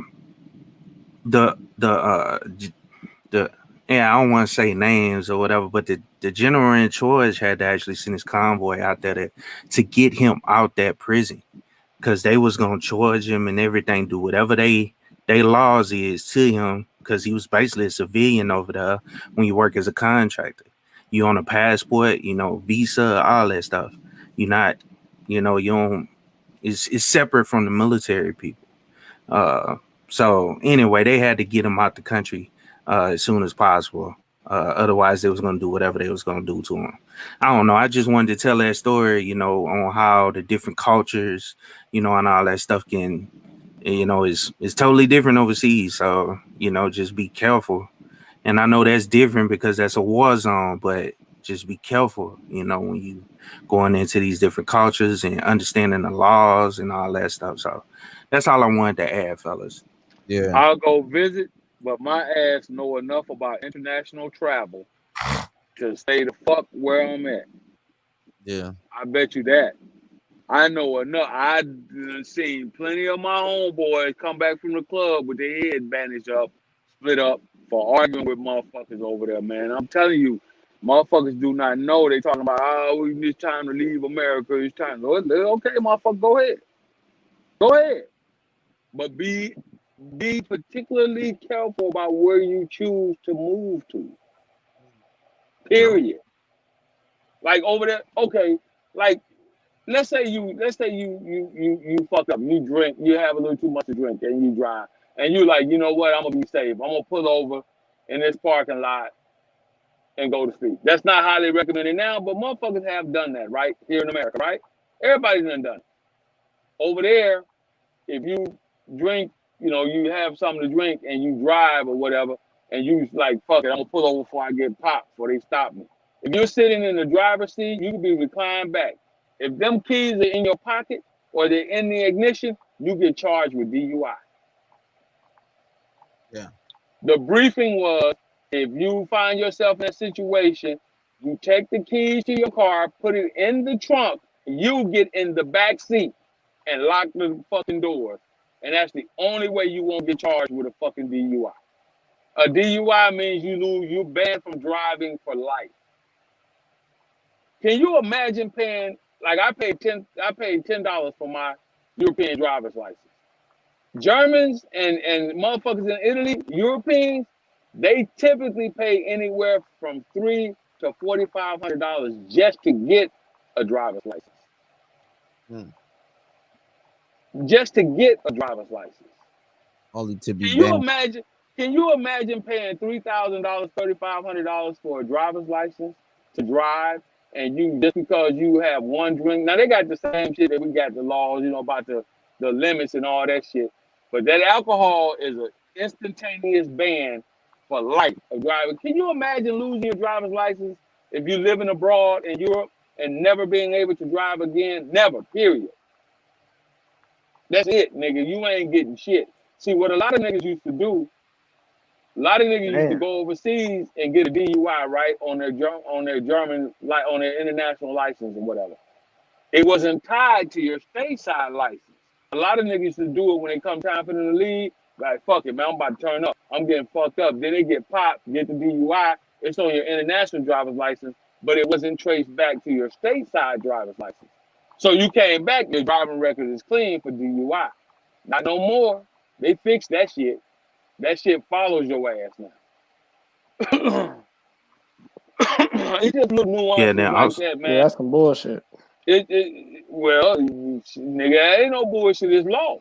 don't want to say names or whatever, but the general in charge had to actually send his convoy out there to get him out that prison, because they was gonna charge him and everything, do whatever they laws is to him, because he was basically a civilian over there. When you work as a contractor, you on a passport, visa, all that stuff. You're not, you don't. It's separate from the military people. So anyway, they had to get him out the country as soon as possible. Otherwise, they was gonna do whatever they was gonna do to him. I don't know. I just wanted to tell that story, you know, on how the different cultures, you know, and all that stuff can, you know, is totally different overseas. So, you know, just be careful. And I know that's different because that's a war zone, but just be careful, you know, when you going into these different cultures and understanding the laws and all that stuff. So that's all I wanted to add, fellas. Yeah. I'll go visit, but my ass know enough about international travel to stay the fuck where I'm at. Yeah. I bet you that. I know enough. I've seen plenty of my homeboys come back from the club with their head bandaged up, split up, for arguing with motherfuckers over there, man. I'm telling you, motherfuckers do not know. They talking about, oh, it's time to leave America. It's time. Okay, motherfucker, go ahead. Go ahead. But be particularly careful about where you choose to move to. Period. Like over there, okay, like let's say you fuck up, you drink, you have a little too much to drink and you drive. And you like, you know what, I'm gonna be safe. I'm gonna pull over in this parking lot and go to sleep. That's not highly recommended now, but motherfuckers have done that, right? Here in America, right? Everybody's done it. Over there, if you drink, you know, you have something to drink and you drive or whatever, and you like, fuck it, I'm gonna pull over before I get popped, before they stop me. If you're sitting in the driver's seat, you can be reclined back. If them keys are in your pocket or they're in the ignition, you get charged with DUI. Yeah. The briefing was, if you find yourself in a situation, you take the keys to your car, put it in the trunk, you get in the back seat and lock the fucking doors. And that's the only way you won't get charged with a fucking DUI. A DUI means you're banned from driving for life. Can you imagine paying, like I paid $10 for my European driver's license. Germans and motherfuckers in Italy, Europeans, they typically pay anywhere from $300 to $4,500 just to get a driver's license. Just to get a driver's license. Only to be Can you imagine paying $3,000, $3,500 for a driver's license to drive, and you just because you have one drink? Now they got the same shit that we got the laws, you know, about the limits and all that shit. But that alcohol is an instantaneous ban for life of driving. Can you imagine losing your driver's license if you're living abroad in Europe and never being able to drive again? Never, period. That's it, nigga. You ain't getting shit. See, what a lot of niggas used to do, a lot of niggas used to go overseas and get a DUI, right, on their German, like on their international license or whatever. It wasn't tied to your stateside license. A lot of niggas used to do it when it come time for them to leave. Like, fuck it, man, I'm about to turn up. I'm getting fucked up. Then they get popped, get the DUI. It's on your international driver's license, but it wasn't traced back to your stateside driver's license. So you came back, your driving record is clean for DUI. Not no more. They fixed that shit. That shit follows your ass now. It's just little nuances like that, man. Yeah, that's some bullshit. Well, nigga, ain't no bullshit. It's law.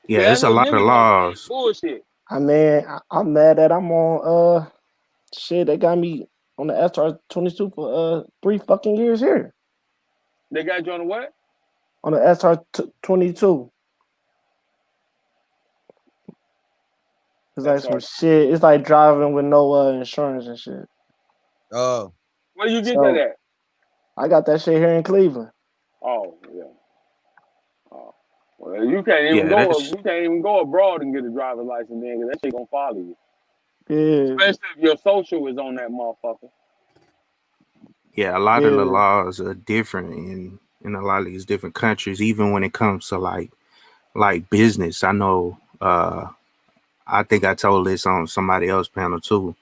Yeah, it's a lot of laws. Bullshit. I mean, I'm mad that I'm on shit. They got me on the SR22 for 3 fucking years here. They got you on the what? On the SR22. It's like some shit. It's like driving with no insurance and shit. Oh. Where you get that at? I got that shit here in Cleveland. Oh, yeah. Oh. Well, you can't even go abroad and get a driver's license then, because that shit gonna follow you. Yeah. Especially if your social is on that motherfucker. Yeah, a lot of the laws are different in a lot of these different countries, even when it comes to like business. I know I think I told this on somebody else's panel too.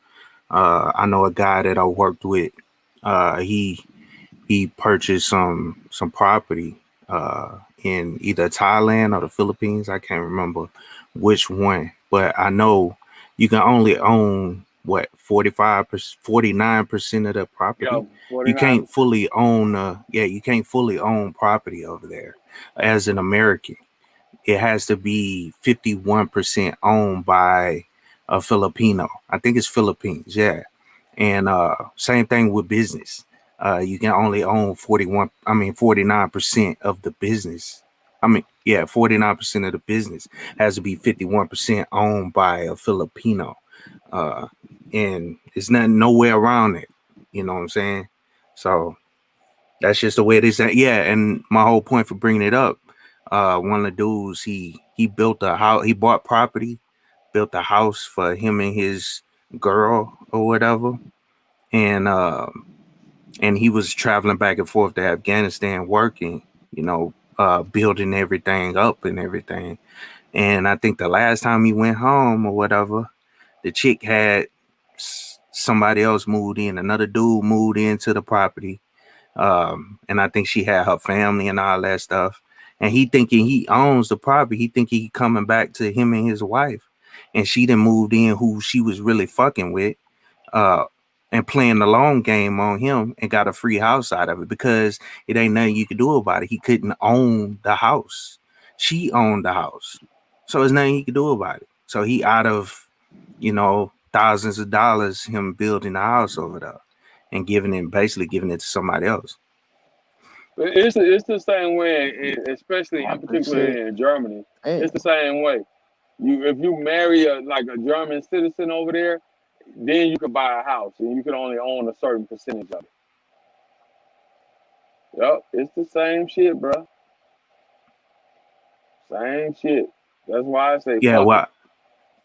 I know a guy that I worked with, he purchased some property in either Thailand or the Philippines. I can't remember which one, but I know you can only own 49% of the property. You can't fully own you can't fully own property over there as an American. It has to be 51% owned by a Filipino. I think it's Philippines, yeah. And same thing with business. You can only own 49% of the business. 49% of the business has to be 51% owned by a Filipino. And it's nowhere around it. You know what I'm saying? So that's just the way it is. Yeah, and my whole point for bringing it up, one of the dudes, he built a house, he bought property, built a house for him and his girl or whatever. And he was traveling back and forth to Afghanistan working, building everything up and everything. And I think the last time he went home or whatever, the chick had somebody else moved in, another dude moved into the property. And I think she had her family and all that stuff. And he thinking he owns the property. He thinking he coming back to him and his wife. And she done moved in who she was really fucking with. And playing the long game on him and got a free house out of it because it ain't nothing you could do about it. He couldn't own the house. She owned the house. So there's nothing he could do about it. So he out of, thousands of dollars, him building the house over there and basically giving it to somebody else. It's the same way, especially in particular in Germany. It's the same way. If you marry a German citizen over there, then you can buy a house and you can only own a certain percentage of it. Yep, it's the same shit, bro. Same shit. That's why I say.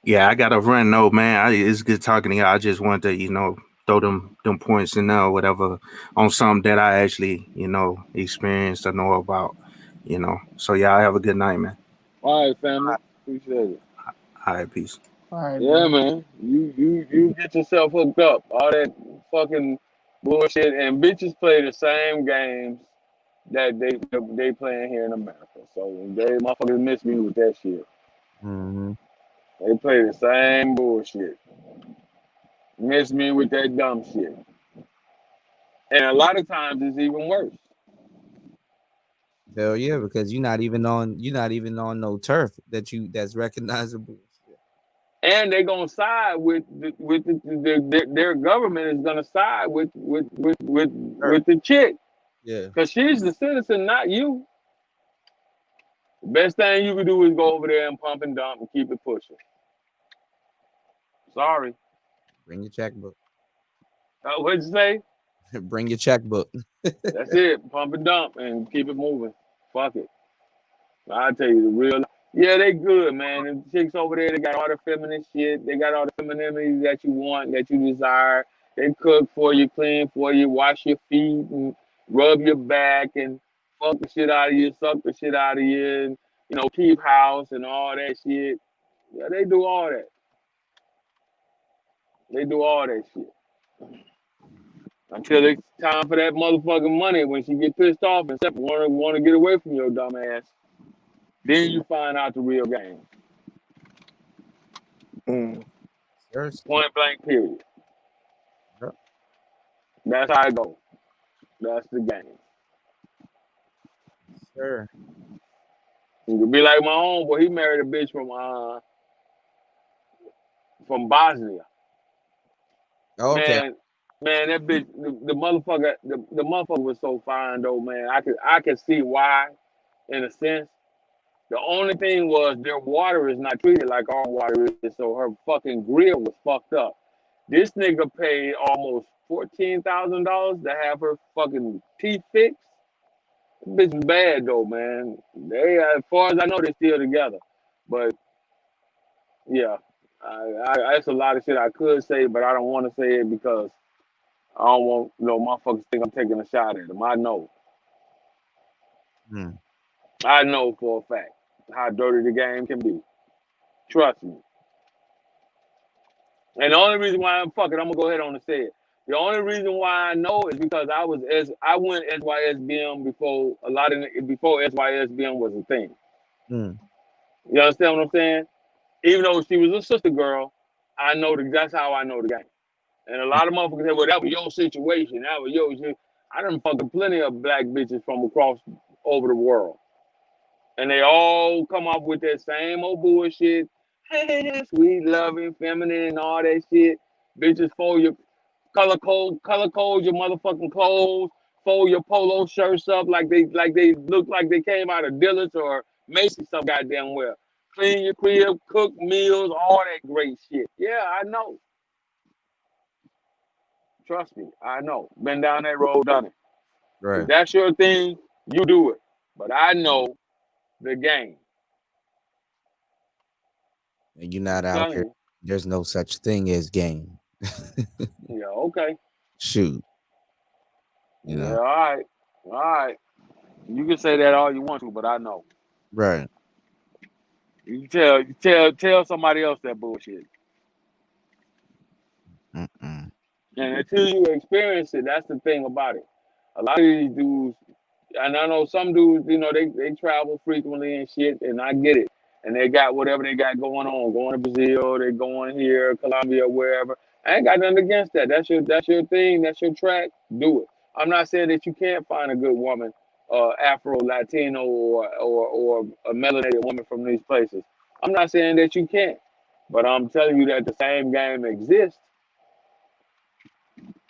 Yeah, I gotta run though, man. It's good talking to you. I just want to, throw them points in there or whatever on something that I actually, experienced or know about, So y'all have a good night, man. All right, family. Appreciate it. All right, peace. All right, yeah, man. You get yourself hooked up. All that fucking bullshit, and bitches play the same games that they playing here in America. So they motherfuckers miss me with that shit. Mm-hmm. They play the same bullshit. Miss me with that dumb shit. And a lot of times it's even worse. Hell yeah, because you're not even on no turf that's recognizable. And they're gonna side with their government is gonna side with the chick. Yeah. Because she's the citizen, not you. The best thing you can do is go over there and pump and dump and keep it pushing. Sorry. Bring your checkbook. What'd you say? Bring your checkbook. That's it. Pump and dump and keep it moving. Fuck it. I'll tell you the real. Yeah, they good, man. And the chicks over there, they got all the feminine shit. They got all the femininity that you want, that you desire. They cook for you, clean for you, wash your feet, and rub your back, and fuck the shit out of you, suck the shit out of you, and keep house and all that shit. Yeah, they do all that. They do all that shit. Until it's time for that motherfucking money, when she get pissed off and want to get away from your dumb ass, then you find out the real game. Point blank, period. Yep. That's how it goes. That's the game. Sure. You could be like my homeboy. He married a bitch from Bosnia. Okay. Man, that bitch, the motherfucker was so fine though, man. I could see why, in a sense. The only thing was their water is not treated like our water is, so her fucking grill was fucked up. This nigga paid almost $14,000 to have her fucking teeth fixed. This bitch is bad though, man. They, as far as I know, they're still together. But yeah, that's a lot of shit I could say, but I don't want to say it because I don't want motherfuckers think I'm taking a shot at them. I know. I know for a fact how dirty the game can be. Trust me. And the only reason why I'm gonna go ahead on and say it. The only reason why I know is because I went SYSBM before SYSBM was a thing. You understand what I'm saying? Even though she was a sister girl, I know that's how I know the game. And a lot of motherfuckers say, well, that was your situation. That was your shit. I done fucking plenty of black bitches from across over the world. And they all come up with that same old bullshit. sweet, loving, feminine, and all that shit. Bitches fold your color code your motherfucking clothes, fold your polo shirts up like they look like they came out of Dillard's or Macy's some goddamn well. Clean your crib, cook meals, all that great shit. Yeah, I know. Trust me, I know. Been down that road, done it. Right. If that's your thing, you do it. But I know the game. And you're not out Telling here. you. There's no such thing as game. Yeah, okay. Shoot. You Yeah, know. all right. You can say that all you want to, but I know. Right. You tell somebody else that bullshit. Mm-mm. And until you experience it, that's the thing about it. A lot of these dudes, and I know some dudes, you know, they travel frequently and shit, and I get it. And they got whatever they got going on, going to Brazil, they going here, Colombia, wherever. I ain't got nothing against that. That's your thing, that's your track. Do it. I'm not saying that you can't find a good woman, Afro, Latino, or a melanated woman from these places. I'm not saying that you can't, but I'm telling you that the same game exists.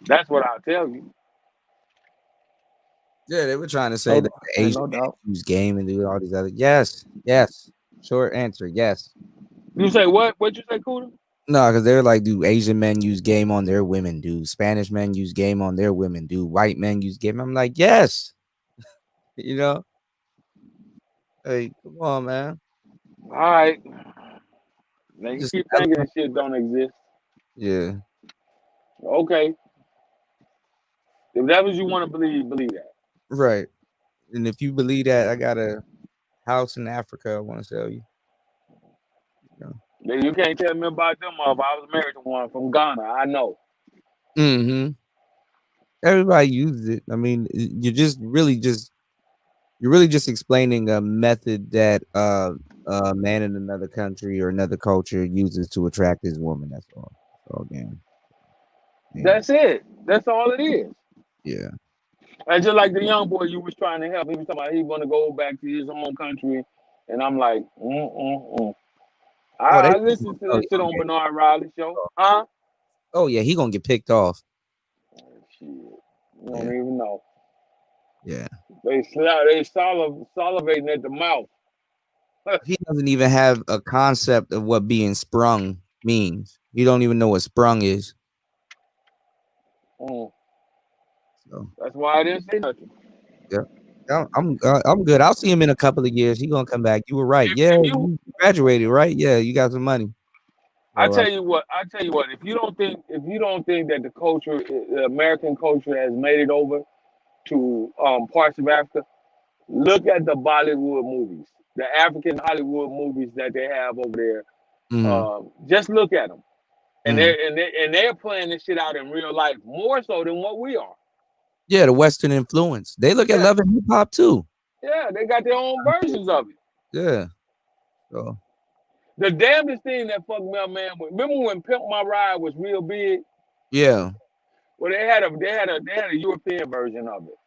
That's what I'll tell you. Yeah, they were trying to say that the Asian men use game and do all these other. Yes. Short answer, yes. You say what? What'd you say, Kuda? No, because they're like, do Asian men use game on their women? Do Spanish men use game on their women? Do white men use game? I'm like, yes. You know? Hey, come on, man. All right. Now you keep thinking this shit don't exist. Yeah. Okay. If that was you want to believe that. Right. And if you believe that, I got a house in Africa I want to sell you. You can't tell me about them. I was married to one from Ghana. I know. Mm-hmm. Everybody uses it. I mean, you're really just explaining a method that a man in another country or another culture uses to attract his woman. That's all. Game. That's it. That's all it is. Yeah. And just like the young boy you was trying to help, he was talking about he want to go back to his home country, and I'm like, I listened to this shit on Bernard Riley show, huh? Oh yeah, he gonna get picked off. Shit, you don't even know. Yeah. They salivating at the mouth. He doesn't even have a concept of what being sprung means. He don't even know what sprung is. So. That's why I didn't say nothing. Yeah, I'm good. I'll see him in a couple of years. He's gonna come back. You were right. You graduated, right? Yeah, you got some money. I tell you what. If you don't think that the culture, the American culture, has made it over to parts of Africa, look at the Bollywood movies, the African Hollywood movies that they have over there. Just look at them, and they're playing this shit out in real life more so than what we are. Yeah, the Western influence. They look at love and hip hop too. Yeah, they got their own versions of it. Yeah. So the damnedest thing that fucked me up, man. Remember when Pimp My Ride was real big? Yeah. Well, they had a European version of it.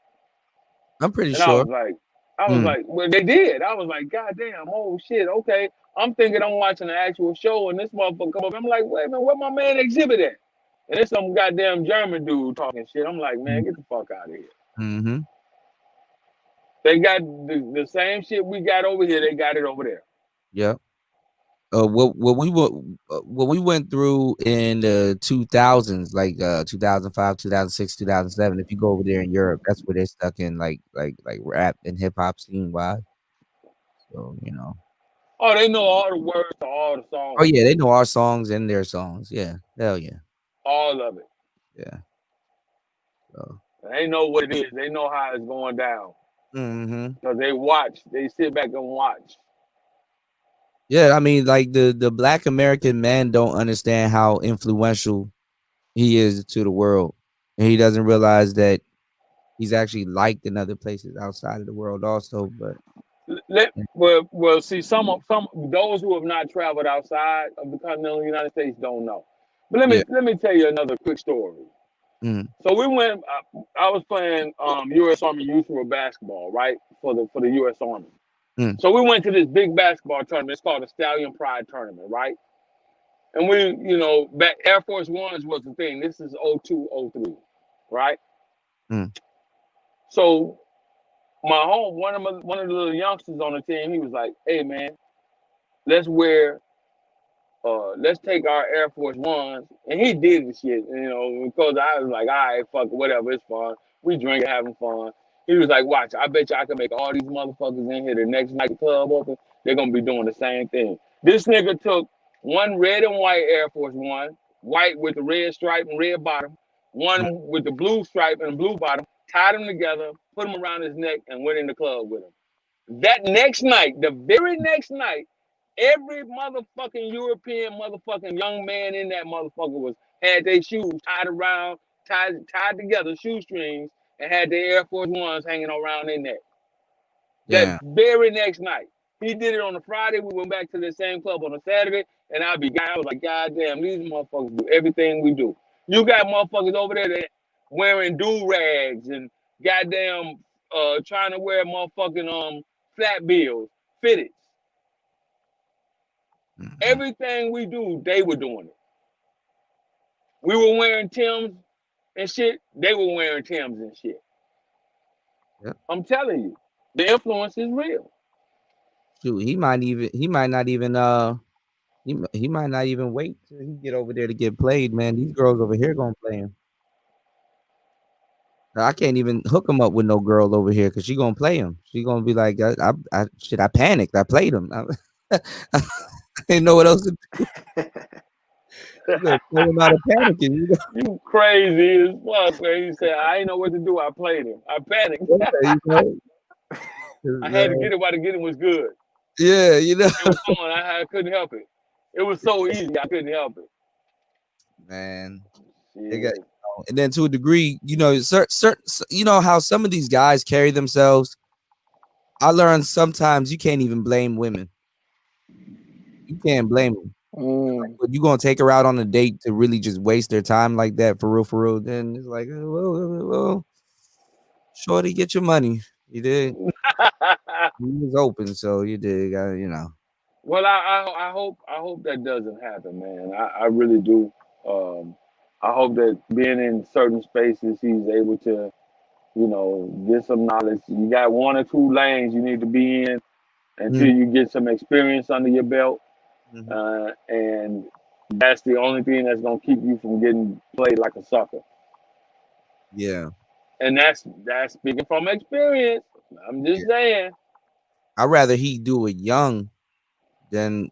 I'm pretty and sure. I was like, well, they did. I was like, God damn, oh shit, okay. I'm thinking I'm watching an actual show, and this motherfucker come up. I'm like, wait a minute, where my man Exhibit at? And it's some goddamn German dude talking shit. I'm like, man, get the fuck out of here. Mm-hmm. They got the same shit we got over here. They got it over there. Yeah. What we went through in the 2000s, like 2005, 2006, 2007. If you go over there in Europe, that's where they're stuck in, like rap and hip hop scene wise. So you know. Oh, they know all the words to all the songs. Oh yeah, they know our songs and their songs. Yeah, hell yeah. All of it. Yeah. So. They know what it is. They know how it's going down. Mm-hmm. Because they watch. They sit back and watch. Yeah, I mean, like the Black American man don't understand how influential he is to the world, and he doesn't realize that he's actually liked in other places outside of the world also. But well, see, some those who have not traveled outside of the continental United States don't know. But let me tell you another quick story. So we went. I was playing U.S. Army Youth for basketball, right, for the U.S. Army. So we went to this big basketball tournament. It's called the Stallion Pride Tournament, right? And we, you know, back Air Force Ones was the thing. This is 02, 03, right? So one of the little youngsters on the team, he was like, "Hey man, let's take our Air Force Ones," and he did the shit, you know, because I was like, "All right, fuck it, whatever, it's fun. We drink, having fun." He was like, "Watch, I bet you I can make all these motherfuckers in here the next night the club open, they're gonna be doing the same thing." This nigga took one red and white Air Force One, white with the red stripe and red bottom, one with the blue stripe and blue bottom, tied them together, put them around his neck, and went in the club with him. That next night, the very next night, every motherfucking European motherfucking young man in that motherfucker had their shoes tied together, shoestrings, and had their Air Force Ones hanging around their neck. That very next night. He did it on a Friday. We went back to the same club on a Saturday, and I was like, God damn, these motherfuckers do everything we do. You got motherfuckers over there that wearing do-rags and goddamn trying to wear motherfucking flat bills, fitteds. Everything we do, they were doing it. We were wearing Timbs and shit. They were wearing Timbs and shit. I'm telling you, the influence is real. Shoot, he might not even wait till he get over there to get played, man. These girls over here gonna play him. I can't even hook him up with no girl over here because she gonna play him. She gonna be like, I panicked. I played him. I didn't know what else to do. Throw him out of panicking. You crazy as fuck, man. He said, I didn't know what to do. I played him. I panicked. I had to get it while the getting was good. Yeah, you know. It was fun. I couldn't help it. It was so easy. I couldn't help it. Man. They got, and then to a degree, you know, certain, you know how some of these guys carry themselves. I learned sometimes you can't even blame women. You can't blame them. Like, but you gonna take her out on a date to really just waste their time like that for real, then it's like, well, shorty, get your money. You did. He was open, so you did. You know. Well, I hope that doesn't happen, man. I really do. I hope that being in certain spaces, he's able to, you know, get some knowledge. You got 1 or 2 lanes you need to be in until you get some experience under your belt. And that's the only thing that's gonna keep you from getting played like a sucker. Yeah. And that's speaking from experience. I'm just saying. I'd rather he do it young than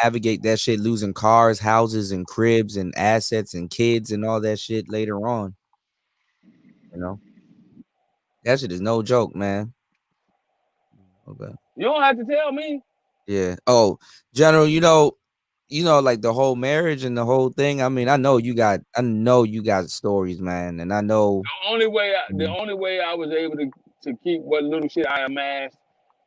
navigate that shit, losing cars, houses, and cribs, and assets, and kids, and all that shit later on. You know, that shit is no joke, man. Okay. You don't have to tell me. Yeah. Oh, General, you know, like the whole marriage and the whole thing. I mean, I know you got stories, man, and I know the only way I was able to keep what little shit I amassed,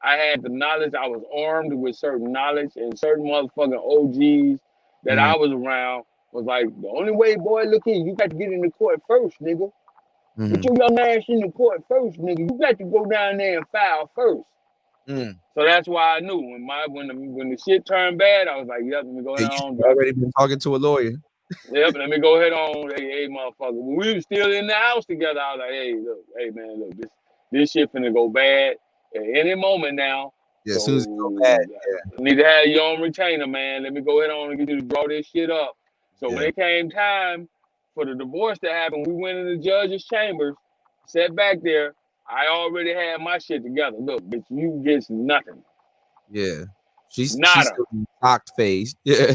I had the knowledge. I was armed with certain knowledge, and certain motherfucking OGs that I was around was like, the only way, boy, look here, you got to get in the court first, nigga. Get your young ass in the court first, nigga. You got to go down there and file first. So that's why I knew when the shit turned bad, I was like, yep, let me go ahead on. Already been talking to a lawyer. Yep, let me go ahead on. Hey, motherfucker. When we were still in the house together, I was like, hey, man, look, this shit finna go bad at any moment now. Yeah, as soon as it go bad, you need to have your own retainer, man. Let me go ahead on and get you to draw this shit up. So when it came time for the divorce to happen, we went in the judge's chambers, sat back there. I already had my shit together. Look, bitch, you get nothing. Yeah. She's shocked faced. Yeah.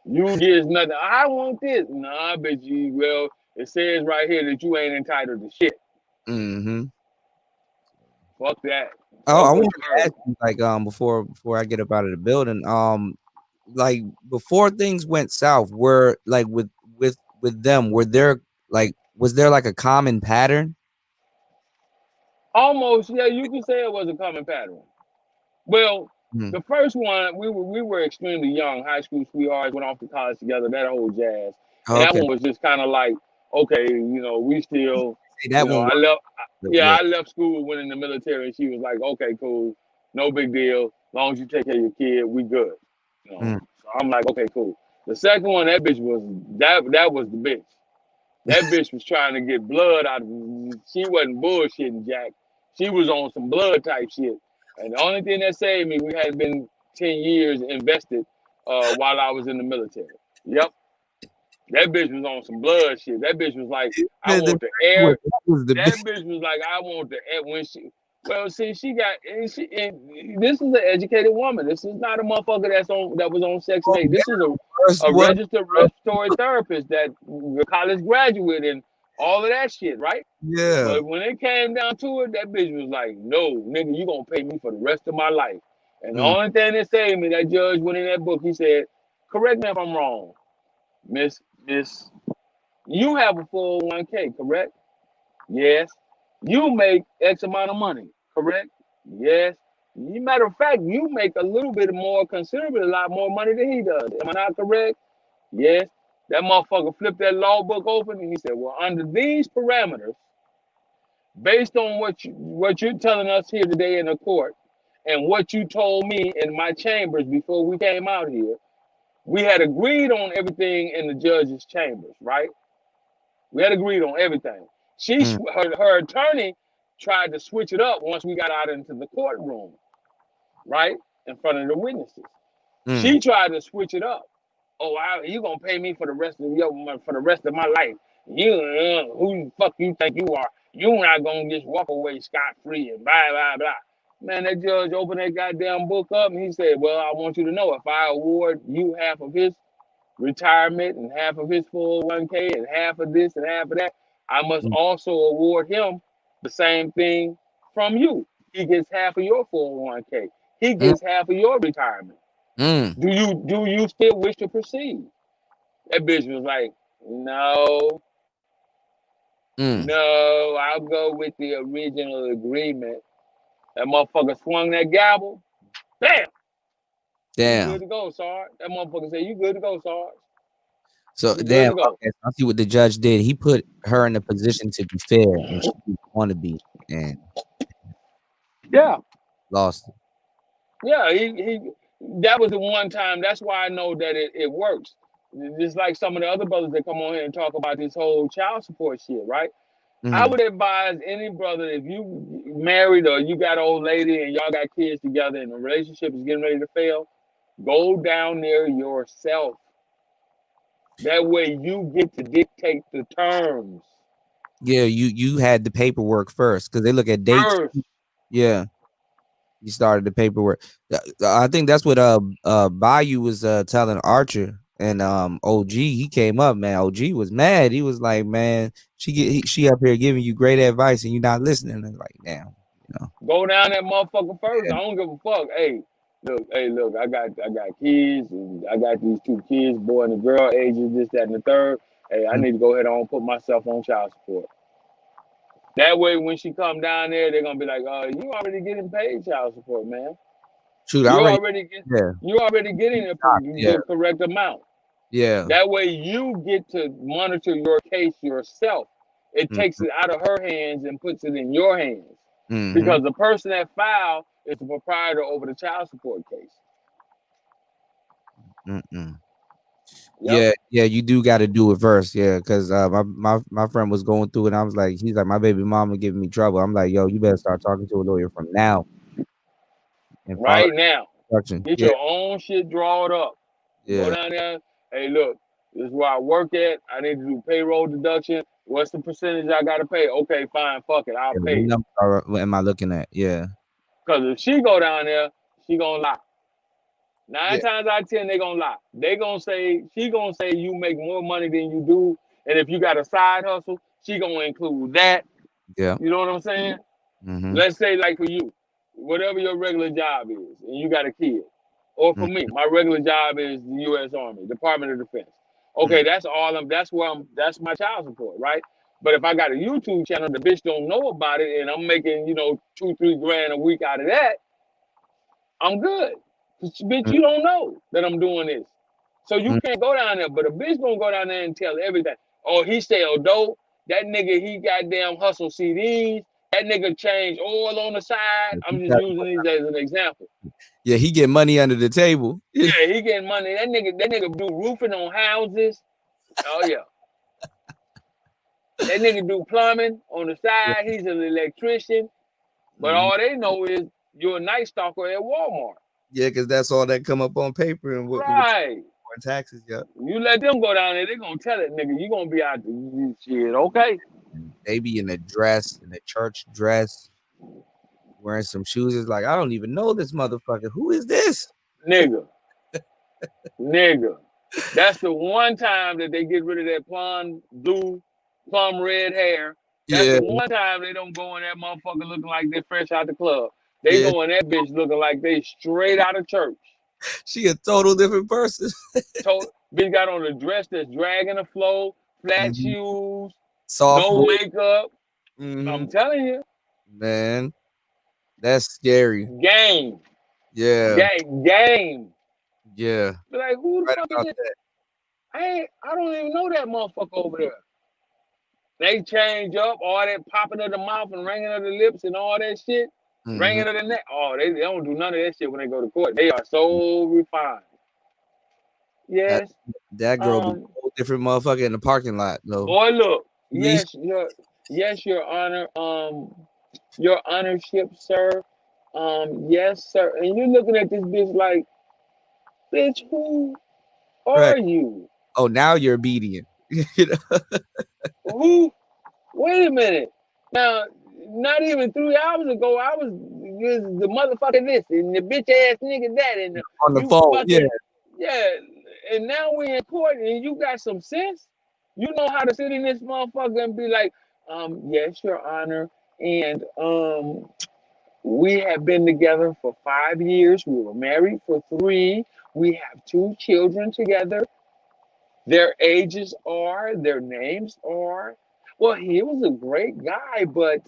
You get nothing. I want this. Nah, bitch, well, it says right here that you ain't entitled to shit. Fuck that. Oh, I want to ask you, like, before I get up out of the building, like before things went south, were like with them, was there like a common pattern? Almost, yeah, you can say it was a common pattern. Well, the first one, we were extremely young, high school sweethearts, went off to college together, that whole jazz. And that one was just kind of like, okay, you know, we still that You know, one. I left school, went in the military, and she was like, "Okay, cool, no big deal. As long as you take care of your kid, we good." You know, so I'm like, "Okay, cool." The second one, that bitch was that was the bitch. That bitch was trying to get blood out of me. She wasn't bullshitting, Jack. She was on some blood type shit. And the only thing that saved me, we had been 10 years invested while I was in the military. Yep. That bitch was on some blood shit. That bitch was like, I want the air. That bitch was like, I want the air when she. Well, see, she got, and this is an educated woman. This is not a motherfucker that was on Section 8. This is a registered respiratory therapist that a college graduate and all of that shit, right? Yeah. But when it came down to it, that bitch was like, no, nigga, you gonna pay me for the rest of my life. And the only thing that saved me, that judge went in that book, he said, correct me if I'm wrong, Miss, you have a 401k, correct? Yes. You make X amount of money, correct? Yes. Matter of fact, you make a little bit more, considerably a lot more money than he does. Am I not correct? Yes. That motherfucker flipped that law book open and he said, well, under these parameters, based on what you're telling us here today in the court and what you told me in my chambers before we came out here, we had agreed on everything in the judge's chambers, right? We had agreed on everything. Her attorney tried to switch it up once we got out into the courtroom, right? In front of the witnesses. She tried to switch it up. Oh, you gonna pay me for the rest of my life. You who the fuck you think you are? You not gonna just walk away scot-free and blah blah blah. Man, that judge opened that goddamn book up and he said, well, I want you to know if I award you half of his retirement and half of his 401k and half of this and half of that, I must also award him the same thing from you. He gets half of your 401k. He gets half of your retirement. Do you still wish to proceed? That bitch was like, no, I'll go with the original agreement. That motherfucker swung that gavel. Bam! You good to go, Sarge. That motherfucker said, you good to go, Sarge. So damn, okay, I see what the judge did. He put her in a position to be fair, and she didn't want to be, and lost it. Yeah, he that was the one time. That's why I know that it works. Just like some of the other brothers that come on here and talk about this whole child support shit, right? I would advise any brother, if you married or you got an old lady and y'all got kids together and the relationship is getting ready to fail, go down there yourself. That way you get to dictate the terms. Yeah, you had the paperwork first because they look at dates. Yeah, you started the paperwork. I think that's what Bayou was telling Archer and OG. He came up, man. OG was mad. He was like, man, she up here giving you great advice and you're not listening. And like, damn, you know. Go down that motherfucker first. I don't give a fuck. Hey, look, I got kids and I got these two kids, boy and a girl, ages this, that, and the third. Hey, I need to go ahead and put myself on child support. That way, when she come down there, they're gonna be like, you already getting paid child support, man. Shoot, you already getting the correct amount. Yeah. That way you get to monitor your case yourself. It takes it out of her hands and puts it in your hands. Because the person that filed is the proprietor over the child support case. Yeah, you do got to do it first. Yeah, because my friend was going through it and I was like, he's like, my baby mama giving me trouble. I'm like, yo, you better start talking to a lawyer from now. And right now. Get Yeah. your own shit drawn up. Yeah. Go down there. Hey, look, this is where I work at. I need to do payroll deduction. What's the percentage I got to pay? Okay, fine, fuck it. I'll pay it. What am I looking at? Yeah. Because if she go down there, she going to lie. 9 times out of 10, they going to lie. She going to say you make more money than you do. And if you got a side hustle, she going to include that. Yeah. You know what I'm saying? Let's say like for you, whatever your regular job is, and you got a kid. Or for me, my regular job is the U.S. Army, Department of Defense. Okay, that's my child support, right? But if I got a YouTube channel, the bitch don't know about it, and I'm making, $2-3 grand a week out of that, I'm good. Bitch, you don't know that I'm doing this. So you can't go down there, but a bitch gonna go down there and tell everything. Oh, he sell dope, That nigga, he goddamn hustle CDs. That nigga change oil on the side. I'm just using these as an example. Yeah, he get money under the table. Yeah, he getting money. That nigga do roofing on houses. Oh yeah. That nigga do plumbing on the side. He's an electrician. But all they know is you're a night stalker at Walmart. Yeah, because that's all that come up on paper and what Right. taxes. Yeah. You let them go down there, they're gonna tell it, nigga, you gonna be out there. Shit, okay. They be in a dress, in a church dress, wearing some shoes. It's like, I don't even know this motherfucker. Who is this? Nigga. Nigga. That's the one time that they get rid of that plum blue, plum red hair. That's the one time they don't go in that motherfucker looking like they're fresh out the club. They go in that bitch looking like they straight out of church. She a total different person. Bitch got on a dress that's dragging the flow, flat shoes, Soft no voice. makeup. I'm telling you. Man, that's scary. Game. Yeah. Game. Yeah. Be like, who the Right fuck about is it? I don't even know that motherfucker over there. They change up all that popping of the mouth and ringing of the lips and all that shit. Ringing of the neck. Oh, they don't do none of that shit when they go to court. They are so refined. Yes. That girl be a whole different motherfucker in the parking lot, though. Boy, look. Yes, Your Honor. Your Honorship, sir. Yes, sir. And you're looking at this bitch like, bitch, who are you? Oh, now you're obedient. You know? Who? Wait a minute. Now, not even 3 hours ago, I was the motherfucker this and the bitch ass nigga that and on the phone. fucking, yeah. And now we in court and you got some sense. You know how to sit in this motherfucker and be like, yes, Your Honor, and we have been together for 5 years. We were married for 3. We have 2 children together. Their ages are, their names are. Well, he was a great guy, but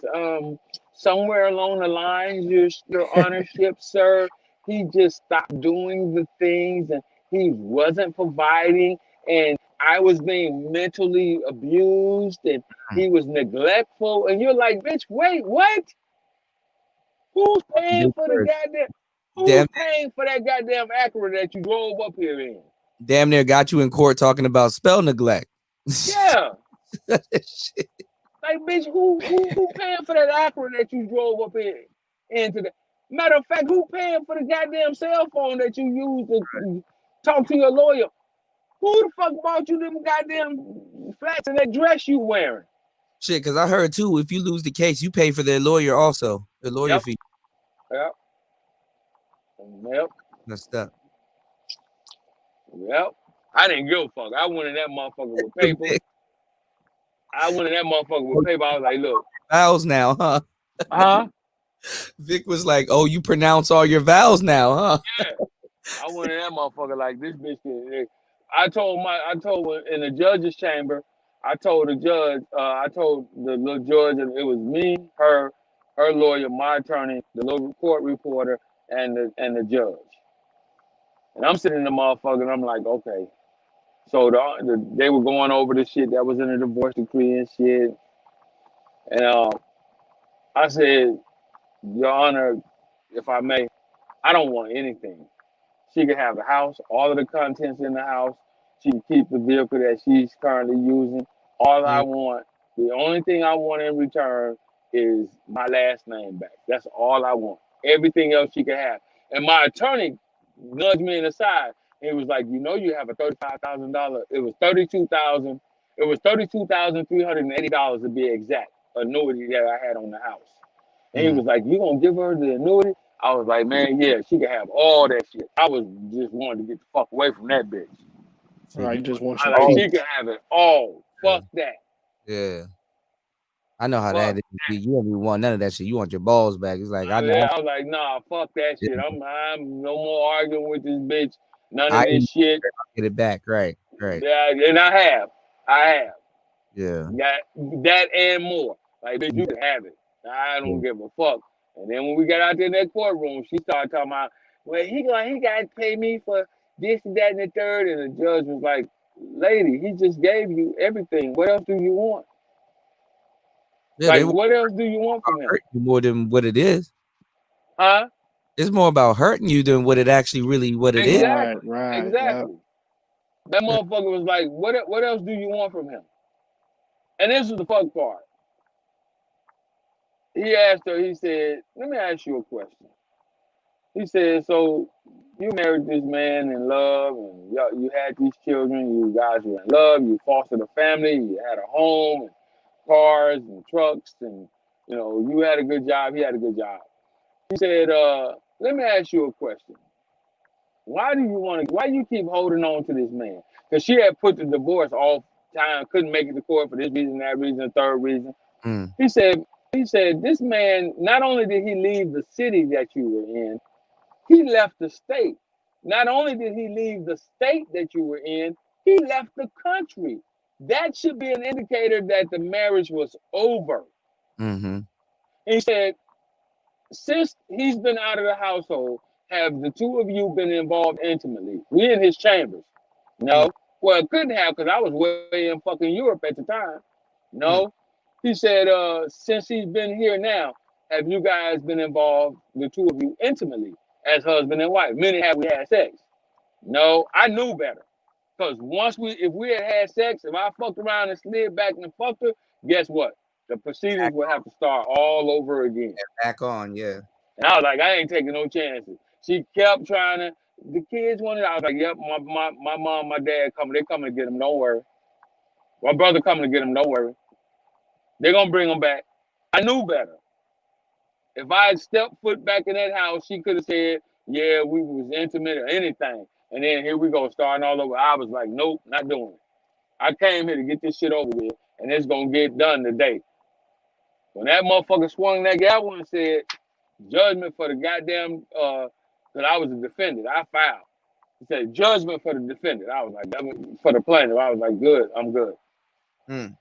somewhere along the lines, your honorship, sir, he just stopped doing the things and he wasn't providing. And I was being mentally abused and he was neglectful. And you're like, bitch, wait, what? Who's paying for the goddamn? Who's paying for that goddamn Acura that you drove up here in? Damn near got you in court talking about spell neglect. Yeah. Like, bitch, who paying for that Acura that you drove up into the? Matter of fact, who paying for the goddamn cell phone that you used to talk to your lawyer? Who the fuck bought you them goddamn flats and that dress you wearing? Shit, because I heard too, if you lose the case, you pay for their lawyer also, the lawyer fee. Yep. That's that. Yep. I didn't give a fuck. I went in that motherfucker with paper. I was like, look. Vows now, huh? Huh? Vic was like, oh, you pronounce all your vows now, huh? Yeah. I went in that motherfucker like this bitch. I told in the judge's chamber, I told the judge, I told the little judge, and it was me, her lawyer, my attorney, the little court reporter, and the judge. And I'm sitting in the motherfucker, and I'm like, okay. So they were going over the shit that was in the divorce decree and shit. And I said, Your Honor, if I may, I don't want anything. She can have the house, all of the contents in the house. She can keep the vehicle that she's currently using. All I want, the only thing I want in return is my last name back. That's all I want. Everything else she can have. And my attorney nudged me in the side. And he was like, you know, you have a $35,000. It was $32,000. It was $32,380 to be exact, annuity that I had on the house. And he was like, you gonna give her the annuity? I was like, man, yeah, she can have all that shit. I was just wanting to get the fuck away from that bitch. Right, just want I like, she can have it all. Fuck that. Yeah. I know how that is. You don't even want none of that shit. You want your balls back. It's like, I know. I was like, nah, fuck that shit. I'm no more arguing with this bitch. None of this shit. Get it back. Right. Yeah, and I have. Yeah. That and more. Like, bitch, you can have it. I don't give a fuck. And then when we got out there in that courtroom, she started talking about, well, he got to pay me for this, that, and the third. And the judge was like, lady, he just gave you everything. What else do you want? Yeah, like, what else do you want from him? hurt you more than what it is. Huh? It's more about hurting you than what it actually really what it is. Exactly. Exactly. That motherfucker was like, what else do you want from him? And this is the fuck part. He asked her, he said, let me ask you a question. He said, so you married this man in love and you had these children, you guys were in love, you fostered a family, you had a home and cars and trucks and, you know, you had a good job, he had a good job. He said, let me ask you a question. Why you keep holding on to this man? Because she had put the divorce off time, couldn't make it to court for this reason, that reason, third reason. He said, this man, not only did he leave the city that you were in, he left the state. Not only did he leave the state that you were in, he left the country. That should be an indicator that the marriage was over. Mm-hmm. He said, since he's been out of the household, have the two of you been involved intimately? We in his chambers. No. Well, it couldn't have because I was way in fucking Europe at the time. No. He said, since he's been here now, have you guys been involved, the two of you, intimately as husband and wife? Meaning, have we had sex? No. I knew better. Because if we had sex, if I fucked around and slid back and fucked her, guess what? The proceedings will have to start all over again. Back on, yeah. And I was like, I ain't taking no chances. She kept trying to. The kids wanted. I was like, yep, my mom, my dad coming. They coming to get him. Don't worry. My brother coming to get him. Don't worry. They're gonna bring him back. I knew better. If I had stepped foot back in that house, she could have said, yeah, we was intimate or anything. And then here we go, starting all over. I was like, nope, not doing it. I came here to get this shit over with, and it's gonna get done today. When that motherfucker swung that gavel and said, judgment for the goddamn, because I was a defendant. I filed. He said, judgment for the defendant. I was like, for the plaintiff. I was like, good, I'm good. The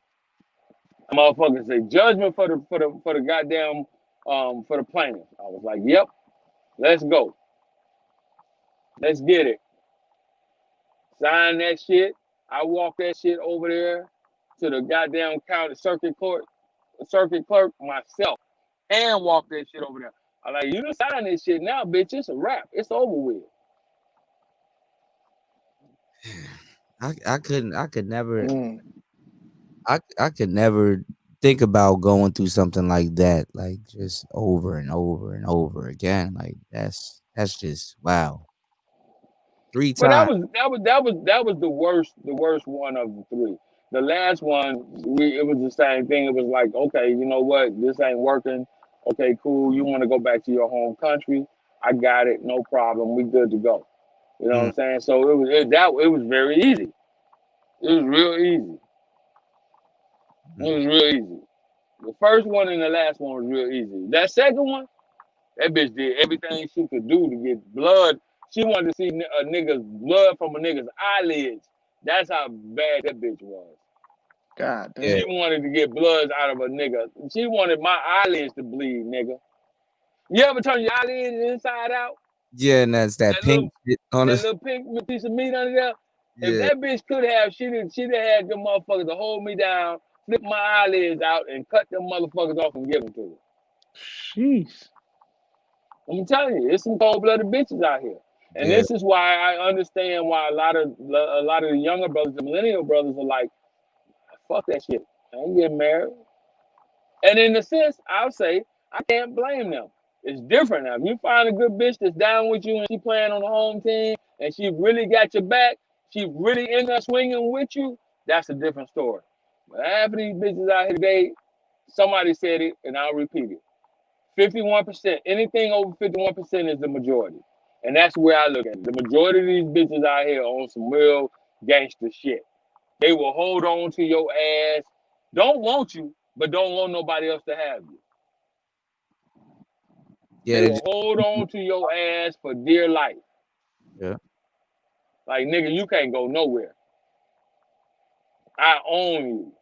motherfucker said, judgment for the goddamn, for the plaintiff. I was like, yep, let's go. Let's get it. Sign that shit. I walked that shit over there to the goddamn county circuit clerk myself and walked that shit over there. I like, you done sign this shit now, bitch. It's a wrap. It's over with. I could never I could never think about going through something like that, like just over and over and over again. Like that's just wow. 3 But times. that was the worst one of the three. The last one, it was the same thing. It was like, okay, you know what? This ain't working. Okay, cool. You want to go back to your home country? I got it. No problem. We good to go. You know what I'm saying? So it was very easy. It was real easy. It was real easy. The first one and the last one was real easy. That second one, that bitch did everything she could do to get blood. She wanted to see a nigga's blood from a nigga's eyelids. That's how bad that bitch was. God damn. She wanted to get blood out of a nigga. She wanted my eyelids to bleed, nigga. You ever turn your eyelids inside out? Yeah, and that's that pink shit on That us. little pink piece of meat under there? If Yeah. that bitch could have, she'd have had them motherfuckers to hold me down, flip my eyelids out, and cut them motherfuckers off and give them to her. Jeez. I'm telling you, it's some cold-blooded bitches out here. And this is why I understand why a lot of the younger brothers, the millennial brothers, are like, fuck that shit. I ain't getting married. And in a sense, I'll say I can't blame them. It's different now. If you find a good bitch that's down with you and she playing on the home team and she really got your back, she really in there swinging with you, that's a different story. But half of these bitches out here today, somebody said it and I'll repeat it. 51%, anything over 51% is the majority. And that's where I look at it. The majority of these bitches out here on some real gangster shit. They will hold on to your ass. Don't want you, but don't want nobody else to have you. Yeah, They will hold on to your ass for dear life. Yeah. Like, nigga, you can't go nowhere. I own you.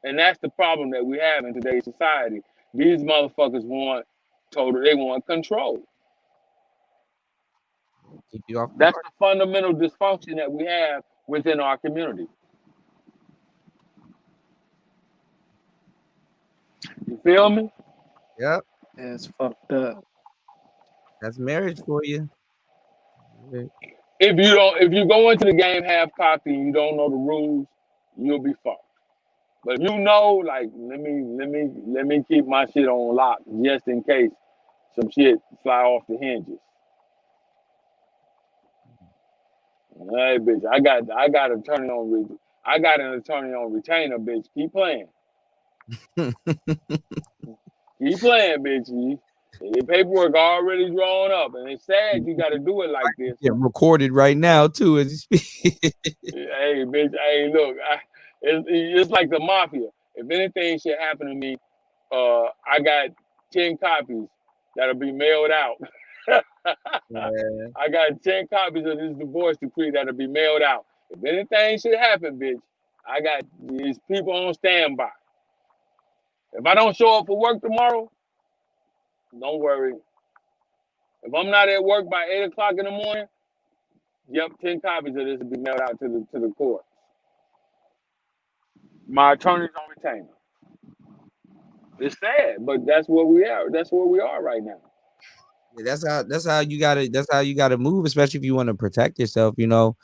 And that's the problem that we have in today's society. These motherfuckers they want control. Keep you off. That's the fundamental dysfunction that we have within our community. You feel me? Yep. That's fucked up. That's marriage for you. If you go into the game half cocked and you don't know the rules, you'll be fucked. But if you know, like, let me keep my shit on lock just in case some shit fly off the hinges. Hey, bitch, I got an attorney on retainer, bitch. Keep playing. Keep playing, bitch. The paperwork already drawn up, and it's sad you got to do it like this. Get recorded right now too as you speak. Hey, bitch. Hey, look, it's like the mafia. If anything should happen to me, I got 10 copies that'll be mailed out. I got 10 copies of this divorce decree that'll be mailed out. If anything should happen, bitch, I got these people on standby. If I don't show up for work tomorrow, don't worry. If I'm not at work by 8 o'clock in the morning, yep, 10 copies of this will be mailed out to the court. My attorney's on retainer. It's sad, but that's where we are. That's where we are right now. Yeah, that's how you gotta move, especially if you want to protect yourself. You know,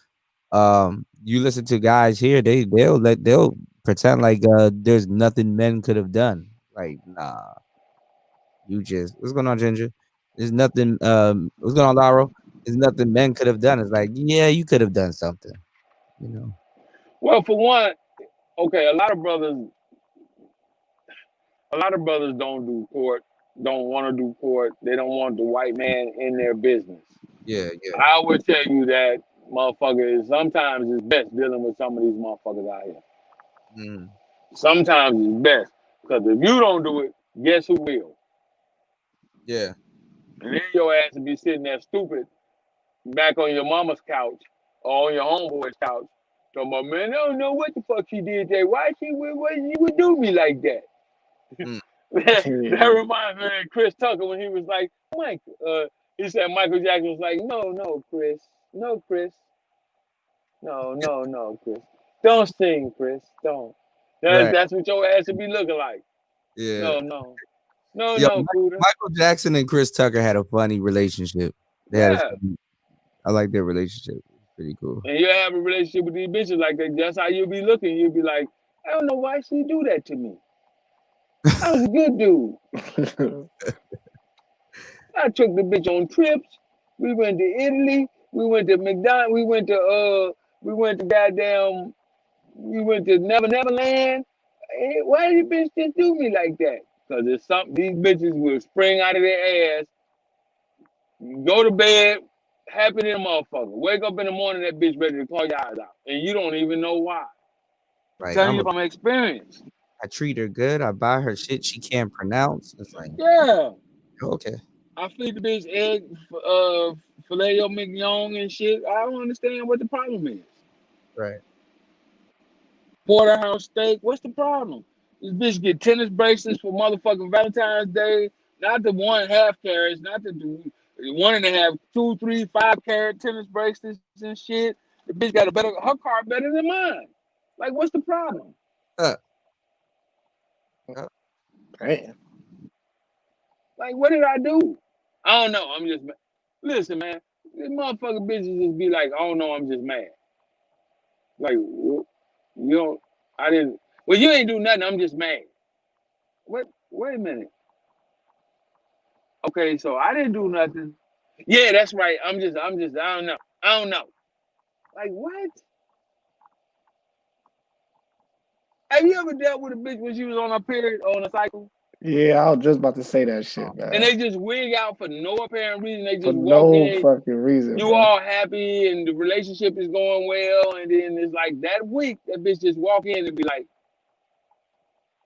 you listen to guys here, they'll pretend like there's nothing men could have done. Like, nah. What's going on, Ginger? There's nothing. What's going on, Laro? There's nothing men could have done. It's like, yeah, you could have done something. You know. Well, for one, okay, a lot of brothers don't do court, don't want to do court. They don't want the white man in their business. Yeah. I would tell you that, motherfucker, sometimes it's best dealing with some of these motherfuckers out here. Sometimes it's best, because if you don't do it, guess who will? Yeah. And then your ass will be sitting there stupid back on your mama's couch or on your homeboy's couch talking about, man, I don't know what the fuck she did there. Why she would do me like that? That reminds me of Chris Tucker when he was like, Mike, he said Michael Jackson was like, no, Chris. No, Chris. No, Chris. Don't sing, Chris. Don't. That's what your ass would be looking like. Yeah. No, Michael Jackson and Chris Tucker had a funny relationship. I like their relationship. Pretty cool. And you have a relationship with these bitches like that. That's how you'll be looking. You'll be like, I don't know why she do that to me. I was a good dude. I took the bitch on trips. We went to Italy. We went to McDonald's. We went to Neverland. Hey, why did bitch just do me like that? Because it's something these bitches will spring out of their ass, go to bed, happy to the motherfucker. Wake up in the morning, that bitch ready to claw your eyes out. And you don't even know why. Right. Tell you from experience. I treat her good. I buy her shit she can't pronounce. It's like, yeah. Okay. I feed the bitch egg, filet mignon and shit. I don't understand what the problem is. Right. Porterhouse steak. What's the problem? This bitch get tennis bracelets for motherfucking Valentine's Day. Not the 1.5 carats, not the 1.5, 2, 3, 5 carat tennis bracelets and shit. The bitch got her car better than mine. Like, what's the problem? Damn. Like, what did I do? I don't know. I'm just listen, man. These motherfucking bitches just be like, I don't know. I'm just mad. Like, you don't. I didn't. Well, you ain't do nothing. I'm just mad. Wait a minute. Okay, so I didn't do nothing. Yeah, that's right. I don't know. Like, what? Have you ever dealt with a bitch when she was on a period, on a cycle? Yeah, I was just about to say that shit, man. And they just wig out for no apparent reason. They just For walk no in. fucking reason. You man. all happy and the relationship is going well, and then it's like that week that bitch just walk in and be like,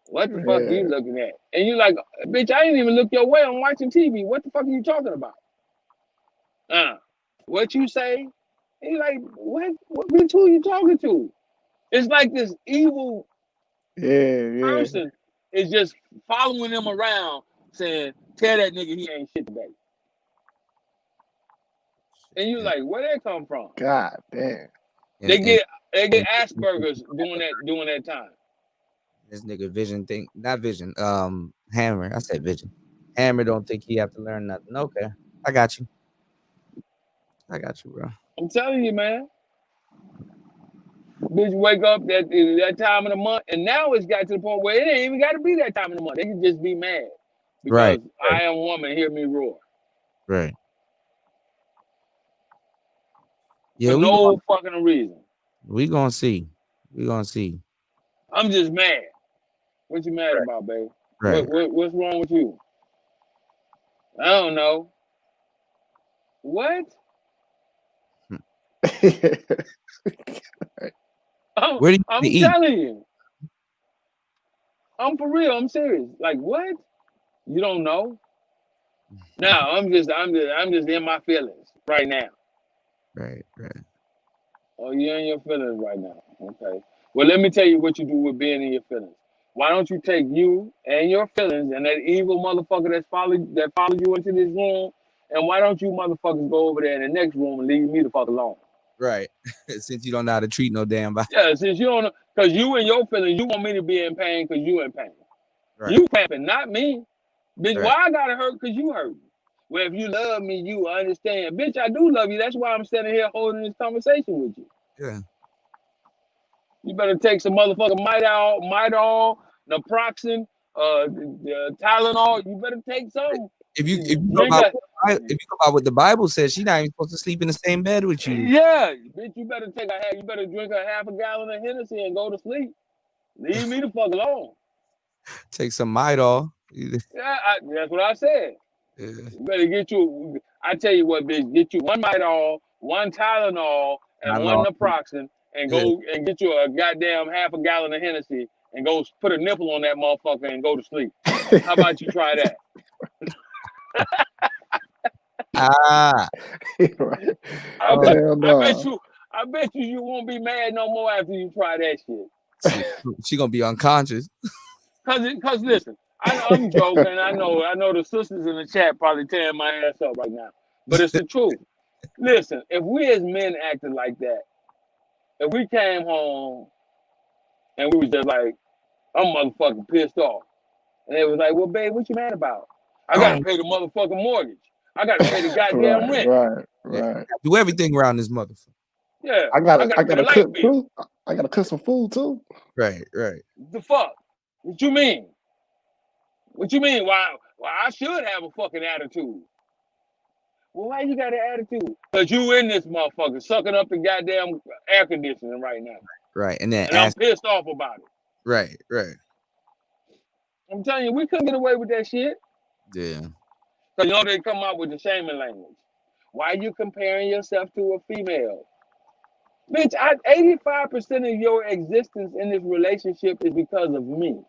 "What the fuck are you looking at?" And you like, "Bitch, I didn't even look your way. I'm watching TV. What the fuck are you talking about?" What you say? And you like, what bitch? Who you talking to? It's like this evil person is just following them around, saying, "Tell that nigga he ain't shit today." And you like, where that come from? God damn. They get Asperger's during that time. This nigga Vision think not Vision. Hammer. I said Vision. Hammer don't think he have to learn nothing. Okay, I got you. I got you, bro. I'm telling you, man. Bitch, wake up that time of the month, and now it's got to the point where it ain't even got to be that time of the month. They can just be mad because Right. I am woman. Hear me roar. Right. Yeah, For no fucking reason. we gonna see. We gonna see. I'm just mad. What you mad about, baby? Right. What's wrong with you? I don't know. What? Where do you I'm eat? telling you. I'm for real. I'm serious. Like what? You don't know? No, I'm just in my feelings right now. Right. Oh, you're in your feelings right now. Okay. Well, let me tell you what you do with being in your feelings. Why don't you take you and your feelings and that evil motherfucker that followed you into this room, and why don't you motherfuckers go over there in the next room and leave me the fuck alone? Right. Since you don't know how to treat no damn body. Yeah, since you don't know, because you and your feelings, you want me to be in pain because you in pain. Right. You pamping, not me. Bitch, Right. why I gotta hurt because you hurt me? Well, if you love me, you understand. Bitch, I do love you. That's why I'm sitting here holding this conversation with you. Yeah. You better take some motherfucking Midol, naproxen, Tylenol. You better take some. If you go about what the Bible says, she's not even supposed to sleep in the same bed with you. Yeah, bitch, you better drink a half a gallon of Hennessy and go to sleep. Leave me the fuck alone. Take some Midol. Yeah, that's what I said. Yeah. You better get you. I tell you what, bitch, get you one Midol, one Tylenol, and one naproxen, and go and get you a goddamn half a gallon of Hennessy, and go put a nipple on that motherfucker and go to sleep. How about you try that? Ah. I bet you won't be mad no more after you try that shit. She gonna be unconscious. Cause listen, I'm joking. I know the sisters in the chat probably tearing my ass up right now, but it's the truth. Listen, if we as men acted like that, if we came home and we was just like, I'm motherfucking pissed off, and it was like, well, babe, what you mad about? I gotta pay the motherfucking mortgage. I gotta pay the goddamn rent. Right. Do everything around this motherfucker. Yeah, I gotta pay the light cook bill. too. I gotta cook some food too. Right. The fuck? What you mean? What you mean? Why I should have a fucking attitude? Well, why you got an attitude? Cause you in this motherfucker sucking up the goddamn air conditioning right now. Right. And then I'm pissed off about it. Right. I'm telling you, we couldn't get away with that shit. Yeah. Cause you know they come out with the shaming language. Why you comparing yourself to a female? Bitch, 85% of your existence in this relationship is because of me.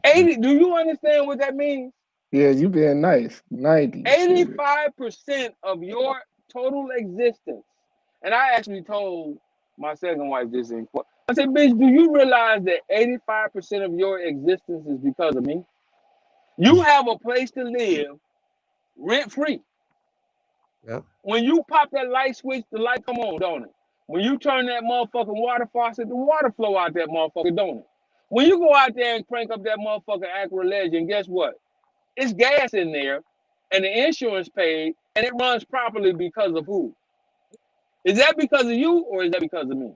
80, do you understand what that means? Yeah, you being nice. 90. 85% of your total existence. And I actually told my second wife this in court. I said, bitch, do you realize that 85% of your existence is because of me? You have a place to live rent-free. Yep. When you pop that light switch, the light come on, don't it? When you turn that motherfucking water faucet, the water flow out that motherfucker, don't it? When you go out there and crank up that motherfucking Aqua Legend, guess what? It's gas in there, and the insurance paid, and it runs properly because of who? Is that because of you, or is that because of me?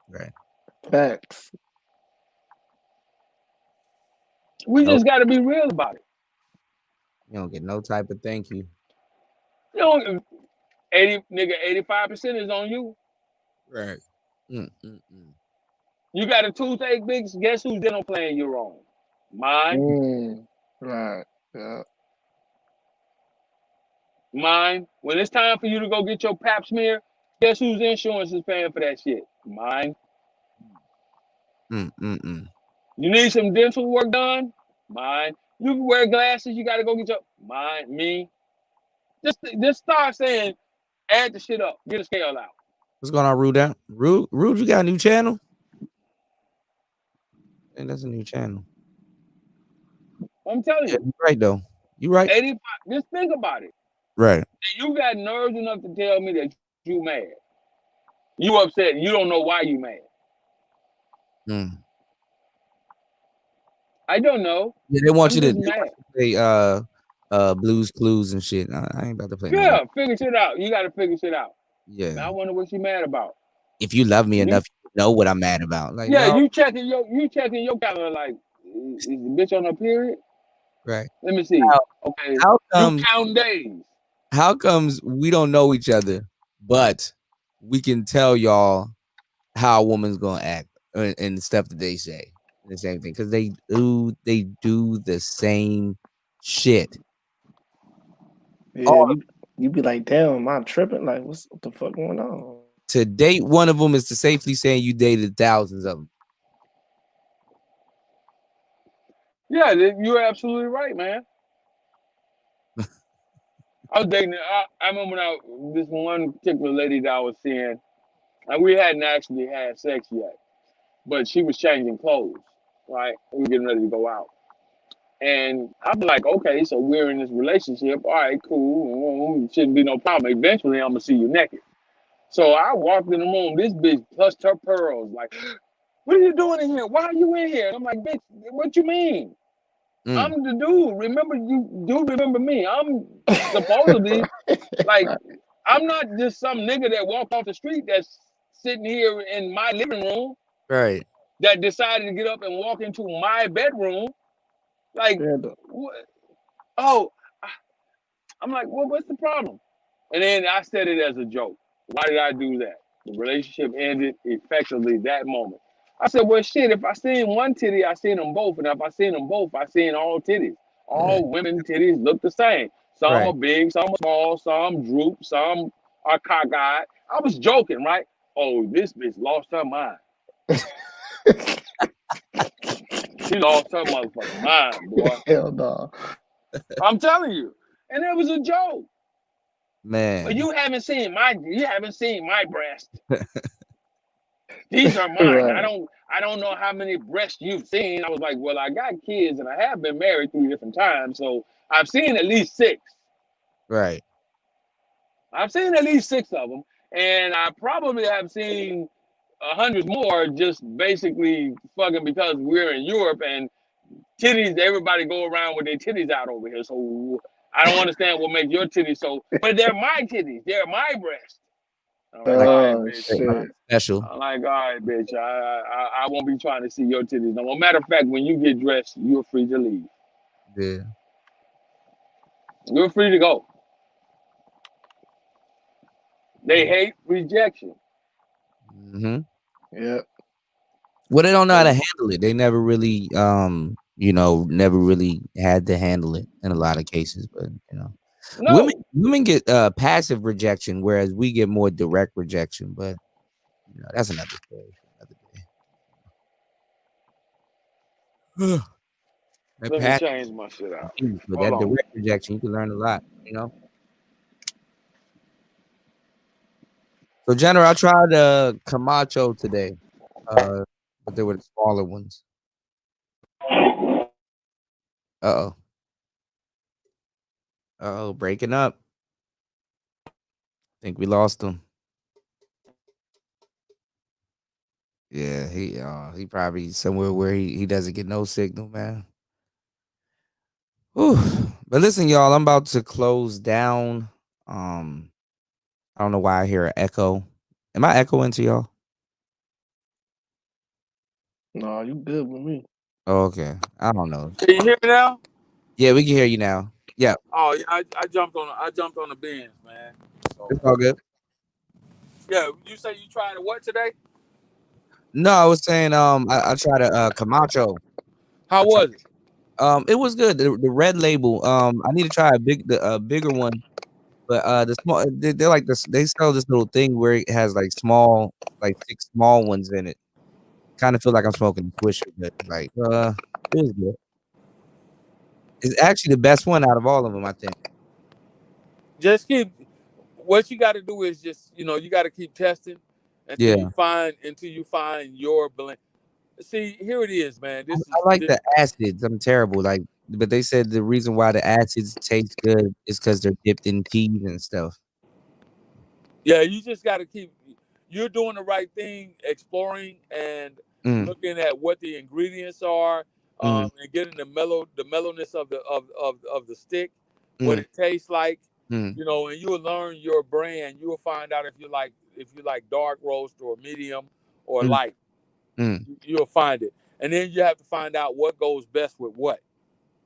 Right. Facts. We just got to be real about it. You don't get no type of thank you. You know, 85% is on you. Right. You got a toothache, bitch. Guess who's dental plan you're on? Mine. Right. Yeah. Mine. When it's time for you to go get your pap smear, guess whose insurance is paying for that shit? Mine. You need some dental work done? Mine. You can wear glasses, you gotta go get your mine, me. Just start saying, add the shit up, get a scale out. What's going on, Rude? Rude, you got a new channel? And that's a new channel. I'm telling you. You're right though. You right. 85. Just think about it. Right. You got nerves enough to tell me that you mad. You upset. You don't know why you mad. I don't know. Yeah, they want I'm you to just mad. say Blues Clues and shit. I ain't about to play no Yeah, more. figure shit out. You got to figure shit out. Yeah. Now I wonder what she mad about. If you love me You- enough, you know what I'm mad about. Like, Yeah, no, you checking your calendar like, is the bitch on her period? right. Let me see. Okay, How you comes count days. how comes we don't know each other, but we can tell y'all how a woman's gonna act and the stuff that they say, the same thing, because they do the same shit. Yeah, you be like, damn, am I tripping? Like, what the fuck going on? To date one of them is to safely saying you dated thousands of them. Yeah, you're absolutely right, man. I was dating. I remember when this one particular lady that I was seeing, and we hadn't actually had sex yet, but she was changing clothes, right? We were getting ready to go out, and I'm like, okay, so we're in this relationship. All right, cool. Shouldn't be no problem. Eventually, I'm gonna see you naked. So I walked in the room. This bitch clutched her pearls, like, "What are you doing in here? Why are you in here?" And I'm like, "Bitch, what you mean? I'm the dude. Remember remember me. I'm supposedly like, I'm not just some nigga that walked off the street that's sitting here in my living room Right. that decided to get up and walk into my bedroom. Like, what? Oh, I'm like, well, what's the problem? And then I said it as a joke. Why did I do that? The relationship ended effectively that moment. I said, well, shit, if I seen one titty, I seen them both. And if I seen them both, I seen all titties. All women titties look the same. Some are big, some are small, some droop, some are cockeyed. I was joking, right? Oh, this bitch lost her mind. She lost her motherfucking mind, boy. Hell no. I'm telling you. And it was a joke. Man. But you haven't seen my breast. These are mine. Right. I don't know how many breasts you've seen. I was like, well, I got kids and I have been married 3 different times, so I've seen at least 6. Right. I've seen at least 6 of them, and I probably have seen 100 more just basically fucking because we're in Europe and titties. Everybody go around with their titties out over here, so I don't understand what makes your titties so. But they're my titties. They're my breasts. I'm like, all right, bitch. Shit. Special. I'm like, all right, bitch. I won't be trying to see your titties no more. Matter of fact, when you get dressed, you're free to leave. Yeah. You're free to go. They hate rejection. Yeah. Well, they don't know how to handle it. They never really, never really had to handle it in a lot of cases. But No. women get passive rejection, whereas we get more direct rejection. But that's another story for another day. Let me change my shit out. But Hold that on. direct rejection, you can learn a lot. So, General, I tried Camacho today, but they were the smaller ones. Uh-oh, breaking up. I think we lost him. Yeah, he probably somewhere where he doesn't get no signal, man. Whew. But listen, y'all, I'm about to close down. I don't know why I hear an echo. Am I echoing to y'all? No, you good with me. Oh, okay. I don't know. Can you hear me now? Yeah, we can hear you now. Yeah. Oh yeah, I jumped on the Benz, man. So, It's all good. yeah, you say you tried what today? No, I was saying I tried a Camacho. How was it? It was good. The red label. I need to try a bigger one. But the small they're like this. They sell this little thing where it has like 6 small ones in it. Kind of feel like I'm smoking a Swisher, but like it was good. It's actually the best one out of all of them, I think. Just keep. What you got to do is just you got to keep testing until you find your blend. See, here it is, man. I like the acids. I'm terrible. But they said the reason why the acids taste good is because they're dipped in teas and stuff. Yeah, you just got to keep. You're doing the right thing, exploring, and looking at what the ingredients are, and getting the mellowness of the stick, what it tastes like, you know, and you will learn your brand. You will find out if you like dark roast or medium or light. You'll find it, and then you have to find out what goes best with what.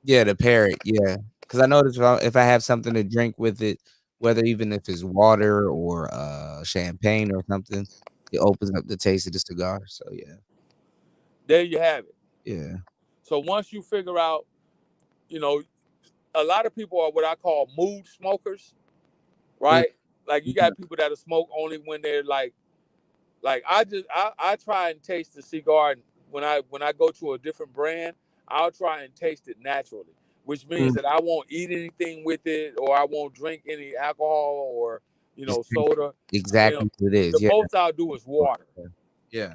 Yeah, to pair it. Yeah, because I noticed if I have something to drink with it, whether even if it's water or champagne or something, it opens up the taste of the cigar. So yeah, there you have it. Yeah. So once you figure out, you know, a lot of people are what I call mood smokers, right? Like you got people that smoke only when they're like I try and taste the cigar when I go to a different brand. I'll try and taste it naturally, which means that I won't eat anything with it, or I won't drink any alcohol or soda. Exactly what it is. The Yeah. most I'll do is water. Yeah.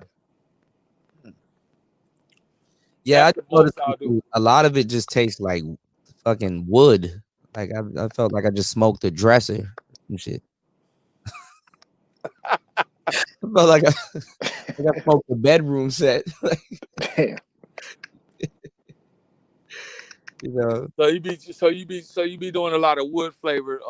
Yeah, I That's the just noticed most I'll do. a lot of it just tastes like fucking wood. Like I felt like I just smoked a dresser and shit. I felt like I smoked a bedroom set. Damn. You know, So you be doing a lot of wood flavored.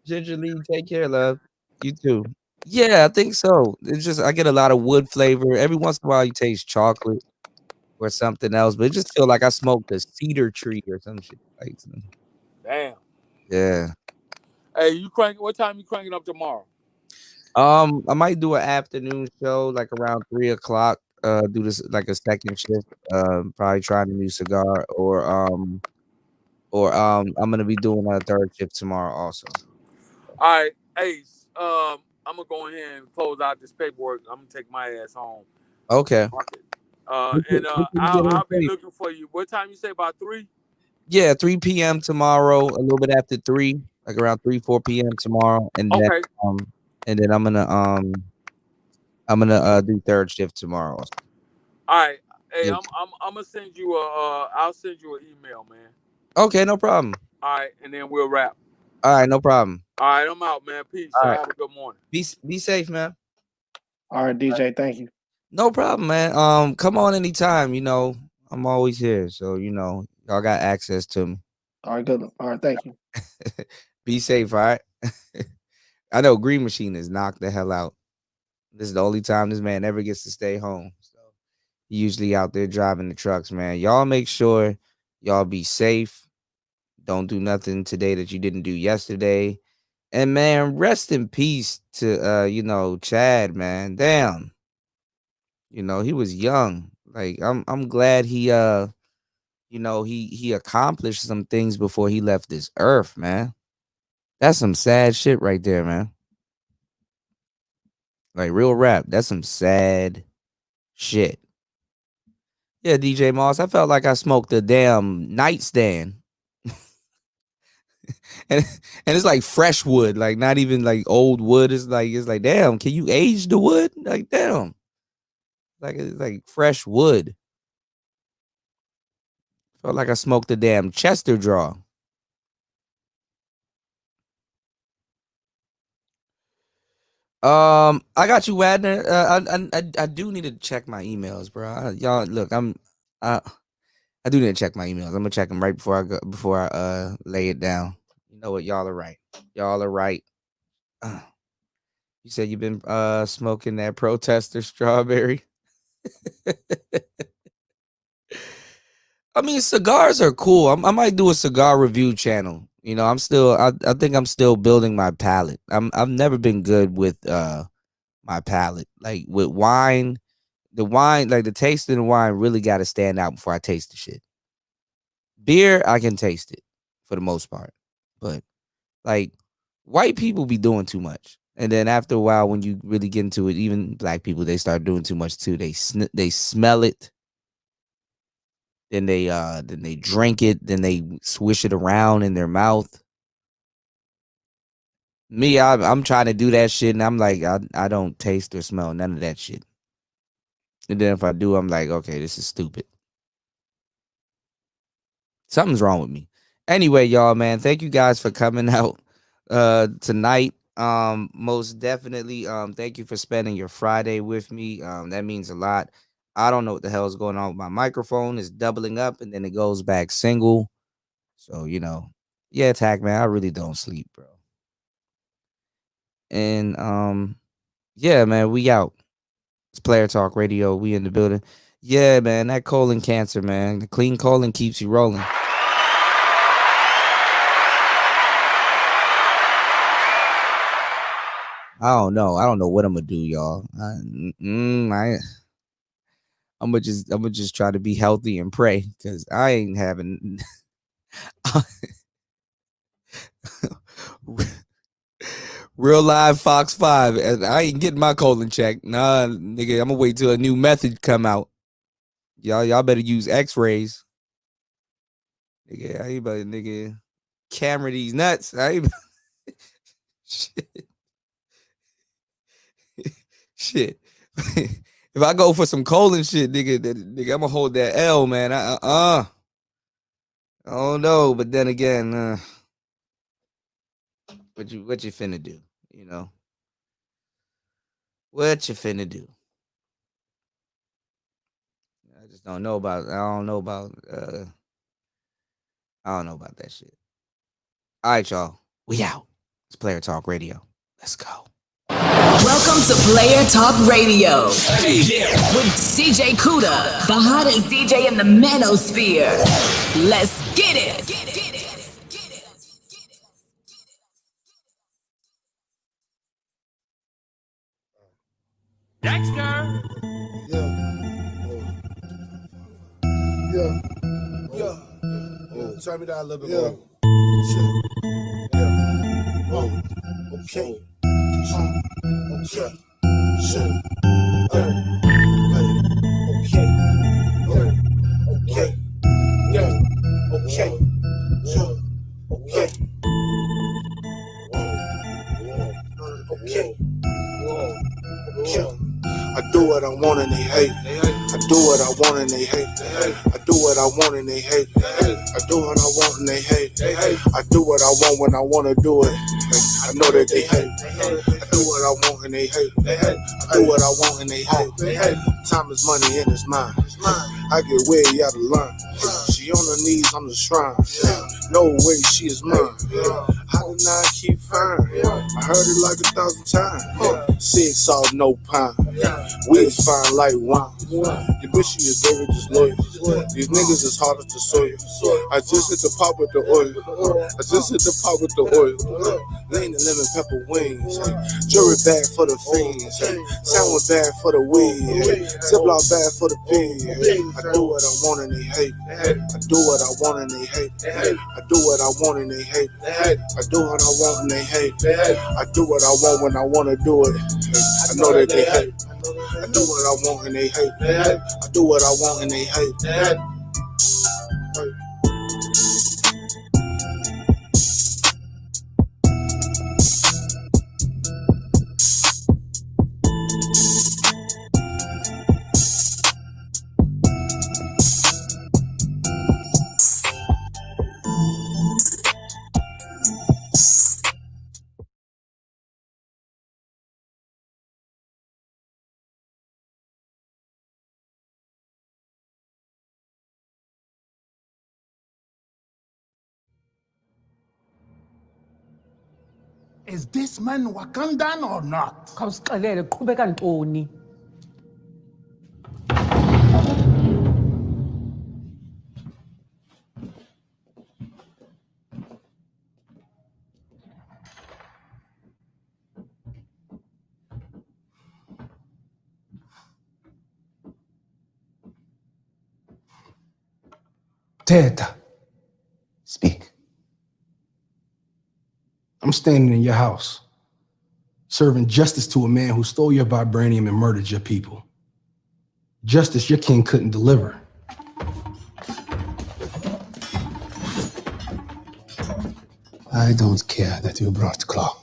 gingerly, take care, love. You too. Yeah, I think so. It's just I get a lot of wood flavor. Every once in a while, you taste chocolate or something else, but it just feel like I smoked a cedar tree or some shit. Like, Damn. yeah. Hey, what time you cranking up tomorrow? I might do an afternoon show like around 3:00. Do this like a second shift. Probably trying a new cigar, or I'm gonna be doing a third shift tomorrow also. All right, hey, I'm gonna go ahead and close out this paperwork. I'm gonna take my ass home. Okay. And I'll be looking for you. What time you say? About 3? Yeah, 3 p.m. tomorrow. A little bit after 3, like around 4 p.m. tomorrow, and then I'm gonna do third shift tomorrow. All right. Hey, Yeah. I'm gonna send you I'll send you an email, man. Okay, no problem. All right, and then we'll wrap. All right, no problem. All right, I'm out, man. Peace. All right. Have a good morning. Be safe, man. All right, DJ, thank you. No problem, man. Come on anytime. You know, I'm always here, so y'all got access to me. All right, good. All right, thank you. Be safe, all right? I know Green Machine is knocked the hell out. This is the only time this man ever gets to stay home. So he usually out there driving the trucks, man. Y'all make sure y'all be safe. Don't do nothing today that you didn't do yesterday. And man, rest in peace to Chad, man. Damn. He was young. Like I'm glad he he accomplished some things before he left this earth, man. That's some sad shit right there, man. Like real rap. That's some sad shit. Yeah, DJ Moss, I felt like I smoked a damn nightstand. and it's like fresh wood, like not even like old wood. It's like damn, can you age the wood? Like damn. Like it's like fresh wood. Felt like I smoked a damn Chester draw. I got you, Wadner. I do need to check my emails, bro. Y'all look, I do need to check my emails. I'm gonna check them right before I lay it down. You know what? Y'all are right. Y'all are right. You said you've been smoking that protester strawberry. I mean, cigars are cool. I might do a cigar review channel. I think I'm still building my palate. I've never been good with my palate. Like with wine, like the taste of the wine really got to stand out before I taste the shit. Beer, I can taste it for the most part, but like white people be doing too much. And then after a while, when you really get into it, even black people, they start doing too much too. They smell it. Then they drink it, then they swish it around in their mouth. Me, I'm trying to do that shit, and I'm like, I don't taste or smell none of that shit. And then if I do, I'm like, okay, this is stupid. Something's wrong with me. Anyway, y'all, man, thank you guys for coming out tonight. Most definitely, thank you for spending your Friday with me. That means a lot. I don't know what the hell is going on with my microphone. It's doubling up and then it goes back single. So, yeah, Tack, man, I really don't sleep, bro. And yeah, man, we out. It's Player Talk Radio. We in the building. Yeah, man, that colon cancer, man. The clean colon keeps you rolling. I don't know. I don't know what I'm gonna do, y'all. I'm gonna just try to be healthy and pray, because I ain't having real live Fox 5. I ain't getting my colon checked. Nah, nigga, I'm gonna wait till a new method come out. Y'all better use X-rays. Nigga, I ain't about to, nigga, camera these nuts. I ain't shit. If I go for some colon shit, nigga, I'm gonna hold that L, man. I don't know, but then again, what you finna do? What you finna do? I just don't know about. I don't know about that shit. All right, y'all. We out. It's Player Talk Radio. Let's go. Welcome to Player Talk Radio with DJ Kuda, the hottest DJ in the manosphere. Let's get it. Dexter. Yeah. Turn me down a little bit more. Okay. I do what I want and they hate. I do what I want and they hate. I do what I want and they hate. I do what I want and they hate. I do what I want when I want to do it. I know that they hate. I do what I want and they hate. I do what I want and they hate. Time is money and it's mine. I get way out of line. She on her knees on the shrine. No way she is mine. How did I keep fine? I heard it like 1,000 times. Six salt, no pine. We is fine like wine. Your bitch is very disloyal. These niggas is hard to soil. I just hit the pot with the oil. Lean and lemon pepper wings. Jury bag for the fiends. Sandwich bag for the weed. Ziploc bag for the pig. I do what I want and they hate. I do what I want and they hate. I do what I want and they hate. I do what I want and they hate. I do what I want when I want to do it. I know that they hate. I do what I want and they hate. I do what I want and they hate. Is this man Wakandan or not? Khawusixelele qhubeka ntoni? Teta, speak. I'm standing in your house, serving justice to a man who stole your vibranium and murdered your people. Justice your king couldn't deliver. I don't care that you brought Claw.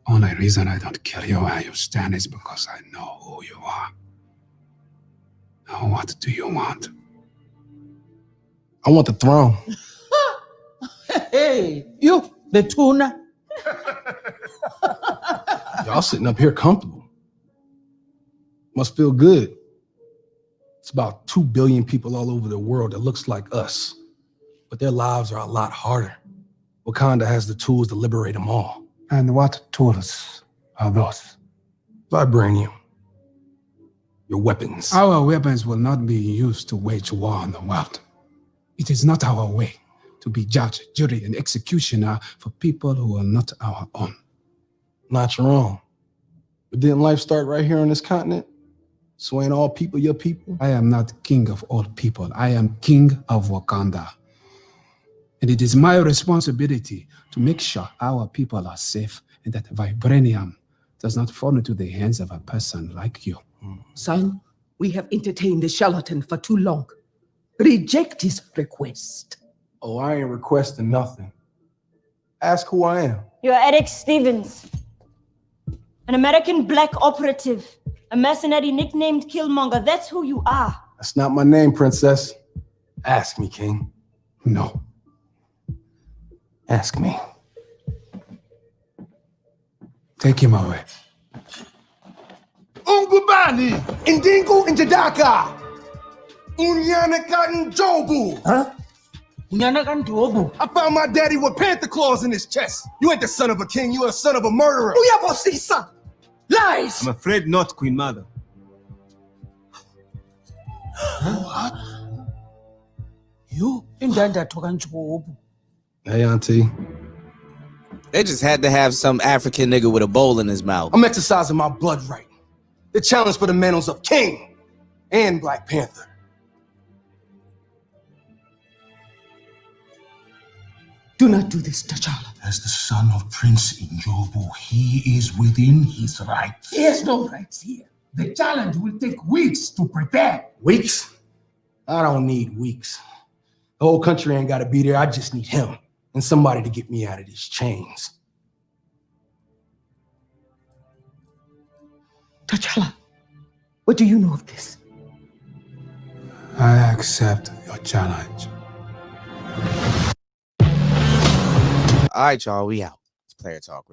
Only reason I don't kill you where you stand is because I know who you are. Now what do you want? I want the throne. Hey, you, the tuna. Y'all sitting up here comfortable. Must feel good. It's about 2 billion people all over the world that looks like us, but their lives are a lot harder. Wakanda has the tools to liberate them all. And what tools are those? Vibranium. Your weapons. Our weapons will not be used to wage war on the world. It is not our way to be judge, jury, and executioner for people who are not our own. Not wrong. But didn't life start right here on this continent? So ain't all people your people? I am not king of all people. I am king of Wakanda. And it is my responsibility to make sure our people are safe and that vibranium does not fall into the hands of a person like you. Son, we have entertained the charlatan for too long. Reject his request. Oh, I ain't requesting nothing. Ask who I am. You're Eric Stevens, an American black operative, a mercenary nicknamed Killmonger. That's who you are. That's not my name, princess. Ask me, king. No. Ask me. Take him away. Ungubani, Indingu Njadaka, Unyanaka Njobu. Huh? Unyanaka Njobu? I found my daddy with panther claws in his chest. You ain't the son of a king, you a son of a murderer. Son. Lies! I'm afraid not, Queen Mother. What? You? Indanda toka Njobu. Hey, auntie. They just had to have some African nigga with a bowl in his mouth. I'm exercising my blood right. The challenge for the mantles of King and Black Panther. Do not do this, T'Challa. As the son of Prince Njobu, he is within his rights. He has no rights here. The challenge will take weeks to prepare. Weeks? I don't need weeks. The whole country ain't gotta be there. I just need him and somebody to get me out of these chains. T'Challa, what do you know of this? I accept your challenge. All right, y'all, we out. It's Player Talk Radio.